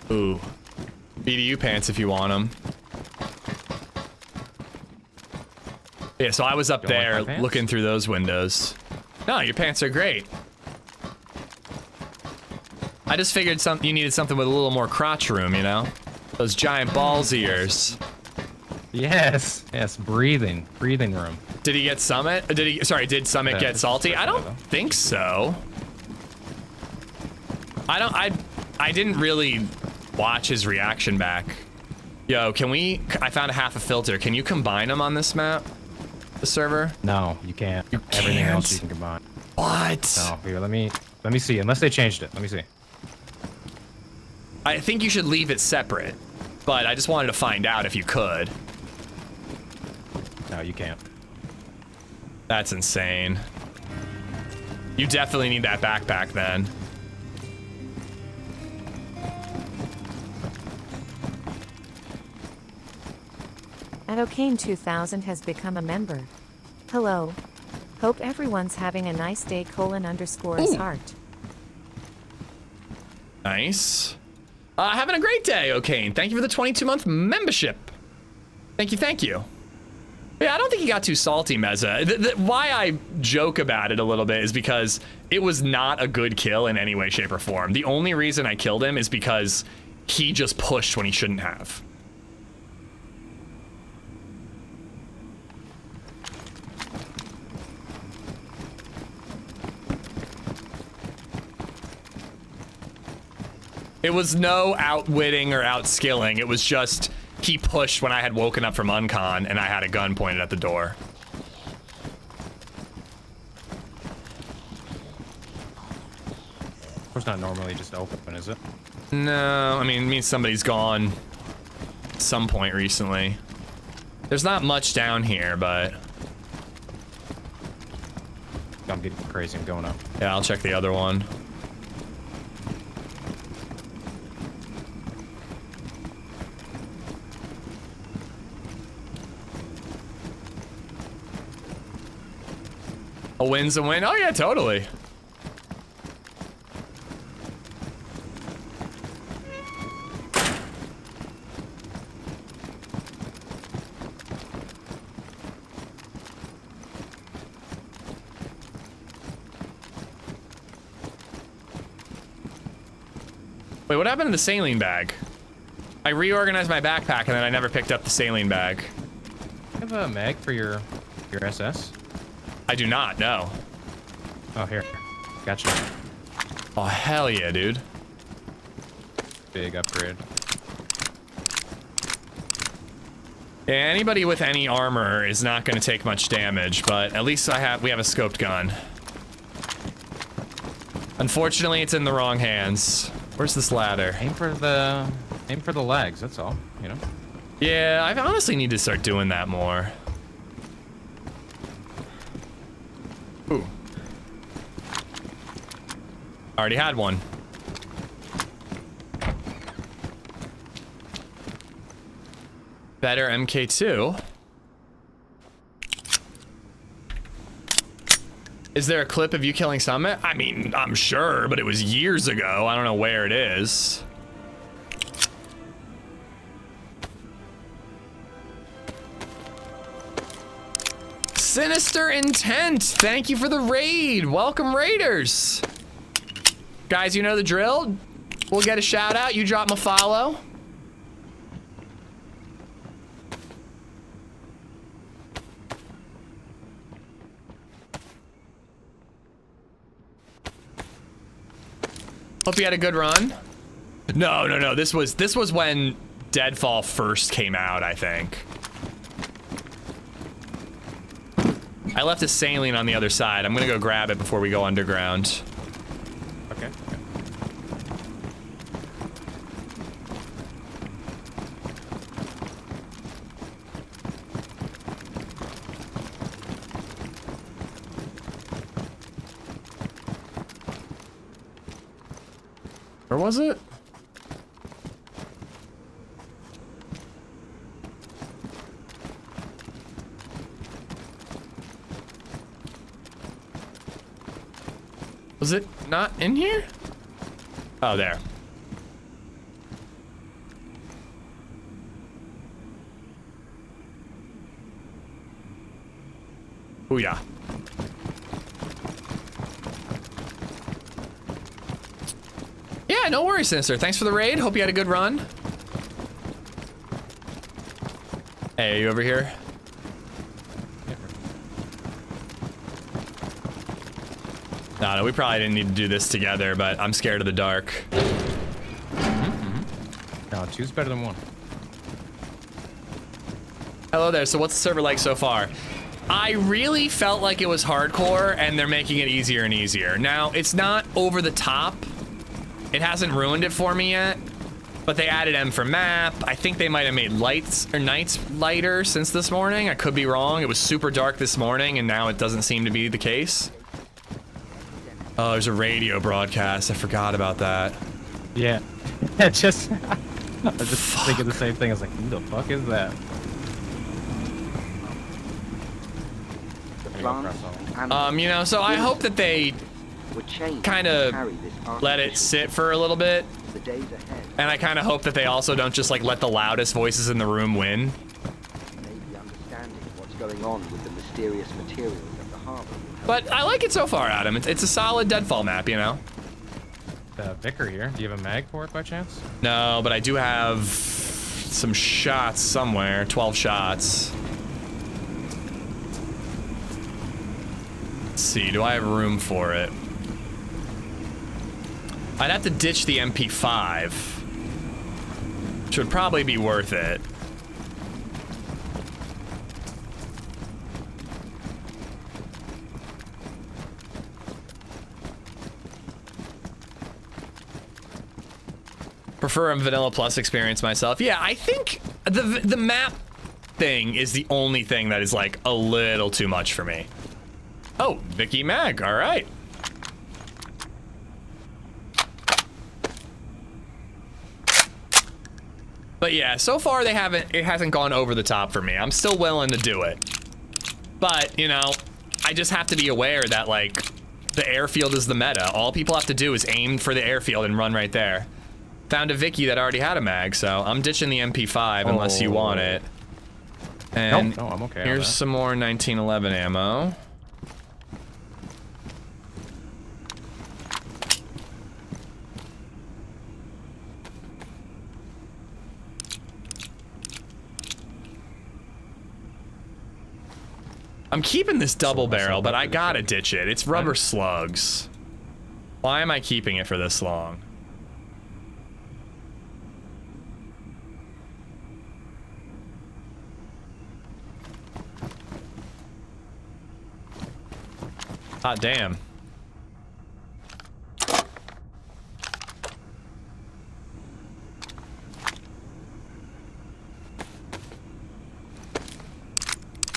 Ooh. BDU pants if you want them. Yeah, so I was up there looking through those windows. No, your pants are great. I just figured you needed something with a little more crotch room, you know? Those giant balls ears. Yes, breathing room. Did he get Summit? Did Summit get salty? I don't think so. I didn't really watch his reaction back. Yo, I found a half a filter. Can you combine them on this map? The server? No, you can't. You Everything can't? else you can combine. What? No, here, let me see. Unless they changed it. Let me see. I think you should leave it separate, but I just wanted to find out if you could. No, you can't. That's insane. You definitely need that backpack then. Adokane 2000 has become a member. Hello. Hope everyone's having a nice day, __ heart. Nice. Having a great day, O'Kane. Thank you for the 22-month membership. Thank you. Yeah, I don't think he got too salty, Meza. Why I joke about it a little bit is because it was not a good kill in any way, shape, or form. The only reason I killed him is because he just pushed when he shouldn't have. It was no outwitting or outskilling. It was just he pushed when I had woken up from uncon and I had a gun pointed at the door. It's not normally just open, is it? No, I mean, it means somebody's gone at some point recently. There's not much down here, but... I'm getting crazy. I'm going up. Yeah, I'll check the other one. A win's a win? Oh yeah, totally. Wait, what happened to the saline bag? I reorganized my backpack and then I never picked up the saline bag. You have a mag for your SS? I do not, no. Oh, here. Gotcha. Oh, hell yeah, dude. Big upgrade. Yeah, anybody with any armor is not going to take much damage, but at least we have a scoped gun. Unfortunately, it's in the wrong hands. Where's this ladder? Aim for the legs, that's all, you know? Yeah, I honestly need to start doing that more. Ooh. Already had one. Better MK2. Is there a clip of you killing Summit? I mean, I'm sure, but it was years ago. I don't know where it is. Sinister Intent, thank you for the raid. Welcome, Raiders. Guys, you know the drill. We'll get a shout out. You drop 'em a follow. Hope you had a good run. No. This was when Deadfall first came out, I think. I left a saline on the other side. I'm gonna go grab it before we go underground. Okay. Where was it? Was it not in here? Oh, there. Oh yeah. Yeah, no worries, Sinister. Thanks for the raid. Hope you had a good run. Hey, are you over here? No, we probably didn't need to do this together, but I'm scared of the dark. No, two's better than one. Hello there. So what's the server like so far? I really felt like it was hardcore, and they're making it easier and easier. Now, it's not over the top. It hasn't ruined it for me yet, but they added M for map. I think they might have made lights or nights lighter since this morning. I could be wrong. It was super dark this morning, and now it doesn't seem to be the case. Oh, there's a radio broadcast. I forgot about that. Yeah. I was just thinking the same thing. I was like, who the fuck is that? You know, so I hope that they kind of let it sit for a little bit. And I kind of hope that they also don't just like let the loudest voices in the room win. Maybe understanding what's going on with the mysterious materials at the harbor. But I like it so far, Adam. It's a solid Deadfall map, you know? Vicar here. Do you have a mag for it by chance? No, but I do have some shots somewhere. 12 shots. Let's see, do I have room for it? I'd have to ditch the MP5, which would probably be worth it. Prefer a Vanilla Plus experience myself. Yeah, I think the map thing is the only thing that is like a little too much for me. Oh, Vicky Mag, all right. But yeah, so far it hasn't gone over the top for me. I'm still willing to do it. But, you know, I just have to be aware that like the airfield is the meta. All people have to do is aim for the airfield and run right there. Found a Vicky that already had a mag, so I'm ditching the MP5 unless you want it. And no, I'm okay. Here's some more 1911 ammo. I'm keeping this double barrel, but I gotta ditch it. It's rubber slugs. Why am I keeping it for this long? Hot damn.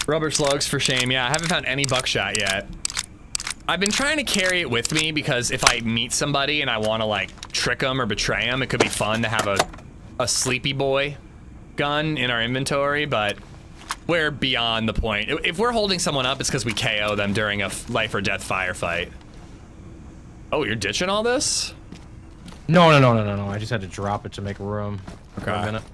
Rubber slugs for shame. Yeah, I haven't found any buckshot yet. I've been trying to carry it with me because if I meet somebody and I want to like trick them or betray them, it could be fun to have a sleepy boy gun in our inventory, but we're beyond the point. If we're holding someone up, it's because we KO them during a life or death firefight. Oh, you're ditching all this? No. I just had to drop it to make room for a minute.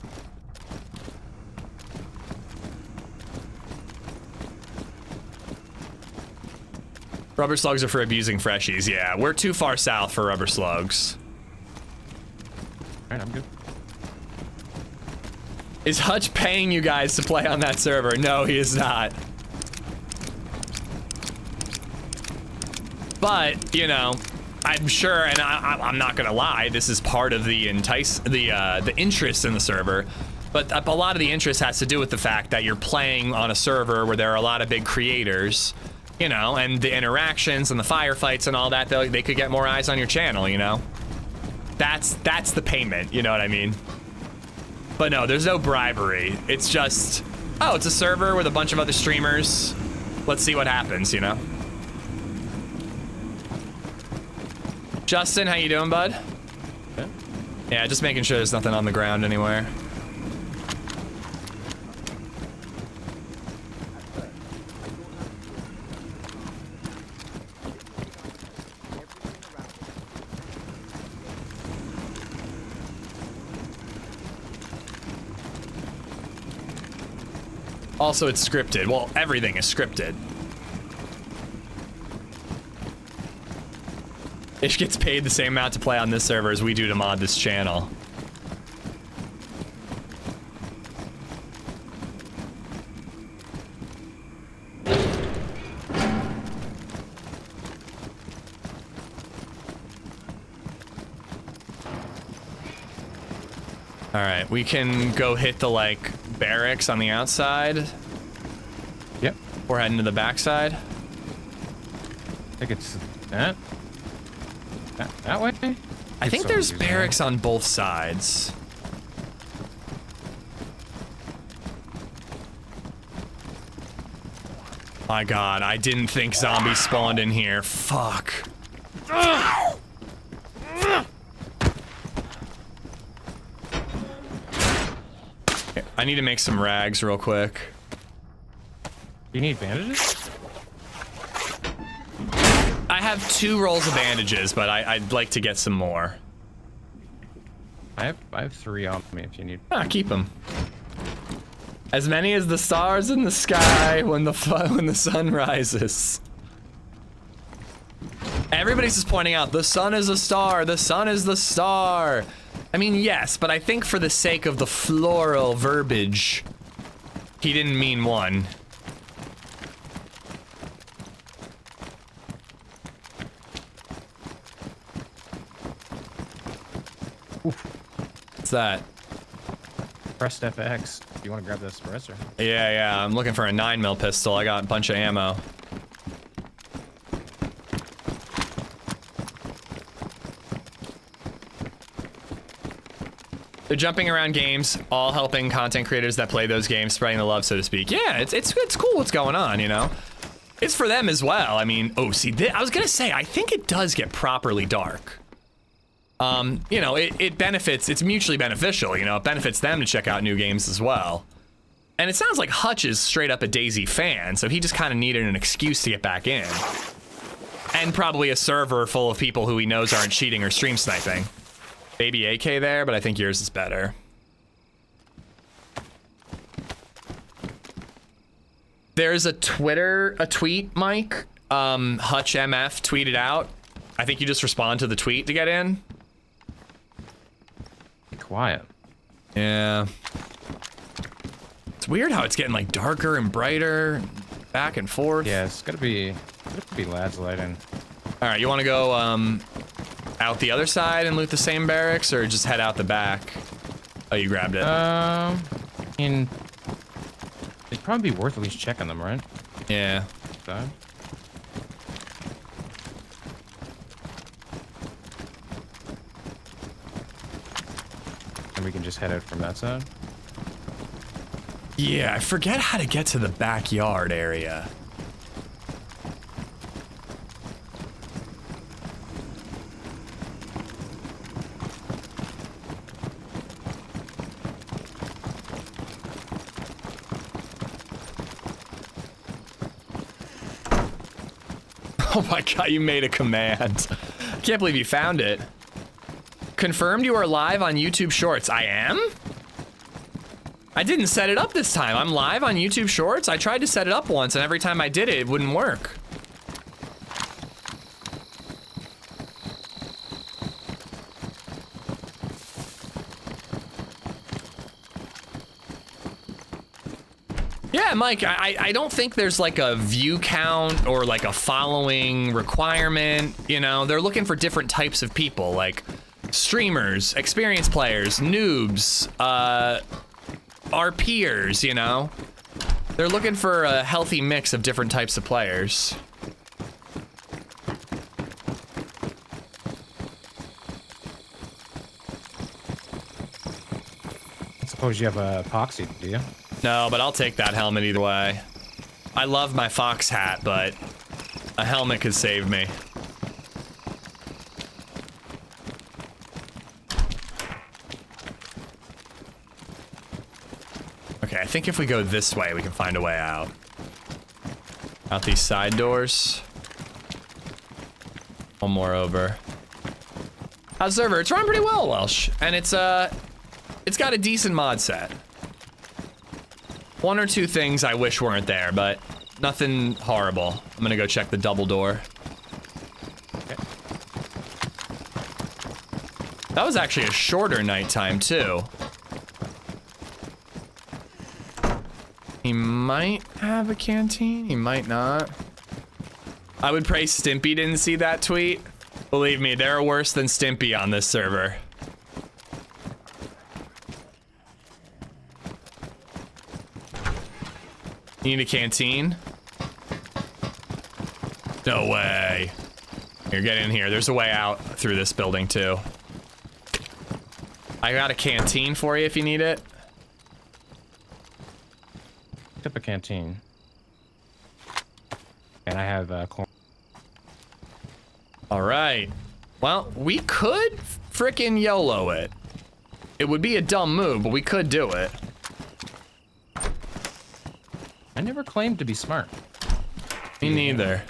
Rubber slugs are for abusing freshies. Yeah, we're too far south for rubber slugs. All right, I'm good. Is Hutch paying you guys to play on that server? No, he is not. But, you know, I'm sure, and I'm not gonna lie, this is part of the interest in the server. But a lot of the interest has to do with the fact that you're playing on a server where there are a lot of big creators, you know, and the interactions and the firefights and all that, they could get more eyes on your channel, you know? That's the payment, you know what I mean? But no, there's no bribery. It's just, oh, it's a server with a bunch of other streamers. Let's see what happens, you know? Justin, how you doing, bud? Yeah. Yeah, just making sure there's nothing on the ground anywhere. Also, it's scripted. Well, everything is scripted. Ish gets paid the same amount to play on this server as we do to mod this channel. All right, we can go hit the, like, barracks on the outside. Yep. We're heading to the backside. I think it's that way? I think there's barracks on both sides. My God, I didn't think zombies spawned in here. Fuck. I need to make some rags real quick. You need bandages? I have 2 rolls of bandages, but I'd like to get some more. I have 3 on me if you need. Ah, keep them. As many as the stars in the sky when the sun rises. Everybody's just pointing out the sun is a star. The sun is the star. I mean, yes, but I think for the sake of the floral verbiage, he didn't mean one. What's that? Pressed FX. Do you want to grab the suppressor? Yeah, I'm looking for a 9mm pistol. I got a bunch of ammo. They're jumping around games, all helping content creators that play those games, spreading the love, so to speak. Yeah, it's cool what's going on, you know? It's for them as well. I mean, oh, see, I was gonna say, I think it does get properly dark. You know, it benefits, it's mutually beneficial, you know? It benefits them to check out new games as well. And it sounds like Hutch is straight up a DayZ fan, so he just kind of needed an excuse to get back in. And probably a server full of people who he knows aren't cheating or stream sniping. Baby AK there, but I think yours is better. There's a tweet, Mike. Hutch MF tweeted out. I think you just respond to the tweet to get in. Be quiet. Yeah. It's weird how it's getting like darker and brighter. back and forth. Yeah, it's gotta be lads lighting. All right, you want to go out the other side and loot the same barracks, or just head out the back? Oh, you grabbed it. I mean, it'd probably be worth at least checking them, right? Yeah. Side. And we can just head out from that side. Yeah, I forget how to get to the backyard area. Oh my god, you made a command. I can't believe you found it. Confirmed you are live on YouTube Shorts. I am? I didn't set it up this time. I'm live on YouTube Shorts. I tried to set it up once, and every time I did it, it wouldn't work. Yeah, Mike, I don't think there's like a view count or like a following requirement. You know, they're looking for different types of people, like streamers, experienced players, noobs, RPers, you know? They're looking for a healthy mix of different types of players. I suppose you have a epoxy, do you? No, but I'll take that helmet either way. I love my fox hat, but a helmet could save me. Okay, I think if we go this way, we can find a way out. Out these side doors. One more over. How's the server? It's running pretty well, Welsh. And it's got a decent mod set. One or two things I wish weren't there, but nothing horrible. I'm gonna go check the double door. Okay. That was actually a shorter nighttime too. He might have a canteen, he might not. I would pray Stimpy didn't see that tweet. Believe me, there are worse than Stimpy on this server. You need a canteen? No way. Here, get in here. There's a way out through this building too. I got a canteen for you if you need it. Pick up a canteen. And I have corn. All right. Well, we could frickin' YOLO it. It would be a dumb move, but we could do it. I never claimed to be smart. Me neither.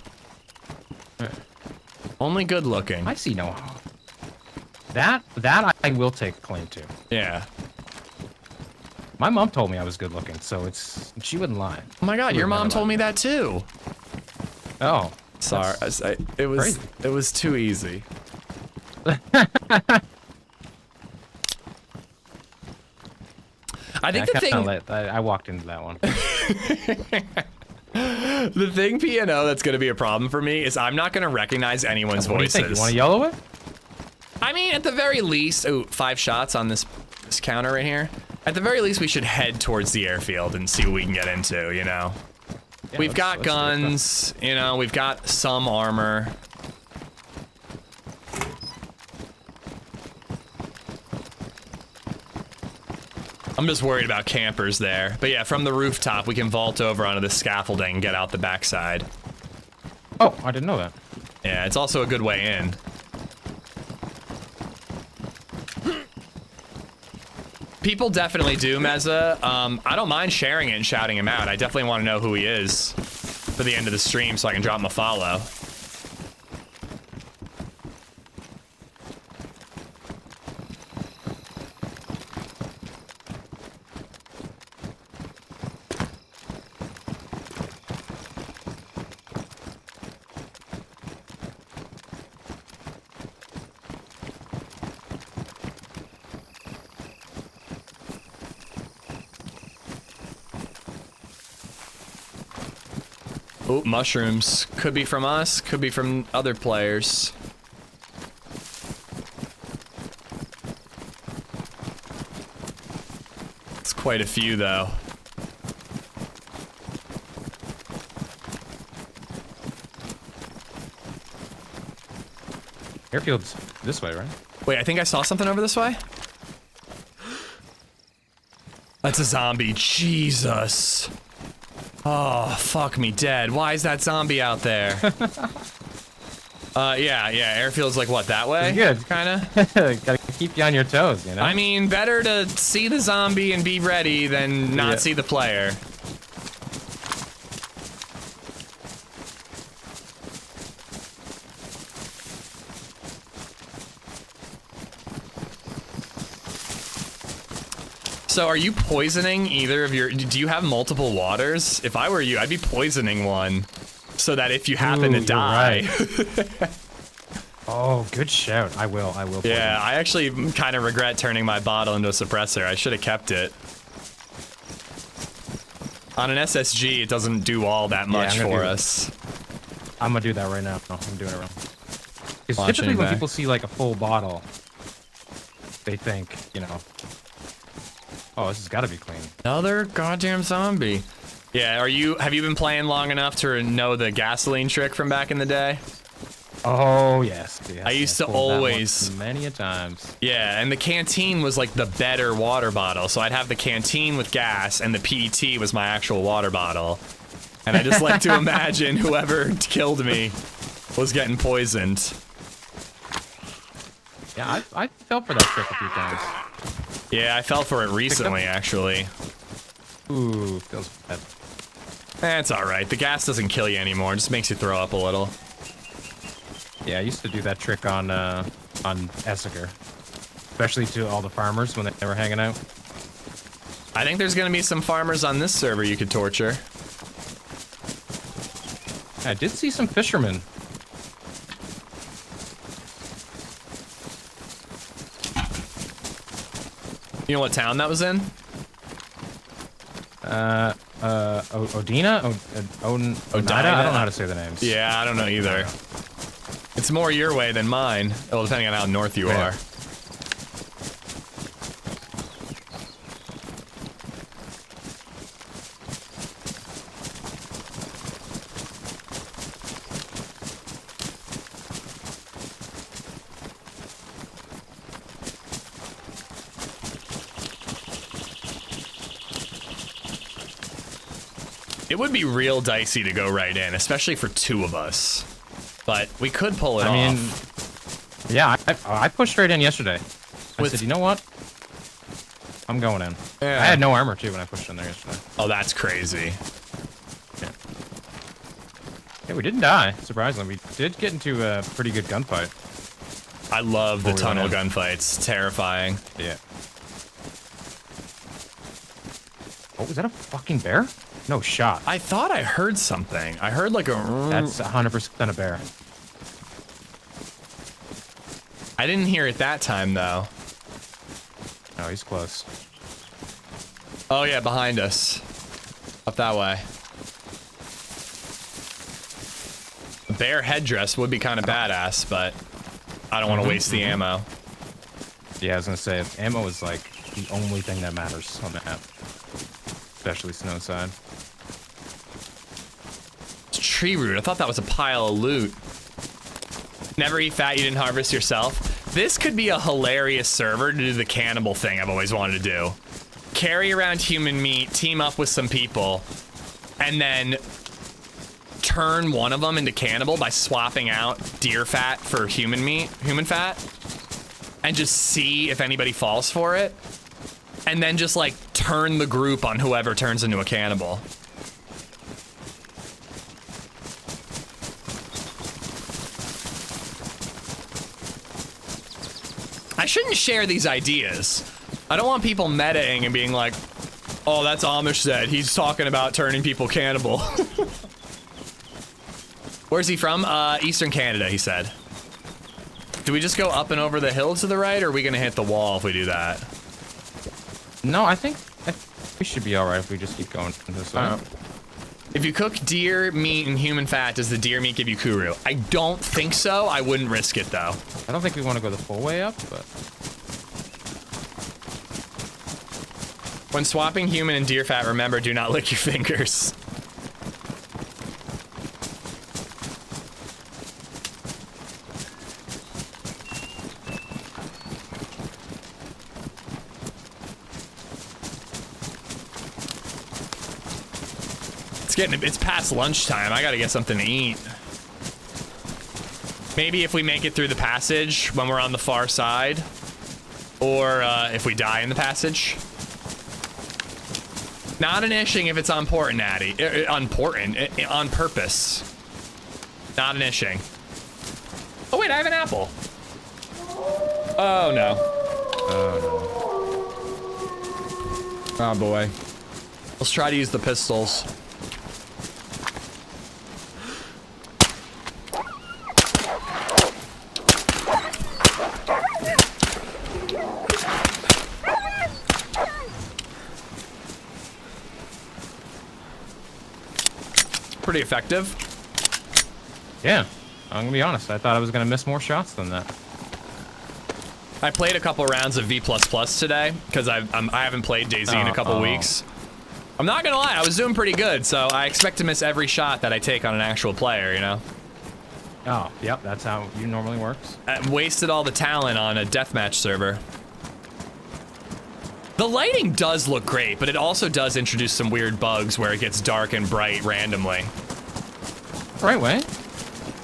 Only good looking. I see no harm. That I will take claim to. Yeah. My mom told me I was good looking, so she wouldn't lie. Oh my god, your mom told me that too. Oh. Sorry, it was too easy. I think the thing I walked into that one. The thing, P&O, that's gonna be a problem for me is I'm not gonna recognize anyone's what voices. Do you think? You want to yellow it? I mean, at the very least, 5 shots on this counter right here. At the very least, we should head towards the airfield and see what we can get into, you know? Yeah, we've got guns, you know, we've got some armor. I'm just worried about campers there. But yeah, from the rooftop, we can vault over onto the scaffolding and get out the backside. Oh, I didn't know that. Yeah, it's also a good way in. People definitely do, Meza. I don't mind sharing it and shouting him out. I definitely want to know who he is for the end of the stream so I can drop him a follow. Oh, mushrooms. Could be from us, could be from other players. It's quite a few, though. Airfield's this way, right? Wait, I think I saw something over this way. That's a zombie. Jesus. Oh, fuck me dead. Why is that zombie out there? Yeah, airfield's like what, that way? Good. Kinda. Gotta keep you on your toes, you know? I mean, better to see the zombie and be ready than not see the player. So are you poisoning either of your, do you have multiple waters? If I were you, I'd be poisoning one so that if you happen to die. Right. Oh, good shout. I will. Yeah, I actually kind of regret turning my bottle into a suppressor. I should have kept it. On an SSG, it doesn't do all that much for us. I'm gonna do that right now. No, I'm doing it wrong. Because typically when people see like a full bottle, they think, you know, oh, this has got to be clean. Another goddamn zombie. Yeah, have you been playing long enough to know the gasoline trick from back in the day? Oh, yes. I used to always... Many a times. Yeah, and the canteen was like the better water bottle. So I'd have the canteen with gas and the PET was my actual water bottle. And I just like to imagine whoever killed me was getting poisoned. Yeah, I fell for that trick a few times. Yeah, I fell for it recently, actually. Ooh, feels bad. It's alright. The gas doesn't kill you anymore. It just makes you throw up a little. Yeah, I used to do that trick on Essiger. Especially to all the farmers when they were hanging out. I think there's gonna be some farmers on this server you could torture. I did see some fishermen. You know what town that was in? Odina? Oneida? I don't know how to say the names. Yeah, I don't know either. It's more your way than mine. Well, depending on how north you are. It would be real dicey to go right in, especially for two of us. But we could pull it off. I mean, yeah, I pushed right in yesterday. I said, you know what? I'm going in. Yeah. I had no armor, too, when I pushed in there yesterday. Oh, that's crazy. Yeah, we didn't die, surprisingly. We did get into a pretty good gunfight. I love the tunnel gunfights. Terrifying. Yeah. Oh, was that a fucking bear? No shot. I thought I heard something. I heard like a... That's 100% a bear. I didn't hear it that time, though. No, he's close. Oh, yeah, behind us. Up that way. A bear headdress would be kind of badass, but I don't want to waste the ammo. Yeah, I was gonna say, ammo is like the only thing that matters on the map. Especially Snowside. It's tree root. I thought that was a pile of loot. Never eat fat you didn't harvest yourself. This could be a hilarious server to do the cannibal thing I've always wanted to do. Carry around human meat, team up with some people, and then turn one of them into cannibal by swapping out deer fat for human meat, human fat, and just see if anybody falls for it. And then just like turn the group on whoever turns into a cannibal. I shouldn't share these ideas. I don't want people metaing and being like, oh, that's AmishZed. He's talking about turning people cannibal. Where's he from? Eastern Canada, he said. Do we just go up and over the hill to the right, or are we gonna hit the wall if we do that? No, I think we should be alright if we just keep going this way. If you cook deer meat and human fat, does the deer meat give you kuru? I don't think so. I wouldn't risk it though. I don't think we want to go the full way up, but... When swapping human and deer fat, remember, do not lick your fingers. It's past lunchtime. I gotta get something to eat. Maybe if we make it through the passage when we're on the far side, or if we die in the passage. Not an ishing if it's important, Natty. Important. On purpose. Not an ishing. Oh wait, I have an apple. Oh no. Oh no. Oh boy. Let's try to use the pistols. Pretty effective. Yeah, I'm gonna be honest. I thought I was gonna miss more shots than that. I played a couple rounds of V++ today because I haven't played DayZ in a couple weeks. I'm not gonna lie, I was doing pretty good, so I expect to miss every shot that I take on an actual player, you know? Oh, yep, that's how you normally works. I wasted all the talent on a deathmatch server. The lighting does look great, but it also does introduce some weird bugs where it gets dark and bright randomly. Right way.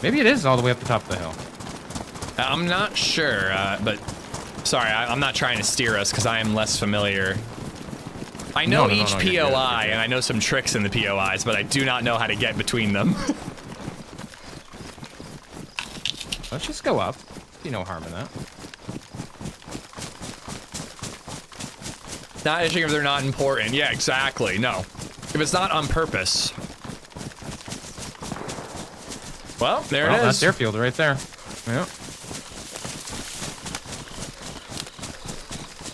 Maybe it is all the way up the top of the hill. I'm not sure, but sorry, I'm not trying to steer us because I am less familiar. I know each POI, and I know some tricks in the POIs, but I do not know how to get between them. Let's just go up. See no harm in that. Not ishing if they're not important. Yeah, exactly. No. If it's not on purpose. Well, there it is. That's airfield right there. Yep.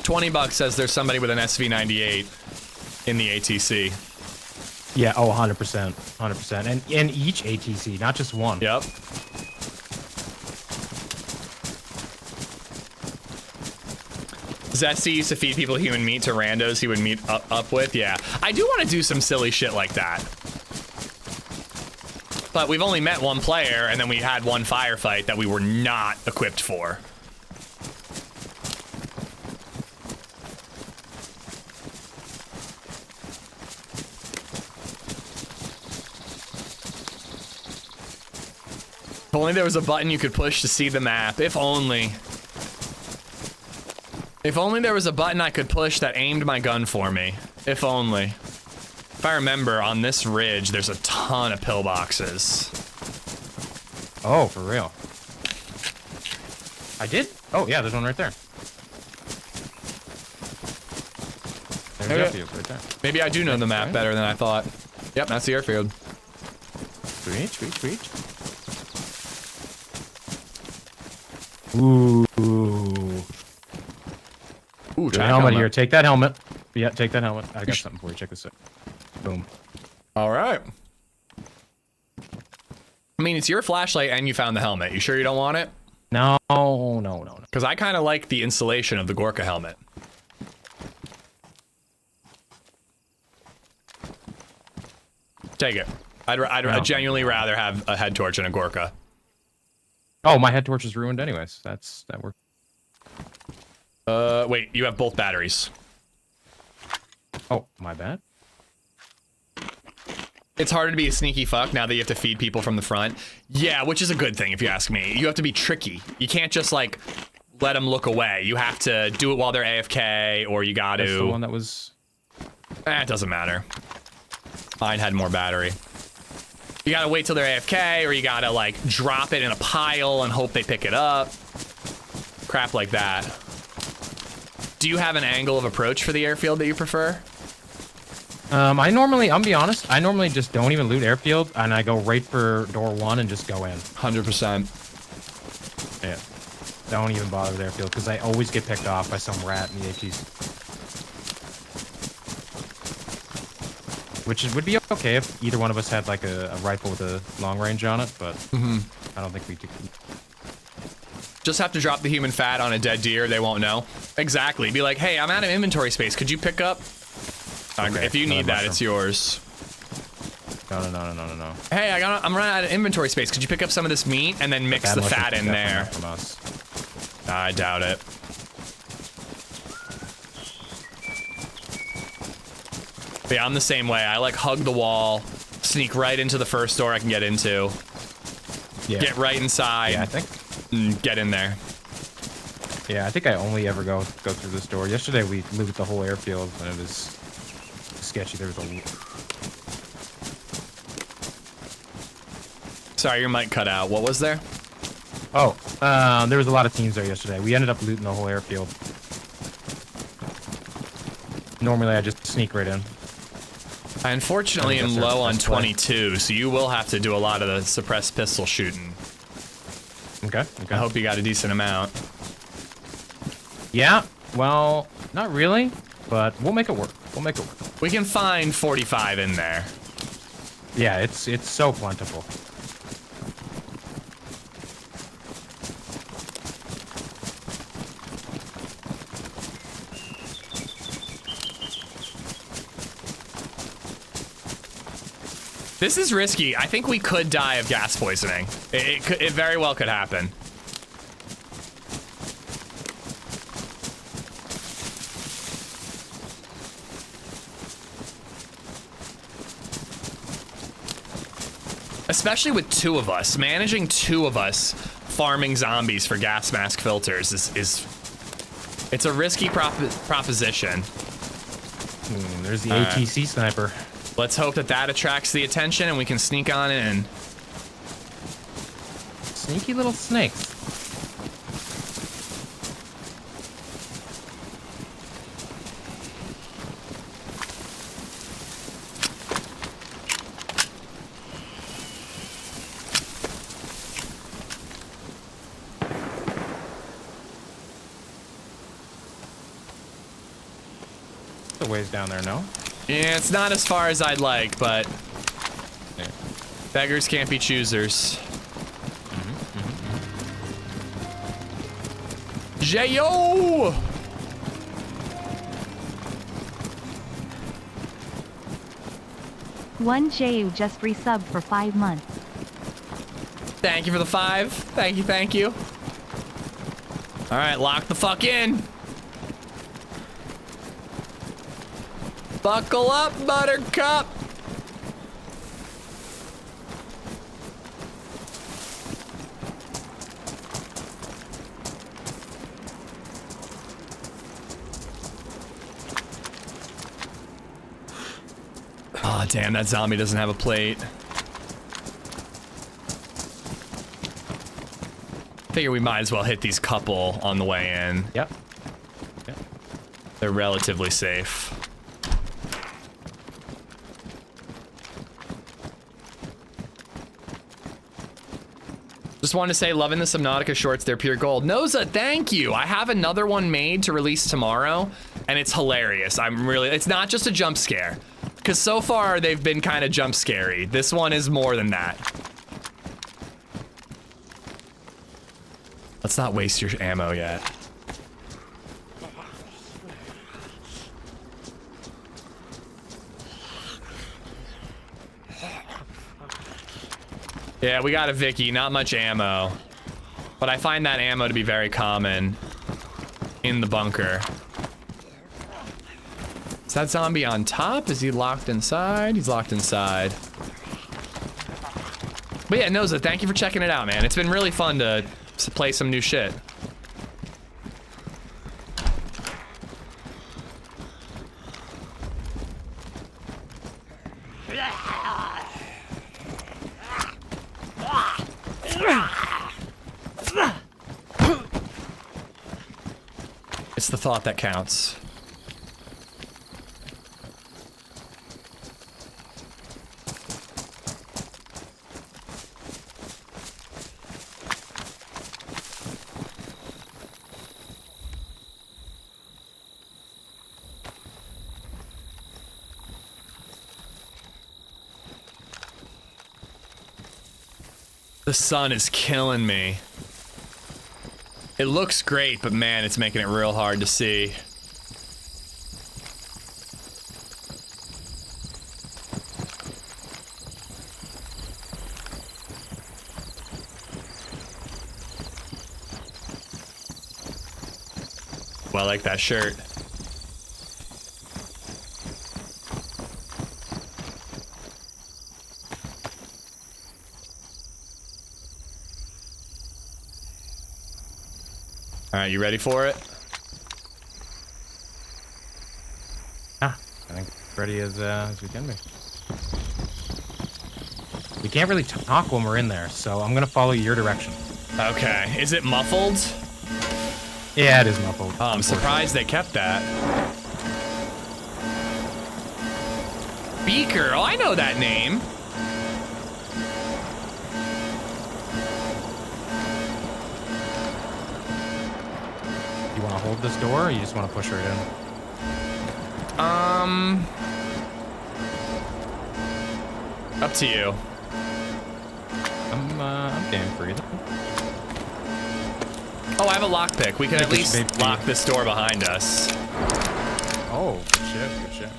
$20 says there's somebody with an SV98 in the ATC. Yeah, oh, 100%. 100%. And in each ATC, not just one. Yep. Zesty used to feed people human meat to randos he would meet up with. Yeah, I do want to do some silly shit like that. But we've only met one player, and then we had one firefight that we were not equipped for. If only there was a button you could push to see the map. If only. If only there was a button I could push that aimed my gun for me. If only. If I remember, on this ridge, there's a ton of pillboxes. Oh, for real. I did? Oh, yeah, there's one right there. There's the airfield right there. Maybe I do know the map better than I thought. Yep, that's the airfield. Sweet, sweet, sweet. Ooh. Ooh, helmet here. Take that helmet. Yeah, take that helmet. I got something for you. Check this out. Boom. All right. I mean, it's your flashlight and you found the helmet. You sure you don't want it? No, no, no, no. Because I kind of like the installation of the Gorka helmet. Take it. I'd genuinely rather have a head torch and a Gorka. Oh, my head torch is ruined anyways. That worked. Wait, you have both batteries. Oh, my bad. It's harder to be a sneaky fuck now that you have to feed people from the front. Yeah, which is a good thing if you ask me. You have to be tricky. You can't just like let them look away. You have to do it while they're AFK, or you got to. That's the one that was. It doesn't matter. Mine had more battery. You gotta wait till they're AFK, or you gotta like drop it in a pile and hope they pick it up. Crap like that. Do you have an angle of approach for the airfield that you prefer? I'll be honest, I normally just don't even loot airfield, and I go right for door 1 and just go in. 100%. Yeah. Don't even bother with airfield, because I always get picked off by some rat in the ATs. Which would be okay if either one of us had like a rifle with a long range on it, but I don't think we do. Just have to drop the human fat on a dead deer, they won't know. Exactly. Be like, hey, I'm out of inventory space. Could you pick up? Okay, if you need that, it's yours. No. Hey, I'm running out of inventory space. Could you pick up some of this meat and then mix the fat in there? From us. I doubt it. But yeah, I'm the same way. I like hug the wall, sneak right into the first door I can get into. Yeah. Get right inside. Yeah, I think. And get in there. Yeah, I think I only ever go through this door. Yesterday we looted the whole airfield and it was sketchy. There was a. Sorry, your mic cut out. What was there? Oh, there was a lot of teams there yesterday. We ended up looting the whole airfield. Normally I just sneak right in. I unfortunately am low on 22, so you will have to do a lot of the suppressed pistol shooting. Okay. I hope you got a decent amount. Yeah, well, not really, but we'll make it work. We can find 45 in there. Yeah, it's so plentiful. This is risky. I think we could die of gas poisoning. It very well could happen. Especially with two of us. Managing two of us farming zombies for gas mask filters is it's a risky proposition. There's the ATC sniper. Let's hope that attracts the attention and we can sneak on in. Sneaky little snakes. The ways down there, no? Yeah, it's not as far as I'd like, but beggars can't be choosers. J-O! One JU just resubbed for 5 months. Thank you for the 5. Thank you. All right, lock the fuck in. Buckle up, Buttercup. Oh, damn, that zombie doesn't have a plate. Figure we might as well hit these couple on the way in. Yep. They're relatively safe. Just wanted to say, loving the Subnautica shorts, they're pure gold. Noza, thank you. I have another one made to release tomorrow, and it's hilarious. It's not just a jump scare, because so far they've been kind of jump scary. This one is more than that. Let's not waste your ammo yet. Yeah, we got a Vicky, not much ammo. But I find that ammo to be very common in the bunker. Is that zombie on top? Is he locked inside? He's locked inside. But yeah, Noza, thank you for checking it out, man. It's been really fun to play some new shit. It's the thought that counts. The sun is killing me. It looks great, but man, it's making it real hard to see. Well, I like that shirt. All right, you ready for it? I think ready as we can be. We can't really talk when we're in there, so I'm gonna follow your direction. Okay. Is it muffled? Yeah, it is muffled. Oh, I'm surprised they kept that. Beaker. Oh, I know that name. You want to hold this door, or you just want to push her in? Up to you. I'm game for either. Oh, I have a lockpick. We can at least lock this door behind us. Oh, good shit, good shit.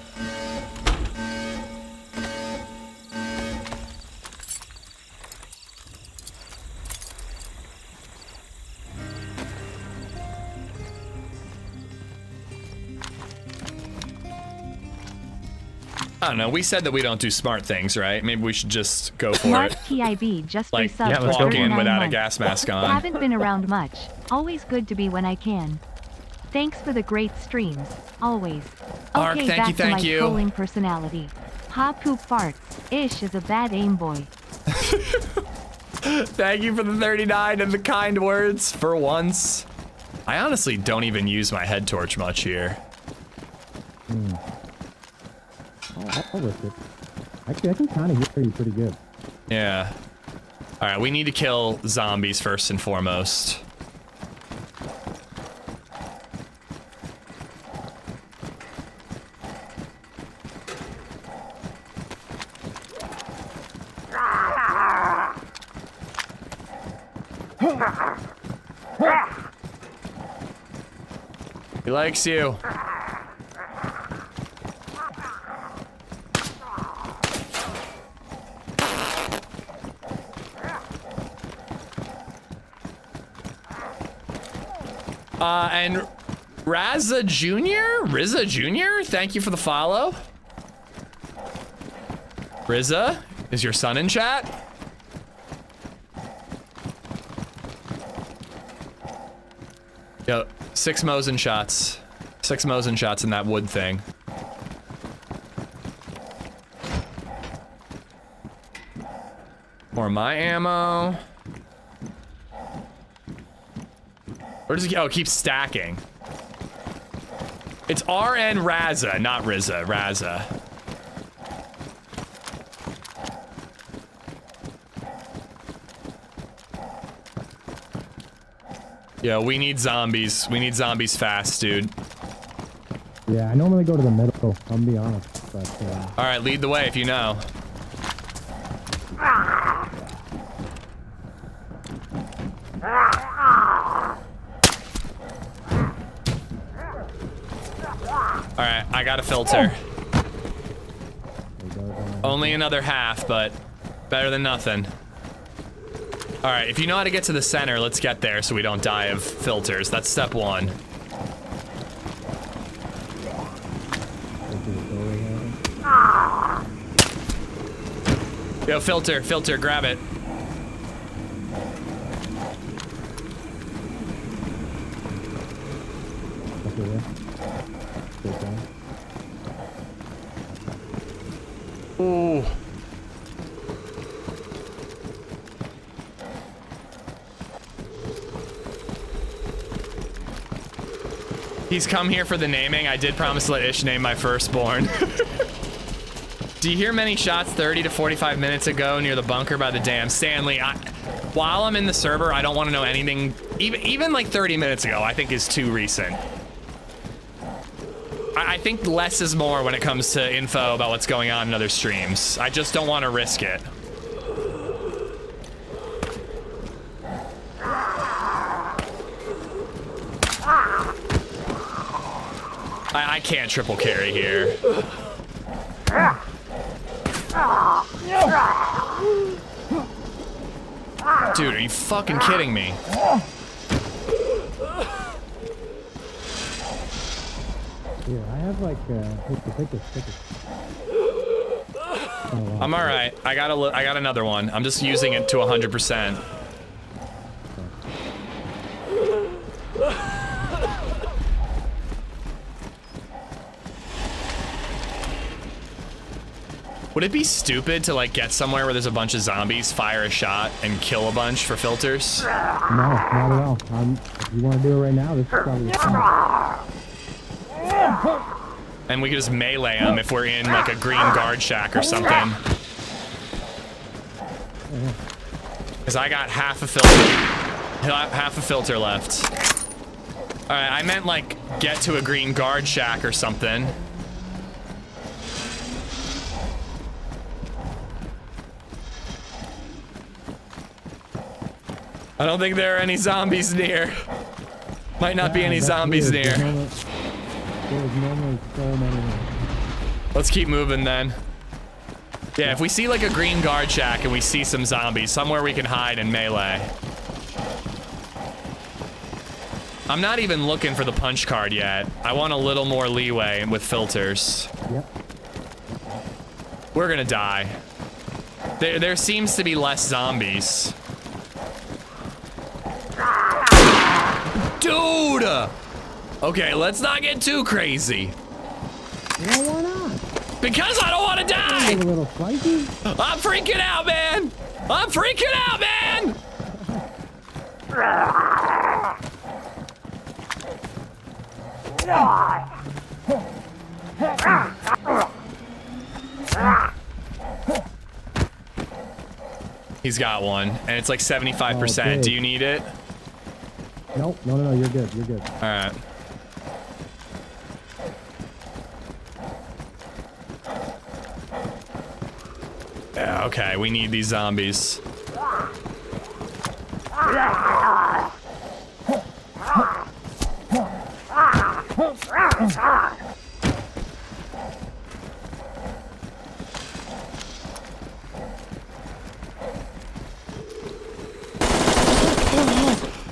I don't know. We said that we don't do smart things, right? Maybe we should just go for Mark it. TIB just Like, resubbed walk for in 39 without a months. gas mask on. Haven't been around much. Always good to be when I can. Thanks for the great streams. Always. Ark, Okay, thank you, back to thank my you. trolling personality. Ha poop farts. Ish is a bad aim boy. Thank you for the 39 and the kind words for once. I honestly don't even use my head torch much here. I'll risk it. Actually, I can kind of hear you pretty good. Yeah. All right, we need to kill zombies first and foremost. He likes you. And Raza Jr.? Rizza Jr.? Thank you for the follow. Rizza, is your son in chat? Yo, 6 Mosin shots. 6 Mosin shots in that wood thing. More my ammo. Where does it go? Oh, it keeps stacking. It's RN Raza, not Rizza. Raza. Yo, we need zombies. We need zombies fast, dude. Yeah, I normally go to the middle, I'll be honest. But, all right, lead the way if you know. All right, I got a filter. Only another half, but better than nothing. All right, if you know how to get to the center, let's get there so we don't die of filters. That's step 1. Yo, filter, grab it. Ooh. He's come here for the naming. I did promise to let Ish name my firstborn. Do you hear many shots 30 to 45 minutes ago near the bunker by the dam? Stanley, while I'm in the server, I don't want to know anything. Even like 30 minutes ago, I think is too recent. I think less is more when it comes to info about what's going on in other streams. I just don't want to risk it. I can't triple carry here. Dude, are you fucking kidding me? Here, I have like, take this. I'm all right. I got another one. I'm just using it to 100%. Would it be stupid to like get somewhere where there's a bunch of zombies, fire a shot, and kill a bunch for filters? No, not at all. If you want to do it right now, this is probably the time. And we could just melee them if we're in like a green guard shack or something. Because I got half a filter left. All right, I meant like get to a green guard shack or something. I don't think there are any zombies near. Might not be any zombies near. There's normally so many. Let's keep moving then. Yeah, if we see like a green guard shack and we see some zombies, somewhere we can hide and melee. I'm not even looking for the punch card yet. I want a little more leeway with filters. Yep. We're gonna die. There seems to be less zombies. Dude! Okay, let's not get too crazy. Yeah, why not? Because I don't want to die! A little spicy? I'm freaking out, man! I'm freaking out, man! He's got one, and it's like 75%. Okay. Do you need it? Nope, no, you're good, you're good. All right. Yeah, okay, we need these zombies.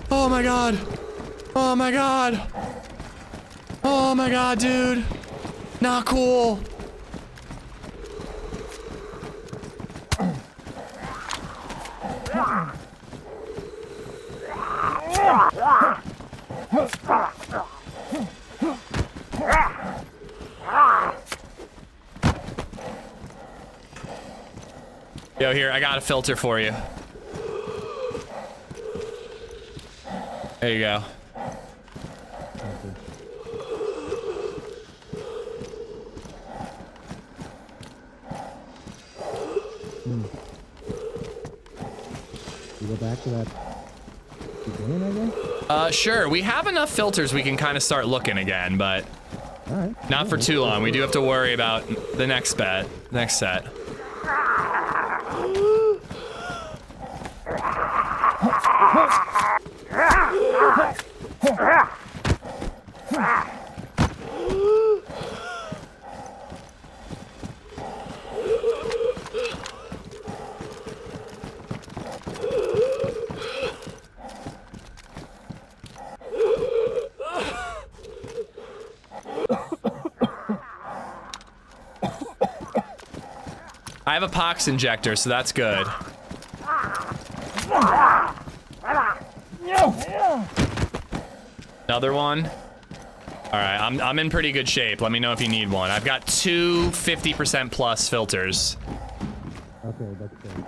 Oh my god. Oh my god. Oh my god, dude. Not cool. Yo, here, I got a filter for you. There you go. You go back to that beginning, I guess? Sure. We have enough filters we can kind of start looking again, but not for too long. We do have to worry about the next set. I have a pox injector, so that's good. Another one? All right, I'm in pretty good shape. Let me know if you need one. I've got two 50% plus filters. Okay, that's good.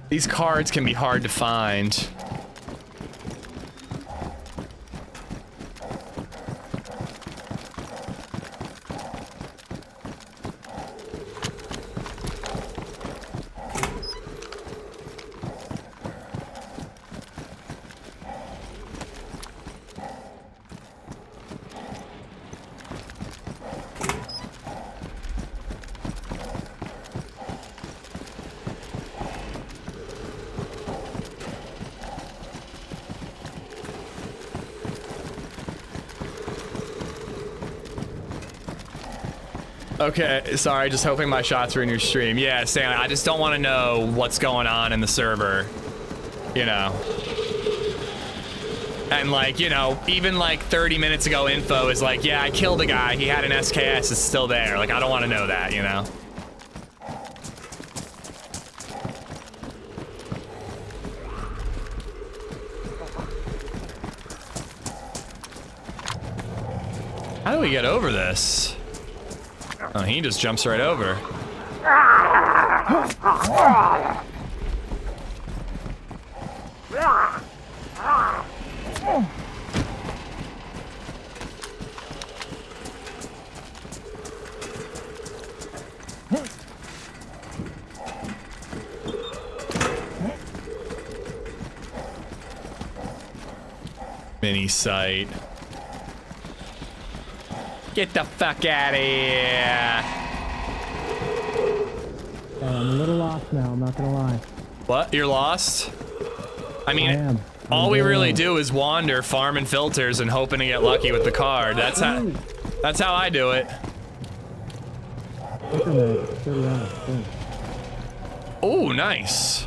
These cards can be hard to find. Okay, sorry, just hoping my shots were in your stream. Yeah, Stanley, I just don't want to know what's going on in the server, you know. And like, you know, even like 30 minutes ago info is like, yeah, I killed a guy, he had an SKS, it's still there. Like, I don't want to know that, you know. How do we get over this? Oh, he just jumps right over. Mini site. Get the fuck out of here. I'm a little lost now, I'm not gonna lie. What? You're lost? I mean, I am. all we really do is wander, farming filters, and hoping to get lucky with the card. That's how I do it. Oh, nice.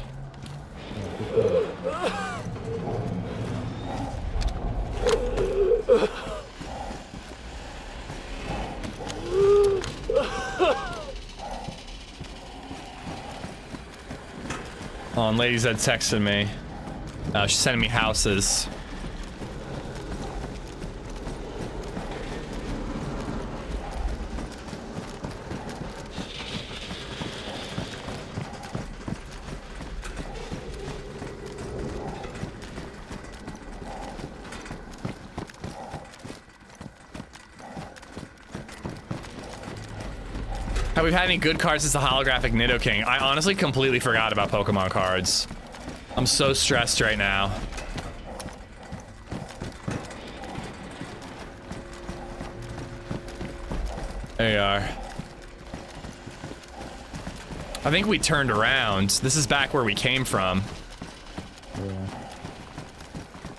Oh, and LadyZed texted me. She's sending me houses. Have we had any good cards since the holographic Nidoking? I honestly completely forgot about Pokemon cards. I'm so stressed right now. There you are. I think we turned around. This is back where we came from. Yeah.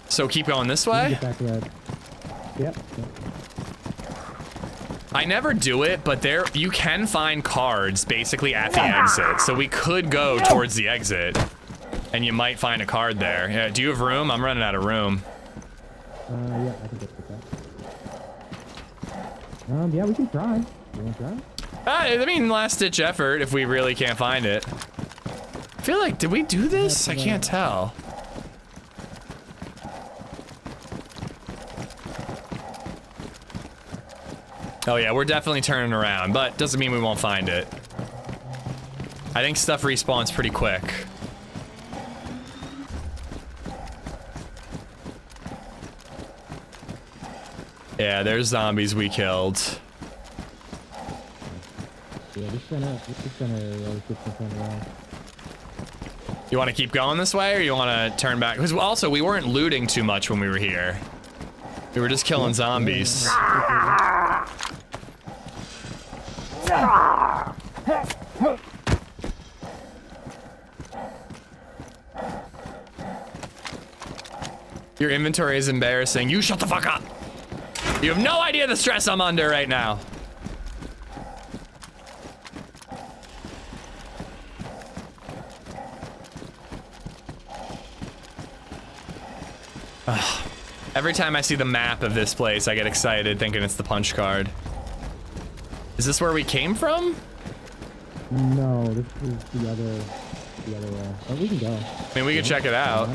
So keep going this way? Get back to that. Yep. I never do it, but there you can find cards basically at the exit. So we could go towards the exit and you might find a card there. Yeah, do you have room? I'm running out of room. Yeah, I can get that. Yeah, we can try. You wanna try? I mean, last ditch effort if we really can't find it. I feel like, did we do this? I can't tell. Oh yeah, we're definitely turning around, but doesn't mean we won't find it. I think stuff respawns pretty quick. Yeah, there's zombies we killed. Yeah, just gonna turn around. You want to keep going this way, or you want to turn back? Because also, we weren't looting too much when we were here. We were just killing zombies. Your inventory is embarrassing. You shut the fuck up! You have no idea the stress I'm under right now. Ugh. Every time I see the map of this place, I get excited thinking it's the punch card. Is this where we came from? No, this is the other way. But we can go. I mean, we could check it out.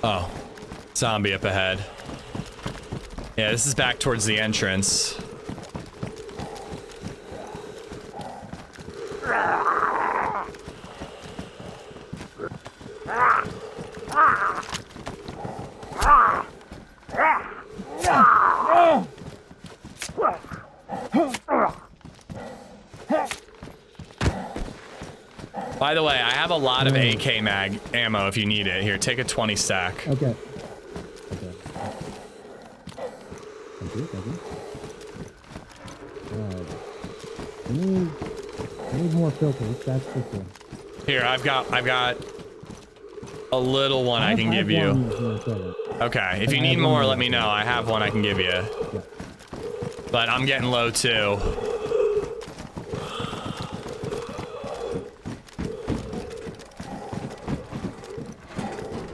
Oh, zombie up ahead. Yeah, this is back towards the entrance. By the way, I have a lot of AK mag ammo if you need it. Here, take a 20 stack. Okay. Thank you. I need more filters. That's for sure. Here, I've got a little one I can give you. Okay, if you need more, let me know. I have one I can give you. Yeah. But I'm getting low too.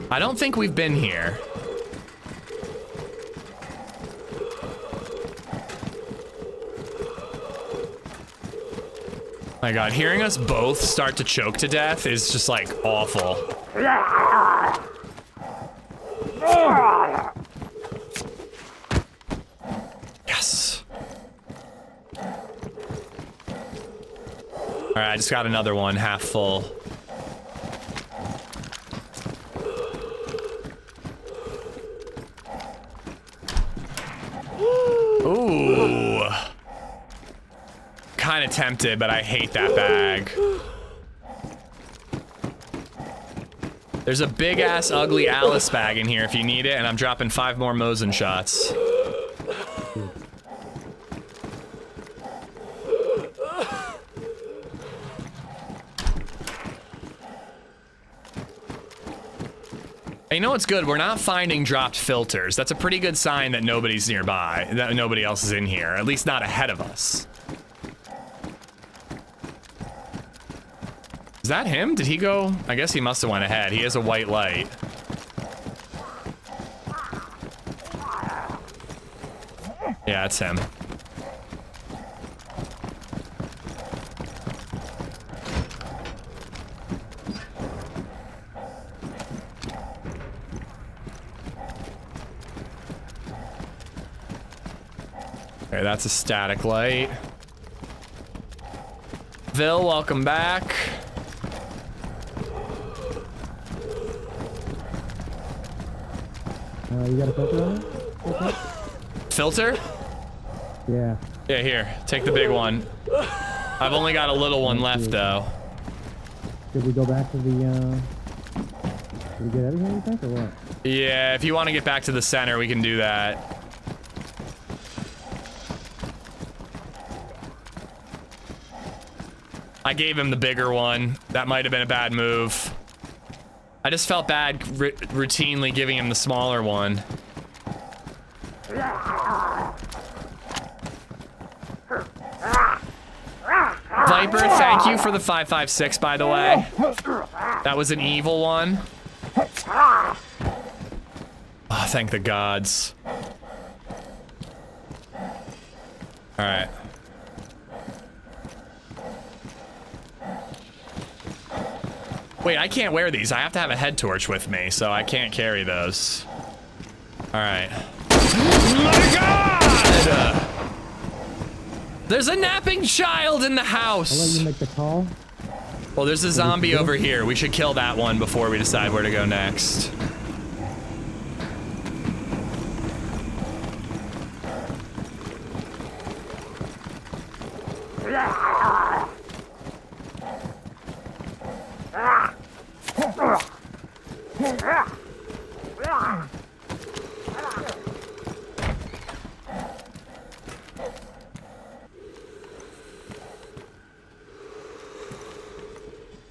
I don't think we've been here. My God, hearing us both start to choke to death is just like awful. Yes. All right, I just got another one, half full. Ooh. Kind of tempted, but I hate that bag. There's a big ass ugly Alice bag in here if you need it, and I'm dropping 5 more Mosin shots. You know what's good? We're not finding dropped filters. That's a pretty good sign that nobody's nearby, that nobody else is in here, at least not ahead of us. Is that him? Did he go? I guess he must have went ahead. He has a white light. Yeah, it's him. Okay, that's a static light. Vil, welcome back. You got a filter on it? Okay. Filter? Yeah. Yeah, here. Take the big one. I've only got a little one left, though. Did we go back to the, Did we get everything, you think, or what? Yeah, if you want to get back to the center, we can do that. I gave him the bigger one. That might have been a bad move. I just felt bad routinely giving him the smaller one. Viper, thank you for the 556, by the way. That was an evil one. Oh, thank the gods. All right. Wait, I can't wear these. I have to have a head torch with me, so I can't carry those. All right. My God! There's a napping child in the house. I'll let you make the call. Well, there's a zombie over here. We should kill that one before we decide where to go next.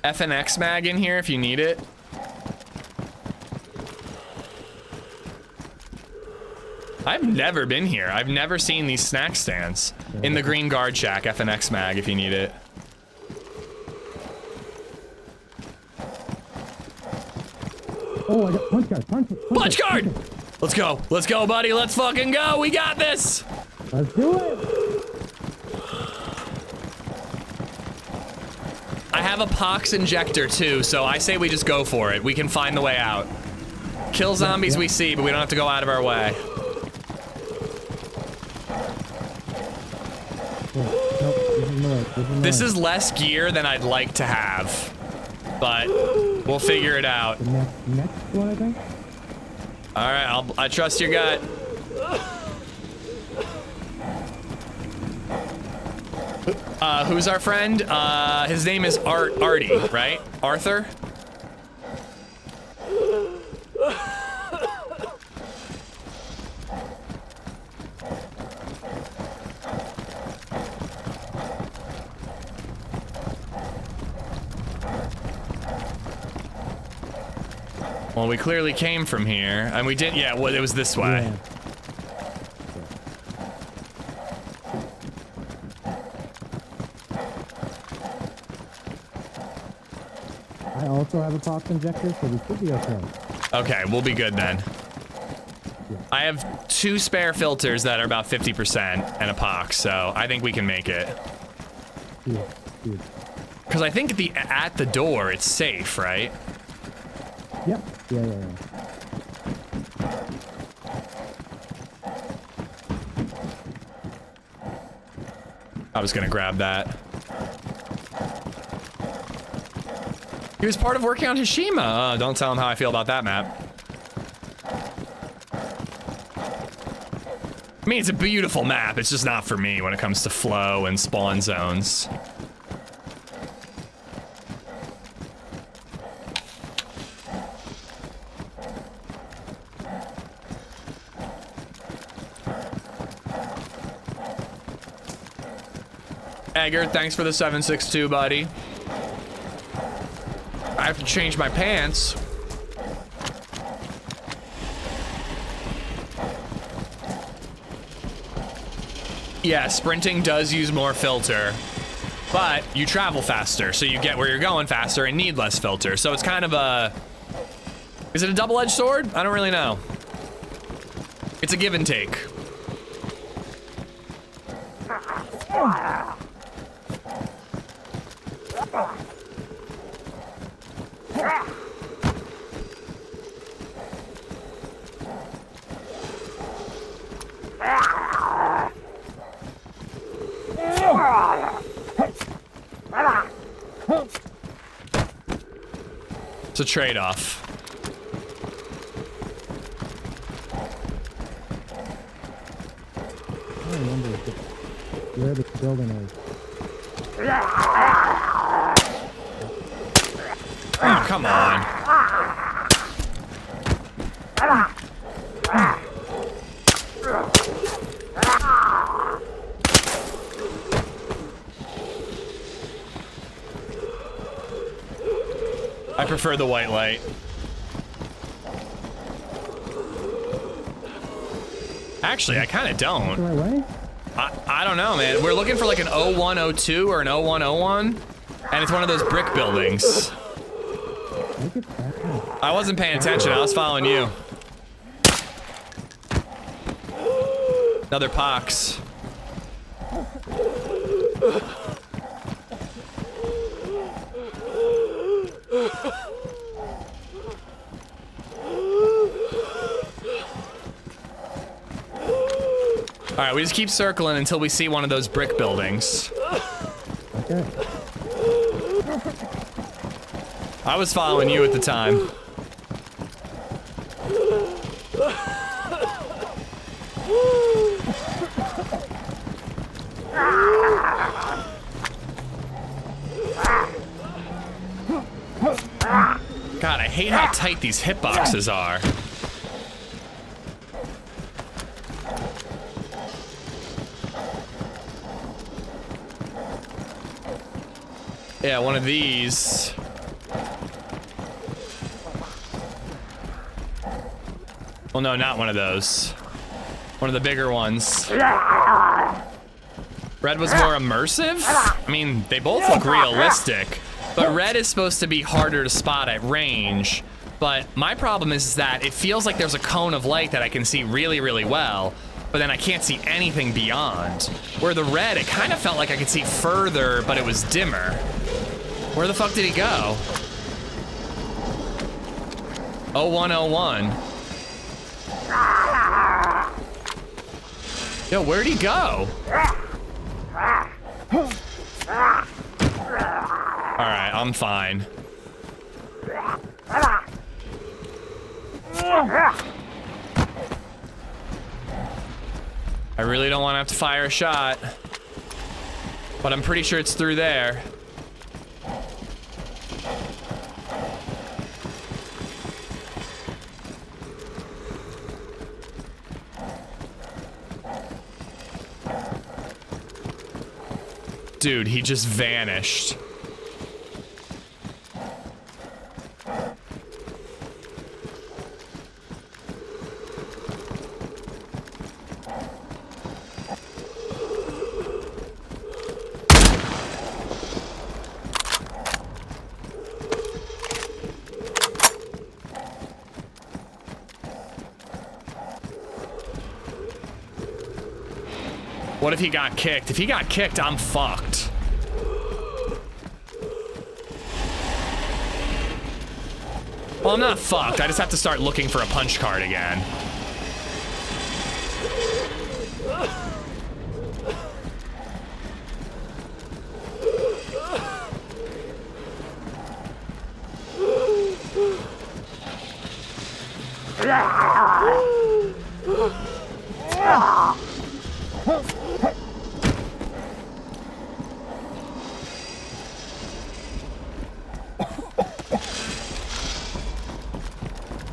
FNX mag in here if you need it. I've never been here. I've never seen these snack stands. In the green guard shack, FNX mag if you need it. Oh, I got punch guard. Punch guard! Let's go. Let's go, buddy. Let's fucking go. We got this. Let's do it. I have a pox injector too, so I say we just go for it. We can find the way out. Kill zombies we see, but we don't have to go out of our way. This is less gear than I'd like to have, but we'll figure it out. The next one, I think. All right, I trust your gut. Who's our friend? His name is Artie, right? Arthur? Well, we clearly came from here, and we did, yeah, well, it was this way. Yeah. I also have a pox injector, so we should be okay. Okay, we'll be good then. Yeah. I have 2 spare filters that are about 50% and a pox, so I think we can make it. Yeah, dude. Because I think at the door, it's safe, right? Yep. Yeah. I was gonna grab that. He was part of working on Hishima. Don't tell him how I feel about that map. I mean, it's a beautiful map. It's just not for me when it comes to flow and spawn zones. Egger, thanks for the 762, buddy. I have to change my pants. Yeah, sprinting does use more filter, but you travel faster, so you get where you're going faster and need less filter. So it's kind of a... Is it a double-edged sword? I don't really know. It's a give and take. It's a trade-off. I don't remember where the building is. Oh, come on. I prefer the white light. Actually, I kind of don't. The right way? I don't know, man. We're looking for like an 0102 or an 0101, and it's one of those brick buildings. Look at that. I wasn't paying attention. I was following you. Another pox. All right, we just keep circling until we see one of those brick buildings. Okay. I was following you at the time. God, I hate how tight these hitboxes are. Yeah, one of these. Well, no, not one of those. One of the bigger ones. Red was more immersive? I mean, they both look realistic, but red is supposed to be harder to spot at range. But my problem is that it feels like there's a cone of light that I can see really, really well, but then I can't see anything beyond. Where the red, it kind of felt like I could see further, but it was dimmer. Where the fuck did he go? 0101. Yo, where'd he go? Alright, I'm fine. I really don't want to have to fire a shot. But I'm pretty sure it's through there. Dude, he just vanished. What if he got kicked? If he got kicked, I'm fucked. Well, I'm not fucked. I just have to start looking for a punch card again.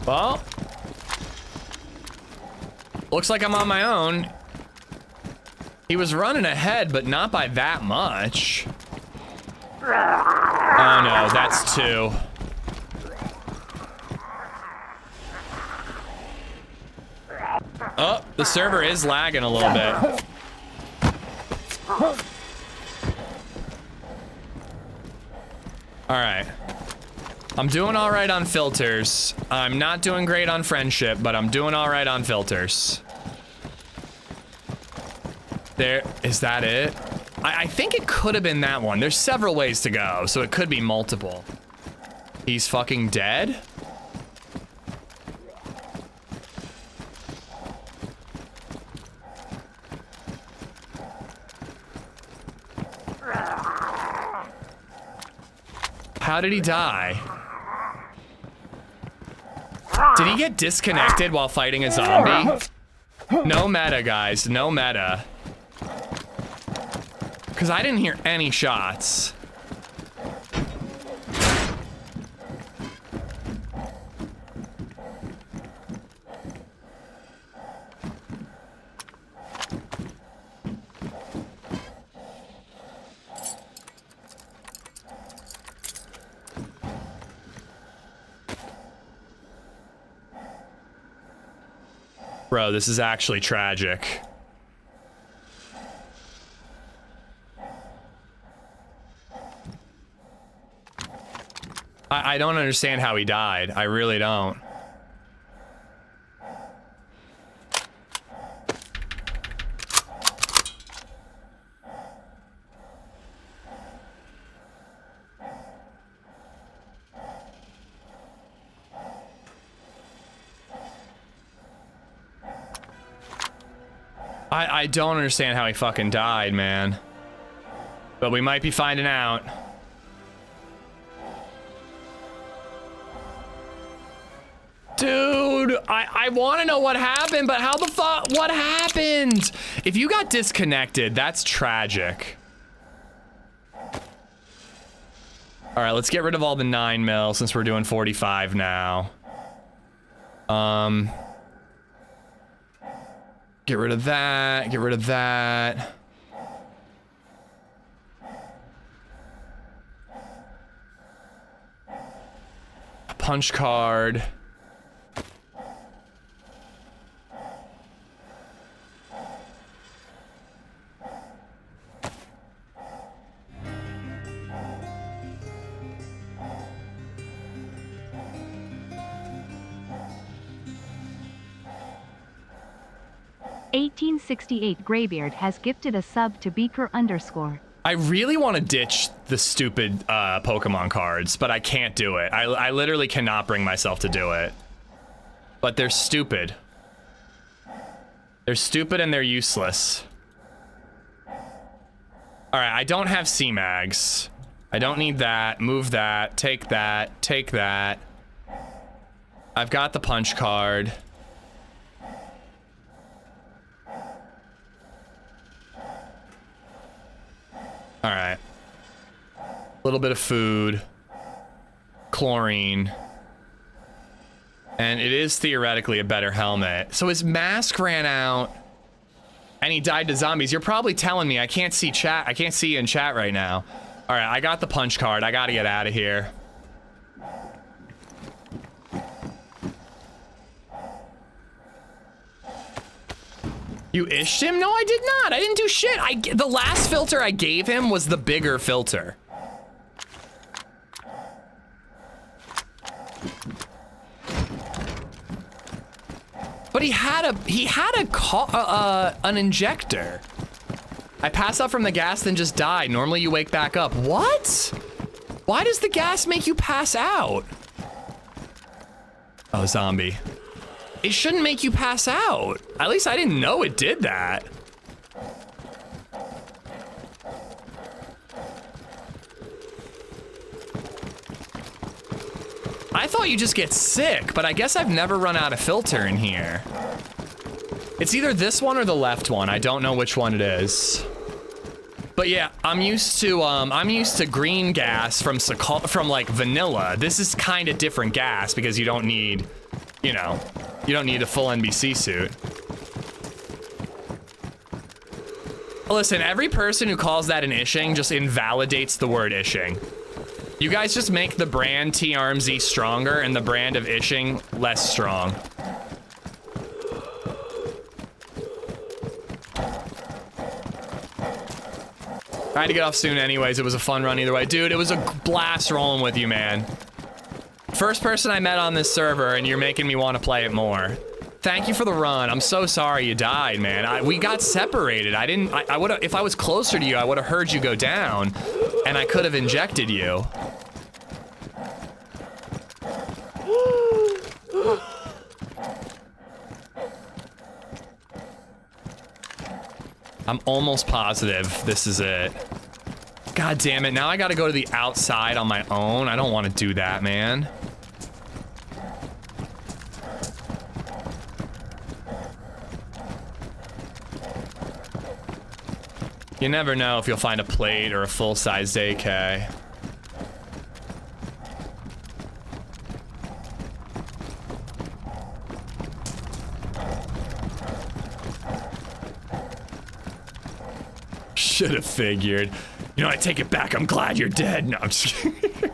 Well, looks like I'm on my own. He was running ahead, but not by that much. Oh no, that's two. Oh, the server is lagging a little bit. All right. I'm doing all right on filters. I'm not doing great on friendship, but I'm doing all right on filters. There, is that it? I think it could have been that one. There's several ways to go, so it could be multiple. He's fucking dead? How did he die? Did he get disconnected while fighting a zombie? No meta, guys. No meta. Because I didn't hear any shots. Bro, this is actually tragic. I don't understand how he died. I really don't. I don't understand how he fucking died, man. But we might be finding out. Dude, I want to know what happened, but how the fuck, what happened? If you got disconnected, that's tragic. All right, let's get rid of all the 9mm since we're doing 45 now. Get rid of that, get rid of that. Punch card. $1868 Graybeard has gifted a sub to Beaker _. I really want to ditch the stupid Pokemon cards, but I can't do it. I literally cannot bring myself to do it. But they're stupid. They're stupid and they're useless. Alright, I don't have C-Mags. I don't need that. Move that. Take that. Take that. I've got the punch card. All right. A little bit of food. Chlorine. And it is theoretically a better helmet. So his mask ran out and he died to zombies. You're probably telling me I can't see chat. I can't see you in chat right now. All right, I got the punch card. I gotta get out of here. You ished him? No, I did not. I didn't do shit. The last filter I gave him was the bigger filter. But he had an injector. I passed out from the gas, then just died. Normally you wake back up. What? Why does the gas make you pass out? Oh, zombie. It shouldn't make you pass out. At least I didn't know it did that. I thought you just get sick, but I guess I've never run out of filter in here. It's either this one or the left one. I don't know which one it is. But yeah, I'm used to green gas from like vanilla. This is kind of different gas because you don't need, you know, you don't need a full NBC suit. Listen, every person who calls that an ishing just invalidates the word ishing. You guys just make the brand TRMZ stronger and the brand of ishing less strong. I had to get off soon anyways. It was a fun run either way. Dude, it was a blast rolling with you, man. First person I met on this server, and you're making me want to play it more. Thank you for the run. I'm so sorry you died, man. We got separated. I would have, if I was closer to you, I would have heard you go down, and I could have injected you. I'm almost positive this is it. God damn it, now I gotta go to the outside on my own. I don't want to do that, man. You never know if you'll find a plate or a full-size AK. Should have figured. You know, I take it back. I'm glad you're dead. No, I'm just kidding.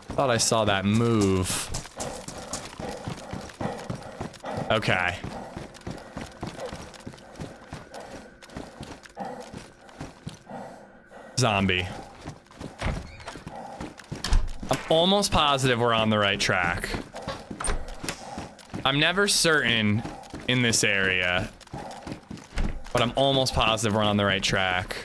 Thought I saw that move. Okay. Zombie. I'm almost positive we're on the right track. I'm never certain in this area, but I'm almost positive we're on the right track.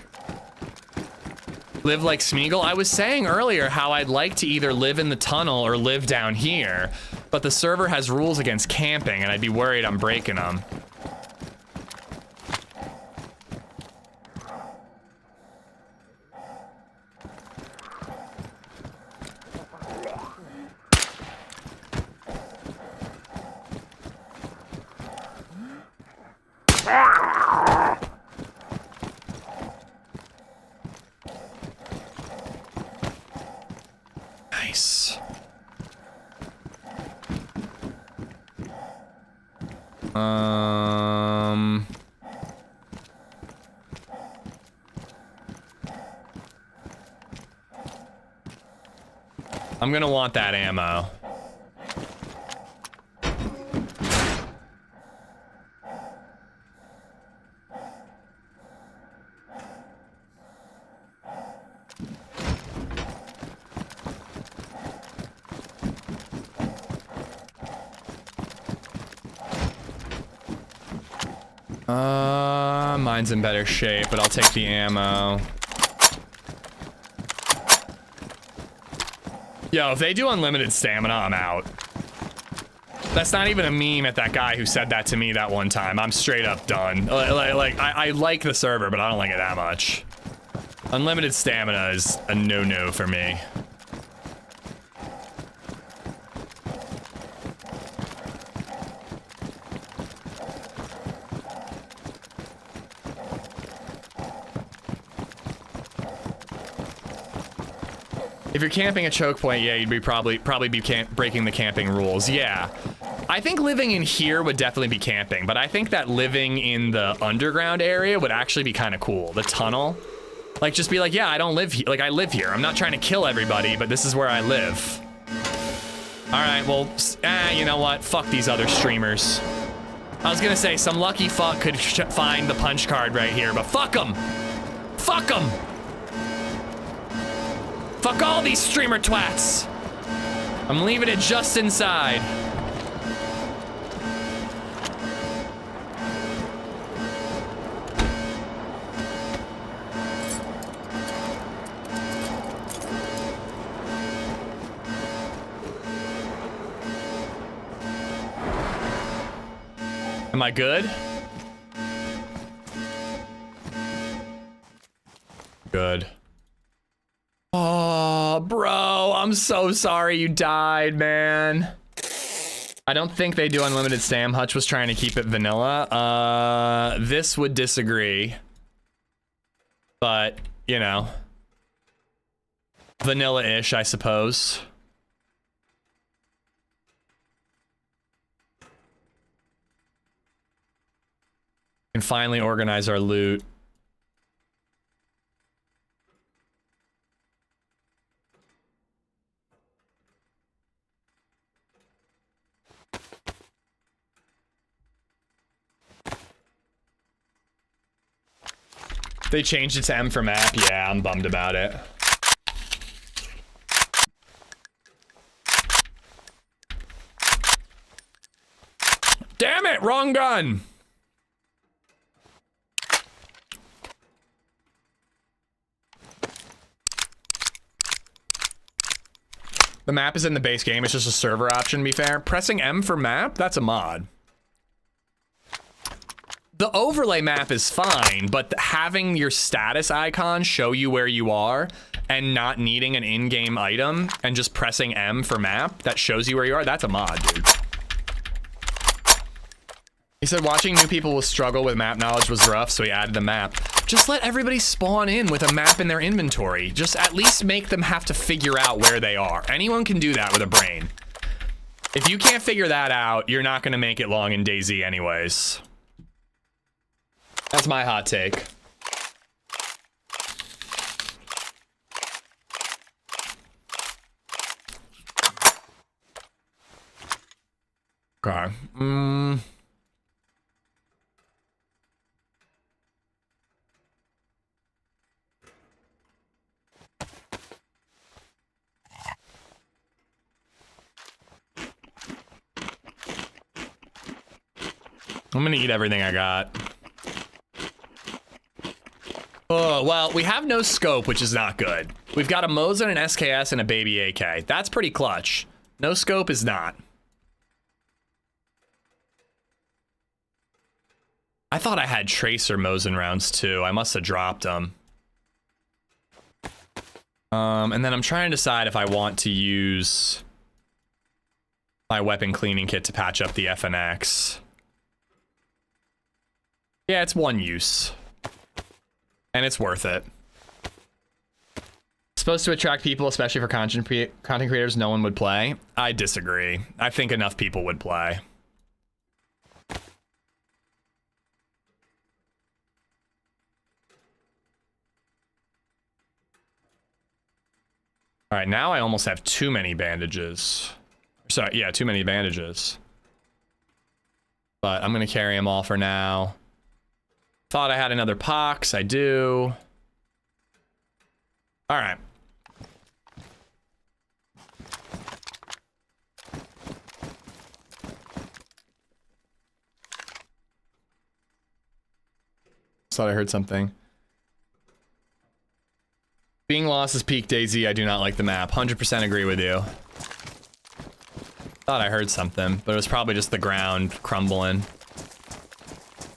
Live like Smeagol? I was saying earlier how I'd like to either live in the tunnel or live down here, but the server has rules against camping and I'd be worried I'm breaking them. Nice. I'm gonna want that ammo. Mine's in better shape, but I'll take the ammo. Yo, if they do unlimited stamina, I'm out. That's not even a meme at that guy who said that to me that one time. I'm straight up done. I like the server, but I don't like it that much. Unlimited stamina is a no-no for me. If you're camping a choke point, yeah, you'd be probably be breaking the camping rules. Yeah. I think living in here would definitely be camping, but I think that living in the underground area would actually be kind of cool. The tunnel. Like, just be like, yeah, I don't live here. Like, I live here. I'm not trying to kill everybody, but this is where I live. All right, well, you know what? Fuck these other streamers. I was gonna say, some lucky fuck could find the punch card right here, but fuck them. Fuck them. Fuck all these streamer twats. I'm leaving it just inside. Am I good? Good. Oh, bro, I'm so sorry you died, man. I don't think they do unlimited Sam. Hutch was trying to keep it vanilla. This would disagree. But, you know. Vanilla-ish, I suppose. Can finally organize our loot. They changed it to M for map. Yeah, I'm bummed about it. Damn it, wrong gun. The map is in the base game. It's just a server option, to be fair. Pressing M for map, that's a mod. The overlay map is fine, but having your status icon show you where you are and not needing an in-game item and just pressing M for map that shows you where you are, that's a mod, dude. He said watching new people will struggle with map knowledge was rough, so he added the map. Just let everybody spawn in with a map in their inventory. Just at least make them have to figure out where they are. Anyone can do that with a brain. If you can't figure that out, you're not gonna make it long in DayZ anyways. That's my hot take. Okay. I'm gonna eat everything I got. Oh, well, we have no scope, which is not good. We've got a Mosin, an SKS, and a baby AK. That's pretty clutch. No scope is not. I thought I had Tracer Mosin rounds too. I must have dropped them. And then I'm trying to decide if I want to use my weapon cleaning kit to patch up the FNX. Yeah, it's one use. And it's worth it. Supposed to attract people, especially for content creators no one would play. I disagree. I think enough people would play. All right, now I almost have too many bandages. Sorry, yeah, too many bandages. But I'm gonna carry them all for now. Thought I had another pox, I do. All right. Thought I heard something. Being lost is peak DayZ. I do not like the map. 100% agree with you. Thought I heard something, but it was probably just the ground crumbling.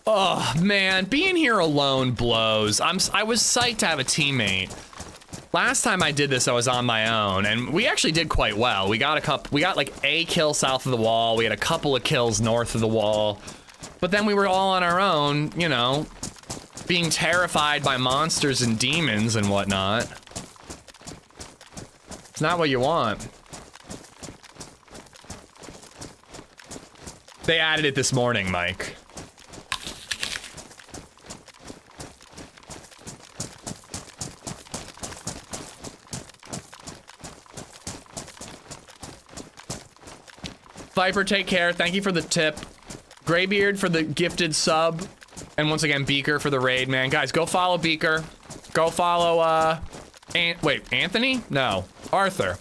Oh man, being here alone blows. I was psyched to have a teammate. Last time I did this, I was on my own, and we actually did quite well. We got like a kill south of the wall. We had a couple of kills north of the wall, but then we were all on our own, you know, being terrified by monsters and demons and whatnot. It's not what you want. They added it this morning, Mike. Viper, take care. Thank you for the tip. Graybeard for the gifted sub. And once again, Beaker for the raid, man. Guys, go follow Beaker. Go follow, wait, Anthony? No, Arthur.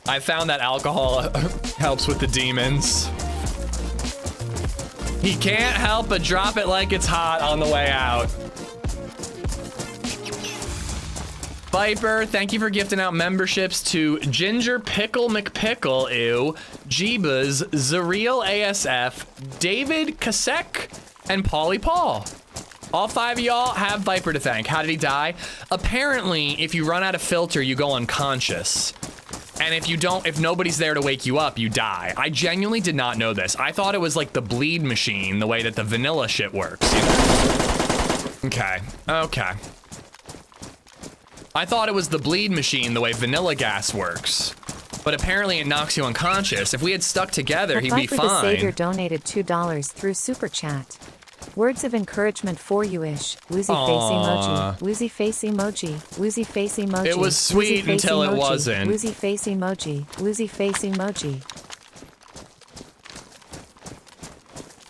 I found that alcohol helps with the demons. He can't help but drop it like it's hot on the way out. Viper, thank you for gifting out memberships to Ginger Pickle McPickle, ew, Jeebas, Zariel ASF, David Kasek, and Pauly Paul. All 5 of y'all have Viper to thank. How did he die? Apparently, if you run out of filter, you go unconscious. And if nobody's there to wake you up, you die. I genuinely did not know this. I thought it was like the bleed machine, the way that the vanilla shit works, you know? Okay, okay. I thought it was the bleed machine, the way vanilla gas works. But apparently it knocks you unconscious. If we had stuck together, he'd be fine. The Savior donated $2 through Super Chat. Words of encouragement for you-ish. Woozy face emoji. Woozy face emoji. Woozy face emoji. It was sweet until it wasn't. Woozy face emoji. Woozy face emoji.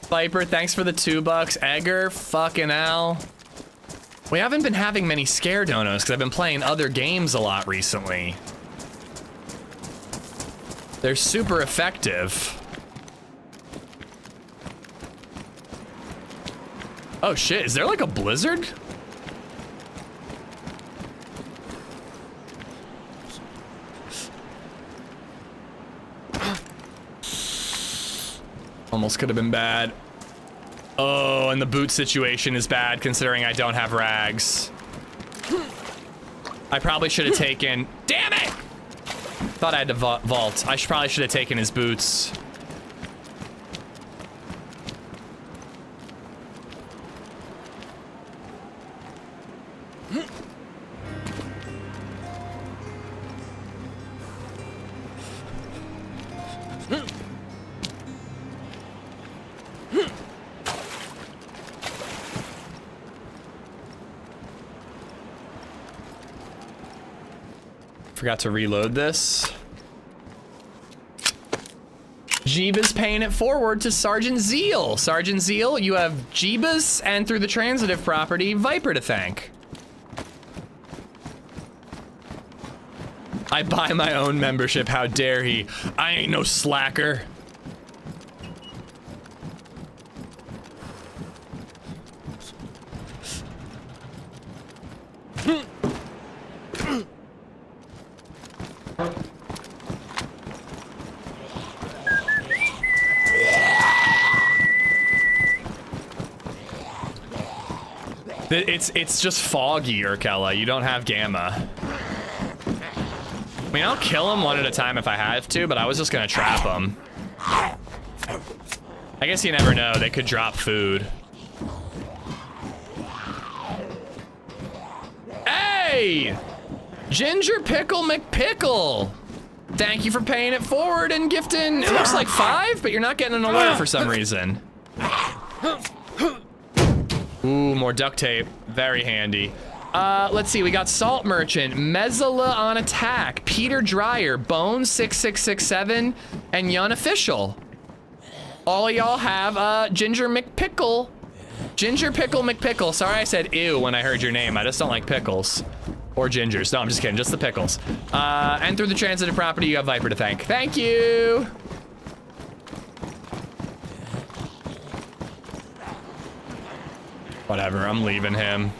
Viper, thanks for the $2. Egger, fucking hell. We haven't been having many scare donos because I've been playing other games a lot recently. They're super effective. Oh shit, is there like a blizzard? Almost could have been bad. Oh, and the boot situation is bad considering I don't have rags. I probably should have taken... Damn it! Thought I had to vault. I probably should have taken his boots. Forgot to reload this. Jeebus paying it forward to Sergeant Zeal. Sergeant Zeal, you have Jeebus and through the transitive property, Viper to thank. I buy my own membership, how dare he? I ain't no slacker. It's just foggy, Urkella. You don't have gamma. I mean, I'll kill him one at a time if I have to, but I was just gonna trap him. I guess you never know. They could drop food. Hey! Ginger Pickle McPickle! Thank you for paying it forward and gifting, it looks like 5, but you're not getting an alert for some reason. Ooh, more duct tape. Very handy. Let's see. We got Salt Merchant, Mezzala on Attack, Peter Dreyer, Bones 6667, and Yun Official. All of y'all have Ginger McPickle. Ginger Pickle McPickle. Sorry I said ew when I heard your name. I just don't like pickles. Or gingers. No, I'm just kidding. Just the pickles. And through the transitive property, you have Viper to thank. Thank you! Whatever, I'm leaving him.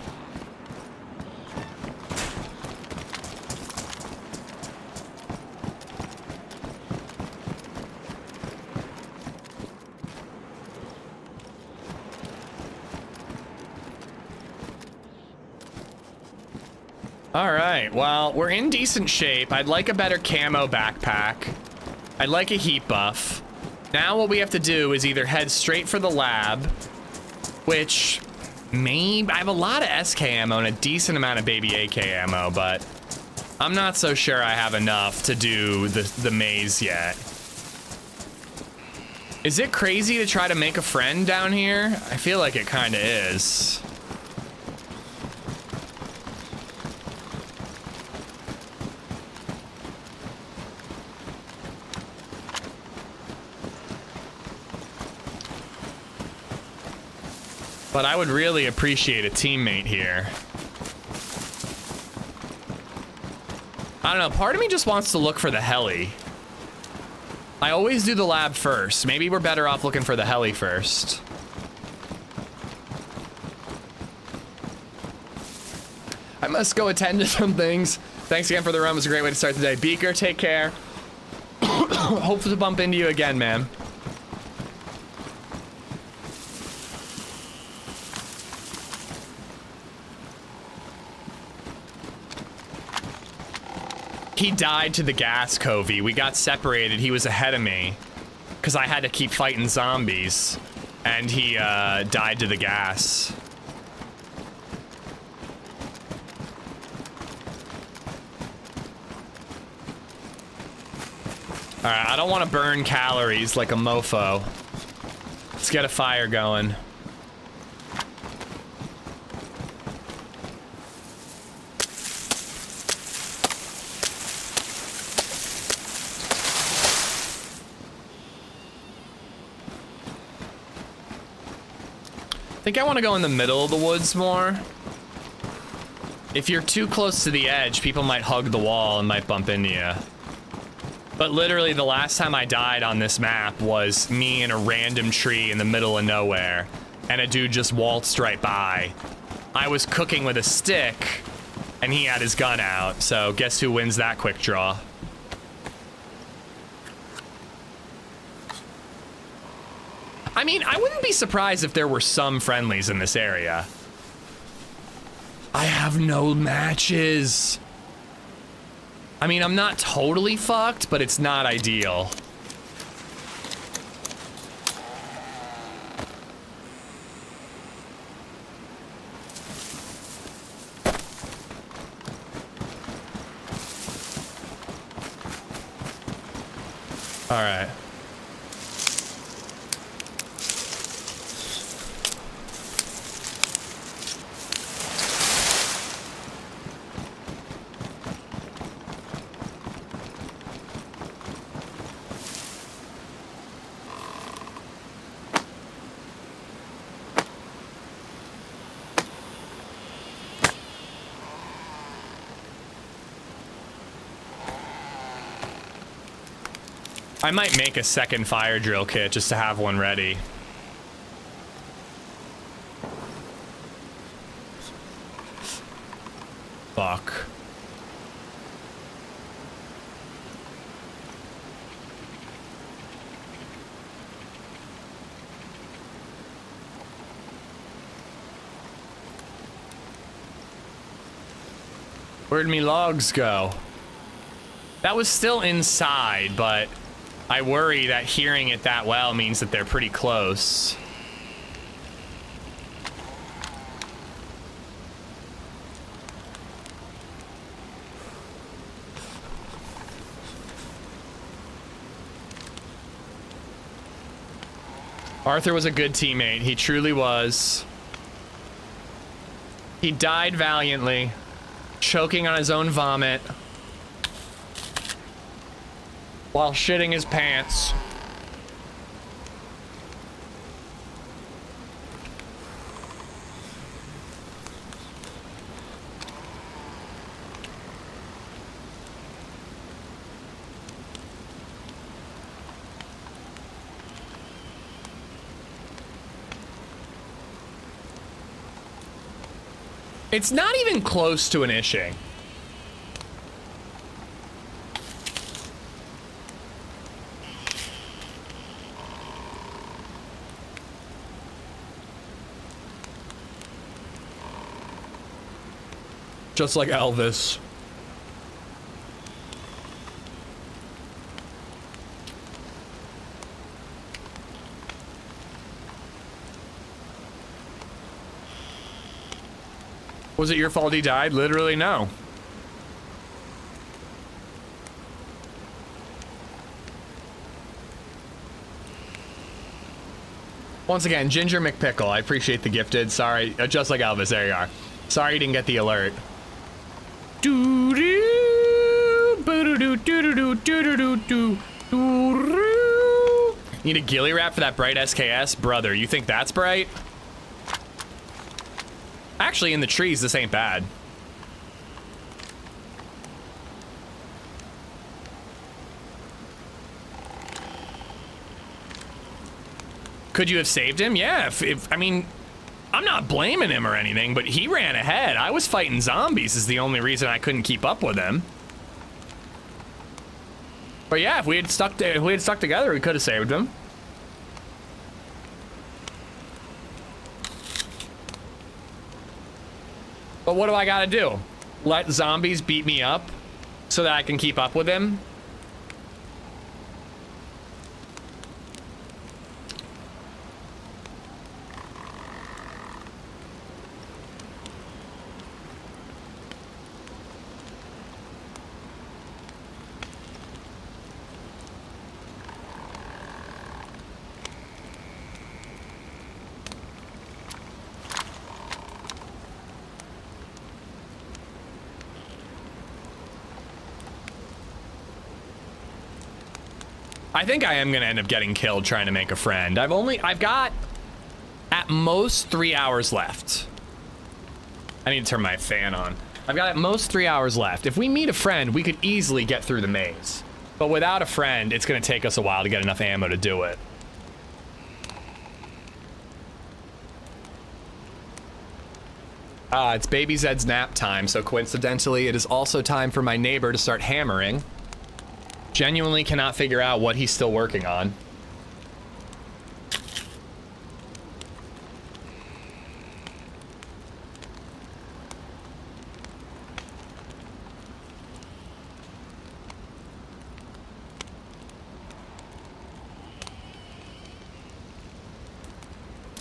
All right, well, we're in decent shape. I'd like a better camo backpack. I'd like a heat buff. Now what we have to do is either head straight for the lab, which Maybe I have a lot of SK ammo and a decent amount of baby AK ammo, but I'm not so sure I have enough to do the maze yet. Is it crazy to try to make a friend down here? I feel like it kind of is. But I would really appreciate a teammate here. I don't know, part of me just wants to look for the heli. I always do the lab first. Maybe we're better off looking for the heli first. I must go attend to some things. Thanks again for the run. It was a great way to start the day. Beaker, take care. Hope to bump into you again, man. He died to the gas, Covey. We got separated. He was ahead of me because I had to keep fighting zombies, and he died to the gas. All right, I don't want to burn calories like a mofo. Let's get a fire going. I think I want to go in the middle of the woods more. If you're too close to the edge, people might hug the wall and might bump into you. But literally the last time I died on this map was me in a random tree in the middle of nowhere, and a dude just waltzed right by. I was cooking with a stick, and he had his gun out, so guess who wins that quick draw? I mean, I wouldn't be surprised if there were some friendlies in this area. I have no matches. I mean, I'm not totally fucked, but it's not ideal. All right. I might make a second fire drill kit just to have one ready. Fuck. Where'd me logs go? That was still inside, but I worry that hearing it that well means that they're pretty close. Arthur was a good teammate. He truly was. He died valiantly, choking on his own vomit while shitting his pants. It's not even close to an ishing. Just like Elvis. Was it your fault he died? Literally, no. Once again, Ginger McPickle, I appreciate the gifted. Sorry, just like Elvis, there you are. Sorry you didn't get the alert. Need a ghillie wrap for that bright SKS? Brother, you think that's bright? Actually, in the trees, this ain't bad. Could you have saved him? Yeah, if I mean, I'm not blaming him or anything, but he ran ahead. I was fighting zombies is the only reason I couldn't keep up with him. But yeah, if we had stuck together, we could have saved him. But what do I gotta do? Let zombies beat me up so that I can keep up with him? I think I am gonna end up getting killed trying to make a friend. I've got at most 3 hours left. I need to turn my fan on. I've got at most 3 hours left. If we meet a friend, we could easily get through the maze. But without a friend, it's gonna take us a while to get enough ammo to do it. It's BabyZed's nap time, so coincidentally, it is also time for my neighbor to start hammering. Genuinely cannot figure out what he's still working on.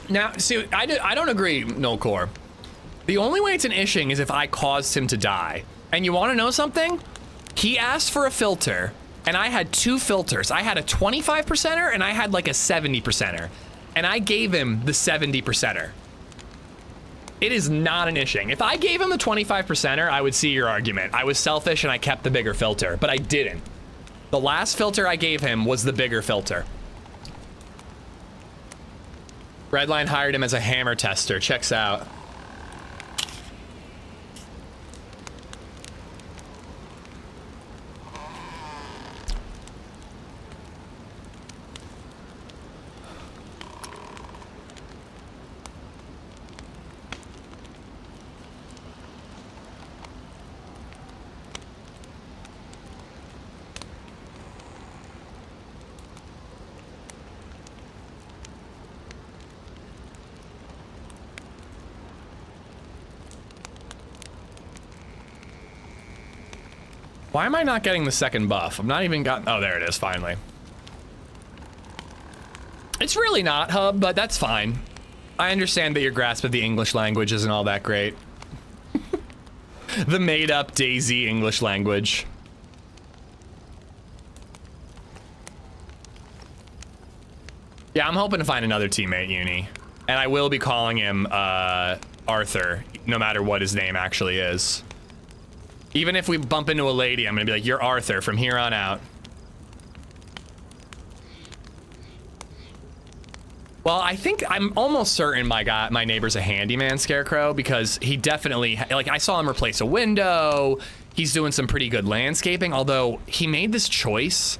Now, see, I don't agree, Nullcore. The only way it's an ishing is if I caused him to die. And you want to know something? He asked for a filter. And I had 2 filters. I had a 25%er and I had like a 70%er. And I gave him the 70%er. It is not an ishing. If I gave him the 25%er, I would see your argument. I was selfish and I kept the bigger filter, but I didn't. The last filter I gave him was the bigger filter. Redline hired him as a hammer tester. Checks out. Why am I not getting the second buff? I'm not even got. Oh, there it is, finally. It's really not, Hub, but that's fine. I understand that your grasp of the English language isn't all that great. The made-up DayZ English language. Yeah, I'm hoping to find another teammate, Uni. And I will be calling him, Arthur, no matter what his name actually is. Even if we bump into a lady, I'm gonna be like, you're Arthur from here on out. Well, I think I'm almost certain my neighbor's a handyman scarecrow because he definitely, like, I saw him replace a window. He's doing some pretty good landscaping, although he made this choice.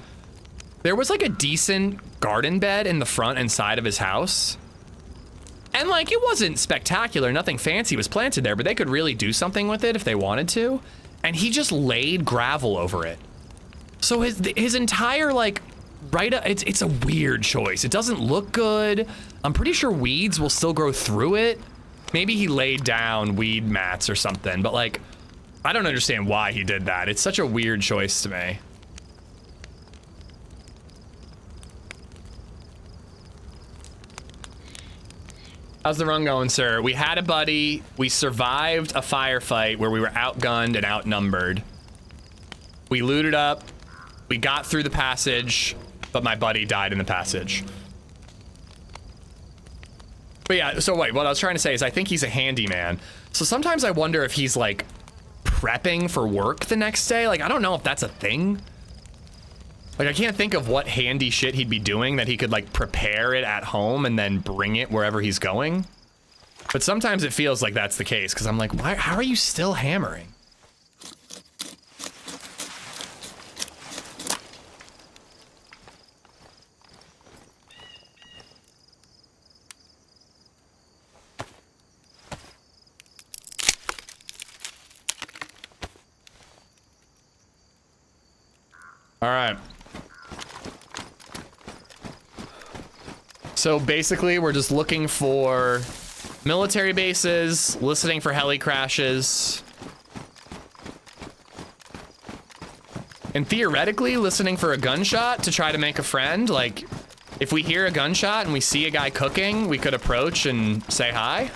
There was like a decent garden bed in the front and side of his house. And like, it wasn't spectacular, nothing fancy was planted there, but they could really do something with it if they wanted to. And he just laid gravel over it. So his entire, like, it's a weird choice. It doesn't look good. I'm pretty sure weeds will still grow through it. Maybe he laid down weed mats or something, but like, I don't understand why he did that. It's such a weird choice to me. How's the run going, sir? We had a buddy. We survived a firefight where we were outgunned and outnumbered. We looted up. We got through the passage, but my buddy died in the passage. But yeah, so wait, what I was trying to say is I think he's a handyman. So sometimes I wonder if he's like prepping for work the next day. Like, I don't know if that's a thing. Like, I can't think of what handy shit he'd be doing that he could like prepare it at home and then bring it wherever he's going. But sometimes it feels like that's the case because I'm like, why? How are you still hammering? All right. So basically, we're just looking for military bases, listening for heli crashes, and theoretically listening for a gunshot to try to make a friend. Like, if we hear a gunshot and we see a guy cooking, we could approach and say hi.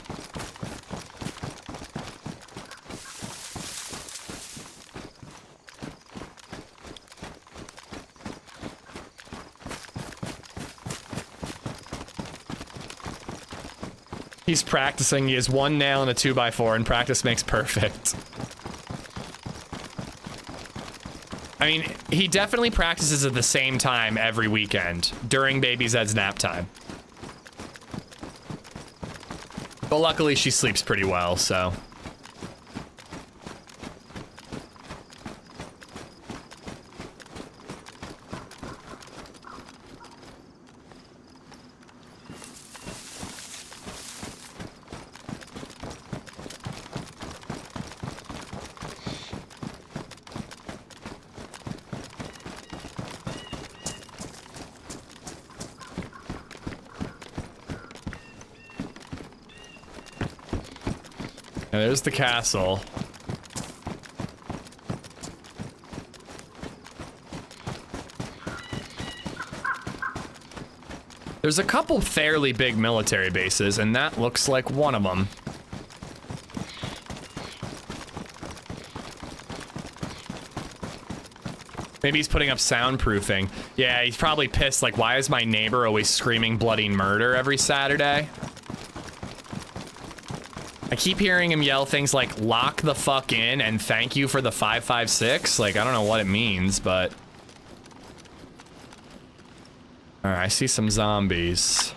He's practicing. He has one nail and a 2x4, and practice makes perfect. I mean, he definitely practices at the same time every weekend during BabyZed's nap time. But luckily, she sleeps pretty well, so. And there's the castle. There's a couple fairly big military bases, and that looks like one of them. Maybe he's putting up soundproofing. Yeah, he's probably pissed, like, why is my neighbor always screaming bloody murder every Saturday? I keep hearing him yell things like, lock the fuck in and thank you for the 556. Like, I don't know what it means, but... Alright, I see some zombies.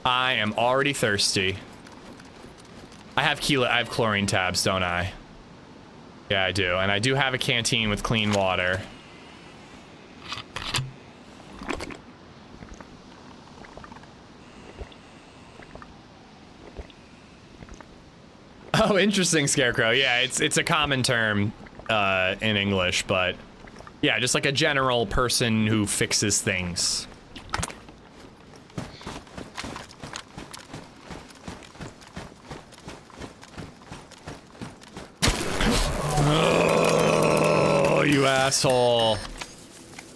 I am already thirsty. I have chlorine tabs, don't I? Yeah, I do. And I do have a canteen with clean water. Oh, interesting, Scarecrow. Yeah, it's a common term in English, but yeah, just like a general person who fixes things. Oh, you asshole.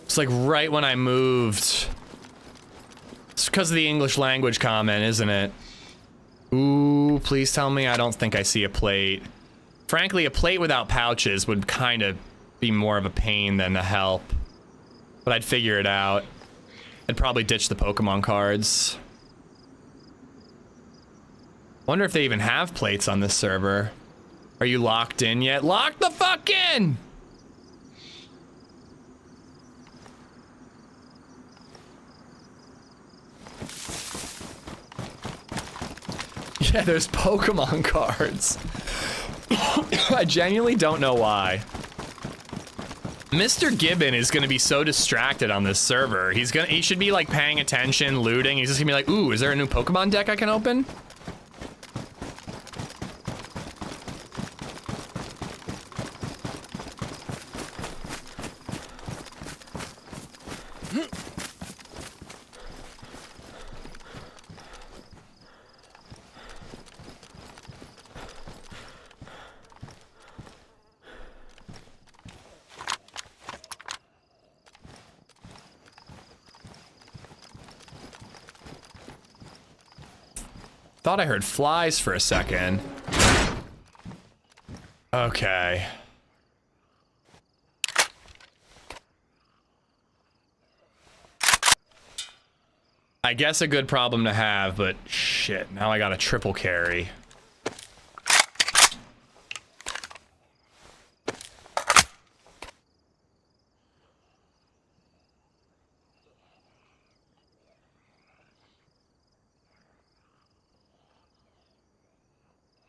It's like right when I moved. It's because of the English language comment, isn't it? Ooh, please tell me I don't think I see a plate. Frankly, a plate without pouches would kind of be more of a pain than a help. But I'd figure it out. I'd probably ditch the Pokemon cards. Wonder if they even have plates on this server. Are you locked in yet? Lock the fuck in! Yeah, there's Pokemon cards. I genuinely don't know why. Mr. Gibbon is gonna be so distracted on this server. He should be like paying attention, looting. He's just gonna be like, ooh, is there a new Pokemon deck I can open? Thought I heard flies for a second. Okay. I guess a good problem to have, but shit, now I got a triple carry.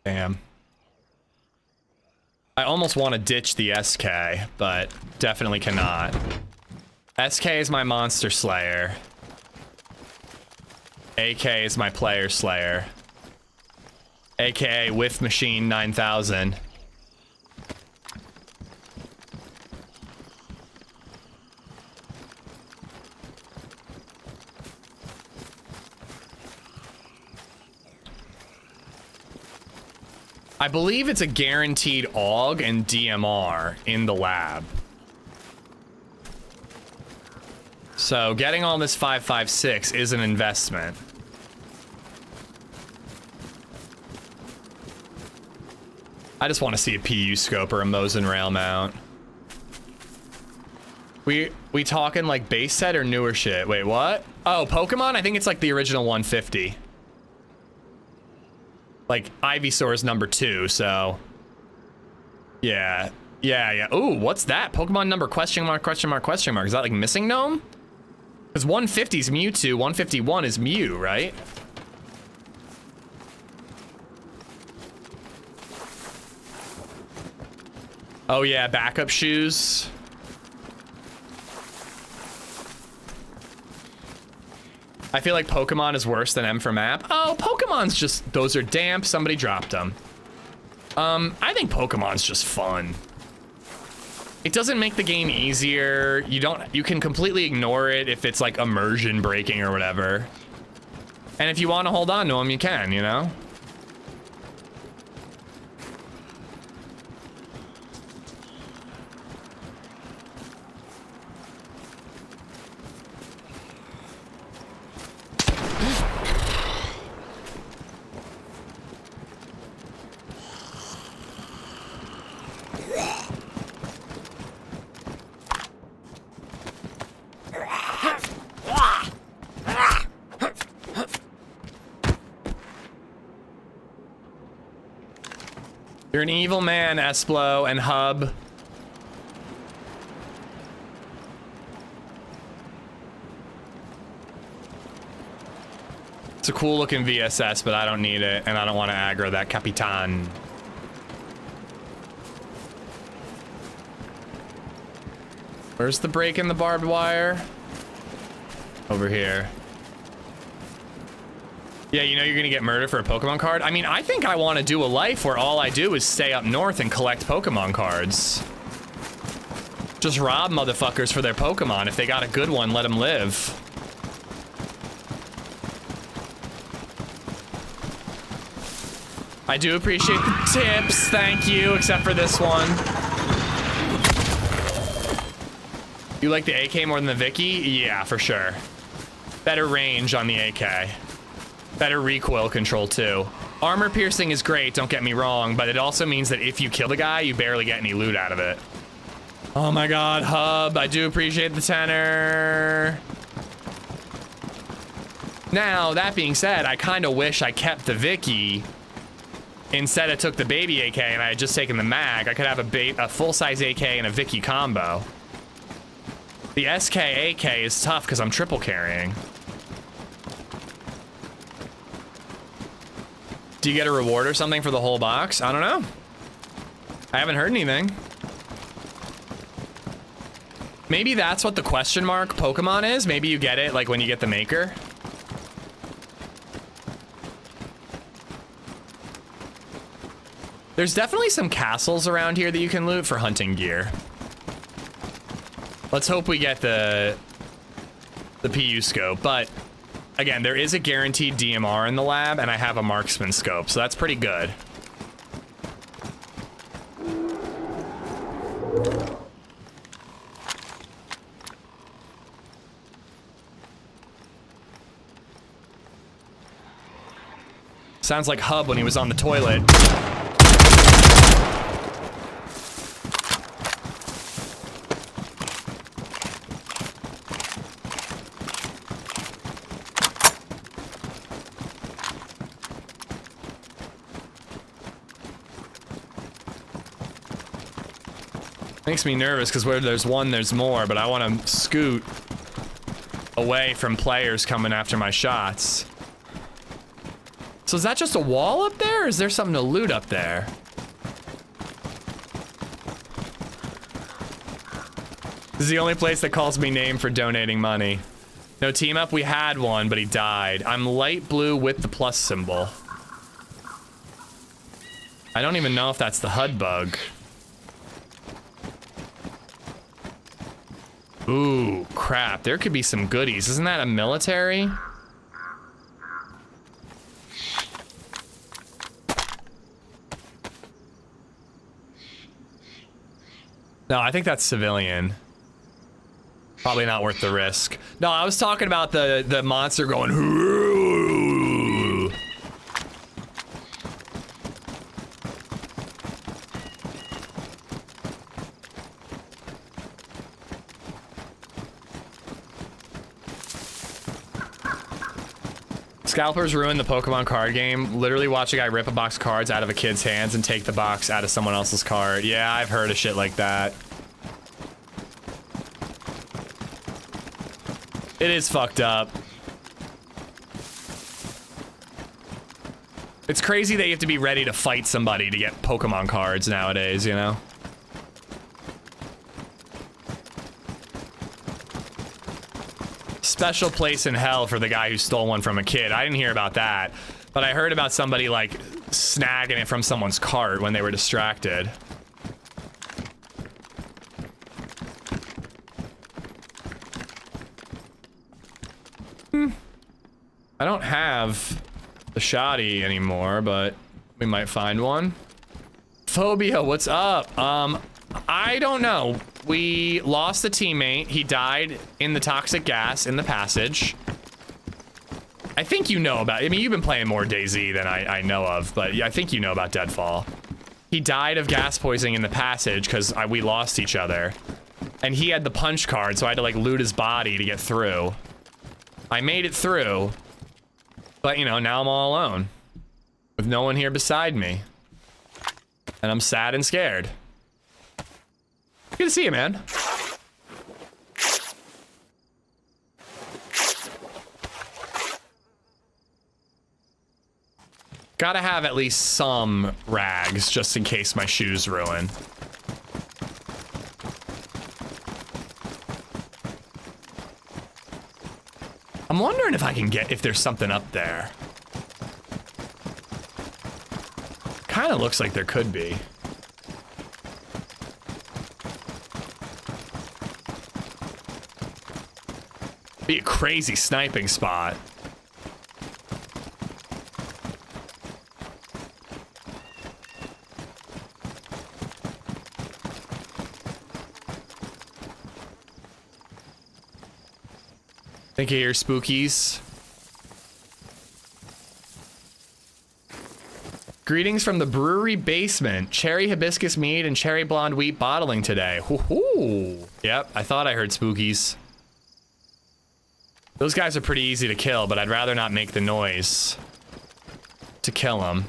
Damn. I almost want to ditch the SK, but definitely cannot. SK is my monster slayer. AK is my player slayer. AKA with machine 9000. I believe it's a guaranteed AUG and DMR in the lab. So getting all this 5.56 is an investment. I just want to see a PU scope or a Mosin rail mount. We talking like base set or newer shit? Wait, what? Oh, Pokemon? I think it's like the original 150. Like Ivysaur's number 2, so yeah. Ooh, what's that? Pokemon number question mark, question mark, question mark. Is that like Missing Gnome? Because 150 is Mewtwo, 151 is Mew, right? Oh yeah, backup shoes. I feel like Pokemon is worse than M for map. Oh, Pokemon's just, those are damp, somebody dropped them. I think Pokemon's just fun. It doesn't make the game easier. You can completely ignore it if it's like immersion breaking or whatever. And if you want to hold on to them, you can, you know? You're an evil man, Esplo and Hub. It's a cool looking VSS, but I don't need it, and I don't want to aggro that Capitan. Where's the break in the barbed wire? Over here. Yeah, you know you're gonna get murdered for a Pokemon card? I mean, I think I want to do a life where all I do is stay up north and collect Pokemon cards. Just rob motherfuckers for their Pokemon. If they got a good one, let them live. I do appreciate the tips, thank you, except for this one. You like the AK more than the Vicky? Yeah, for sure. Better range on the AK. Better recoil control too. Armor piercing is great, don't get me wrong, but it also means that if you kill the guy, you barely get any loot out of it. Oh my god, Hub, I do appreciate the tenor. Now, that being said, I kind of wish I kept the Vicky. Instead, I took the baby AK and I had just taken the mag. I could have a full-size AK and a Vicky combo. The SK AK is tough because I'm triple carrying. Do you get a reward or something for the whole box? I don't know. I haven't heard anything. Maybe that's what the question mark Pokemon is. Maybe you get it like when you get the maker. There's definitely some castles around here that you can loot for hunting gear. Let's hope we get the PU scope, but again, there is a guaranteed DMR in the lab, and I have a marksman scope, so that's pretty good. Sounds like Hub when he was on the toilet. Makes me nervous because where there's one, there's more, but I want to scoot away from players coming after my shots. So is that just a wall up there, or is there something to loot up there? This is the only place that calls me name for donating money. No team up, we had one, but he died. I'm light blue with the plus symbol. I don't even know if that's the HUD bug. Ooh, crap. There could be some goodies. Isn't that a military? No, I think that's civilian. Probably not worth the risk. No, I was talking about the monster going, "Hoo." Scalpers ruined the Pokemon card game. Literally watch a guy rip a box of cards out of a kid's hands and take the box out of someone else's card. Yeah, I've heard of shit like that. It is fucked up. It's crazy that you have to be ready to fight somebody to get Pokemon cards nowadays, you know? Special place in hell for the guy who stole one from a kid. I didn't hear about that, but I heard about somebody like snagging it from someone's cart when they were distracted. I don't have the shoddy anymore, but we might find one. Phobia, what's up? I don't know. We lost a teammate. He died in the toxic gas in the passage. I think you know about, I mean, you've been playing more DayZ than I know of, but I think you know about Deadfall. He died of gas poisoning in the passage because we lost each other. And he had the punch card, so I had to like loot his body to get through. I made it through, but you know, now I'm all alone with no one here beside me. And I'm sad and scared. Good to see you, man. Gotta have at least some rags just in case my shoes ruin. I'm wondering if I can get, if there's something up there. Kinda looks like there could be. Be a crazy sniping spot. Think of your spookies. Greetings from the brewery basement. Cherry hibiscus mead and cherry blonde wheat bottling today. Woohoo! Yep, I thought I heard spookies. Those guys are pretty easy to kill, but I'd rather not make the noise to kill them.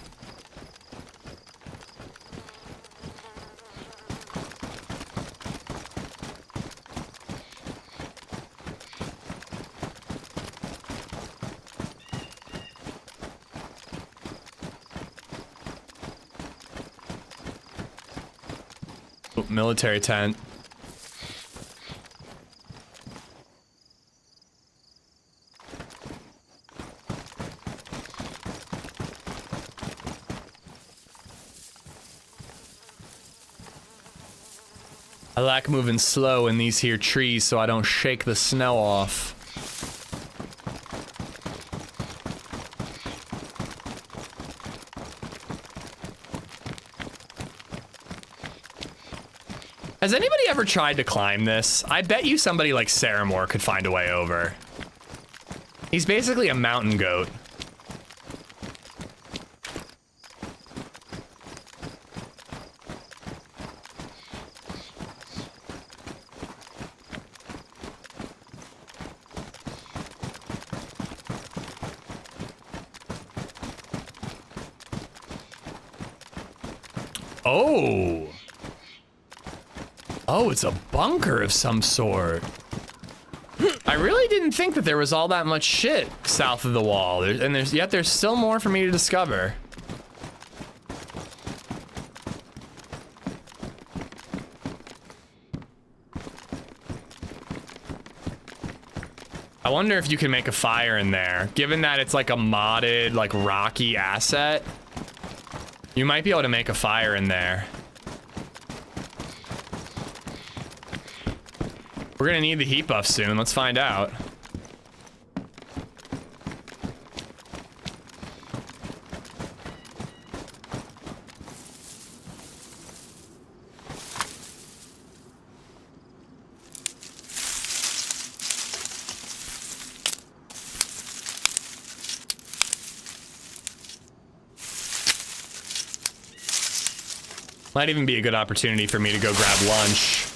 Oh, military tent. I like moving slow in these here trees so I don't shake the snow off. Has anybody ever tried to climb this? I bet you somebody like Saramore could find a way over. He's basically a mountain goat. Oh. Oh, it's a bunker of some sort. I really didn't think that there was all that much shit south of the wall. Yet there's still more for me to discover. I wonder if you can make a fire in there. Given that it's like a modded, like rocky asset, you might be able to make a fire in there. We're gonna need the heat buff soon. Let's find out. Might even be a good opportunity for me to go grab lunch.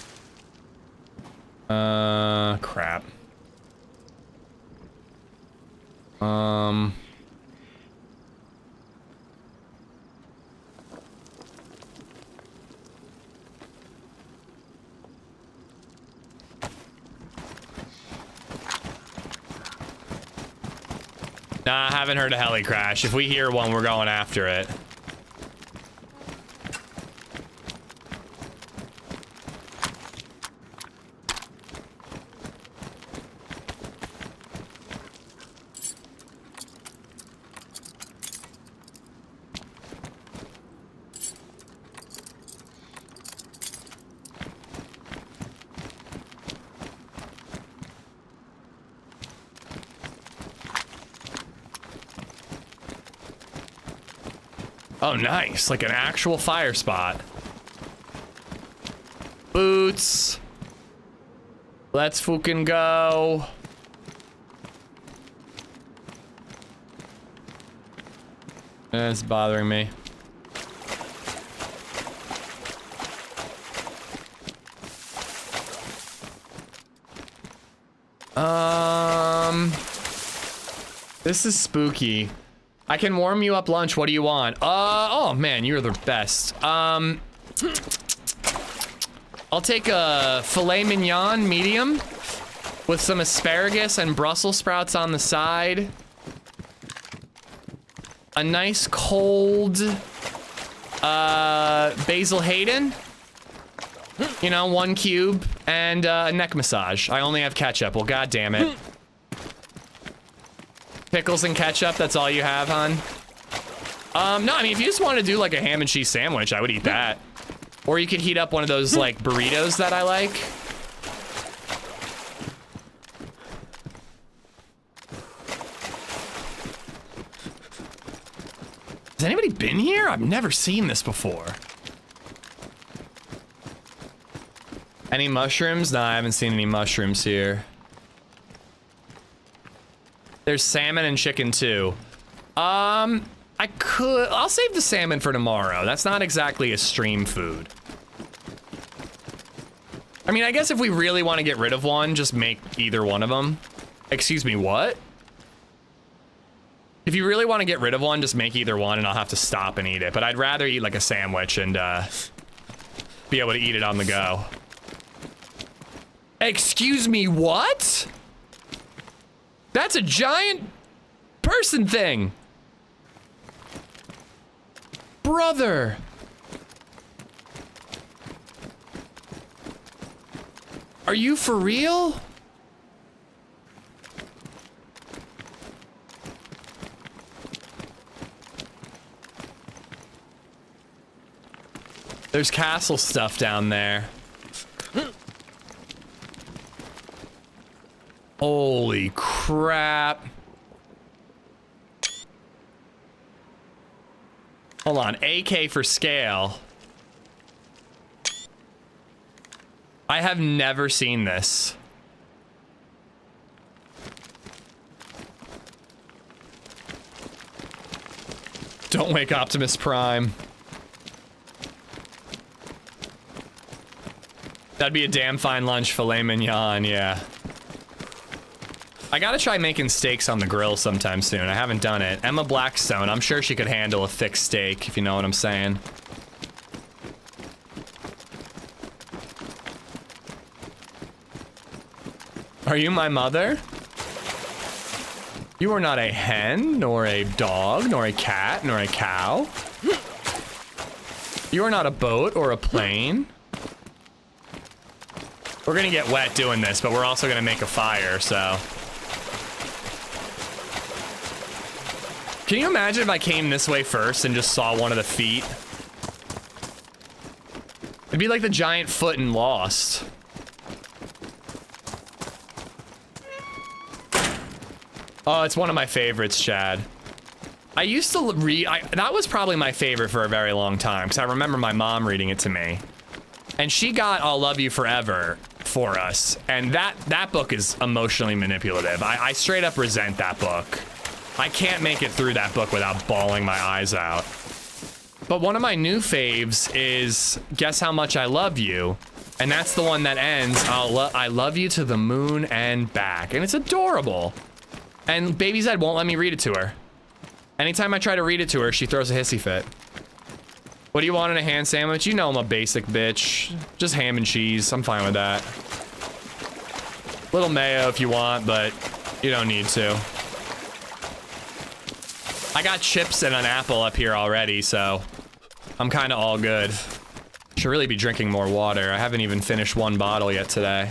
Crap. Nah, I haven't heard a heli crash. If we hear one, we're going after it. Oh, nice. Like an actual fire spot. Boots. Let's fucking go. It's bothering me. This is spooky. I can warm you up lunch. What do you want? Oh man, you're the best. I'll take a filet mignon medium with some asparagus and Brussels sprouts on the side. A nice cold basil Hayden. You know, 1 cube and a neck massage. I only have ketchup. Well, god damn it. Pickles and ketchup, that's all you have, hon? No, I mean, if you just want to do like a ham and cheese sandwich, I would eat that. Or you could heat up one of those like burritos that I like. Has anybody been here? I've never seen this before. Any mushrooms? No, I haven't seen any mushrooms here. There's salmon and chicken too. I'll save the salmon for tomorrow. That's not exactly a stream food. I mean, I guess if we really want to get rid of one, just make either one of them. Excuse me, what? If you really want to get rid of one, just make either one and I'll have to stop and eat it. But I'd rather eat like a sandwich and be able to eat it on the go. Excuse me, what? That's a giant person thing. Brother. Are you for real? There's castle stuff down there. Holy crap. Hold on, AK for scale. I have never seen this. Don't wake Optimus Prime. That'd be a damn fine lunch, filet mignon, yeah. I gotta try making steaks on the grill sometime soon. I haven't done it. Emma Blackstone, I'm sure she could handle a thick steak, if you know what I'm saying. Are you my mother? You are not a hen, nor a dog, nor a cat, nor a cow. You are not a boat or a plane. We're gonna get wet doing this, but we're also gonna make a fire, so. Can you imagine if I came this way first and just saw one of the feet? It'd be like the giant foot in Lost. Oh, it's one of my favorites, Chad. I used to read, that was probably my favorite for a very long time, because I remember my mom reading it to me. And she got I'll Love You Forever for us, and that book is emotionally manipulative. I straight up resent that book. I can't make it through that book without bawling my eyes out. But one of my new faves is Guess How Much I Love You, and that's the one that ends, I love you to the moon and back, and it's adorable. And BabyZed won't let me read it to her. Anytime I try to read it to her, she throws a hissy fit. What do you want in a ham sandwich? You know I'm a basic bitch. Just ham and cheese, I'm fine with that. Little mayo if you want, but you don't need to. I got chips and an apple up here already, so I'm kind of all good. Should really be drinking more water. I haven't even finished one bottle yet today.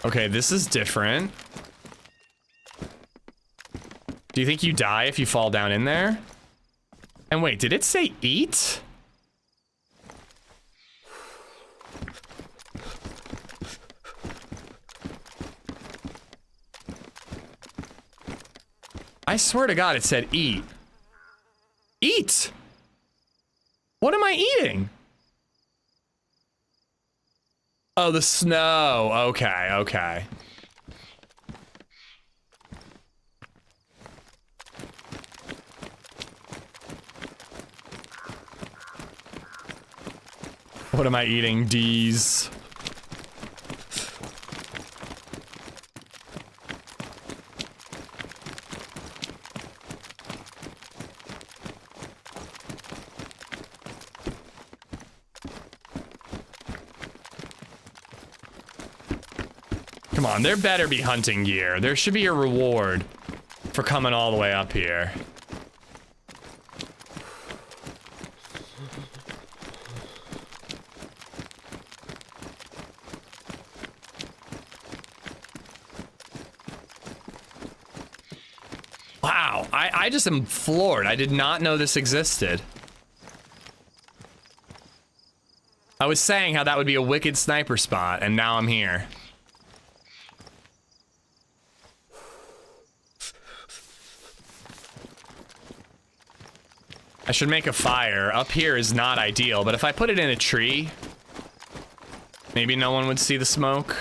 Okay, this is different. Do you think you die if you fall down in there? And wait, did it say eat? I swear to God, it said eat. Eat? What am I eating? Oh, the snow. Okay, okay. What am I eating? D's. Come on, there better be hunting gear. There should be a reward for coming all the way up here. Wow, I just am floored. I did not know this existed. I was saying how that would be a wicked sniper spot, and now I'm here. I should make a fire. Up here is not ideal, but if I put it in a tree, maybe no one would see the smoke.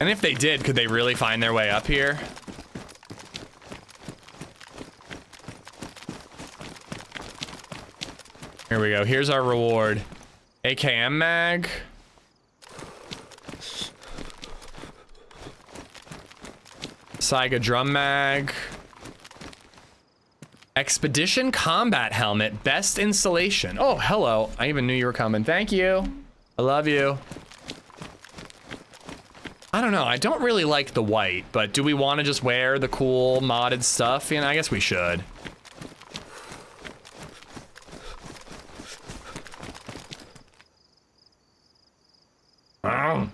And if they did, could they really find their way up here? Here we go. Here's our reward. AKM mag. Saiga drum mag. Expedition combat helmet, best installation. Oh, hello. I even knew you were coming. Thank you. I love you. I don't know. I don't really like the white, but do we want to just wear the cool modded stuff? You know, I guess we should. Oh.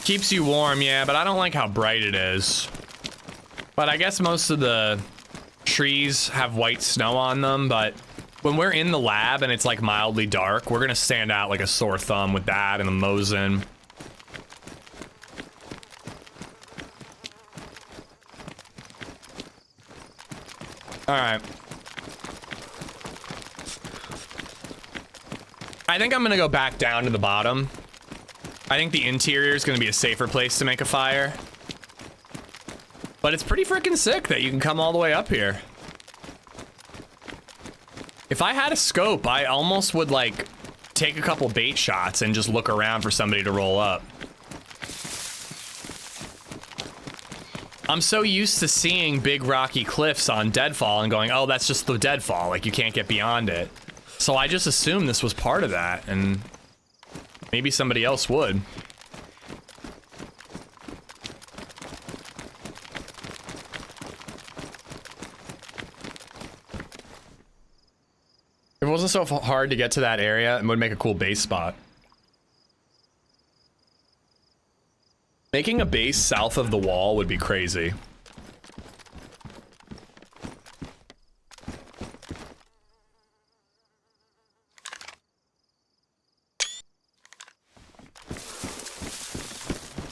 Keeps you warm, yeah, but I don't like how bright it is. But I guess most of the trees have white snow on them, but when we're in the lab and it's like mildly dark, we're gonna stand out like a sore thumb with that and the Mosin. All right. I think I'm gonna go back down to the bottom. I think the interior is gonna be a safer place to make a fire. But it's pretty freaking sick that you can come all the way up here. If I had a scope, I almost would like take a couple bait shots and just look around for somebody to roll up. I'm so used to seeing big rocky cliffs on Deadfall and going, oh, that's just the Deadfall, like you can't get beyond it. So I just assumed this was part of that, and maybe somebody else would. If it wasn't so hard to get to that area, it would make a cool base spot. Making a base south of the wall would be crazy.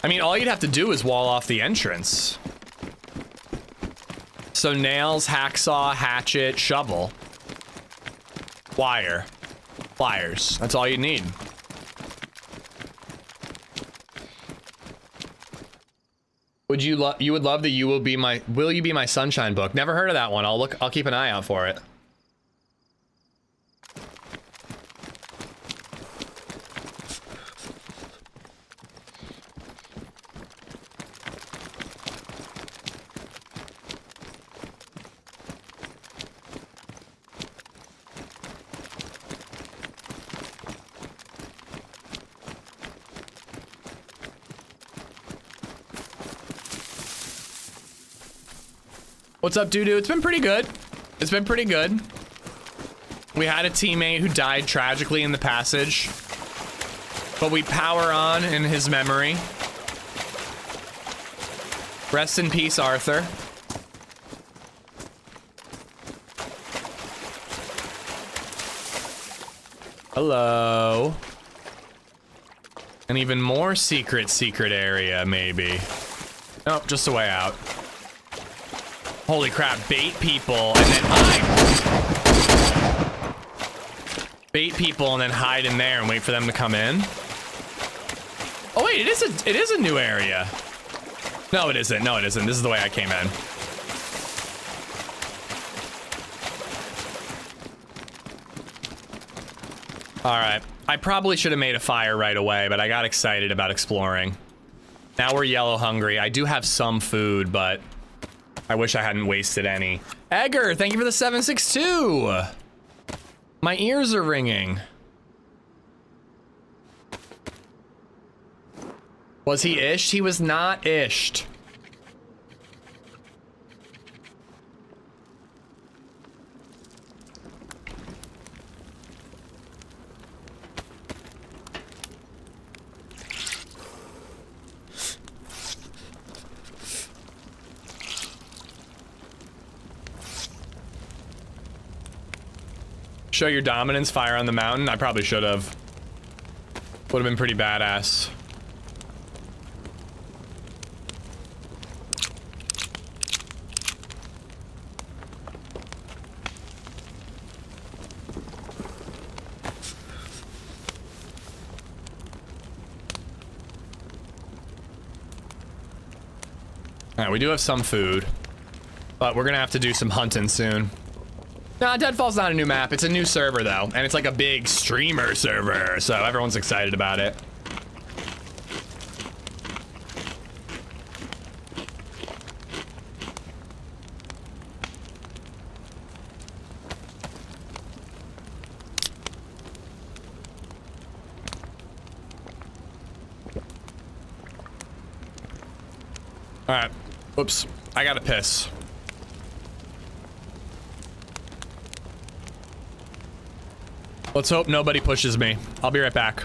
I mean, all you'd have to do is wall off the entrance. So nails, hacksaw, hatchet, shovel. Wire. Pliers. That's all you need. Would you would love the Will You Be My Sunshine book. Never heard of that one. I'll keep an eye out for it. What's up, doo-doo? It's been pretty good. It's been pretty good. We had a teammate who died tragically in the passage, but we power on in his memory. Rest in peace, Arthur. Hello. An even more secret area, maybe. Nope, just a way out. Holy crap, bait people and then hide. Bait people and then hide in there and wait for them to come in. Oh wait, it is a new area. No, it isn't. No, it isn't. This is the way I came in. All right. I probably should have made a fire right away, but I got excited about exploring. Now we're yellow hungry. I do have some food, but I wish I hadn't wasted any. Egger, thank you for the 762. My ears are ringing. Was he ished? He was not ished. Show your dominance, fire on the mountain. I probably should have. Would have been pretty badass. All right, we do have some food, but we're gonna have to do some hunting soon. Nah, Deadfall's not a new map. It's a new server, though. And it's like a big streamer server, so everyone's excited about it. All right. Oops. I gotta piss. Let's hope nobody pushes me. I'll be right back.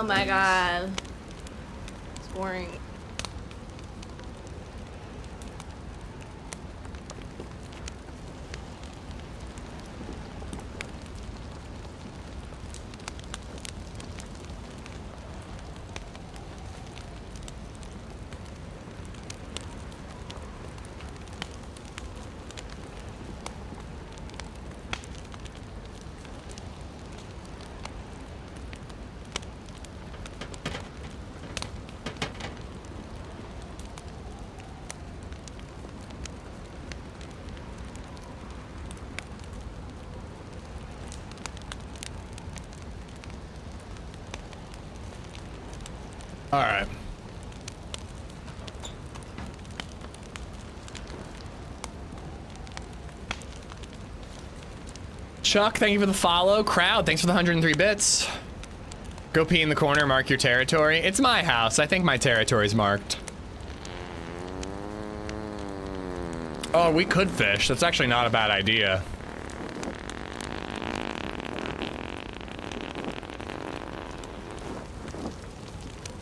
my god. It's boring. All right. Chuck, thank you for the follow. Crowd, thanks for the 103 bits. Go pee in the corner, mark your territory. It's my house. I think my territory's marked. Oh, we could fish. That's actually not a bad idea.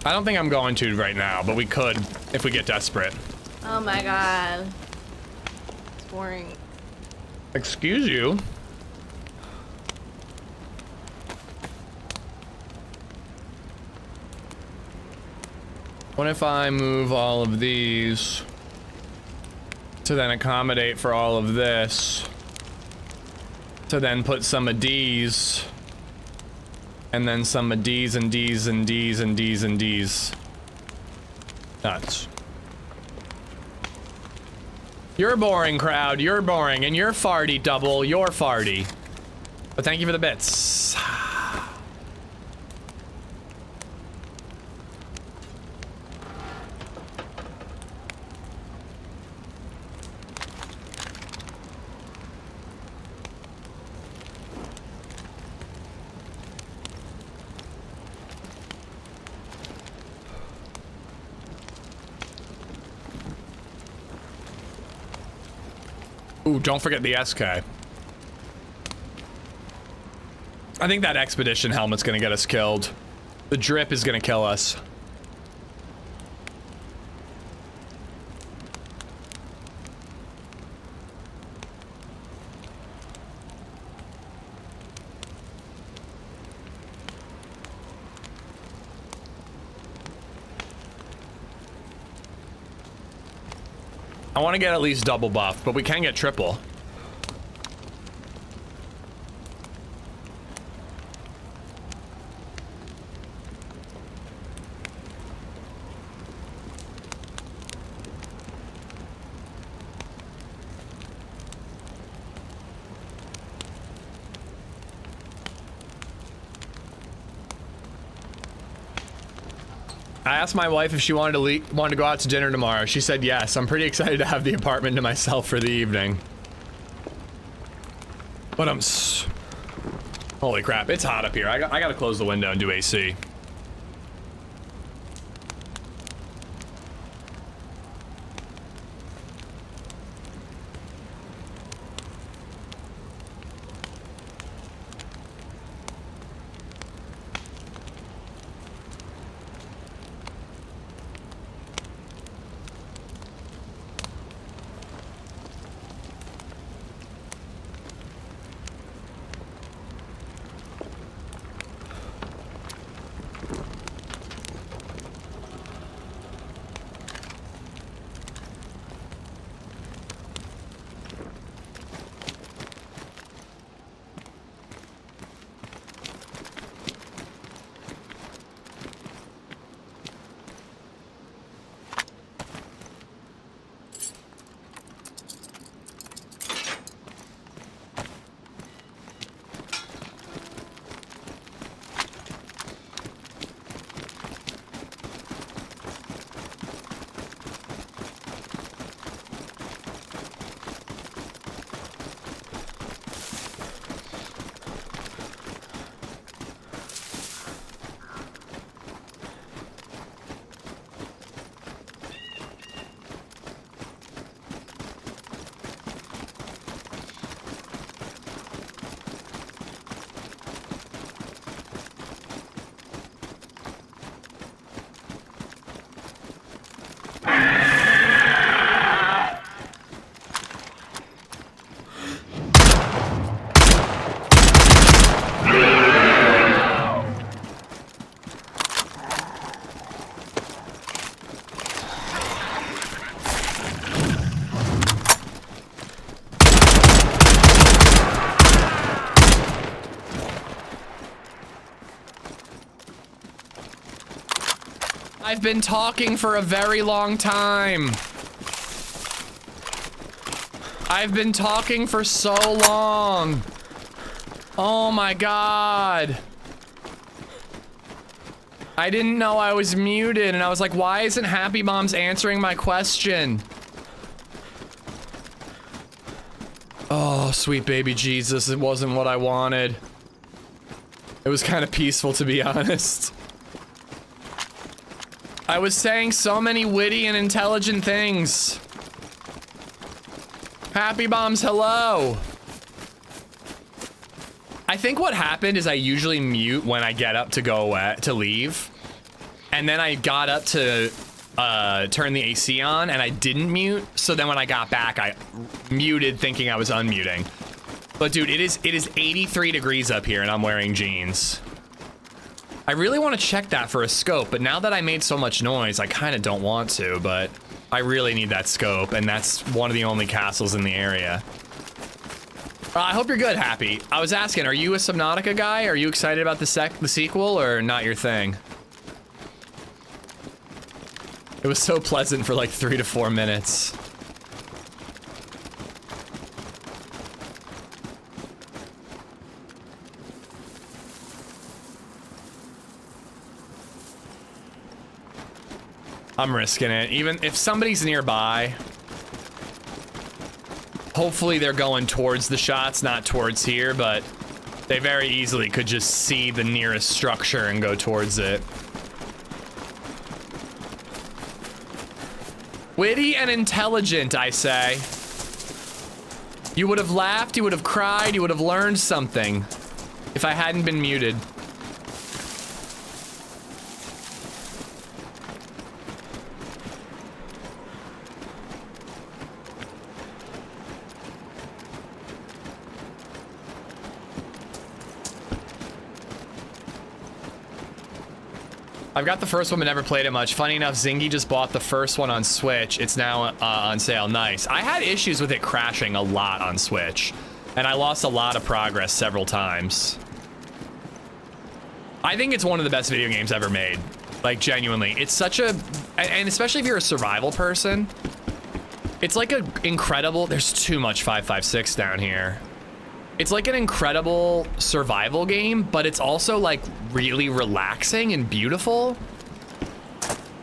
I don't think I'm going to right now, but we could if we get desperate. Oh my god. It's boring. Excuse you. What if I move all of these to then accommodate for all of this, to then put some of D's, and then some of D's and D's and D's and D's and D's. Nuts. You're boring, crowd. You're boring. And you're farty, double. You're farty. But thank you for the bits. Ooh, don't forget the SK. I think that expedition helmet's gonna get us killed. The drip is gonna kill us. I want to get at least double buff, but we can get triple. I asked my wife if she wanted to go out to dinner tomorrow. She said yes. I'm pretty excited to have the apartment to myself for the evening. But holy crap, it's hot up here. I gotta close the window and do AC. I've been talking for a very long time. I've been talking for so long. Oh my god. I didn't know I was muted, and I was like, why isn't Happy Bombs answering my question? Oh, sweet baby Jesus, it wasn't what I wanted. It was kind of peaceful, to be honest. I was saying so many witty and intelligent things. Happy Bombs, hello. I think what happened is I usually mute when I get up to go away, to leave. And then I got up to turn the AC on and I didn't mute. So then when I got back, I muted thinking I was unmuting. But dude, it is 83 degrees up here and I'm wearing jeans. I really want to check that for a scope, but now that I made so much noise, I kind of don't want to, but I really need that scope, and that's one of the only castles in the area. I hope you're good, Happy. I was asking, are you a Subnautica guy? Are you excited about the sequel, or not your thing? It was so pleasant for like 3 to 4 minutes. I'm risking it. Even if somebody's nearby, hopefully they're going towards the shots, not towards here, but they very easily could just see the nearest structure and go towards it. Witty and intelligent, I say. You would have laughed, you would have cried, you would have learned something if I hadn't been muted. I've got the first one but never played it much. Funny enough, Zingy just bought the first one on Switch. It's now on sale. Nice. I had issues with it crashing a lot on Switch, and I lost a lot of progress several times. I think it's one of the best video games ever made. Like, genuinely. It's such a... And especially if you're a survival person, it's like an incredible... There's too much 556 down here. It's like an incredible survival game, but it's also like really relaxing and beautiful.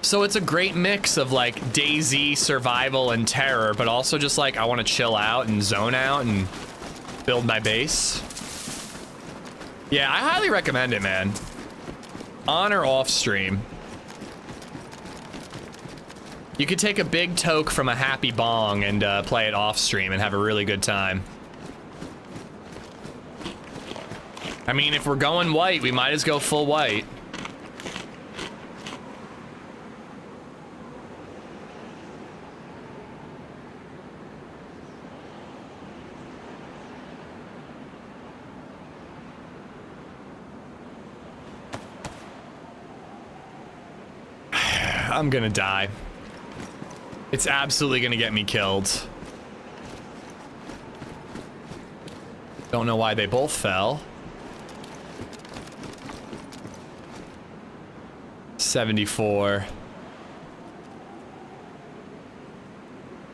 So it's a great mix of like DayZ survival and terror, but also just like I want to chill out and zone out and build my base. Yeah, I highly recommend it, man. On or off stream. You could take a big toke from a happy bong and play it off stream and have a really good time. I mean, if we're going white, we might as go full white. I'm gonna die. It's absolutely gonna get me killed. Don't know why they both fell. 74.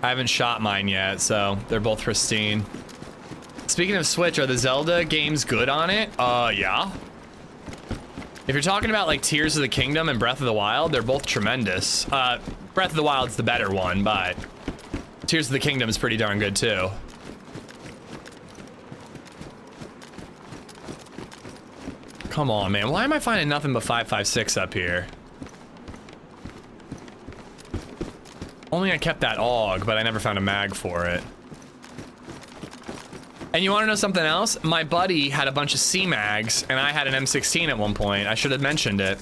I haven't shot mine yet, so they're both pristine. Speaking of Switch, are the Zelda games good on it? Yeah. If you're talking about like Tears of the Kingdom and Breath of the Wild, they're both tremendous. Breath of the Wild's the better one, but Tears of the Kingdom is pretty darn good too. Come on, man. Why am I finding nothing but 556 up here? Only I kept that AUG, but I never found a mag for it. And you want to know something else? My buddy had a bunch of C-mags, and I had an M16 at one point. I should have mentioned it.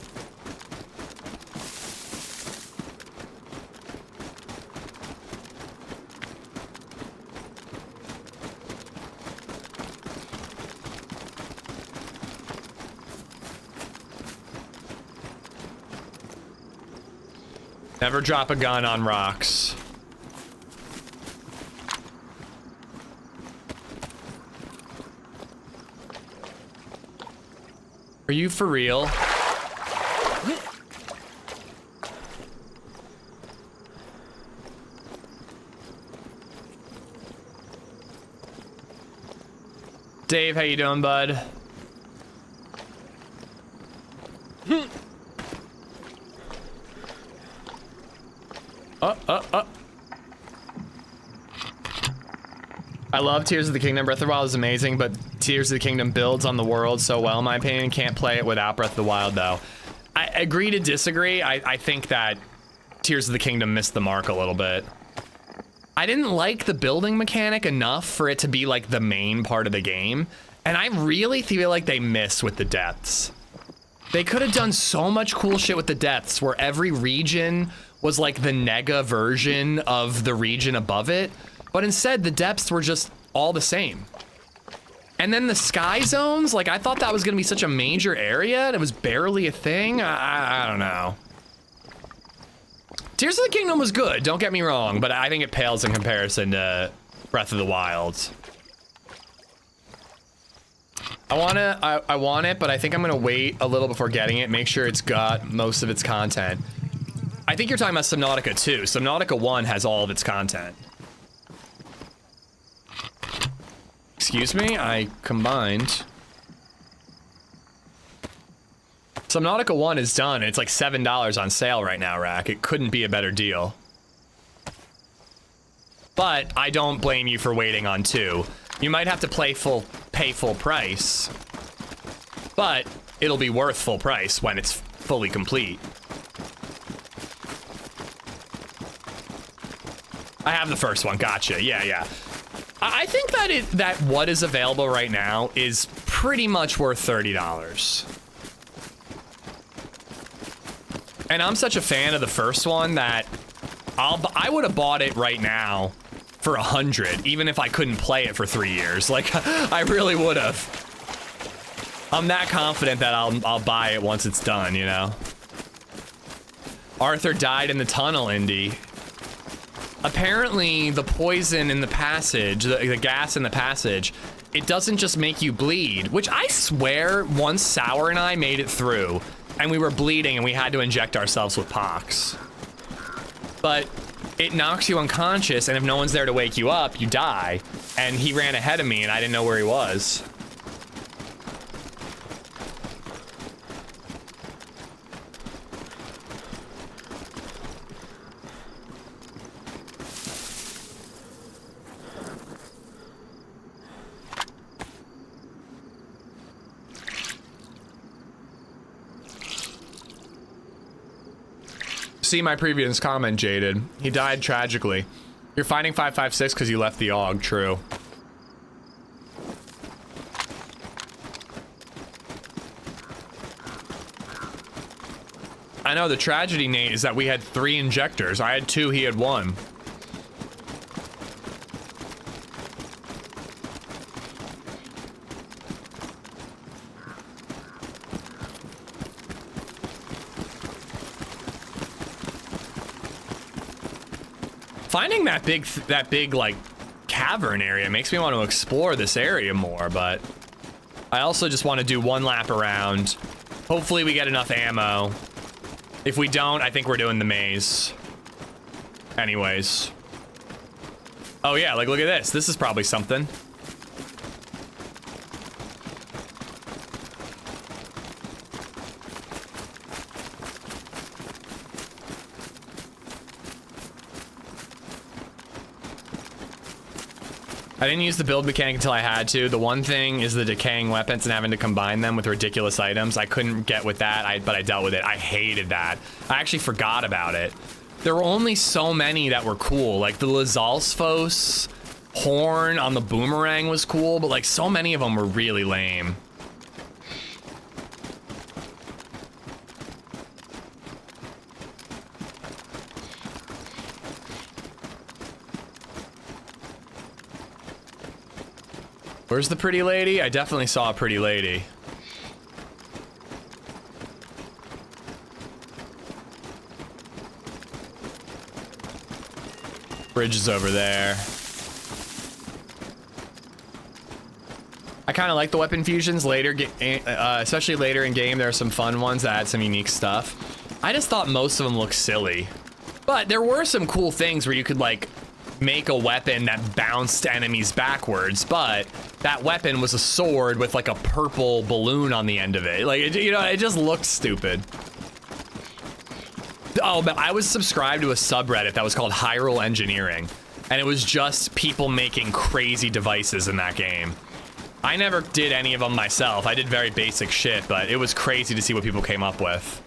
Never drop a gun on rocks. Are you for real? Dave, how you doing, bud? I love Tears of the Kingdom. Breath of the Wild is amazing, but Tears of the Kingdom builds on the world so well, in my opinion. Can't play it without Breath of the Wild, though. I agree to disagree. I think that Tears of the Kingdom missed the mark a little bit. I didn't like the building mechanic enough for it to be like the main part of the game, and I really feel like they missed with the depths. They could have done so much cool shit with the depths, where every region was like the nega version of the region above it, but instead the depths were just all the same. And then the sky zones, like I thought that was gonna be such a major area, and it was barely a thing. I don't know. Tears of the Kingdom was good, don't get me wrong, but I think it pales in comparison to Breath of the Wild. I want it, but I think I'm gonna wait a little before getting it, make sure it's got most of its content. I think you're talking about Subnautica 2. Subnautica 1 has all of its content. Excuse me, I combined. Subnautica 1 is done. It's like $7 on sale right now, Rack. It couldn't be a better deal. But I don't blame you for waiting on 2. You might have to pay full price, but it'll be worth full price when it's fully complete. I have the first one, gotcha, yeah. I think that what is available right now is pretty much worth $30. And I'm such a fan of the first one that I would have bought it right now for 100, even if I couldn't play it for 3 years. Like, I really would have. I'm that confident that I'll buy it once it's done, you know? Arthur died in the tunnel, Indy. Apparently, the poison in the passage, the gas in the passage, it doesn't just make you bleed, which I swear once Sour and I made it through, and we were bleeding and we had to inject ourselves with pox. But it knocks you unconscious, and if no one's there to wake you up, you die. And he ran ahead of me, and I didn't know where he was. See my previous comment, Jaded. He died tragically. You're finding 556 because you left the AUG, true. I know, the tragedy, Nate, is that we had 3 injectors. I had 2, he had 1. Finding that big like cavern area makes me want to explore this area more, but I also just want to do 1 lap around. Hopefully we get enough ammo. If we don't, I think we're doing the maze. Anyways. Oh yeah, like look at this. This is probably something. I didn't use the build mechanic until I had to. The one thing is the decaying weapons and having to combine them with ridiculous items. I couldn't get with that, but I dealt with it. I hated that. I actually forgot about it. There were only so many that were cool. Like the Lizalsphos horn on the boomerang was cool, but like so many of them were really lame. Where's the pretty lady? I definitely saw a pretty lady. Bridge is over there. I kind of like the weapon fusions later, especially later in game. There are some fun ones that add some unique stuff. I just thought most of them looked silly. But there were some cool things where you could like make a weapon that bounced enemies backwards, but that weapon was a sword with like a purple balloon on the end of it. Like, you know, it just looked stupid. Oh, but I was subscribed to a subreddit that was called Hyrule Engineering, and it was just people making crazy devices in that game. I never did any of them myself. I did very basic shit, but it was crazy to see what people came up with.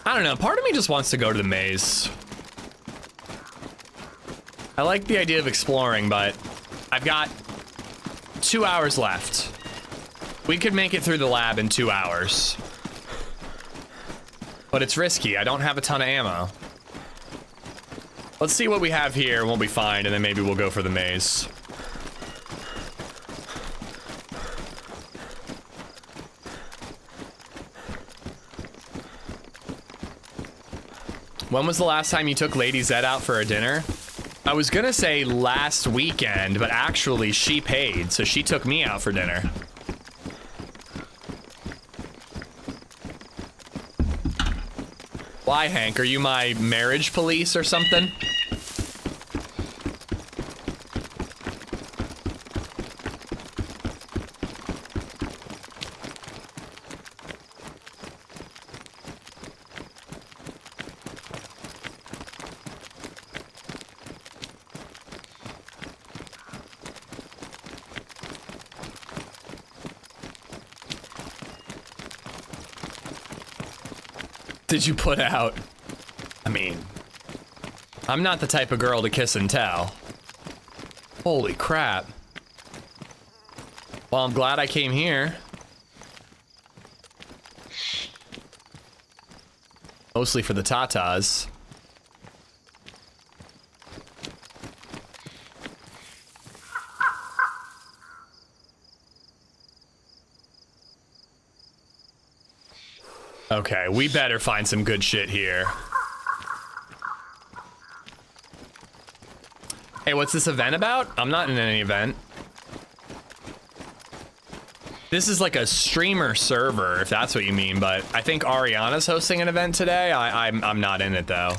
I don't know, part of me just wants to go to the maze. I like the idea of exploring, but I've got 2 hours left. We could make it through the lab in 2 hours. But it's risky, I don't have a ton of ammo. Let's see what we have here and what we find, and then maybe we'll go for the maze. When was the last time you took LadyZed out for a dinner? I was gonna say last weekend, but actually she paid, so she took me out for dinner. Why, Hank? Are you my marriage police or something? Did you put out? I mean, I'm not the type of girl to kiss and tell. Holy crap. Well, I'm glad I came here. Mostly for the tatas. Okay, we better find some good shit here. Hey, what's this event about? I'm not in any event. This is like a streamer server, if that's what you mean, but I think Ariana's hosting an event today. I'm not in it, though.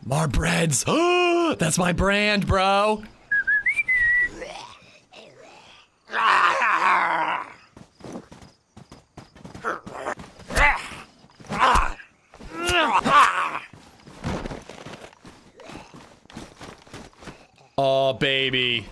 More breads. Oh, that's my brand, bro. Oh, baby.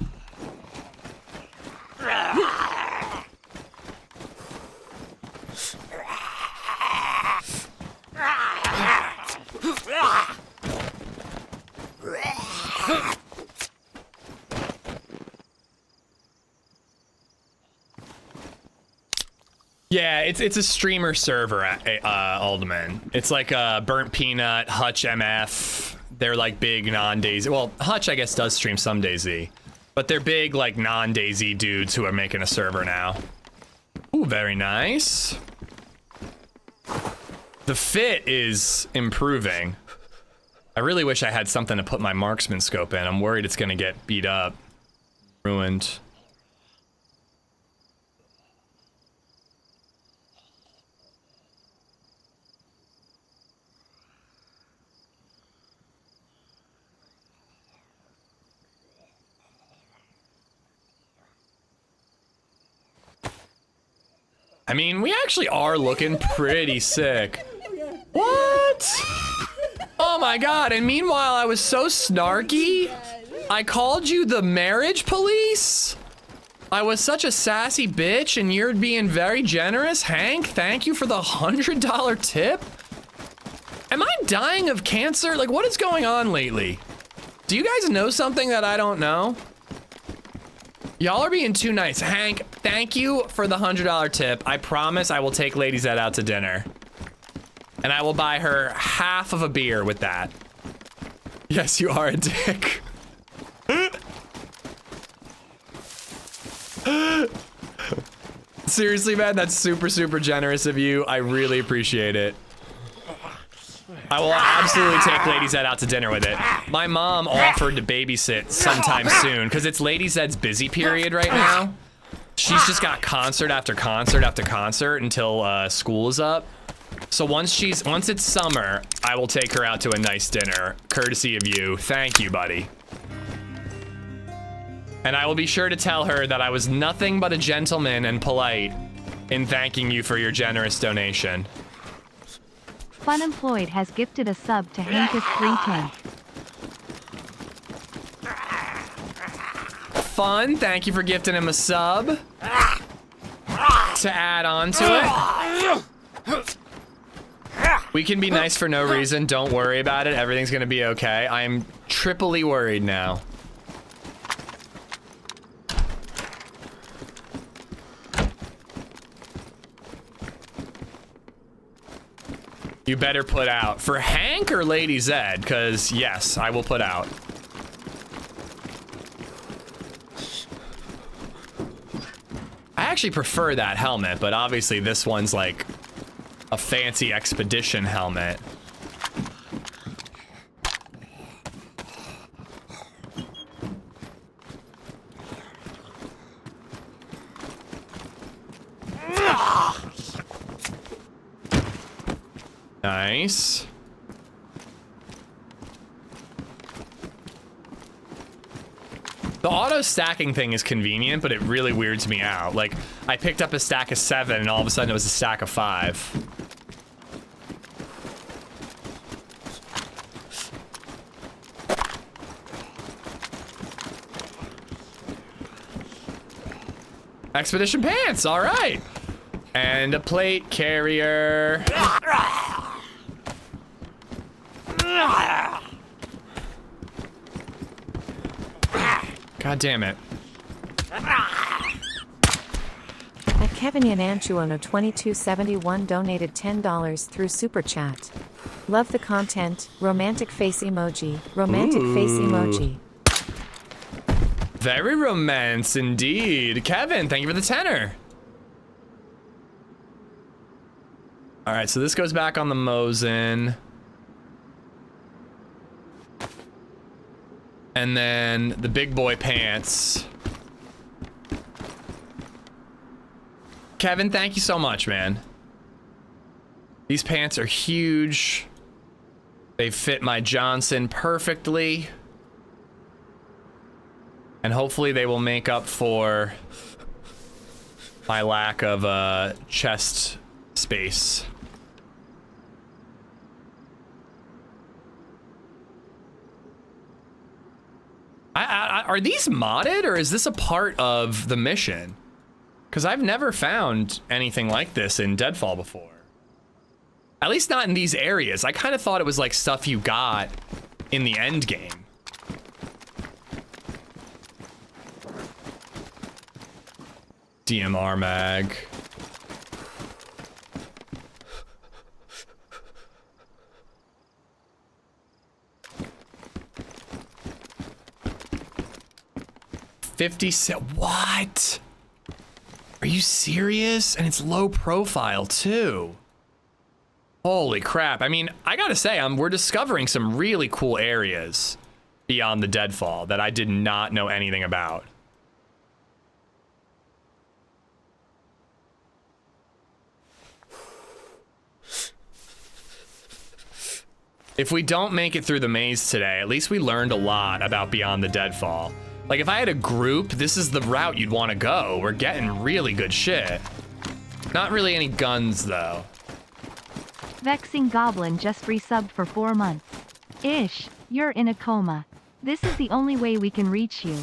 Yeah, it's a streamer server at Alderman. It's like Burnt Peanut, Hutch MF. They're like big non-DayZ. Well, Hutch I guess does stream some DayZ, but they're big like non-DayZ dudes who are making a server now. Ooh, very nice. The fit is improving. I really wish I had something to put my marksman scope in. I'm worried it's gonna get beat up, ruined. I mean, we actually are looking pretty sick. What? Oh my god, and meanwhile I was so snarky, I called you the marriage police? I was such a sassy bitch and you're being very generous. Hank, thank you for the $100 tip. Am I dying of cancer? Like, what is going on lately? Do you guys know something that I don't know? Y'all are being too nice. Hank, thank you for the $100 tip. I promise I will take LadyZed out to dinner. And I will buy her half of a beer with that. Yes, you are a dick. Seriously, man, that's super, super generous of you. I really appreciate it. I will absolutely take LadyZed out to dinner with it. My mom offered to babysit sometime soon because it's LadyZed's busy period right now. She's just got concert after concert after concert until school is up. So once it's summer, I will take her out to a nice dinner, courtesy of you. Thank you, buddy. And I will be sure to tell her that I was nothing but a gentleman and polite in thanking you for your generous donation. Funemployed has gifted a sub to Hankus 310. Fun, thank you for gifting him a sub to add on to it. We can be nice for no reason. Don't worry about it. Everything's gonna be okay. I am triply worried now. You better put out. For Hank or LadyZed? Because, yes, I will put out. I actually prefer that helmet, but obviously this one's like a fancy expedition helmet. Nice. The auto stacking thing is convenient, but it really weirds me out. Like, I picked up a stack of 7 and all of a sudden it was a stack of 5. Expedition pants, all right. And a plate carrier. God damn it. Kevin Yananchuono 2271 donated $10 through Super Chat. Love the content. Romantic face emoji. Romantic face emoji. Very romance indeed. Kevin, thank you for the tenor. All right, so this goes back on the Mosin. And then the big boy pants. Kevin, thank you so much, man. These pants are huge. They fit my Johnson perfectly. And hopefully they will make up for my lack of chest space. Are these modded, or is this a part of the mission? Because I've never found anything like this in Deadfall before. At least not in these areas. I kind of thought it was like stuff you got in the end game. DMR mag. What? Are you serious? And it's low profile too. Holy crap. I mean, I gotta say, we're discovering some really cool areas beyond the Deadfall that I did not know anything about. If we don't make it through the maze today, at least we learned a lot about beyond the Deadfall. Like, if I had a group, this is the route you'd want to go. We're getting really good shit. Not really any guns, though. Vexing Goblin just resubbed for 4 months. Ish, you're in a coma. This is the only way we can reach you.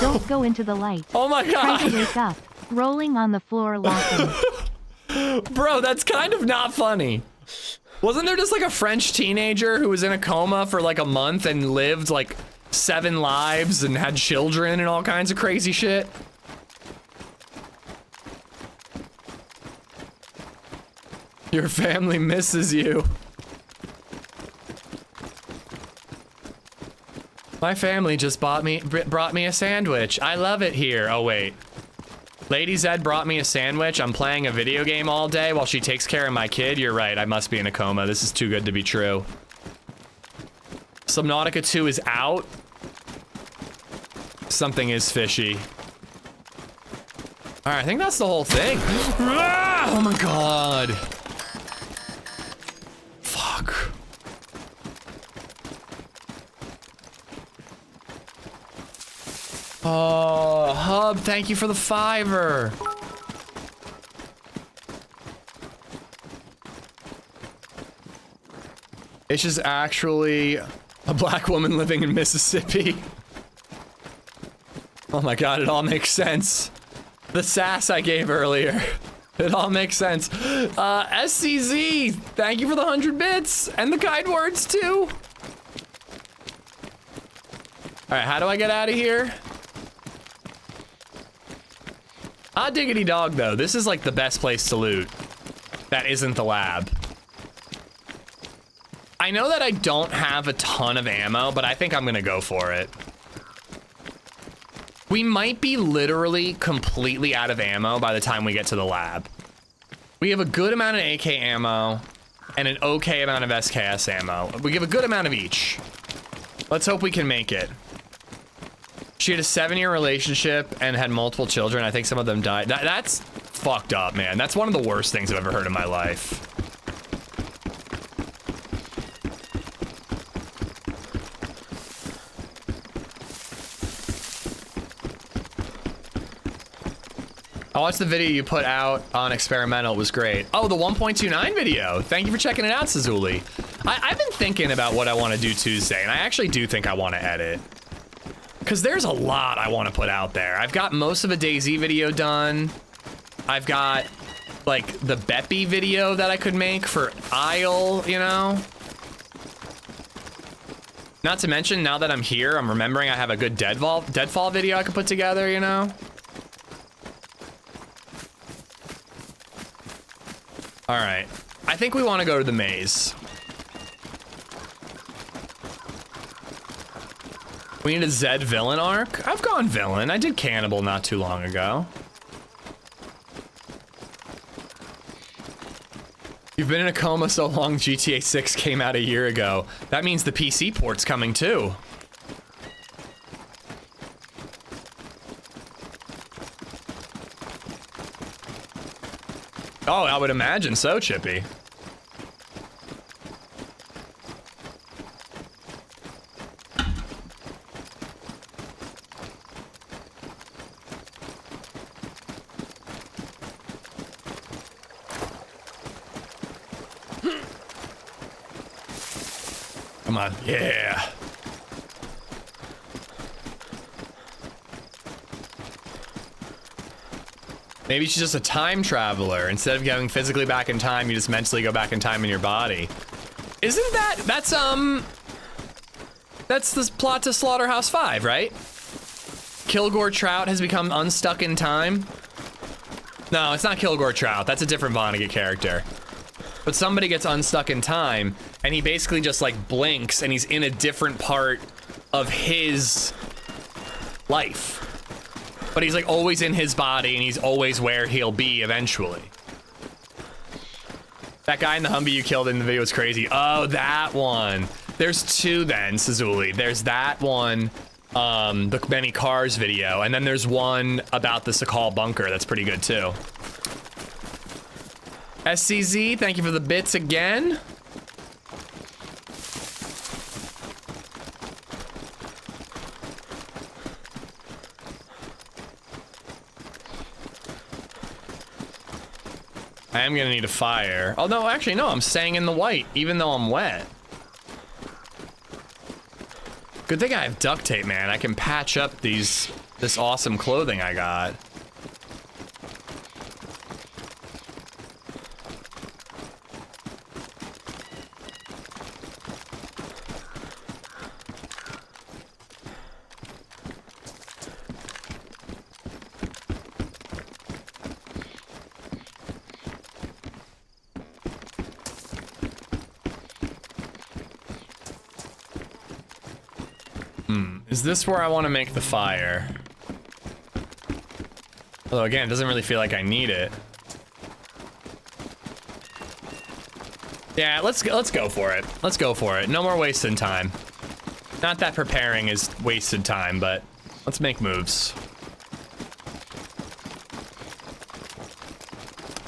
Don't go into the light. Oh my god! Try to wake up. Rolling on the floor laughing. Bro, that's kind of not funny. Wasn't there just like a French teenager who was in a coma for like a month and lived like 7 lives and had children and all kinds of crazy shit? Your family misses you. My family just brought me a sandwich. I love it here. Oh wait. LadyZed brought me a sandwich. I'm playing a video game all day while she takes care of my kid. You're right, I must be in a coma. This is too good to be true. Subnautica 2 is out. Something is fishy. All right, I think that's the whole thing. Oh my God. Fuck. Oh, Hub, thank you for the $5. It's just actually a black woman living in Mississippi. Oh my God, it all makes sense. The sass I gave earlier. It all makes sense. SCZ, thank you for the 100 bits and the kind words too. All right, how do I get out of here? Ah, diggity dog though. This is like the best place to loot. That isn't the lab. I know that I don't have a ton of ammo, but I think I'm gonna go for it. We might be literally completely out of ammo by the time we get to the lab. We have a good amount of AK ammo and an okay amount of SKS ammo. We give a good amount of each. Let's hope we can make it. She had a 7-year relationship and had multiple children. I think some of them died. That's fucked up, man. That's one of the worst things I've ever heard in my life. I watched the video you put out on Experimental. It was great. Oh, the 1.29 video. Thank you for checking it out, Sazuli. I've been thinking about what I want to do Tuesday, and I actually do think I want to edit. Because there's a lot I want to put out there. I've got most of a DayZ video done. I've got, like, the Beppy video that I could make for Isle, you know? Not to mention, now that I'm here, I'm remembering I have a good Deadfall video I could put together, you know? All right, I think we want to go to the maze. We need a Zed villain arc. I've gone villain. I did cannibal not too long ago. You've been in a coma so long, GTA 6 came out a year ago. That means the PC port's coming too. Oh, I would imagine so, Chippy. Come on, yeah. Maybe she's just a time traveler. Instead of going physically back in time, you just mentally go back in time in your body. Isn't that's the plot to Slaughterhouse 5, right? Kilgore Trout has become unstuck in time. No, it's not Kilgore Trout. That's a different Vonnegut character. But somebody gets unstuck in time, and he basically just like blinks, and he's in a different part of his life. But he's like always in his body, and he's always where he'll be eventually. That guy in the Humvee you killed in the video was crazy. Oh, that one. There's two then, Sazuli. There's that one, the many cars video, and then there's one about the Sakal bunker that's pretty good too. SCZ, thank you for the bits again. I am gonna need a fire. Oh no, actually no, I'm staying in the white, even though I'm wet. Good thing I have duct tape, man. I can patch up this awesome clothing I got. Is this where I want to make the fire? Although again, it doesn't really feel like I need it. Yeah, let's go for it. Let's go for it. No more wasting time. Not that preparing is wasted time, but let's make moves.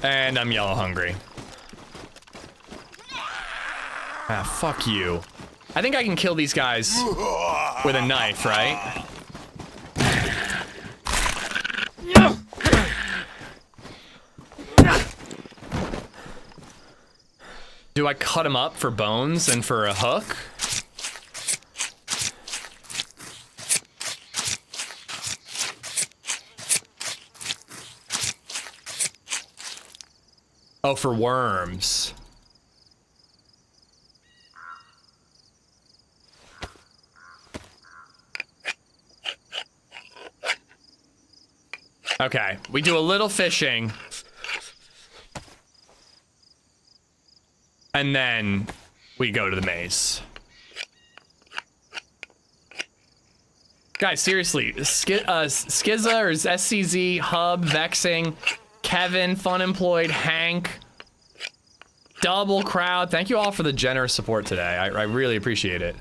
And I'm yellow hungry. Ah, fuck you. I think I can kill these guys with a knife, right? Do I cut him up for bones and for a hook? Oh, for worms. Okay, we do a little fishing. And then we go to the maze. Guys, seriously, Skizza or SCZ, Hub, Vexing, Kevin, Funemployed, Hank, Double Crowd. Thank you all for the generous support today. I really appreciate it.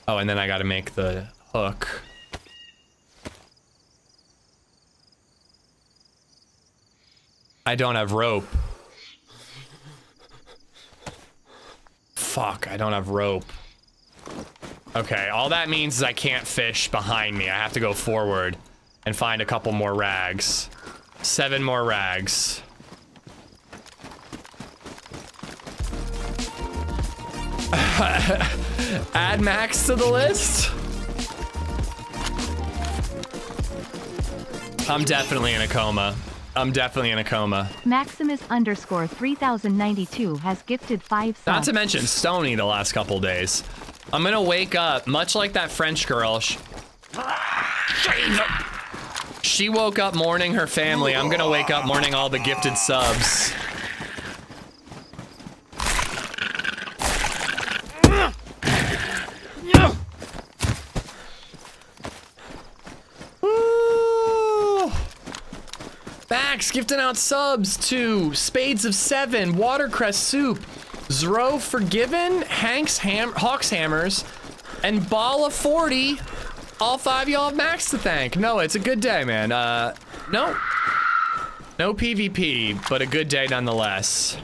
Oh, and then I gotta make the hook. I don't have rope. Fuck, I don't have rope. Okay, all that means is I can't fish behind me. I have to go forward and find a couple more rags. 7 more rags. Add Max to the list? I'm definitely in a coma. I'm definitely in a coma. Maximus_3092 has gifted 5 subs. Not to mention Stony the last couple days. I'm gonna wake up, much like that French girl. She woke up mourning her family. I'm gonna wake up mourning all the gifted subs. Max gifting out subs to Spades of 7, Watercress Soup, Zro Forgiven, Hawks Hammers, and Ball of 40. All 5 y'all have Max to thank. No, it's a good day, man. No PvP, but a good day nonetheless.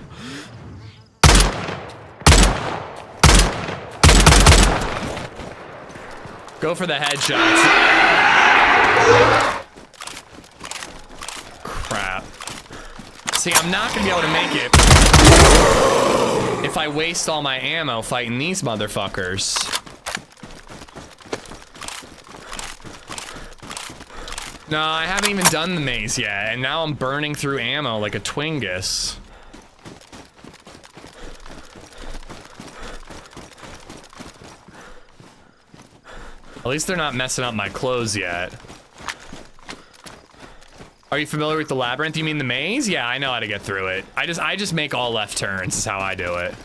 Go for the headshots. Crap. See, I'm not gonna be able to make it if I waste all my ammo fighting these motherfuckers. No, I haven't even done the maze yet, and now I'm burning through ammo like a Twingus. At least they're not messing up my clothes yet. Are you familiar with the labyrinth? You mean the maze? Yeah, I know how to get through it. I just make all left turns is how I do it.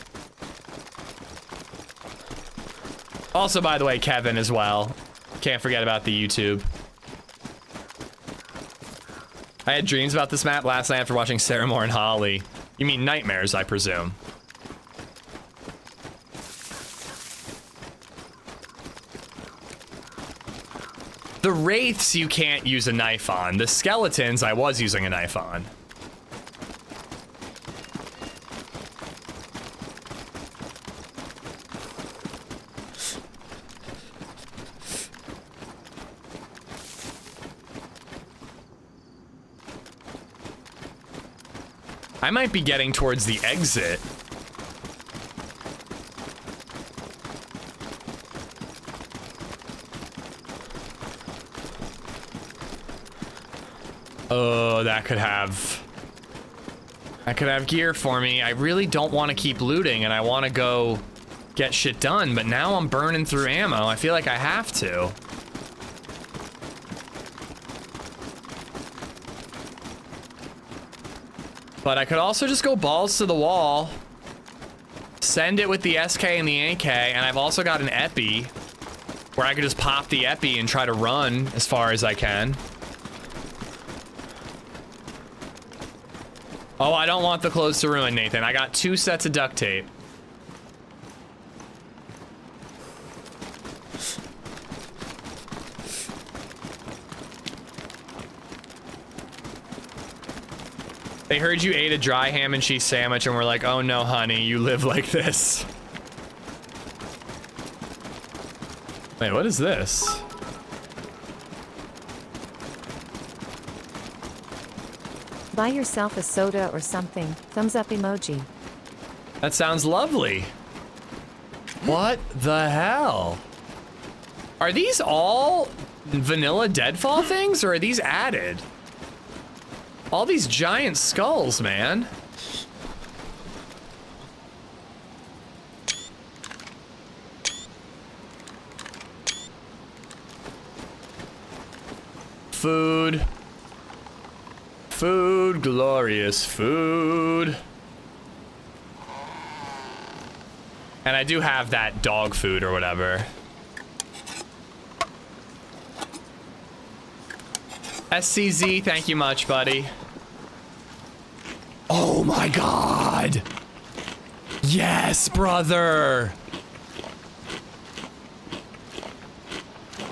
Also, by the way, Kevin as well. Can't forget about the YouTube. I had dreams about this map last night after watching Sarah Moore and Holly. You mean nightmares, I presume. The wraiths you can't use a knife on. The skeletons I was using a knife on. I might be getting towards the exit. Oh, that could have gear for me. I really don't want to keep looting and I want to go get shit done, but now I'm burning through ammo. I feel like I have to. But I could also just go balls to the wall, send it with the SK and the AK, and I've also got an Epi where I could just pop the Epi and try to run as far as I can. Oh, I don't want the clothes to ruin, Nathan. I got 2 sets of duct tape. They heard you ate a dry ham and cheese sandwich and were like, oh no, honey, you live like this. Wait, what is this? Buy yourself a soda or something. Thumbs up emoji. That sounds lovely. What the hell? Are these all vanilla Deadfall things, or are these added? All these giant skulls, man. Food. Food, glorious food. And I do have that dog food or whatever. SCZ, thank you much, buddy. Oh my god! Yes, brother!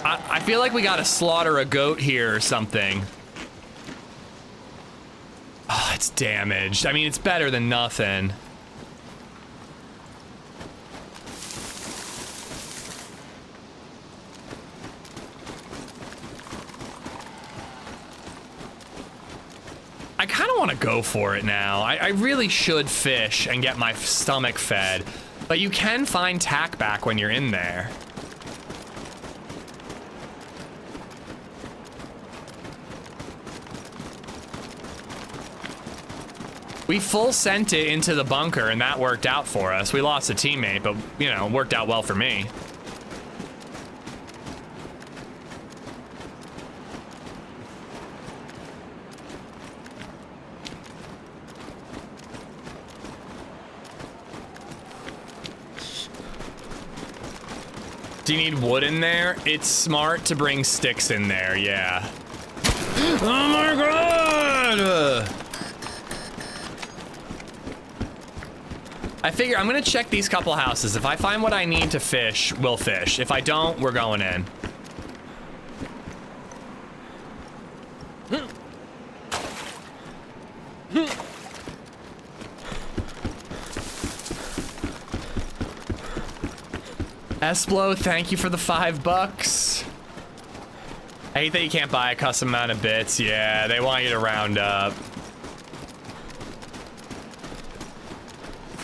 I feel like we gotta slaughter a goat here or something. Oh, it's damaged. I mean, it's better than nothing. I kind of want to go for it now. I really should fish and get my stomach fed, but you can find tack back when you're in there. We full sent it into the bunker and that worked out for us. We lost a teammate, but you know, worked out well for me. Do you need wood in there? It's smart to bring sticks in there, yeah. Oh my god! I figure I'm gonna check these couple houses. If I find what I need to fish, we'll fish. If I don't, we're going in. Esplo, thank you for the $5. I hate that you can't buy a custom amount of bits. Yeah, they want you to round up.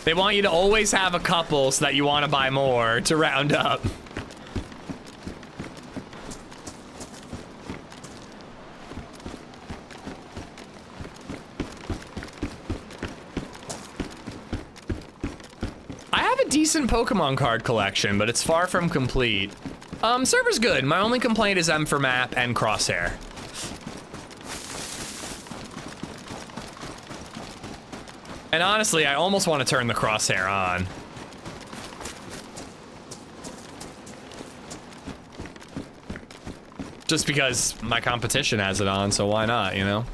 They want you to always have a couple so that you want to buy more to round up. I have a decent Pokemon card collection, but it's far from complete. Server's good. My only complaint is M for map and crosshair. And honestly, I almost want to turn the crosshair on. Just because my competition has it on, so why not, you know?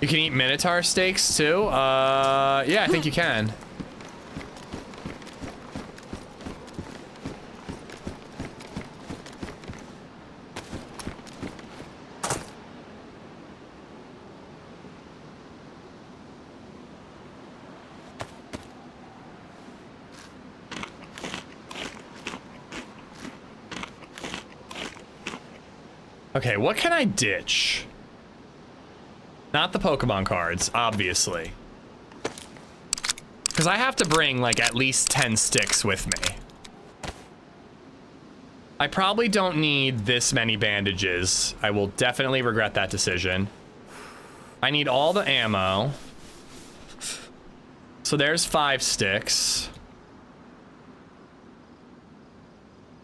You can eat Minotaur steaks too? Yeah, I think you can. Okay, what can I ditch? Not the Pokemon cards, obviously. Because I have to bring, like, at least 10 sticks with me. I probably don't need this many bandages. I will definitely regret that decision. I need all the ammo. So there's 5 sticks.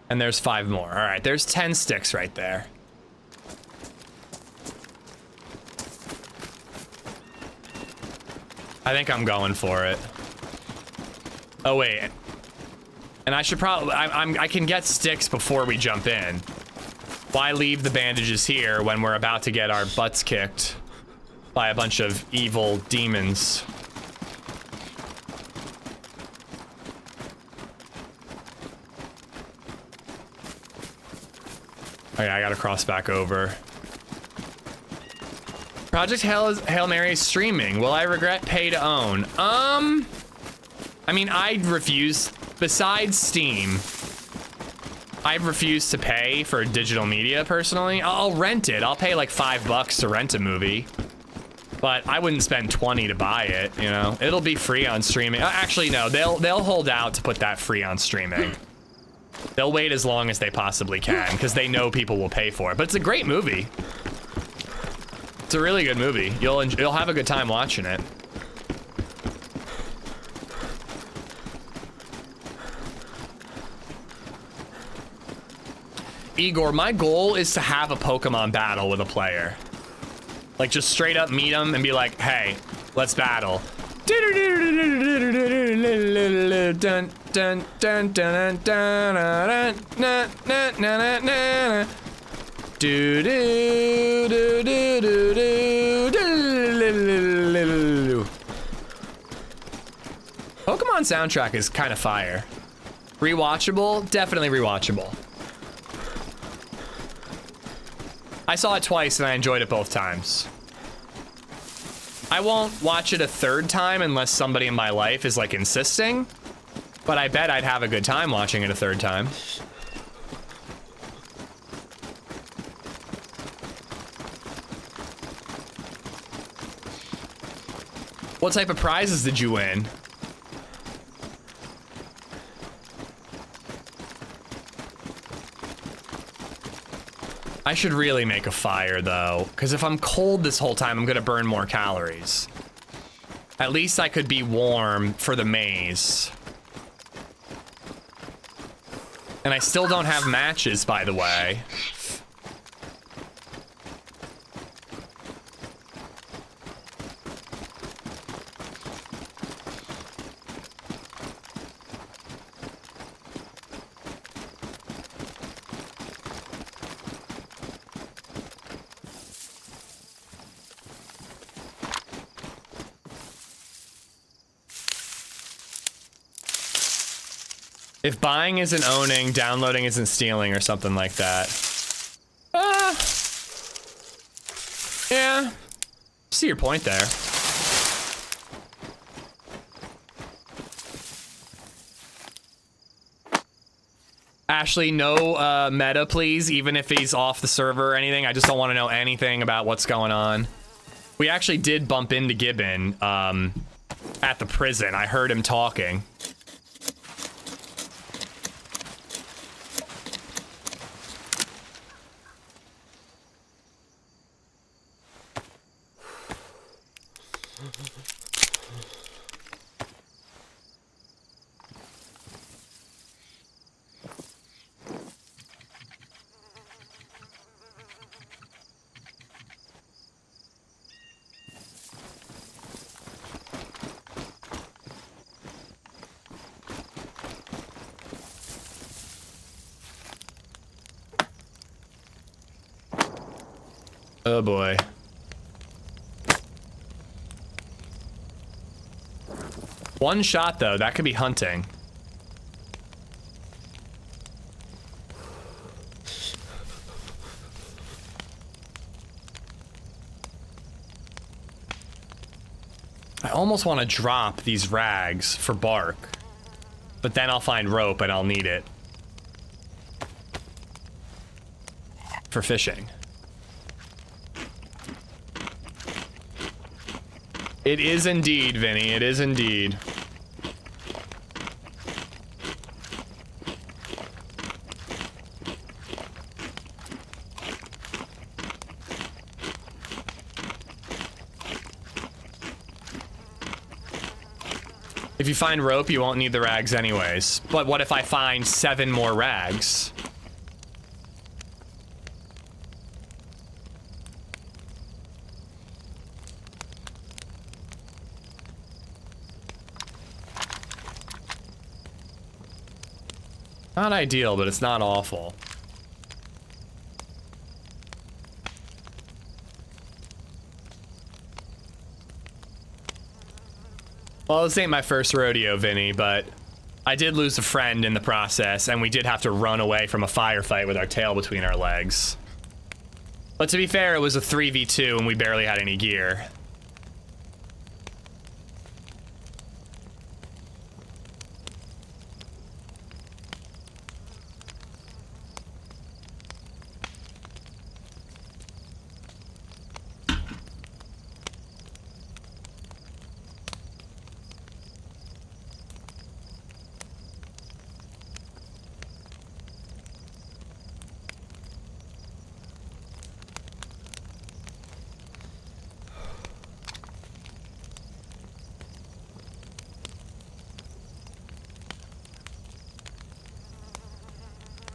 And there's 5 more. All right, there's 10 sticks right there. I think I'm going for it. Oh wait, and I should probably I can get sticks before we jump in. Why leave the bandages here when we're about to get our butts kicked by a bunch of evil demons? Okay, I gotta cross back over. Project Hail Mary is streaming. Will I regret pay to own? I mean, I'd refuse, besides Steam, I've refused to pay for digital media personally. I'll rent it. I'll pay like $5 to rent a movie, but I wouldn't spend 20 to buy it, you know? It'll be free on streaming. Actually, no, they'll hold out to put that free on streaming. They'll wait as long as they possibly can because they know people will pay for it. But it's a great movie. It's a really good movie. You'll have a good time watching it. Igor, my goal is to have a Pokemon battle with a player. Like, just straight up meet them and be like, hey, let's battle. Pokemon soundtrack is kind of fire. Rewatchable? Definitely rewatchable. I saw it twice and I enjoyed it both times. I won't watch it a third time unless somebody in my life is like insisting, but I bet I'd have a good time watching it a third time. What type of prizes did you win? I should really make a fire though, because if I'm cold this whole time, I'm gonna burn more calories. At least I could be warm for the maze. And I still don't have matches, by the way. If buying isn't owning, downloading isn't stealing, or something like that. Yeah. See your point there. Ashley, no meta, please, even if he's off the server or anything. I just don't want to know anything about what's going on. We actually did bump into Gibbon at the prison. I heard him talking. Oh boy. One shot though, that could be hunting. I almost want to drop these rags for bark, but then I'll find rope and I'll need it for fishing. It is indeed, Vinny. It is indeed. If you find rope, you won't need the rags anyways. But what if I find 7 more rags? Not ideal, but it's not awful. Well, this ain't my first rodeo, Vinny, but I did lose a friend in the process, and we did have to run away from a firefight with our tail between our legs. But to be fair, it was a 3v2 and we barely had any gear.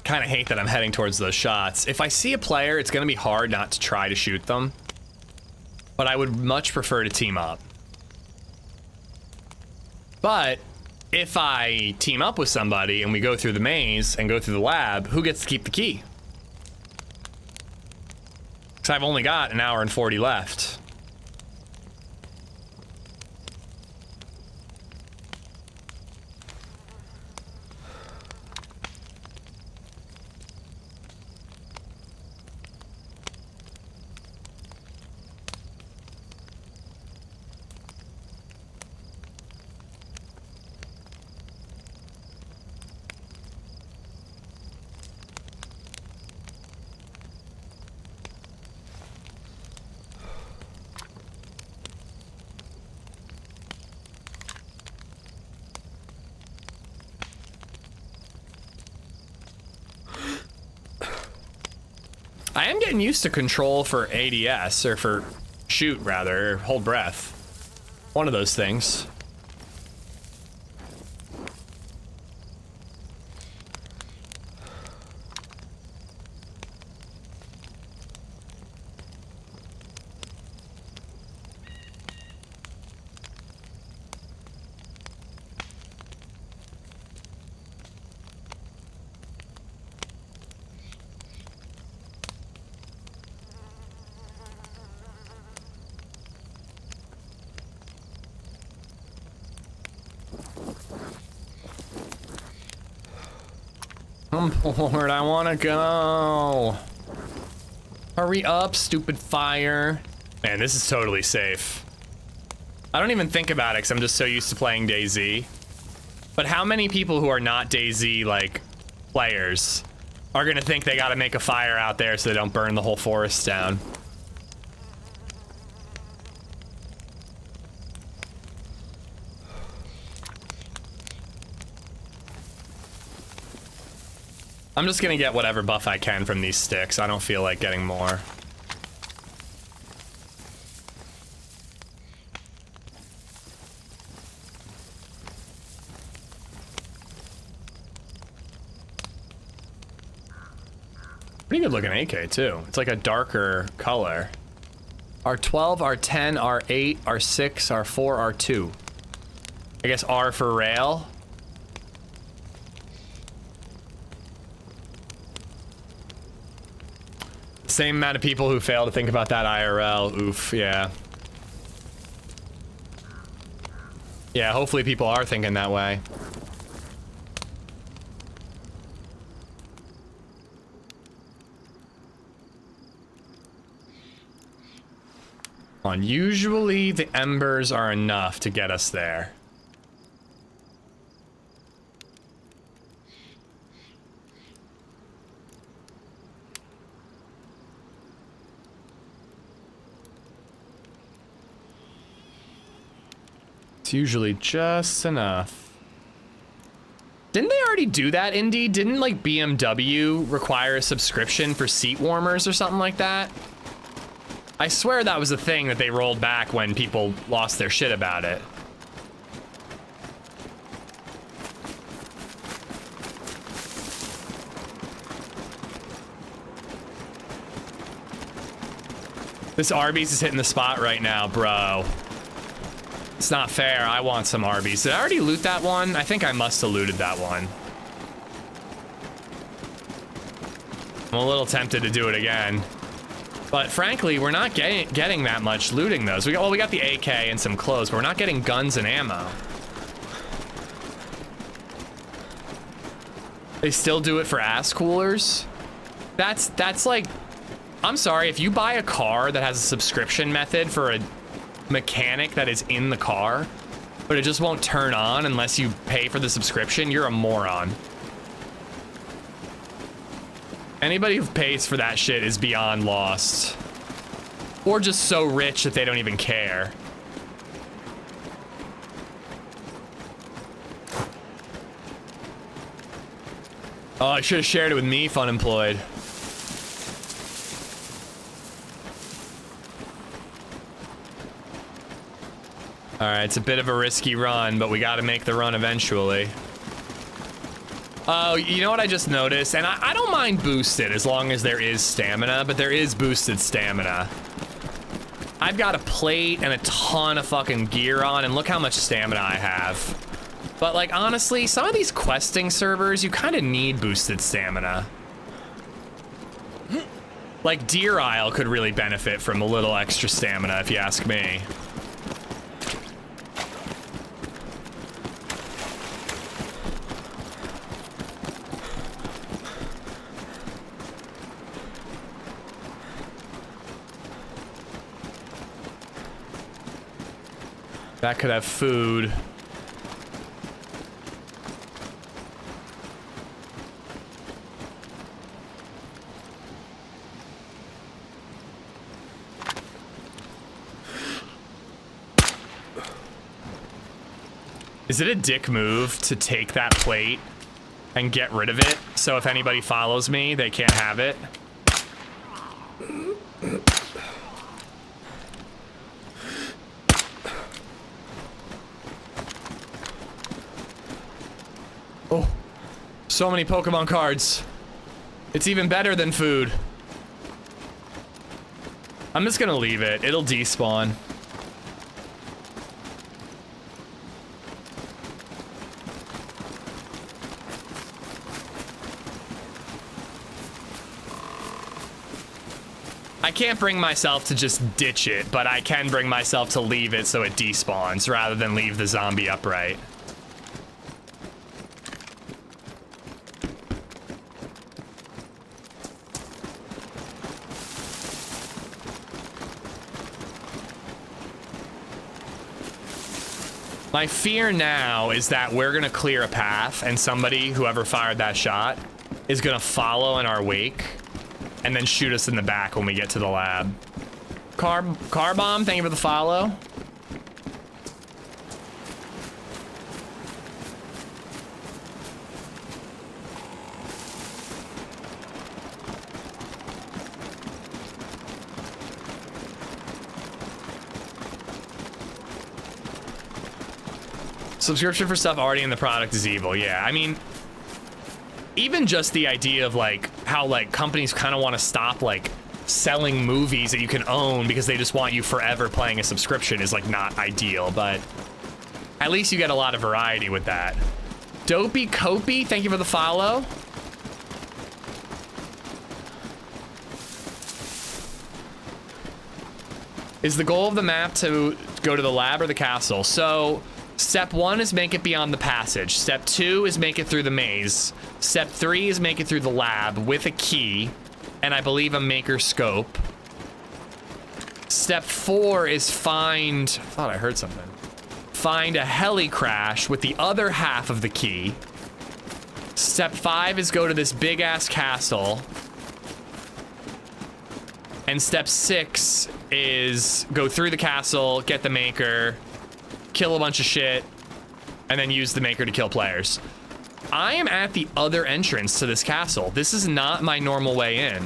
Kind of hate that I'm heading towards those shots. If I see a player, it's going to be hard not to try to shoot them. But I would much prefer to team up. But if I team up with somebody and we go through the maze and go through the lab, who gets to keep the key? Because I've only got an hour and 40 left. I am getting used to control for ADS, or for shoot rather, or hold breath. One of those things. I'm bored, I wanna go. Hurry up, stupid fire. Man, this is totally safe. I don't even think about it because I'm just so used to playing DayZ. But how many people who are not DayZ, like, players are gonna think they gotta make a fire out there so they don't burn the whole forest down? I'm just gonna get whatever buff I can from these sticks. I don't feel like getting more. Pretty good looking AK too. It's like a darker color. R12, R10, R8, R6, R4, R2. I guess R for rail. Same amount of people who fail to think about that IRL. Oof, yeah. Yeah, hopefully people are thinking that way. Usually the embers are enough to get us there. It's usually just enough. Didn't they already do that, Indy? Didn't, like, BMW require a subscription for seat warmers or something like that? I swear that was a thing that they rolled back when people lost their shit about it. This Arby's is hitting the spot right now, bro. It's not fair. I want some Arby's. Did I already loot that one? I think I must have looted that one. I'm a little tempted to do it again. But frankly, we're not getting that much looting those. We got the AK and some clothes, but we're not getting guns and ammo. They still do it for ass coolers. That's like, I'm sorry, if you buy a car that has a subscription method for a mechanic that is in the car, but it just won't turn on unless you pay for the subscription, you're a moron. Anybody who pays for that shit is beyond lost. Or just so rich that they don't even care. Oh, I should have shared it with me, Funemployed. All right, it's a bit of a risky run, but we got to make the run eventually. Oh, you know what I just noticed? And I don't mind boosted as long as there is stamina, but there is boosted stamina. I've got a plate and a ton of fucking gear on, and look how much stamina I have. But like, honestly, some of these questing servers, you kind of need boosted stamina. Like Deer Isle could really benefit from a little extra stamina, if you ask me. That could have food. Is it a dick move to take that plate and get rid of it so if anybody follows me, they can't have it? Oh, so many Pokemon cards. It's even better than food. I'm just gonna leave it. It'll despawn. I can't bring myself to just ditch it, but I can bring myself to leave it so it despawns rather than leave the zombie upright. My fear now is that we're gonna clear a path and somebody, whoever fired that shot, is gonna follow in our wake and then shoot us in the back when we get to the lab. Car bomb, thank you for the follow. Subscription for stuff already in the product is evil. Yeah, I mean, even just the idea of like how like companies kind of want to stop like selling movies that you can own because they just want you forever playing a subscription is like not ideal, but at least you get a lot of variety with that. Dopey Copey, thank you for the follow. Is the goal of the map to go to the lab or the castle? So step 1 is make it beyond the passage. Step 2 is make it through the maze. Step 3 is make it through the lab with a key, and I believe a maker scope. Step 4 is find, I thought I heard something. Find a heli crash with the other half of the key. Step 5 is go to this big ass castle. And step 6 is go through the castle, get the maker, kill a bunch of shit, and then use the maker to kill players. I am at the other entrance to this castle. This is not my normal way in.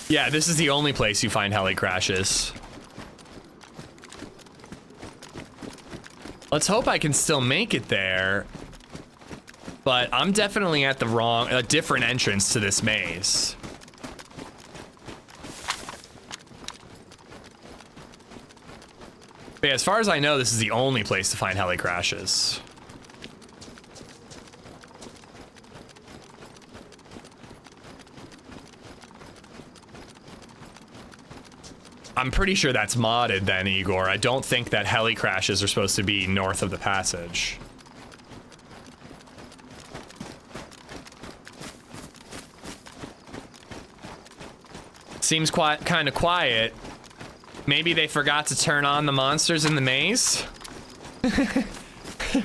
Yeah, this is the only place you find heli crashes. Let's hope I can still make it there. But I'm definitely at the a different entrance to this maze. But yeah, as far as I know, this is the only place to find heli crashes. I'm pretty sure that's modded then, Igor. I don't think that heli crashes are supposed to be north of the passage. Seems kind of quiet. Maybe they forgot to turn on the monsters in the maze?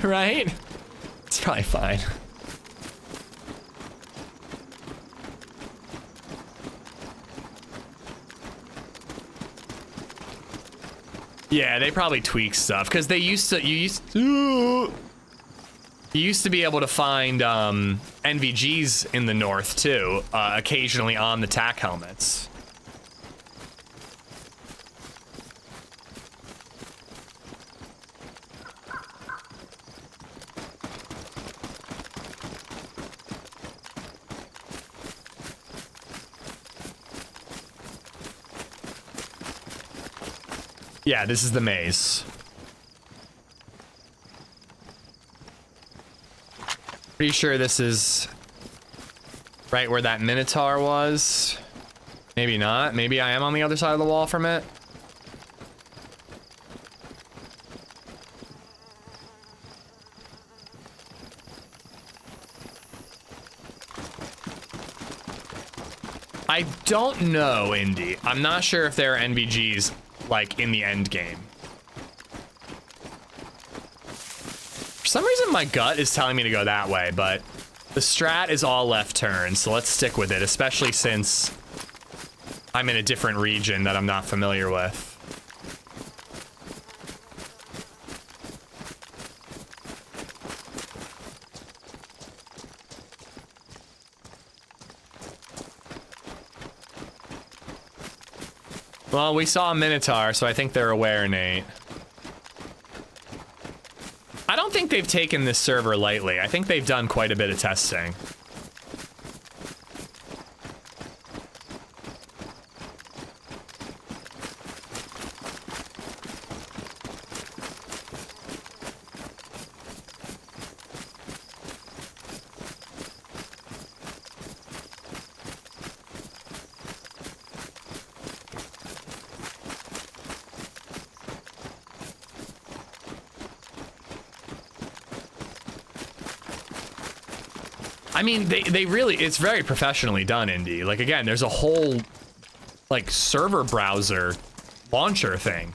Right? It's probably fine. Yeah, they probably tweak stuff because they used to. You used to be able to find NVGs in the north too, occasionally on the TAC helmets. Yeah, this is the maze. Pretty sure this is right where that Minotaur was. Maybe not. Maybe I am on the other side of the wall from it. I don't know, Indy. I'm not sure if there are NVGs like in the end game. For some reason my gut is telling me to go that way, but the strat is all left turn, so let's stick with it, especially since I'm in a different region that I'm not familiar with. Well, we saw a Minotaur, so I think they're aware, Nate. I don't think they've taken this server lightly. I think they've done quite a bit of testing. I mean, they really, it's very professionally done, Indy. Like, again, there's a whole, like, server browser launcher thing.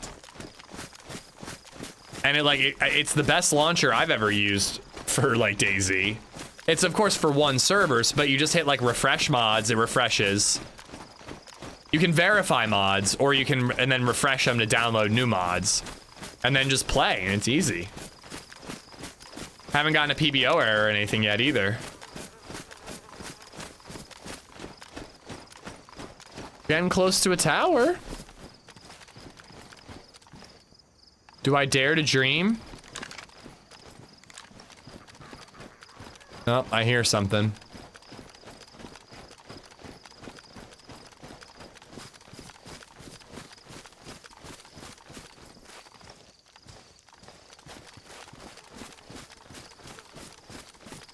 And it's the best launcher I've ever used for, like, DayZ. It's, of course, for one server, but you just hit, like, refresh mods, it refreshes. You can verify mods, or you can, and then refresh them to download new mods. And then just play, and it's easy. Haven't gotten a PBO error or anything yet, either. Getting close to a tower. Do I dare to dream? Oh, I hear something.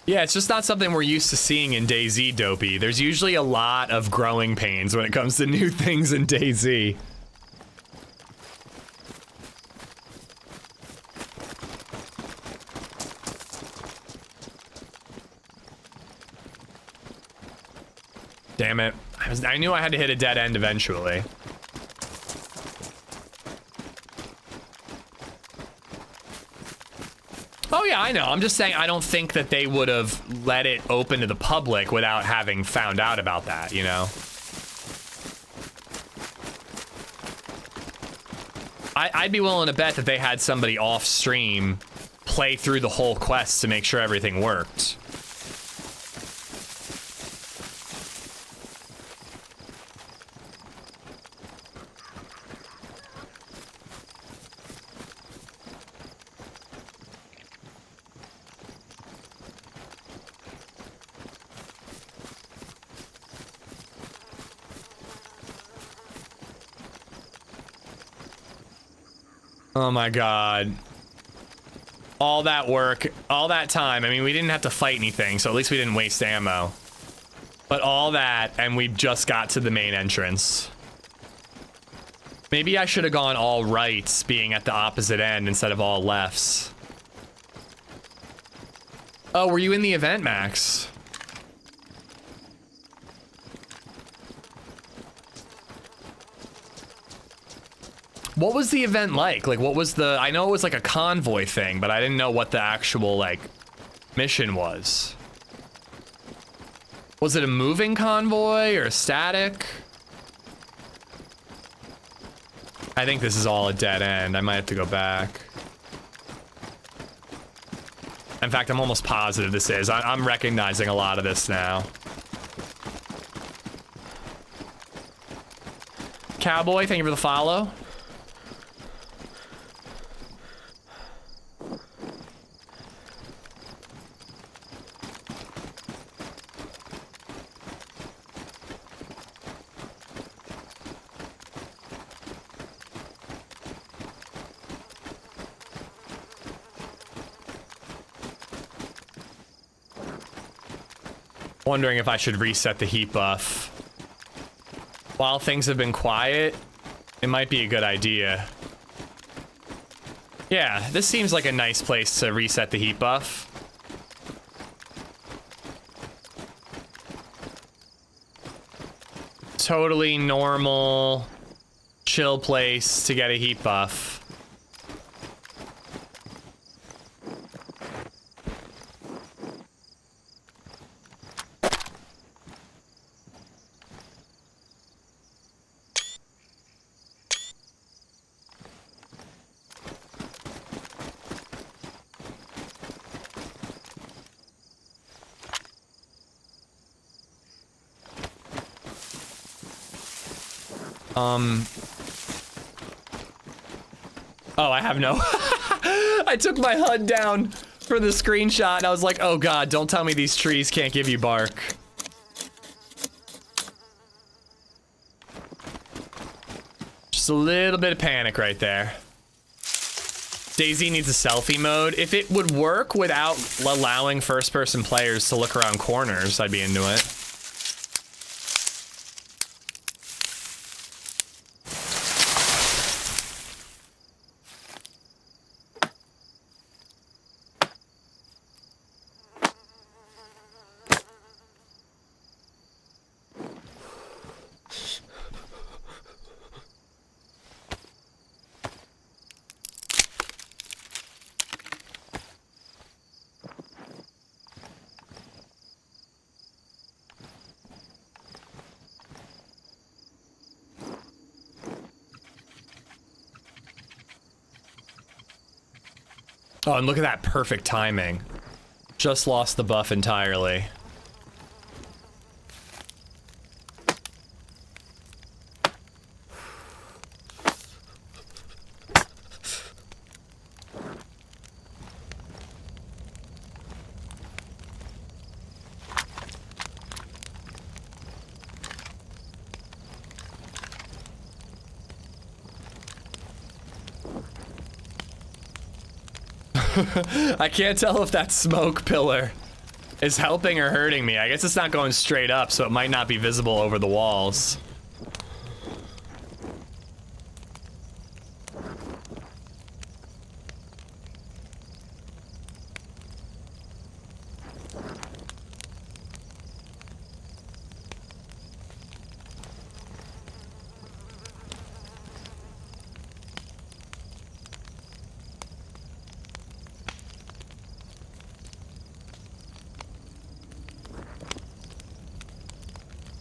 Yeah, it's just not something we're used to seeing in DayZ, Dopey. There's usually a lot of growing pains when it comes to new things in DayZ. Damn it. I knew I had to hit a dead end eventually. Oh yeah, I know. I'm just saying I don't think that they would have let it open to the public without having found out about that, you know? I'd be willing to bet that they had somebody off stream play through the whole quest to make sure everything worked. Oh my god. All that work, all that time. I mean, we didn't have to fight anything, so at least we didn't waste ammo. But all that, and we just got to the main entrance. Maybe I should have gone all rights, being at the opposite end instead of all lefts. Oh, were you in the event, Max? What was the event like? Like, what was the... I know it was like a convoy thing, but I didn't know what the actual, like, mission was. Was it a moving convoy or static? I think this is all a dead end. I might have to go back. In fact, I'm almost positive this is. I'm recognizing a lot of this now. Cowboy, thank you for the follow. Wondering if I should reset the heat buff. While things have been quiet, it might be a good idea. Yeah, this seems like a nice place to reset the heat buff. Totally normal, chill place to get a heat buff. Oh, I have no... I took my HUD down for the screenshot and I was like, oh god, don't tell me these trees can't give you bark. Just a little bit of panic right there. DayZ needs a selfie mode. If it would work without allowing first-person players to look around corners, I'd be into it. Oh, and look at that perfect timing. Just lost the buff entirely. I can't tell if that smoke pillar is helping or hurting me. I guess it's not going straight up, so it might not be visible over the walls.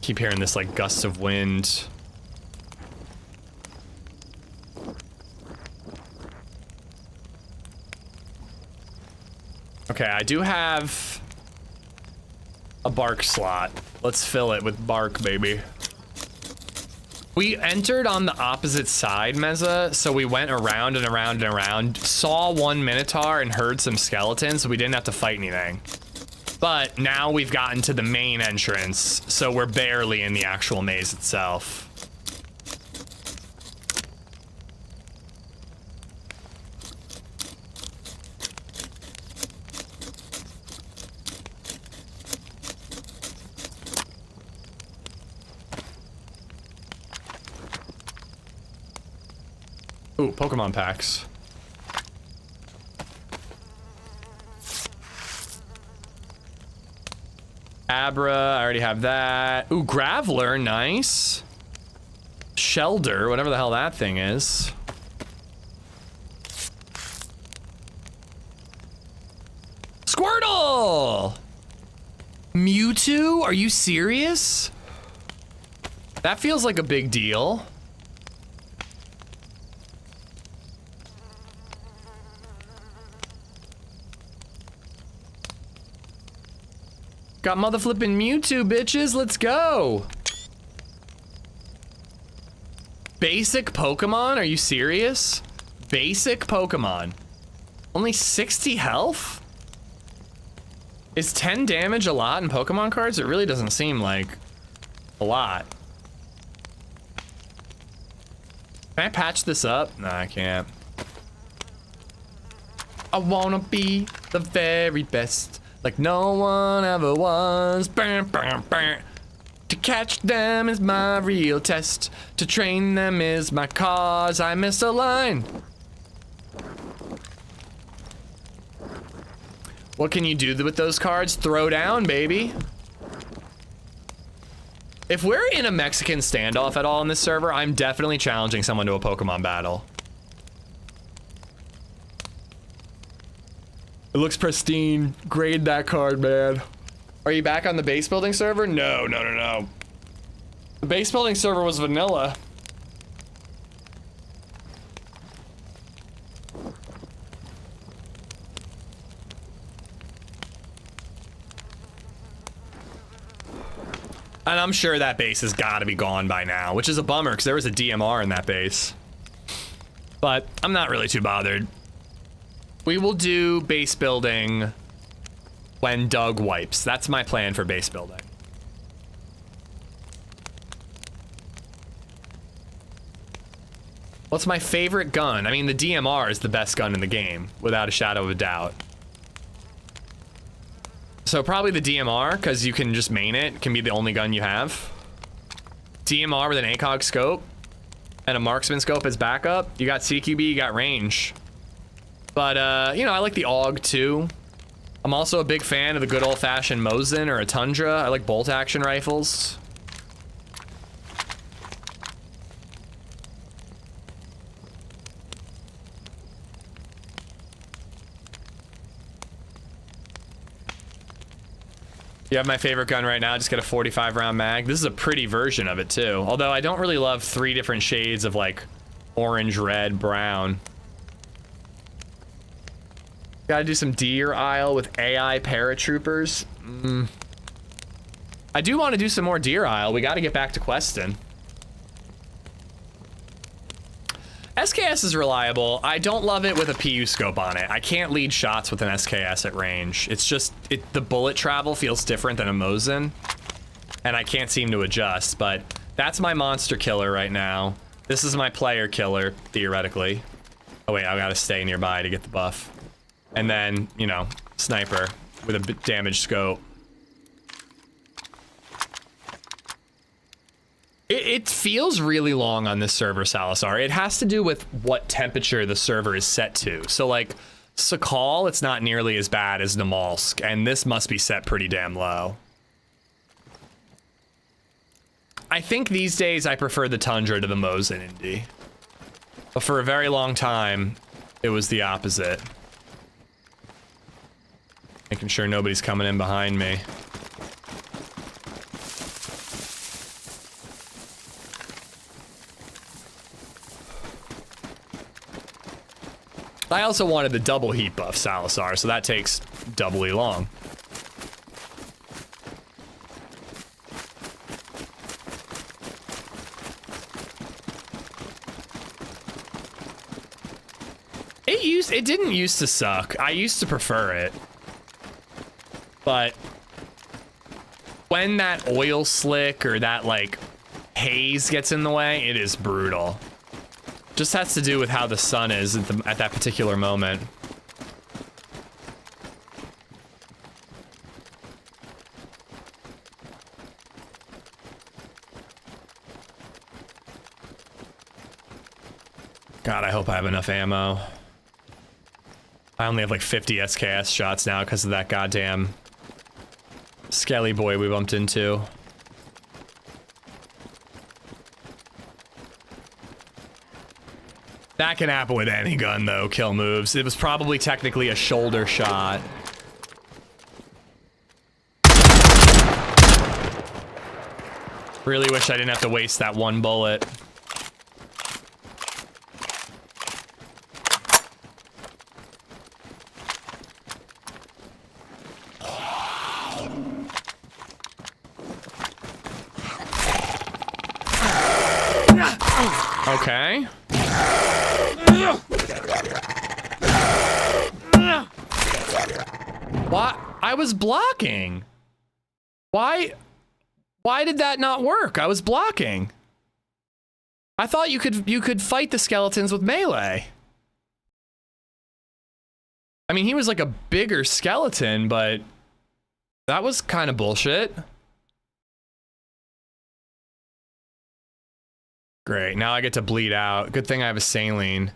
Keep hearing this like gust of wind. Okay, I do have a bark slot. Let's fill it with bark, baby. We entered on the opposite side, Meza, so we went around and around and around, saw one Minotaur and heard some skeletons, so we didn't have to fight anything. But now we've gotten to the main entrance, so we're barely in the actual maze itself. Ooh, Pokemon packs. Abra, I already have that. Ooh, Graveler, nice. Shelder, whatever the hell that thing is. Squirtle! Mewtwo? Are you serious? That feels like a big deal. Got mother flipping Mewtwo, bitches. Let's go. Basic Pokemon? Are you serious? Basic Pokemon. Only 60 health? Is 10 damage a lot in Pokemon cards? It really doesn't seem like a lot. Can I patch this up? No, I can't. I wanna be the very best, like no one ever was. Burn, burn, burn. To catch them is my real test. To train them is my cause. I missed a line. What can you do with those cards? Throw down, baby. If we're in a Mexican standoff at all in this server, I'm definitely challenging someone to a Pokemon battle. It looks pristine. Grade that card, man. Are you back on the base building server? No, no, no, no. The base building server was vanilla. And I'm sure that base has got to be gone by now, which is a bummer because there was a DMR in that base. But I'm not really too bothered. We will do base building when Doug wipes. That's my plan for base building. What's my favorite gun? I mean, the DMR is the best gun in the game, without a shadow of a doubt. So probably the DMR, because you can just main it. It can be the only gun you have. DMR with an ACOG scope and a marksman scope as backup. You got CQB, you got range. But, you know, I like the AUG too. I'm also a big fan of the good old-fashioned Mosin or a Tundra. I like bolt-action rifles. You have my favorite gun right now. Just get a 45 round mag. This is a pretty version of it too. Although I don't really love 3 different shades of like orange, red, brown. Gotta do some Deer Isle with AI paratroopers. I do want to do some more Deer Isle. We got to get back to questing. SKS is reliable. I don't love it with a PU scope on it. I can't lead shots with an SKS at range. It's just, the bullet travel feels different than a Mosin, and I can't seem to adjust, but that's my monster killer right now. This is my player killer, theoretically. Oh wait, I gotta stay nearby to get the buff. And then, you know, sniper with a damage scope. It feels really long on this server, Salazar. It has to do with what temperature the server is set to. So like, Sakal, it's not nearly as bad as Namalsk, and this must be set pretty damn low. I think these days I prefer the Tundra to the Mosin Indy. But for a very long time, it was the opposite. Making sure nobody's coming in behind me. I also wanted the double heat buff, Salazar, so that takes doubly long. It didn't used to suck. I used to prefer it. But when that oil slick or that like haze gets in the way, it is brutal. Just has to do with how the sun is at that particular moment. God, I hope I have enough ammo. I only have like 50 SKS shots now because of that goddamn skelly boy we bumped into. That can happen with any gun though, kill moves. It was probably technically a shoulder shot. Really wish I didn't have to waste that one bullet. Okay. What? I was blocking. Why did that not work? I was blocking. I thought you could fight the skeletons with melee. I mean, he was like a bigger skeleton, but that was kind of bullshit. Great, now I get to bleed out. Good thing I have a saline.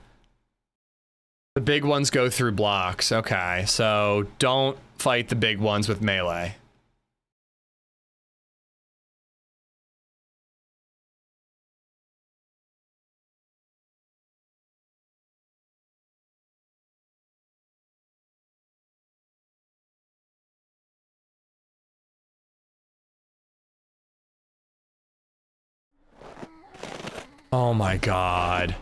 The big ones go through blocks. Okay, so don't fight the big ones with melee. Oh my god.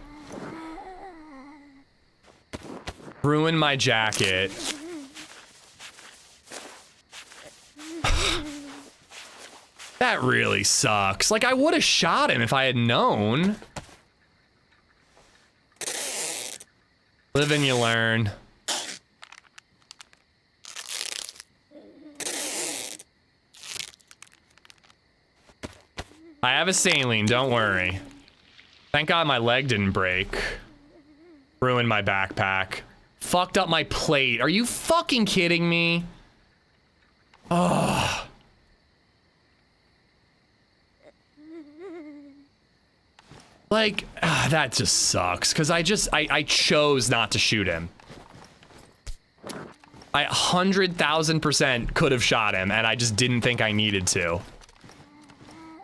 Ruin my jacket. That really sucks. Like, I would have shot him if I had known. Live and you learn. I have a saline, don't worry. Thank God my leg didn't break. Ruined my backpack. Fucked up my plate. Are you fucking kidding me? Oh. Like, that just sucks. Because I chose not to shoot him. I 100,000% could have shot him, and I just didn't think I needed to.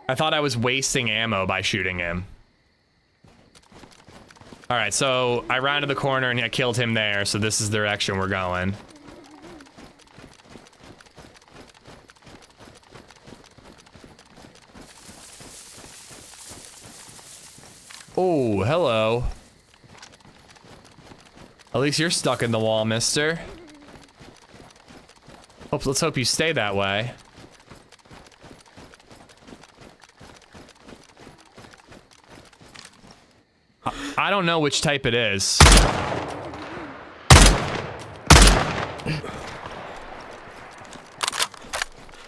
I thought I was wasting ammo by shooting him. All right, so I rounded the corner and I killed him there, so this is the direction we're going. Oh, hello. At least you're stuck in the wall, mister. Let's hope you stay that way. I don't know which type it is.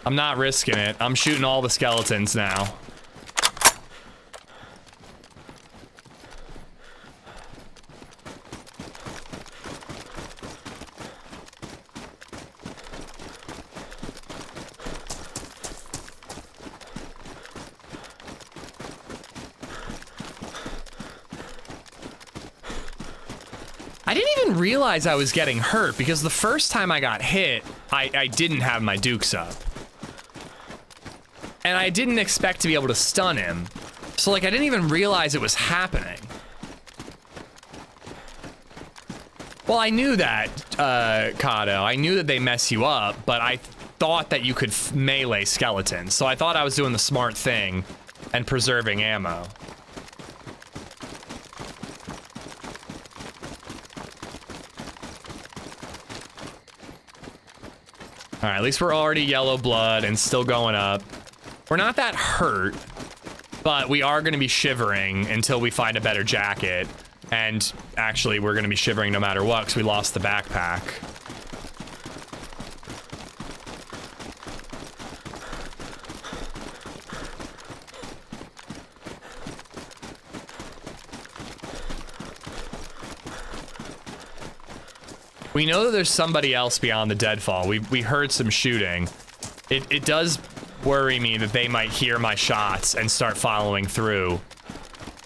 I'm not risking it. I'm shooting all the skeletons now. I didn't even realize I was getting hurt because the first time I got hit, I didn't have my dukes up. And I didn't expect to be able to stun him. So like I didn't even realize it was happening. Well, I knew that, Kato. I knew that they mess you up, but I thought that you could melee skeletons. So I thought I was doing the smart thing and preserving ammo. All right, at least we're already yellow blood and still going up. We're not that hurt, but we are going to be shivering until we find a better jacket. And actually, we're going to be shivering no matter what because we lost the backpack. We know that there's somebody else beyond the deadfall. We heard some shooting. It does worry me that they might hear my shots and start following through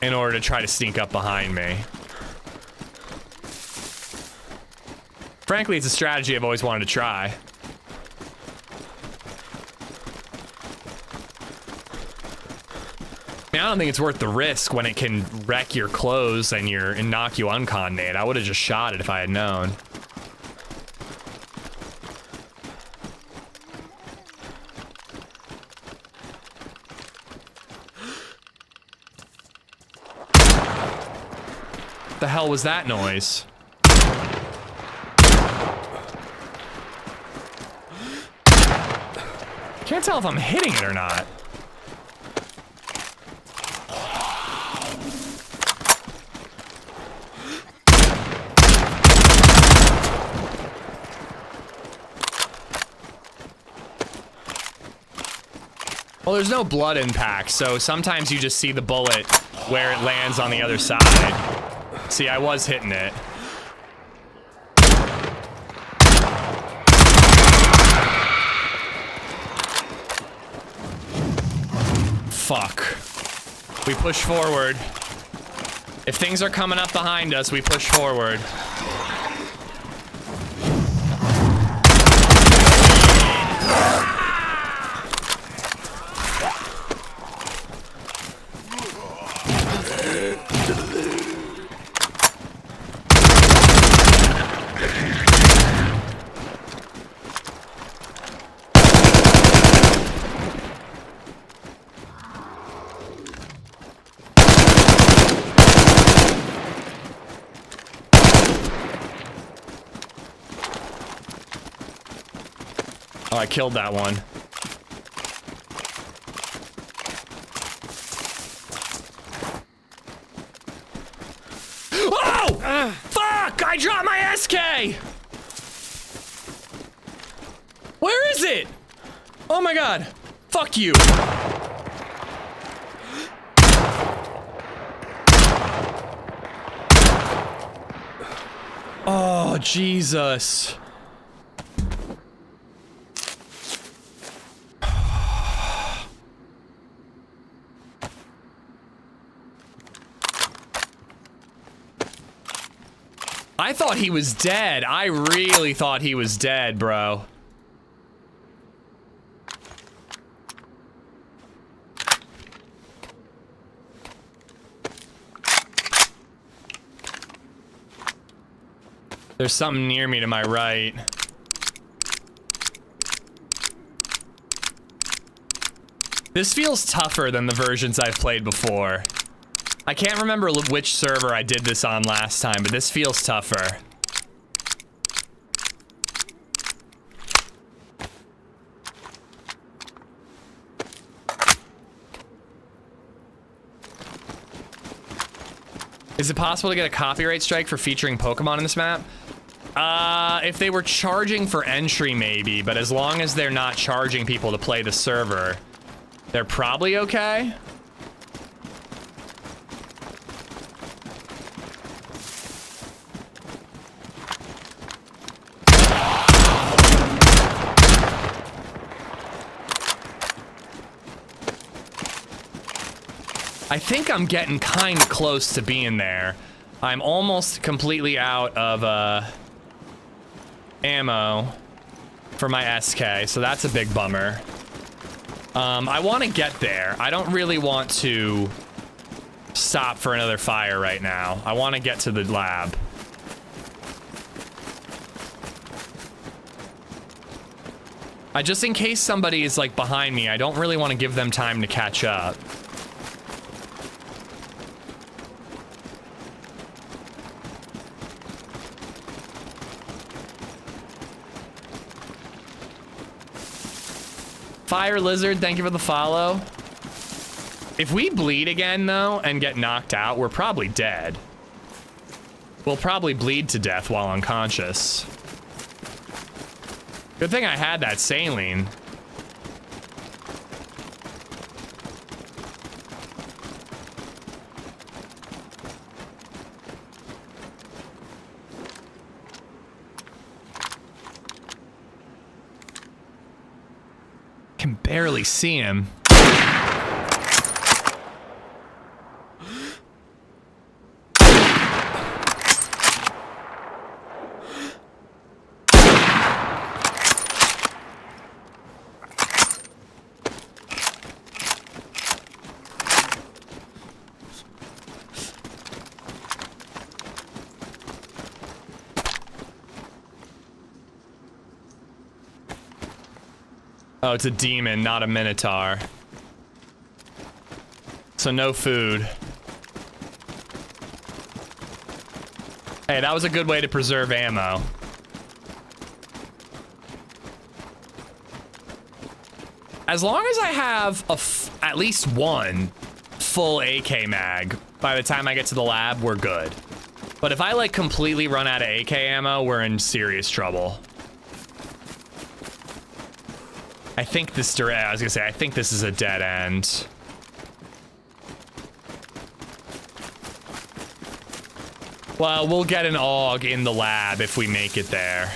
in order to try to sneak up behind me. Frankly, it's a strategy I've always wanted to try. I mean, I don't think it's worth the risk when it can wreck your clothes and knock you uncon, Nate. I would have just shot it if I had known. The hell was that noise? Can't tell if I'm hitting it or not. Well, there's no blood impact, so sometimes you just see the bullet where it lands on the other side. See, I was hitting it. Fuck. We push forward. If things are coming up behind us, we push forward. Oh, I killed that one. Oh! Fuck! I dropped my SK! Where is it? Oh my god. Fuck you. Oh, Jesus. I thought he was dead. I really thought he was dead, bro. There's something near me to my right. This feels tougher than the versions I've played before. I can't remember which server I did this on last time, but this feels tougher. Is it possible to get a copyright strike for featuring Pokemon in this map? If they were charging for entry, maybe, but as long as they're not charging people to play the server, they're probably okay. I think I'm getting kind of close to being there. I'm almost completely out of ammo for my SK, so that's a big bummer. I want to get there. I don't really want to stop for another fire right now. I want to get to the lab. Just in case somebody is like behind me, I don't really want to give them time to catch up. Fire Lizard, thank you for the follow. If we bleed again, though, and get knocked out, we're probably dead. We'll probably bleed to death while unconscious. Good thing I had that saline. Can barely see him. Oh, it's a demon, not a minotaur. So no food. Hey, that was a good way to preserve ammo. As long as I have at least one full AK mag by the time I get to the lab, we're good. But if I like completely run out of AK ammo, we're in serious trouble. I think this, I was gonna say, I think this is a dead end. Well, we'll get an AUG in the lab if we make it there.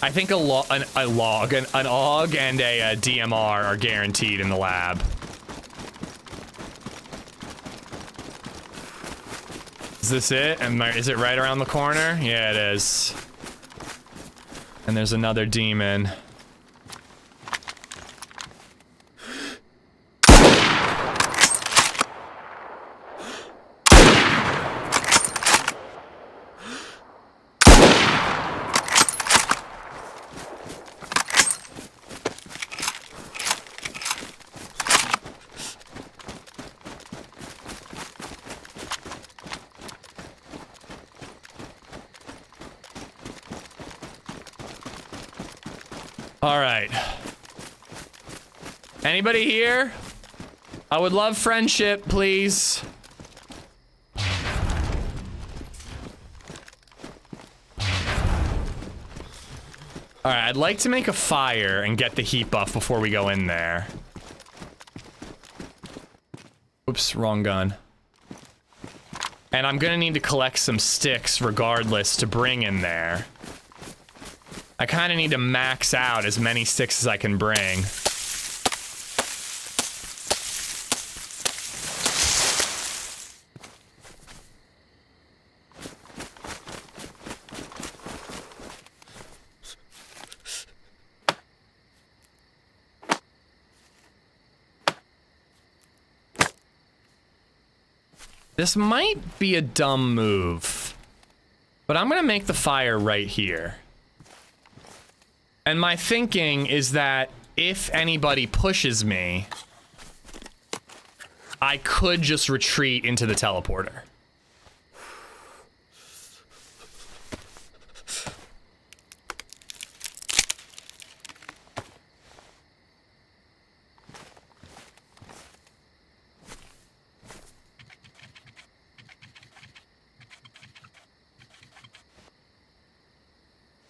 I think an AUG and a DMR are guaranteed in the lab. Is this it? Is it right around the corner? Yeah, it is. And there's another demon. All right. Anybody here? I would love friendship, please. All right, I'd like to make a fire and get the heat buff before we go in there. Oops, wrong gun. And I'm gonna need to collect some sticks regardless to bring in there. I kind of need to max out as many sticks as I can bring. This might be a dumb move, but I'm gonna make the fire right here. And my thinking is that if anybody pushes me, I could just retreat into the teleporter.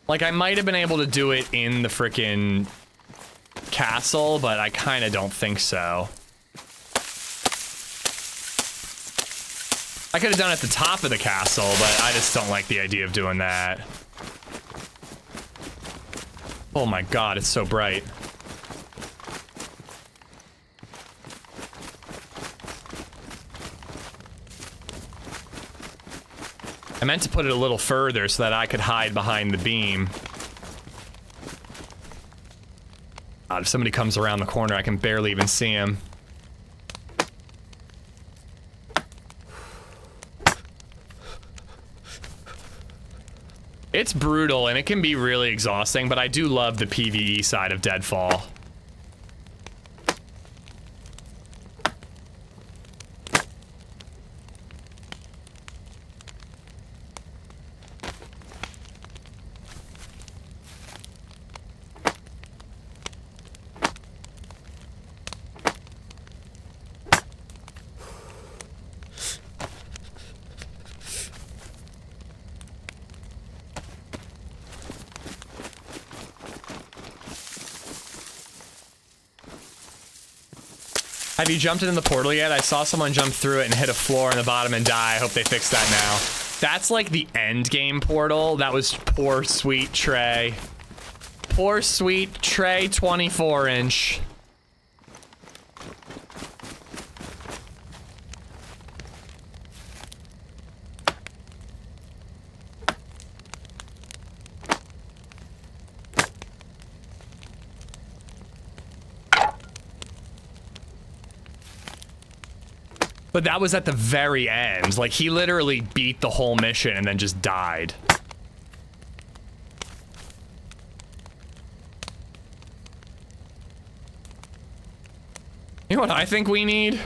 Like, I might have been able to do it in the frickin' castle, but I kind of don't think so. I could have done it at the top of the castle, but I just don't like the idea of doing that. Oh my god, it's so bright. I meant to put it a little further so that I could hide behind the beam. God, if somebody comes around the corner, I can barely even see him. It's brutal and it can be really exhausting, but I do love the PvE side of Deadfall. Have you jumped into the portal yet? I saw someone jump through it and hit a floor in the bottom and die. I hope they fix that now. That's like the end game portal. That was poor sweet Trey. Poor sweet Trey 24-inch. But that was at the very end. Like, he literally beat the whole mission and then just died. You know what I think we need?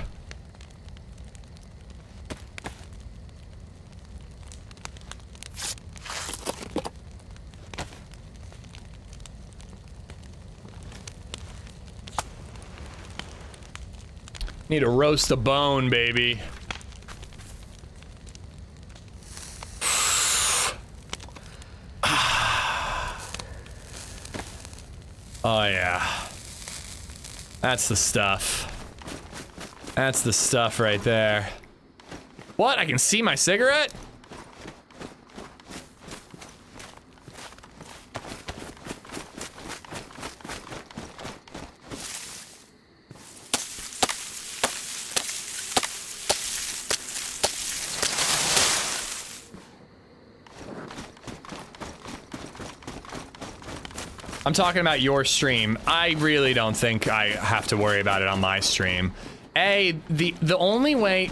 Need to roast a bone, baby. Oh yeah. That's the stuff. That's the stuff right there. What? I can see my cigarette? I'm talking about your stream. I really don't think I have to worry about it on my stream. The only way...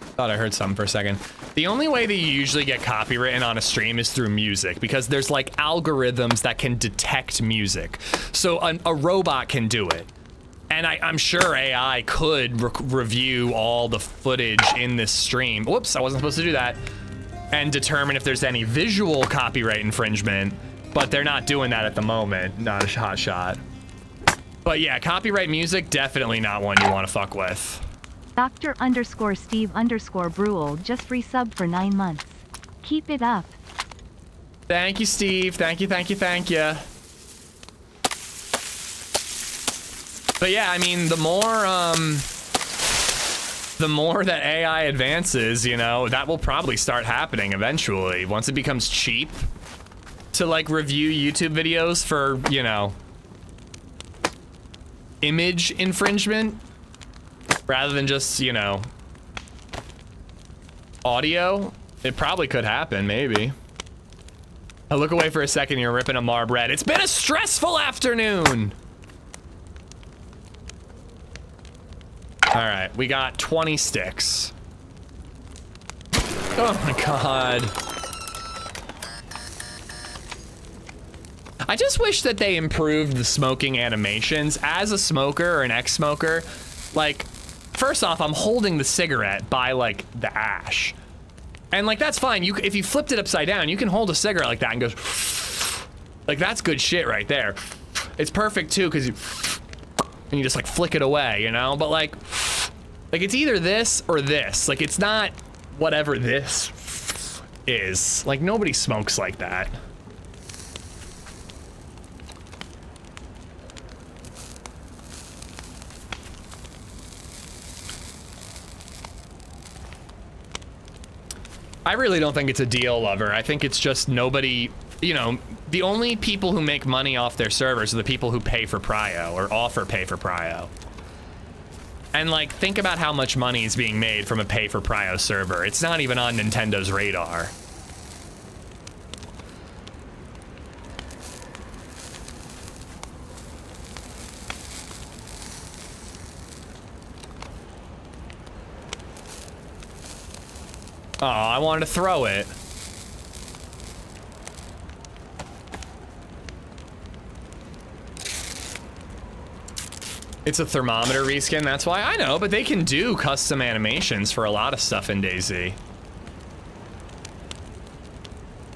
Thought I heard something for a second. The only way that you usually get copywritten on a stream is through music, because there's like algorithms that can detect music. So a robot can do it. And I'm sure AI could review all the footage in this stream. Whoops, I wasn't supposed to do that. And determine if there's any visual copyright infringement, but they're not doing that at the moment. Not a hot shot. But yeah, copyright music, definitely not one you want to fuck with. Dr_Steve_Brule just resubbed for 9 months. Keep it up. Thank you, Steve. Thank you, thank you, thank you. But yeah, I mean, the more that AI advances, you know, that will probably start happening eventually. Once it becomes cheap to like review YouTube videos for, you know, image infringement rather than just, you know, audio, it probably could happen, maybe. I look away for a second, you're ripping a Marb Red. It's been a stressful afternoon. All right, we got 20 sticks. Oh my God. I just wish that they improved the smoking animations. As a smoker or an ex-smoker, like, first off, I'm holding the cigarette by like the ash. And like, that's fine. If you flipped it upside down, you can hold a cigarette like that and go, like, that's good shit right there. It's perfect too, because you just like flick it away, you know? But like it's either this or this. Like, it's not whatever this is. Like, nobody smokes like that. I really don't think it's a deal lover. I think it's just nobody, you know, the only people who make money off their servers are the people who pay for prio or offer pay for prio. And like, think about how much money is being made from a pay for prio server. It's not even on Nintendo's radar. Oh, I wanted to throw it. It's a thermometer reskin, that's why. I know, but they can do custom animations for a lot of stuff in DayZ.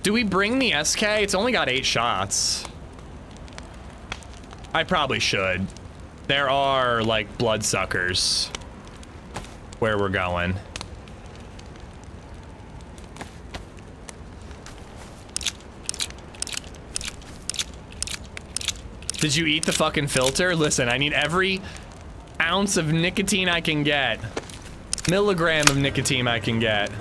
Do we bring the SK? It's only got 8 shots. I probably should. There are, like, bloodsuckers where we're going. Did you eat the fucking filter? Listen, I need every ounce of nicotine I can get. Milligram of nicotine I can get.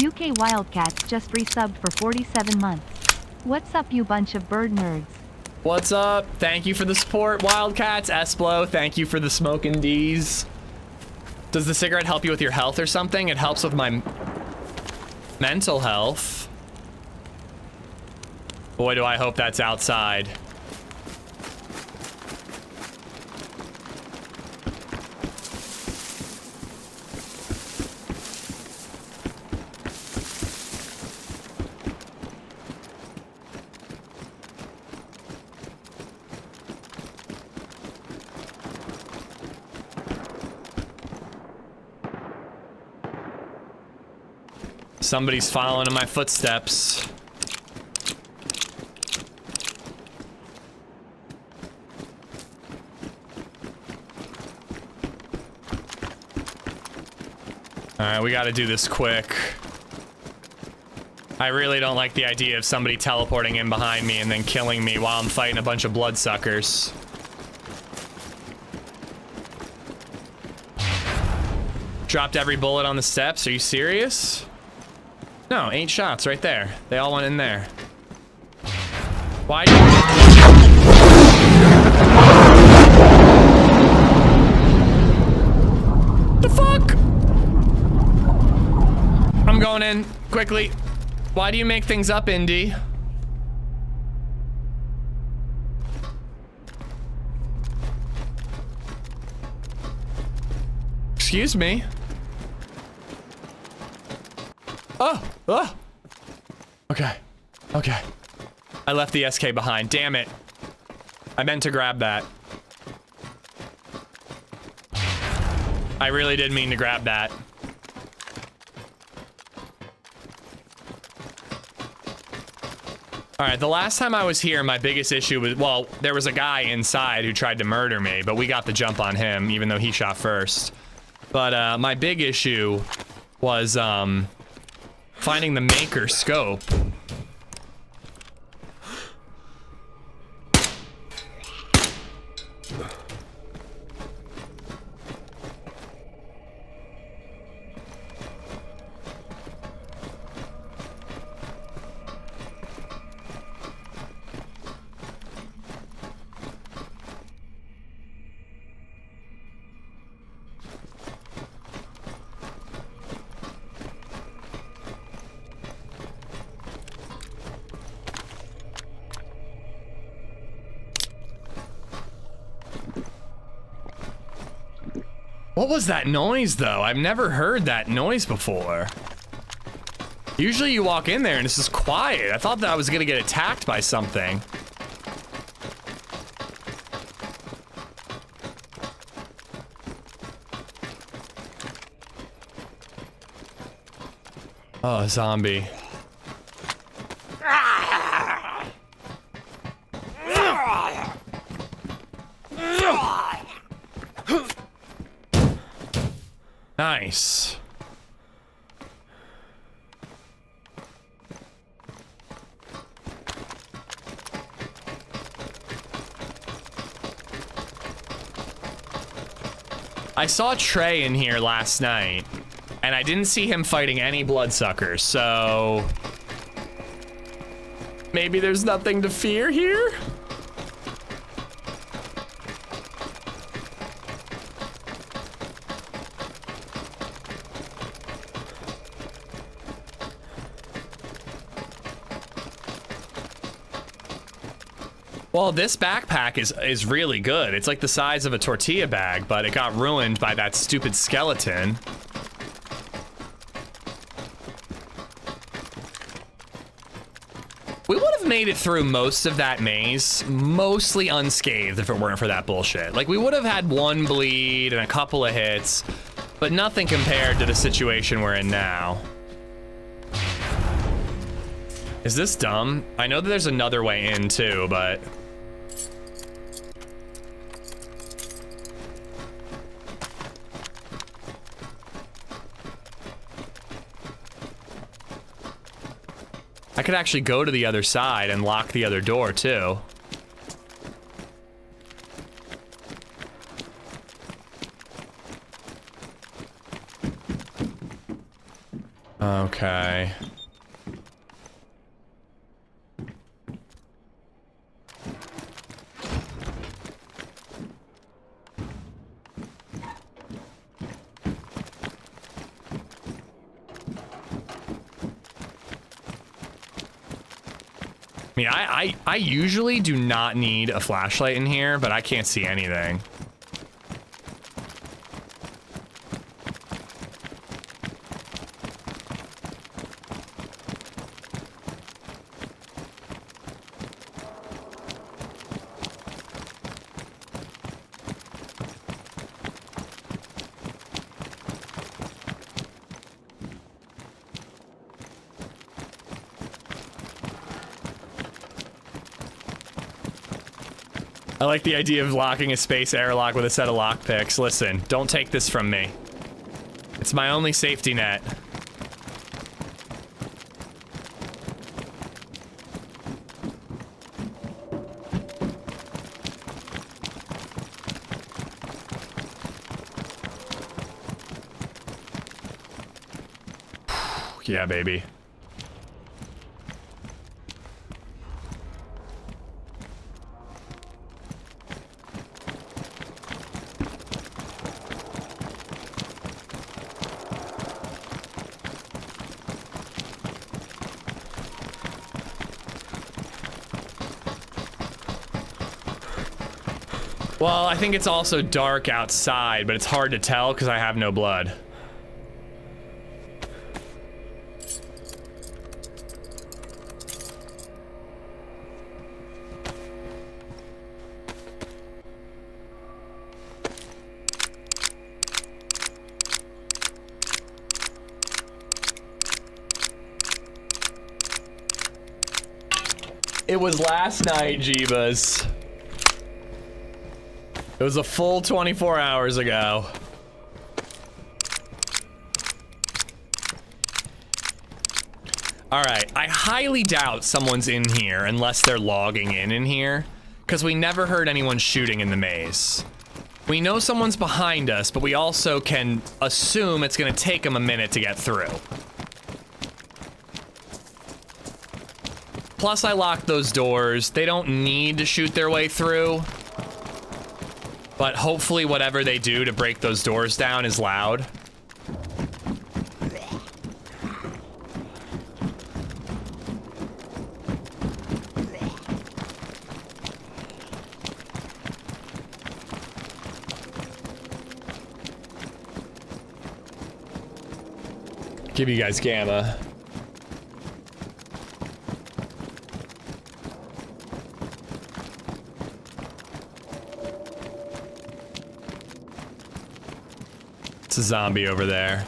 UK Wildcats just resubbed for 47 months. What's up, you bunch of bird nerds? What's up? Thank you for the support, Wildcats. Esplo, thank you for the smoking D's. Does the cigarette help you with your health or something? It helps with my mental health. Boy, do I hope that's outside. Somebody's following in my footsteps. Alright, we gotta do this quick. I really don't like the idea of somebody teleporting in behind me and then killing me while I'm fighting a bunch of bloodsuckers. Dropped every bullet on the steps. Are you serious? No, 8 shots right there. They all went in there. Why do you... The fuck? I'm going in quickly. Why do you make things up, Indy? Excuse me. Oh. Okay. Okay. I left the SK behind. Damn it. I meant to grab that. I really did mean to grab that. All right, the last time I was here, my biggest issue was, well, there was a guy inside who tried to murder me, but we got the jump on him, even though he shot first. But my big issue was finding the maker scope. What was that noise, though? I've never heard that noise before. Usually you walk in there and it's just quiet. I thought that I was gonna get attacked by something. Oh, zombie. Nice. I saw Trey in here last night, and I didn't see him fighting any bloodsuckers, so maybe there's nothing to fear here? Well, this backpack is really good. It's like the size of a tortilla bag, but it got ruined by that stupid skeleton. We would have made it through most of that maze, mostly unscathed if it weren't for that bullshit. Like, we would have had one bleed and a couple of hits, but nothing compared to the situation we're in now. Is this dumb? I know that there's another way in too, but... I could actually go to the other side and lock the other door too. Okay. I mean, I usually do not need a flashlight in here, but I can't see anything. I like the idea of locking a space airlock with a set of lockpicks. Listen, don't take this from me. It's my only safety net. Yeah, baby. Well, I think it's also dark outside, but it's hard to tell because I have no blood. It was last night, Jeebus. It was a full 24 hours ago. Alright, I highly doubt someone's in here unless they're logging in here, because we never heard anyone shooting in the maze. We know someone's behind us, but we also can assume it's gonna take them a minute to get through. Plus, I locked those doors. They don't need to shoot their way through. But hopefully whatever they do to break those doors down is loud. Give you guys gamma. It's a zombie over there.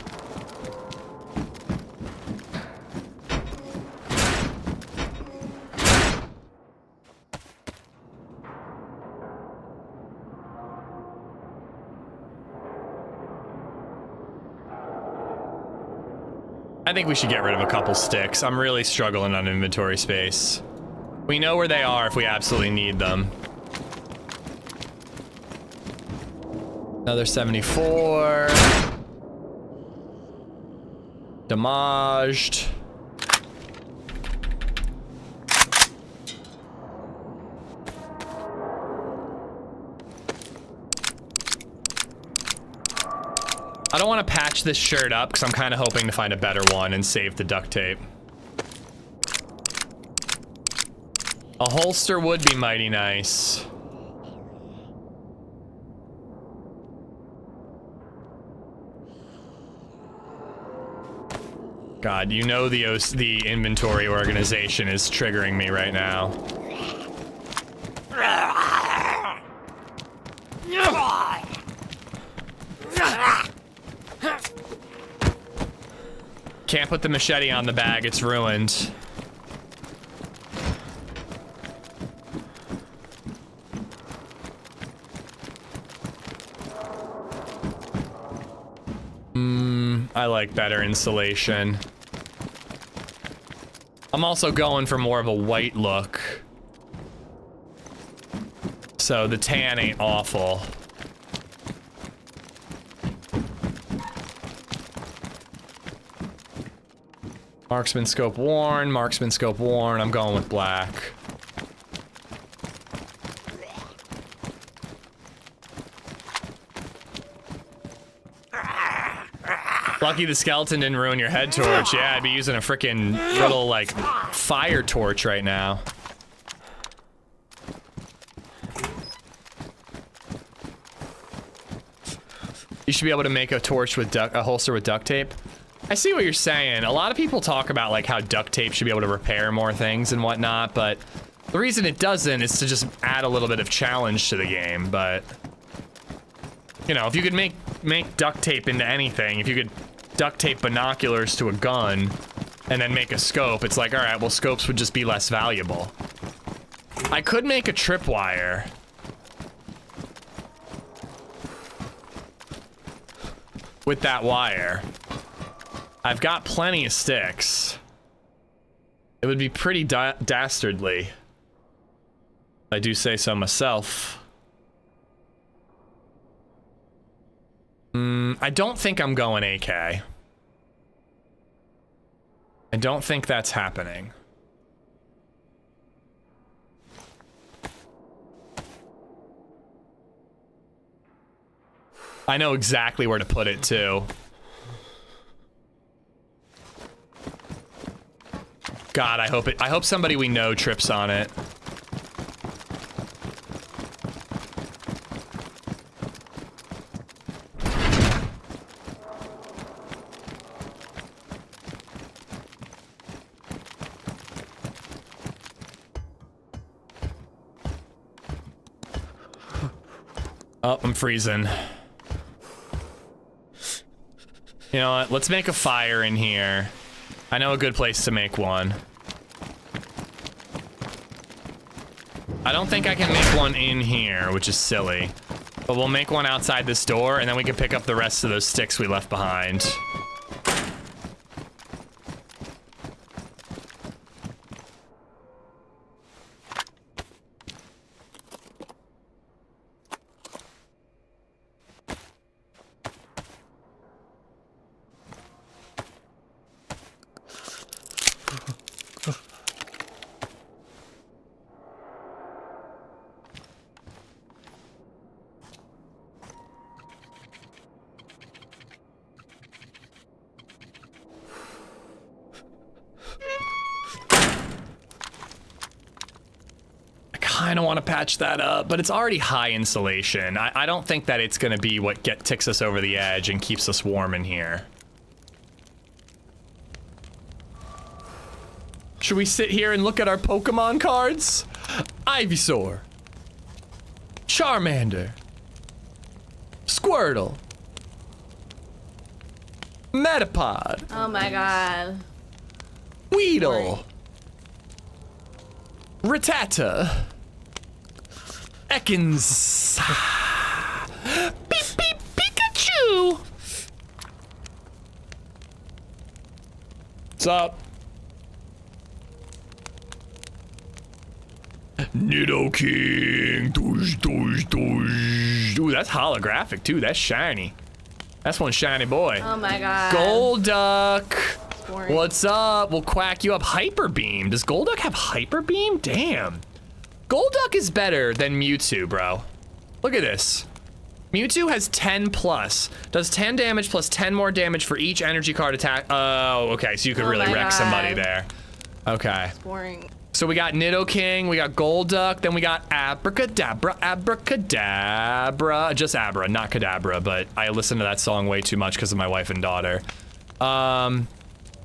I think we should get rid of a couple sticks. I'm really struggling on inventory space. We know where they are if we absolutely need them. Another 74. Damaged. I don't want to patch this shirt up because I'm kind of hoping to find a better one and save the duct tape. A holster would be mighty nice. God, you know the inventory organization is triggering me right now. Can't put the machete on the bag, it's ruined. I like better insulation. I'm also going for more of a white look. So the tan ain't awful. Marksman scope worn, marksman scope worn. I'm going with black. Lucky the skeleton didn't ruin your head torch. Yeah, I'd be using a freaking little, like, fire torch right now. You should be able to make a torch with a holster with duct tape. I see what you're saying. A lot of people talk about, like, how duct tape should be able to repair more things and whatnot, but the reason it doesn't is to just add a little bit of challenge to the game, but... You know, if you could make duct tape into anything, if you could duct tape binoculars to a gun and then make a scope, it's like, all right, well, scopes would just be less valuable. I could make a tripwire, with that wire. I've got plenty of sticks. It would be pretty dastardly. I do say so myself. I don't think I'm going AK. I don't think that's happening. I know exactly where to put it too. God, I hope somebody we know trips on it. Oh, I'm freezing. You know what? Let's make a fire in here. I know a good place to make one. I don't think I can make one in here, which is silly. But we'll make one outside this door, and then we can pick up the rest of those sticks we left behind. I don't want to patch that up, but it's already high insulation. I don't think that it's going to be what ticks us over the edge and keeps us warm in here. Should we sit here and look at our Pokemon cards? Ivysaur, Charmander, Squirtle, Metapod. Oh my god. Weedle, Rattata, Ekans, Beep Beep Pikachu. What's up? Nidoking. Doosh, doosh, doosh. Ooh, that's holographic too. That's shiny. That's one shiny boy. Oh my god. Golduck. What's up? We'll quack you up. Hyper Beam. Does Golduck have Hyper Beam? Damn. Golduck is better than Mewtwo, bro. Look at this. Mewtwo has 10 plus. Does 10 damage plus 10 more damage for each energy card attack. Oh, okay. So you could really wreck somebody there. Okay. It's boring. So we got Nidoking, we got Golduck, then we got Abracadabra, Abracadabra. Just Abra, not Kadabra, but I listen to that song way too much because of my wife and daughter.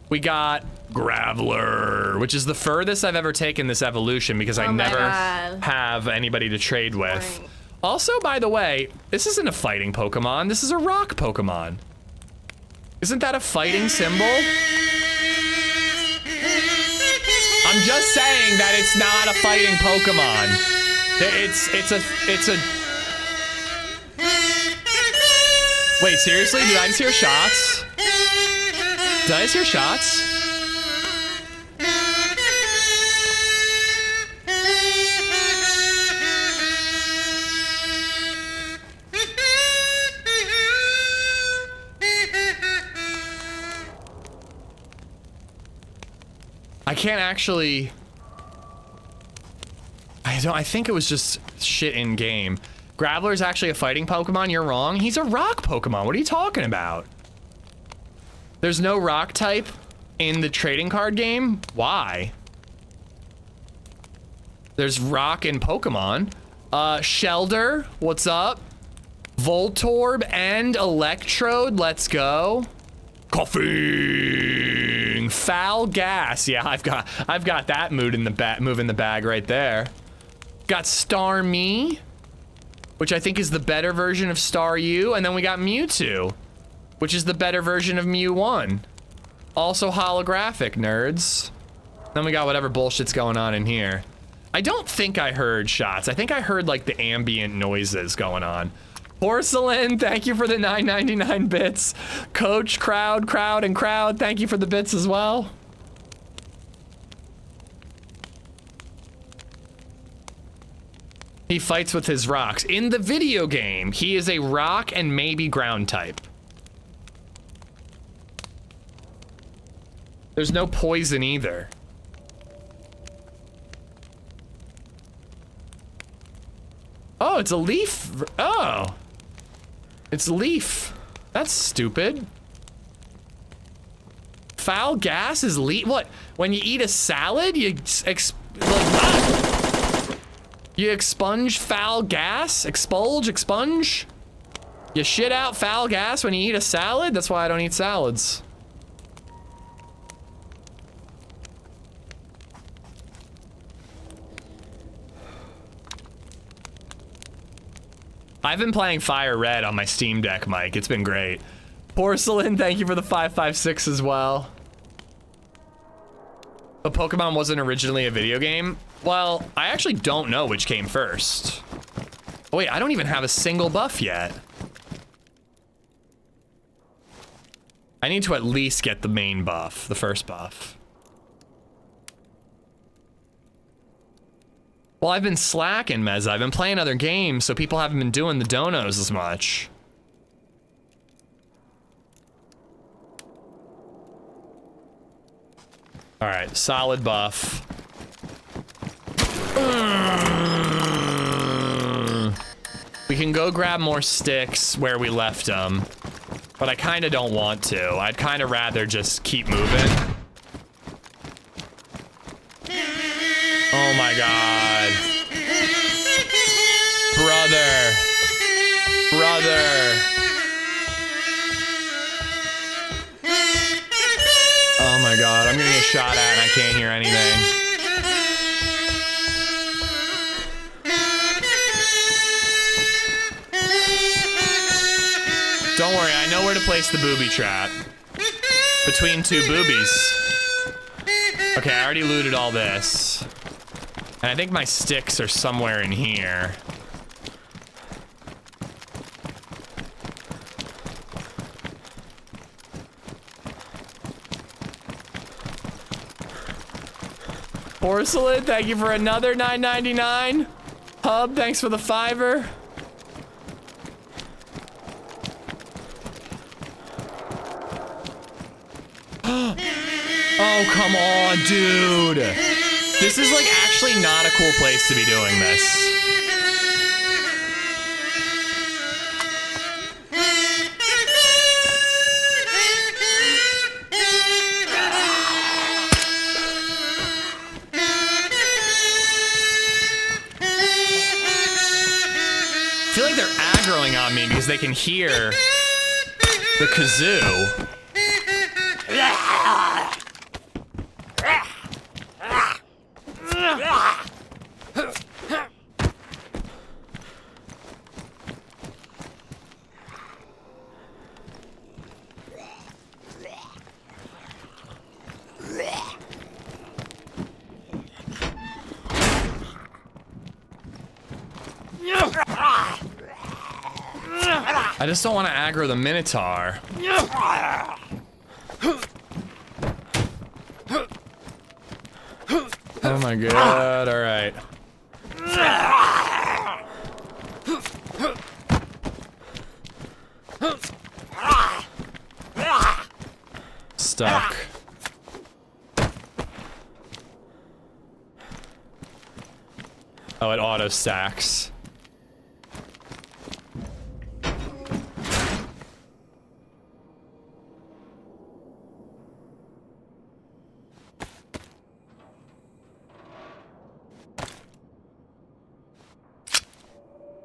We got Graveler, which is the furthest I've ever taken this evolution because I never have anybody to trade with. Boring. Also, by the way, this isn't a fighting Pokemon, this is a rock Pokemon. Isn't that a fighting symbol? I'm just saying that it's not a fighting Pokemon. It's a... Wait, seriously? Did I just hear shots? Did I just hear shots? I can't actually... I think it was just shit in game. Graveler is actually a fighting Pokemon. You're wrong. He's a rock Pokemon. What are you talking about? There's no rock type in the trading card game? Why? There's rock in Pokemon. Shelder, what's up? Voltorb and Electrode, let's go. Coughing. Foul gas. Yeah, I've got that move in the bag right there. Got Starmie, which I think is the better version of Staryu, and then we got Mewtwo, which is the better version of Mew 1. Also holographic, nerds. Then we got whatever bullshit's going on in here. I don't think I heard shots. I think I heard like the ambient noises going on. Porcelain, thank you for the 9.99 bits. Coach, crowd, and crowd, thank you for the bits as well. He fights with his rocks. In the video game, he is a rock and maybe ground type. There's no poison either. Oh, it's a leaf. Oh. It's leaf. That's stupid. Foul gas is leaf. What? When you eat a salad, you you expunge foul gas? Expunge? You shit out foul gas when you eat a salad? That's why I don't eat salads. I've been playing Fire Red on my Steam Deck, Mike. It's been great. Porcelain, thank you for the 556 as well. But Pokemon wasn't originally a video game? Well, I actually don't know which came first. Oh wait, I don't even have a single buff yet. I need to at least get the main buff, the first buff. Well, I've been slacking, Mez. I've been playing other games, so people haven't been doing the donos as much. All right, solid buff. We can go grab more sticks where we left them, but I kind of don't want to. I'd kind of rather just keep moving. Oh my god. Brother. Oh my god, I'm gonna get shot at and I can't hear anything. Don't worry, I know where to place the booby trap. Between two boobies. Okay, I already looted all this. And I think my sticks are somewhere in here. Porcelain, thank you for another $9.99. Hub, thanks for the $5. Oh, come on, dude. This is like actually not a cool place to be doing this. I feel like they're aggroing on me because they can hear the kazoo. I just don't want to aggro the Minotaur. Oh my god, alright. Stuck. Oh, it auto stacks.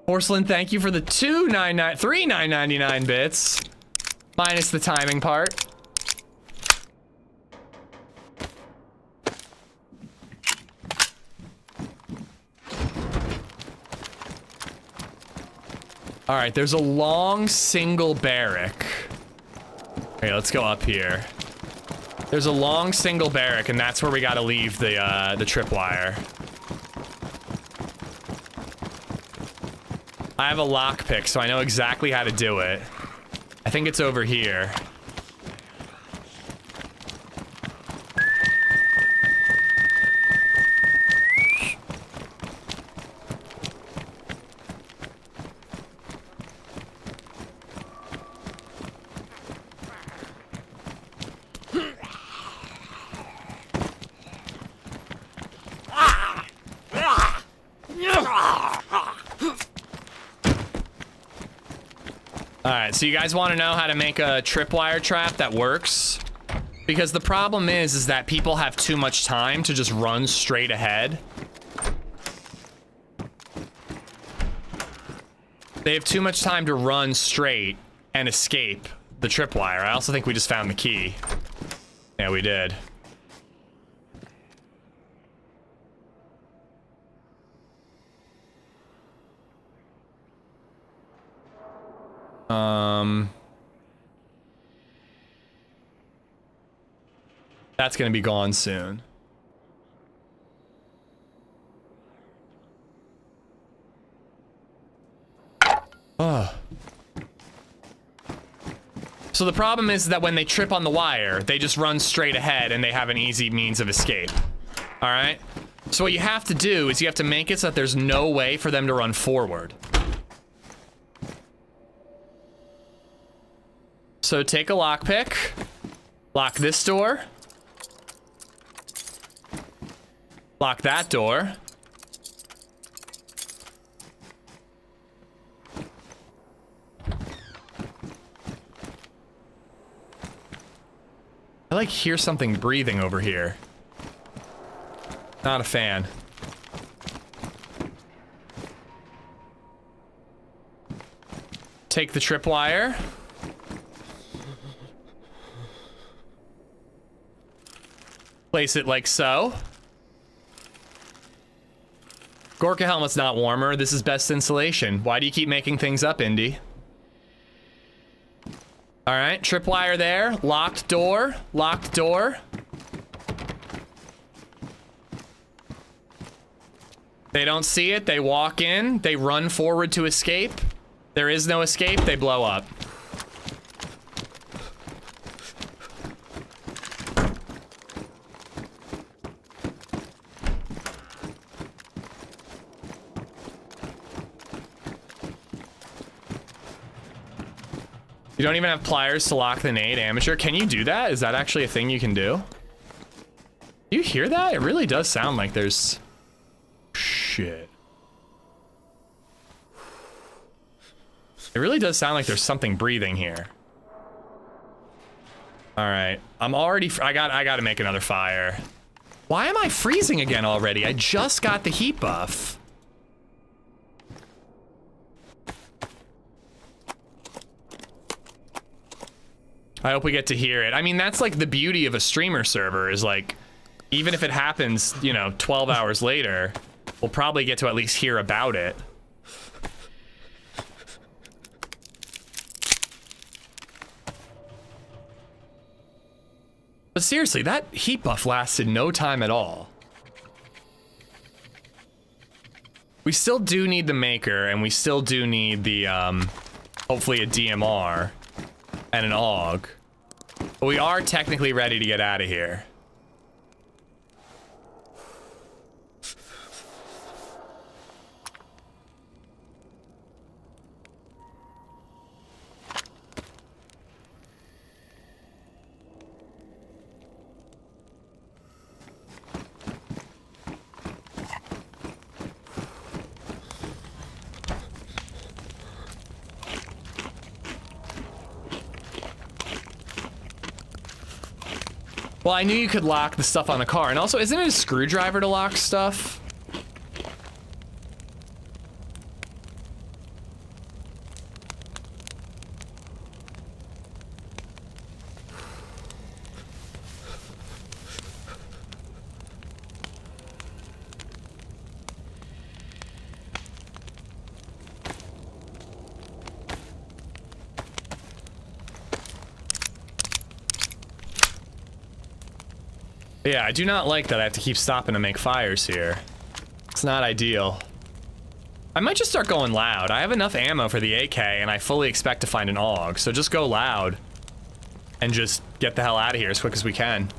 Porcelain, thank you for the three $9.99 bits. Minus the timing part. All right, there's a long single barrack. Okay, let's go up here. There's a long single barrack, and that's where we gotta leave the tripwire. I have a lockpick, so I know exactly how to do it. I think it's over here. Alright, so you guys want to know how to make a tripwire trap that works? Because the problem is that people have too much time to just run straight ahead. They have too much time to run straight and escape the tripwire. I also think we just found the key. Yeah, we did. That's gonna be gone soon. Oh. So the problem is that when they trip on the wire, they just run straight ahead and they have an easy means of escape. All right? So what you have to do is you have to make it so that there's no way for them to run forward. So take a lockpick, lock this door, lock that door. I like hear something breathing over here. Not a fan. Take the tripwire. Place it like so. Gorka helmet's not warmer. This is best insulation. Why do you keep making things up, Indy? All right, tripwire there. Locked door. Locked door. They don't see it. They walk in. They run forward to escape. There is no escape. They blow up. You don't even have pliers to lock the nade, amateur. Can you do that? Is that actually a thing you can do? You hear that? It really does sound like there's... Shit. It really does sound like there's something breathing here. All right, I'm already... I got to make another fire. Why am I freezing again already? I just got the heat buff. I hope we get to hear it. I mean, that's like the beauty of a streamer server is like, even if it happens, you know, 12 hours later, we'll probably get to at least hear about it. But seriously, that heat buff lasted no time at all. We still do need the maker, and we still do need the, hopefully a DMR. And an AUG. But we are technically ready to get out of here. Well, I knew you could lock the stuff on the car. And also, isn't it a screwdriver to lock stuff? Yeah, I do not like that I have to keep stopping to make fires here. It's not ideal. I might just start going loud. I have enough ammo for the AK, and I fully expect to find an AUG, so just go loud. And just get the hell out of here as quick as we can.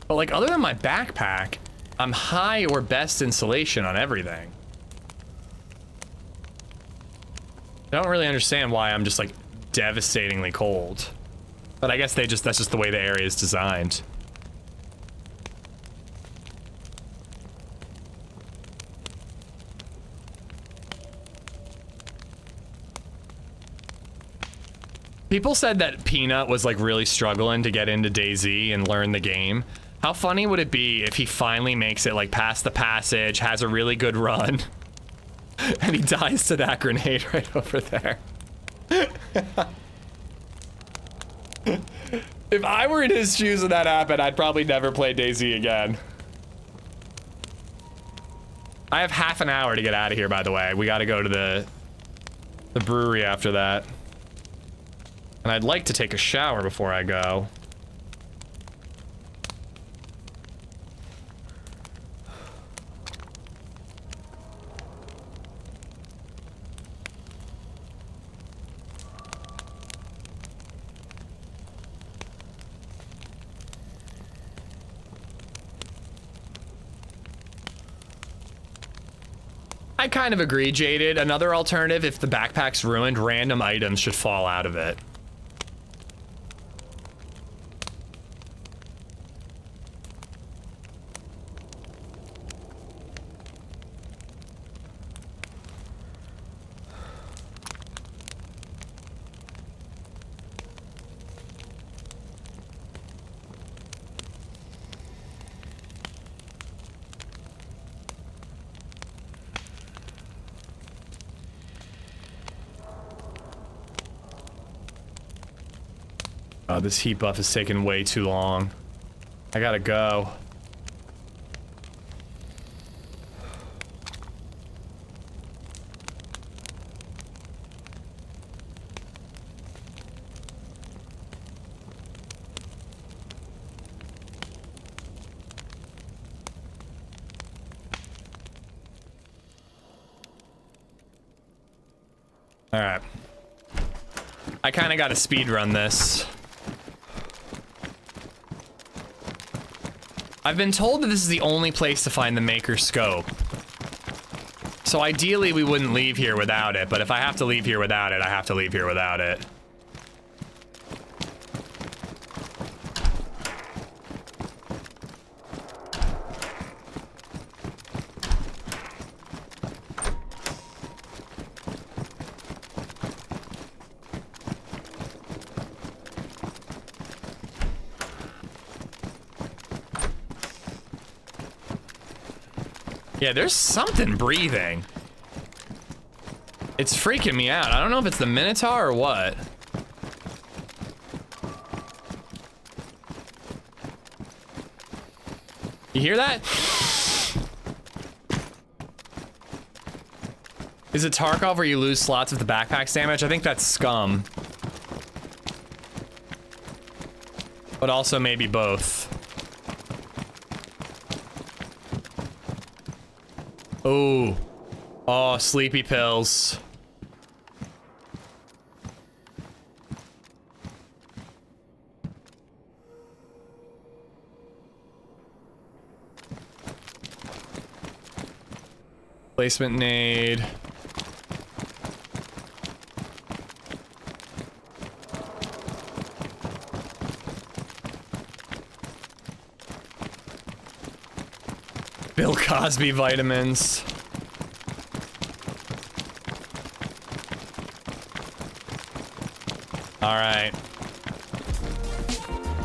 But like, other than my backpack, I'm high or best insulation on everything. I don't really understand why I'm just like devastatingly cold. But I guess that's just the way the area is designed. People said that Peanut was like really struggling to get into DayZ and learn the game. How funny would it be if he finally makes it like past the passage, has a really good run, and he dies to that grenade right over there? If I were in his shoes and that happened, I'd probably never play DayZ again. I have half an hour to get out of here, by the way. We gotta go to the brewery after that. And I'd like to take a shower before I go. I kind of agree, Jaded. Another alternative, if the backpack's ruined, random items should fall out of it. Oh, this heat buff is taking way too long. I gotta go. All right. I kind of got to speed run this. I've been told that this is the only place to find the Maker Scope. So ideally we wouldn't leave here without it, but if I have to leave here without it, I have to leave here without it. Yeah, there's something breathing. It's freaking me out. I don't know if it's the Minotaur or what. You hear that? Is it Tarkov where you lose slots of the backpack's damage? I think that's Scum. But also maybe both. Oh. Oh, sleepy pills. Placement nade. Bill Cosby vitamins. All right.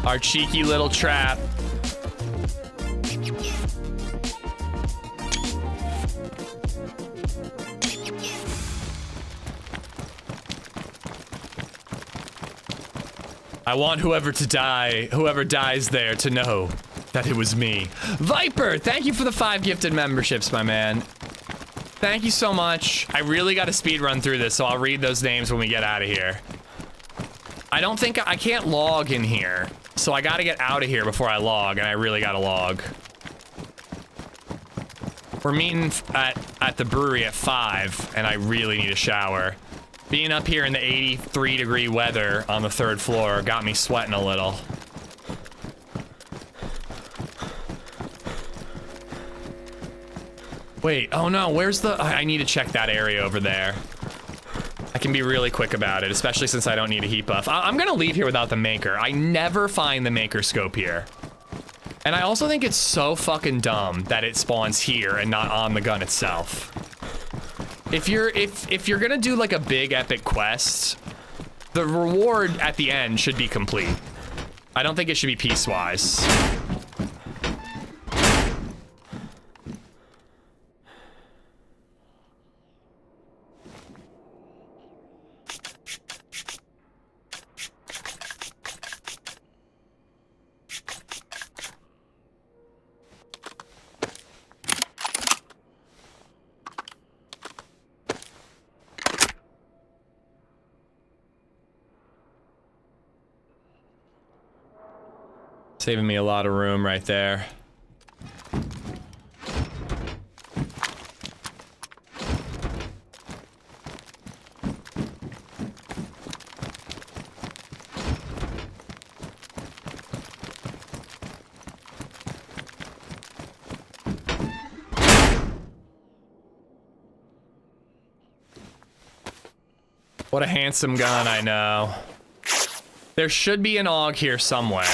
Our cheeky little trap. I want whoever dies there to know that it was me. Viper, thank you for the 5 gifted memberships, my man. Thank you so much. I really got to speed run through this, so I'll read those names when we get out of here. I don't think I can't log in here, So I gotta get out of here before I log, and I really gotta log. We're meeting at the brewery at 5, and I really need a shower. Being up here in the 83-degree weather on the 3rd floor got me sweating a little. Wait, oh no, where's the... I need to check that area over there. I can be really quick about it, especially since I don't need a heat buff. I'm gonna leave here without the maker. I never find the maker scope here. And I also think it's so fucking dumb that it spawns here and not on the gun itself. If you're gonna do like a big epic quest, the reward at the end should be complete. I don't think it should be piecewise. Saving me a lot of room right there. What a handsome gun, I know. There should be an AUG here somewhere.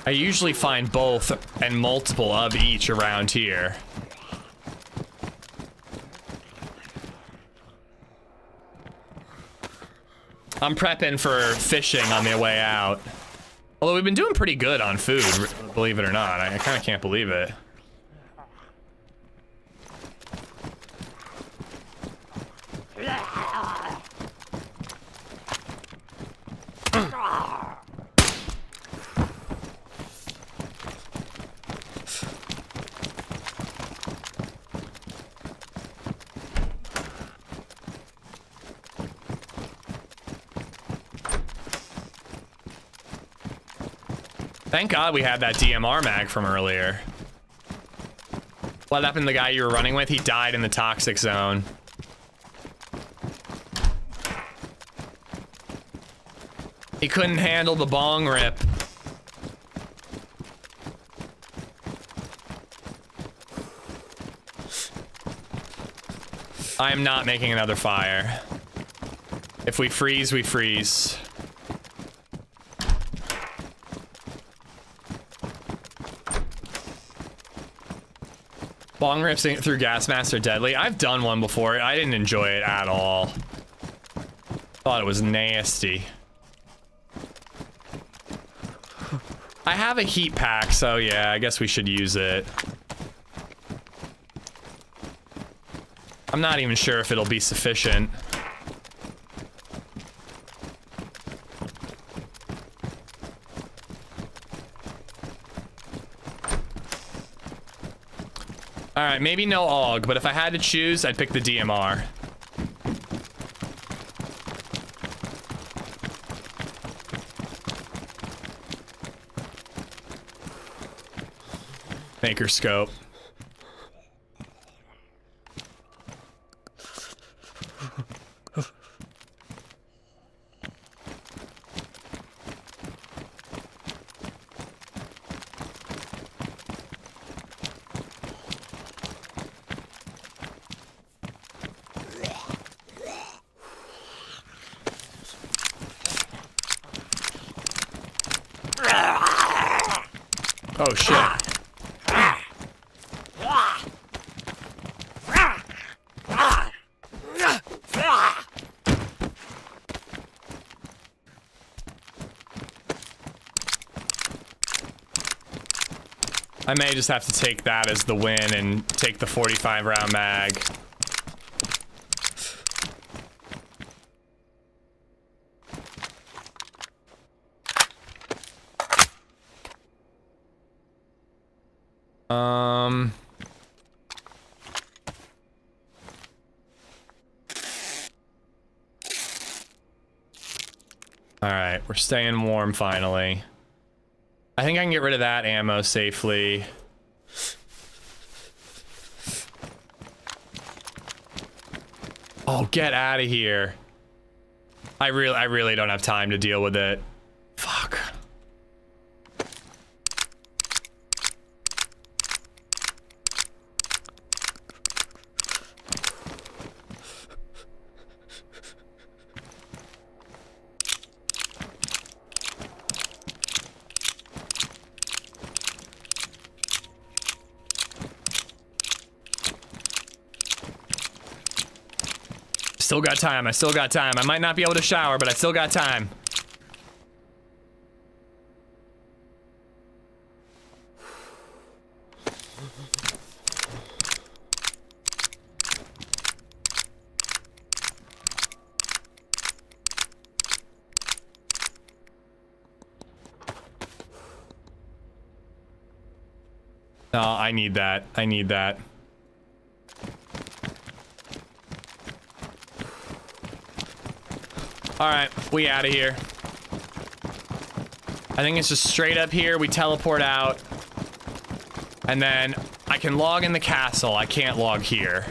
I usually find both and multiple of each around here. I'm prepping for fishing on the way out. Although we've been doing pretty good on food, believe it or not. I kind of can't believe it. Thank God we had that DMR mag from earlier. What happened to the guy you were running with? He died in the toxic zone. He couldn't handle the bong rip. I am not making another fire. If we freeze, we freeze. Bong rips through gas masks are deadly. I've done one before. I didn't enjoy it at all. Thought it was nasty. I have a heat pack, so yeah, I guess we should use it. I'm not even sure if it'll be sufficient. Alright, maybe no AUG, but if I had to choose, I'd pick the DMR. Maker scope. Oh shit. I may just have to take that as the win and take the 45 round mag. Alright, we're staying warm finally. I think I can get rid of that ammo safely. Oh, get out of here. I really don't have time to deal with it. Fuck. Still got time, I still got time. I might not be able to shower, but I still got time. No, I need that. I need that. Alright, we out of here. I think it's just straight up here, we teleport out. And then I can log in the castle, I can't log here.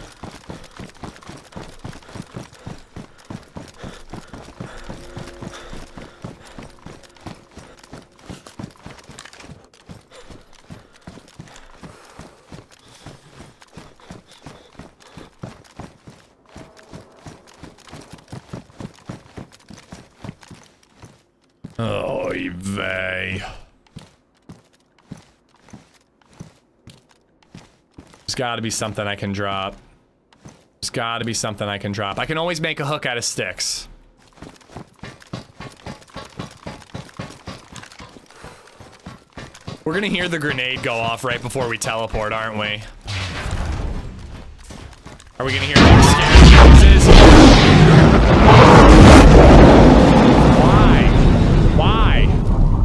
Oy vey. There's gotta be something I can drop. There's gotta be something I can drop. I can always make a hook out of sticks. We're gonna hear the grenade go off right before we teleport, aren't we? Are we gonna hear more scatter noises? Why?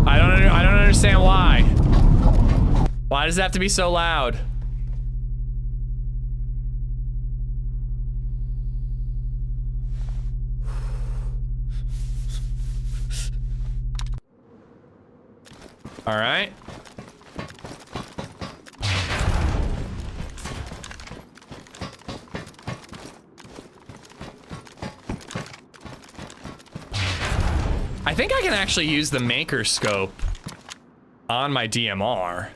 I don't understand why. Why does it have to be so loud? All right. I think I can actually use the maker scope on my DMR.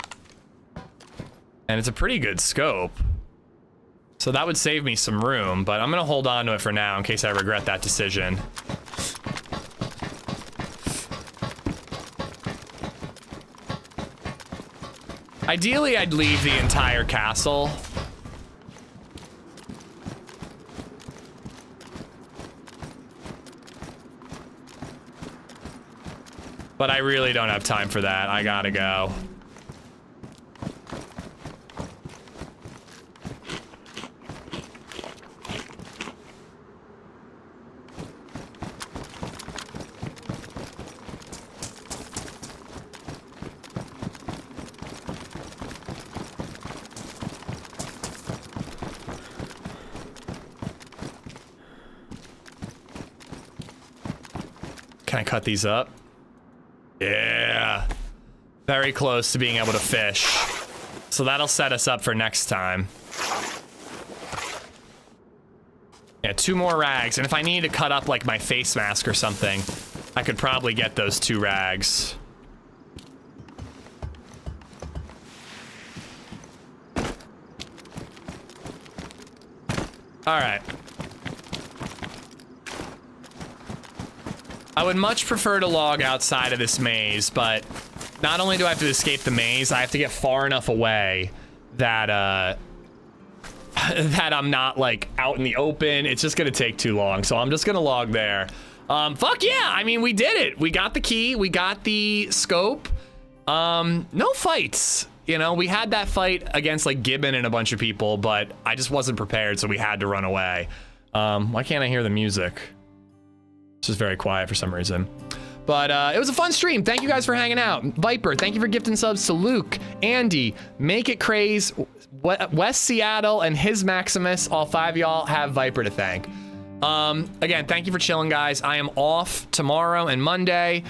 And it's a pretty good scope. So that would save me some room, but I'm gonna hold on to it for now in case I regret that decision. Ideally, I'd leave the entire castle. But I really don't have time for that. I gotta go. Can I cut these up? Yeah. Very close to being able to fish. So that'll set us up for next time. Yeah, 2 more rags. And if I need to cut up like my face mask or something, I could probably get those 2 rags. All right. I would much prefer to log outside of this maze, but not only do I have to escape the maze, I have to get far enough away that that I'm not like out in the open. It's just gonna take too long, so I'm just gonna log there. Fuck yeah, I mean, we did it. We got the key, we got the scope. No fights. You know, we had that fight against like Gibbon and a bunch of people, but I just wasn't prepared, so we had to run away. Why can't I hear the music? It's just very quiet for some reason. But it was a fun stream. Thank you guys for hanging out. Viper, thank you for gifting subs to Luke, Andy, Make It Craze, West Seattle, and his Maximus. All 5 of y'all have Viper to thank. Again, thank you for chilling, guys. I am off tomorrow and Monday.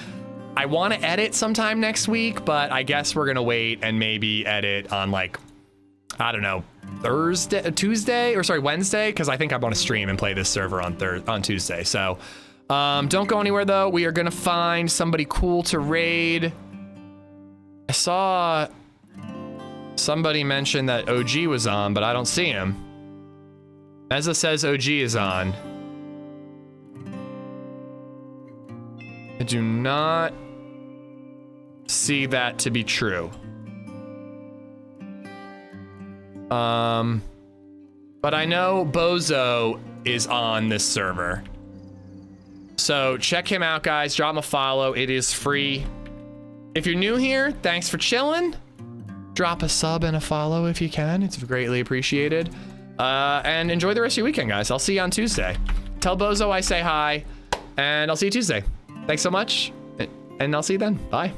I want to edit sometime next week, but I guess we're gonna wait and maybe edit on like, I don't know, Wednesday, because I think I want to stream and play this server on Tuesday. So don't go anywhere though. We are gonna find somebody cool to raid. I saw somebody mention that OG was on, but I don't see him. Ezza says OG is on. I do not see that to be true. But I know Bozo is on this server. So check him out, guys. Drop him a follow. It is free. If you're new here, thanks for chilling. Drop a sub and a follow if you can. It's greatly appreciated. And enjoy the rest of your weekend, guys. I'll see you on Tuesday. Tell Bozo I say hi, and I'll see you Tuesday. Thanks so much, and I'll see you then. Bye.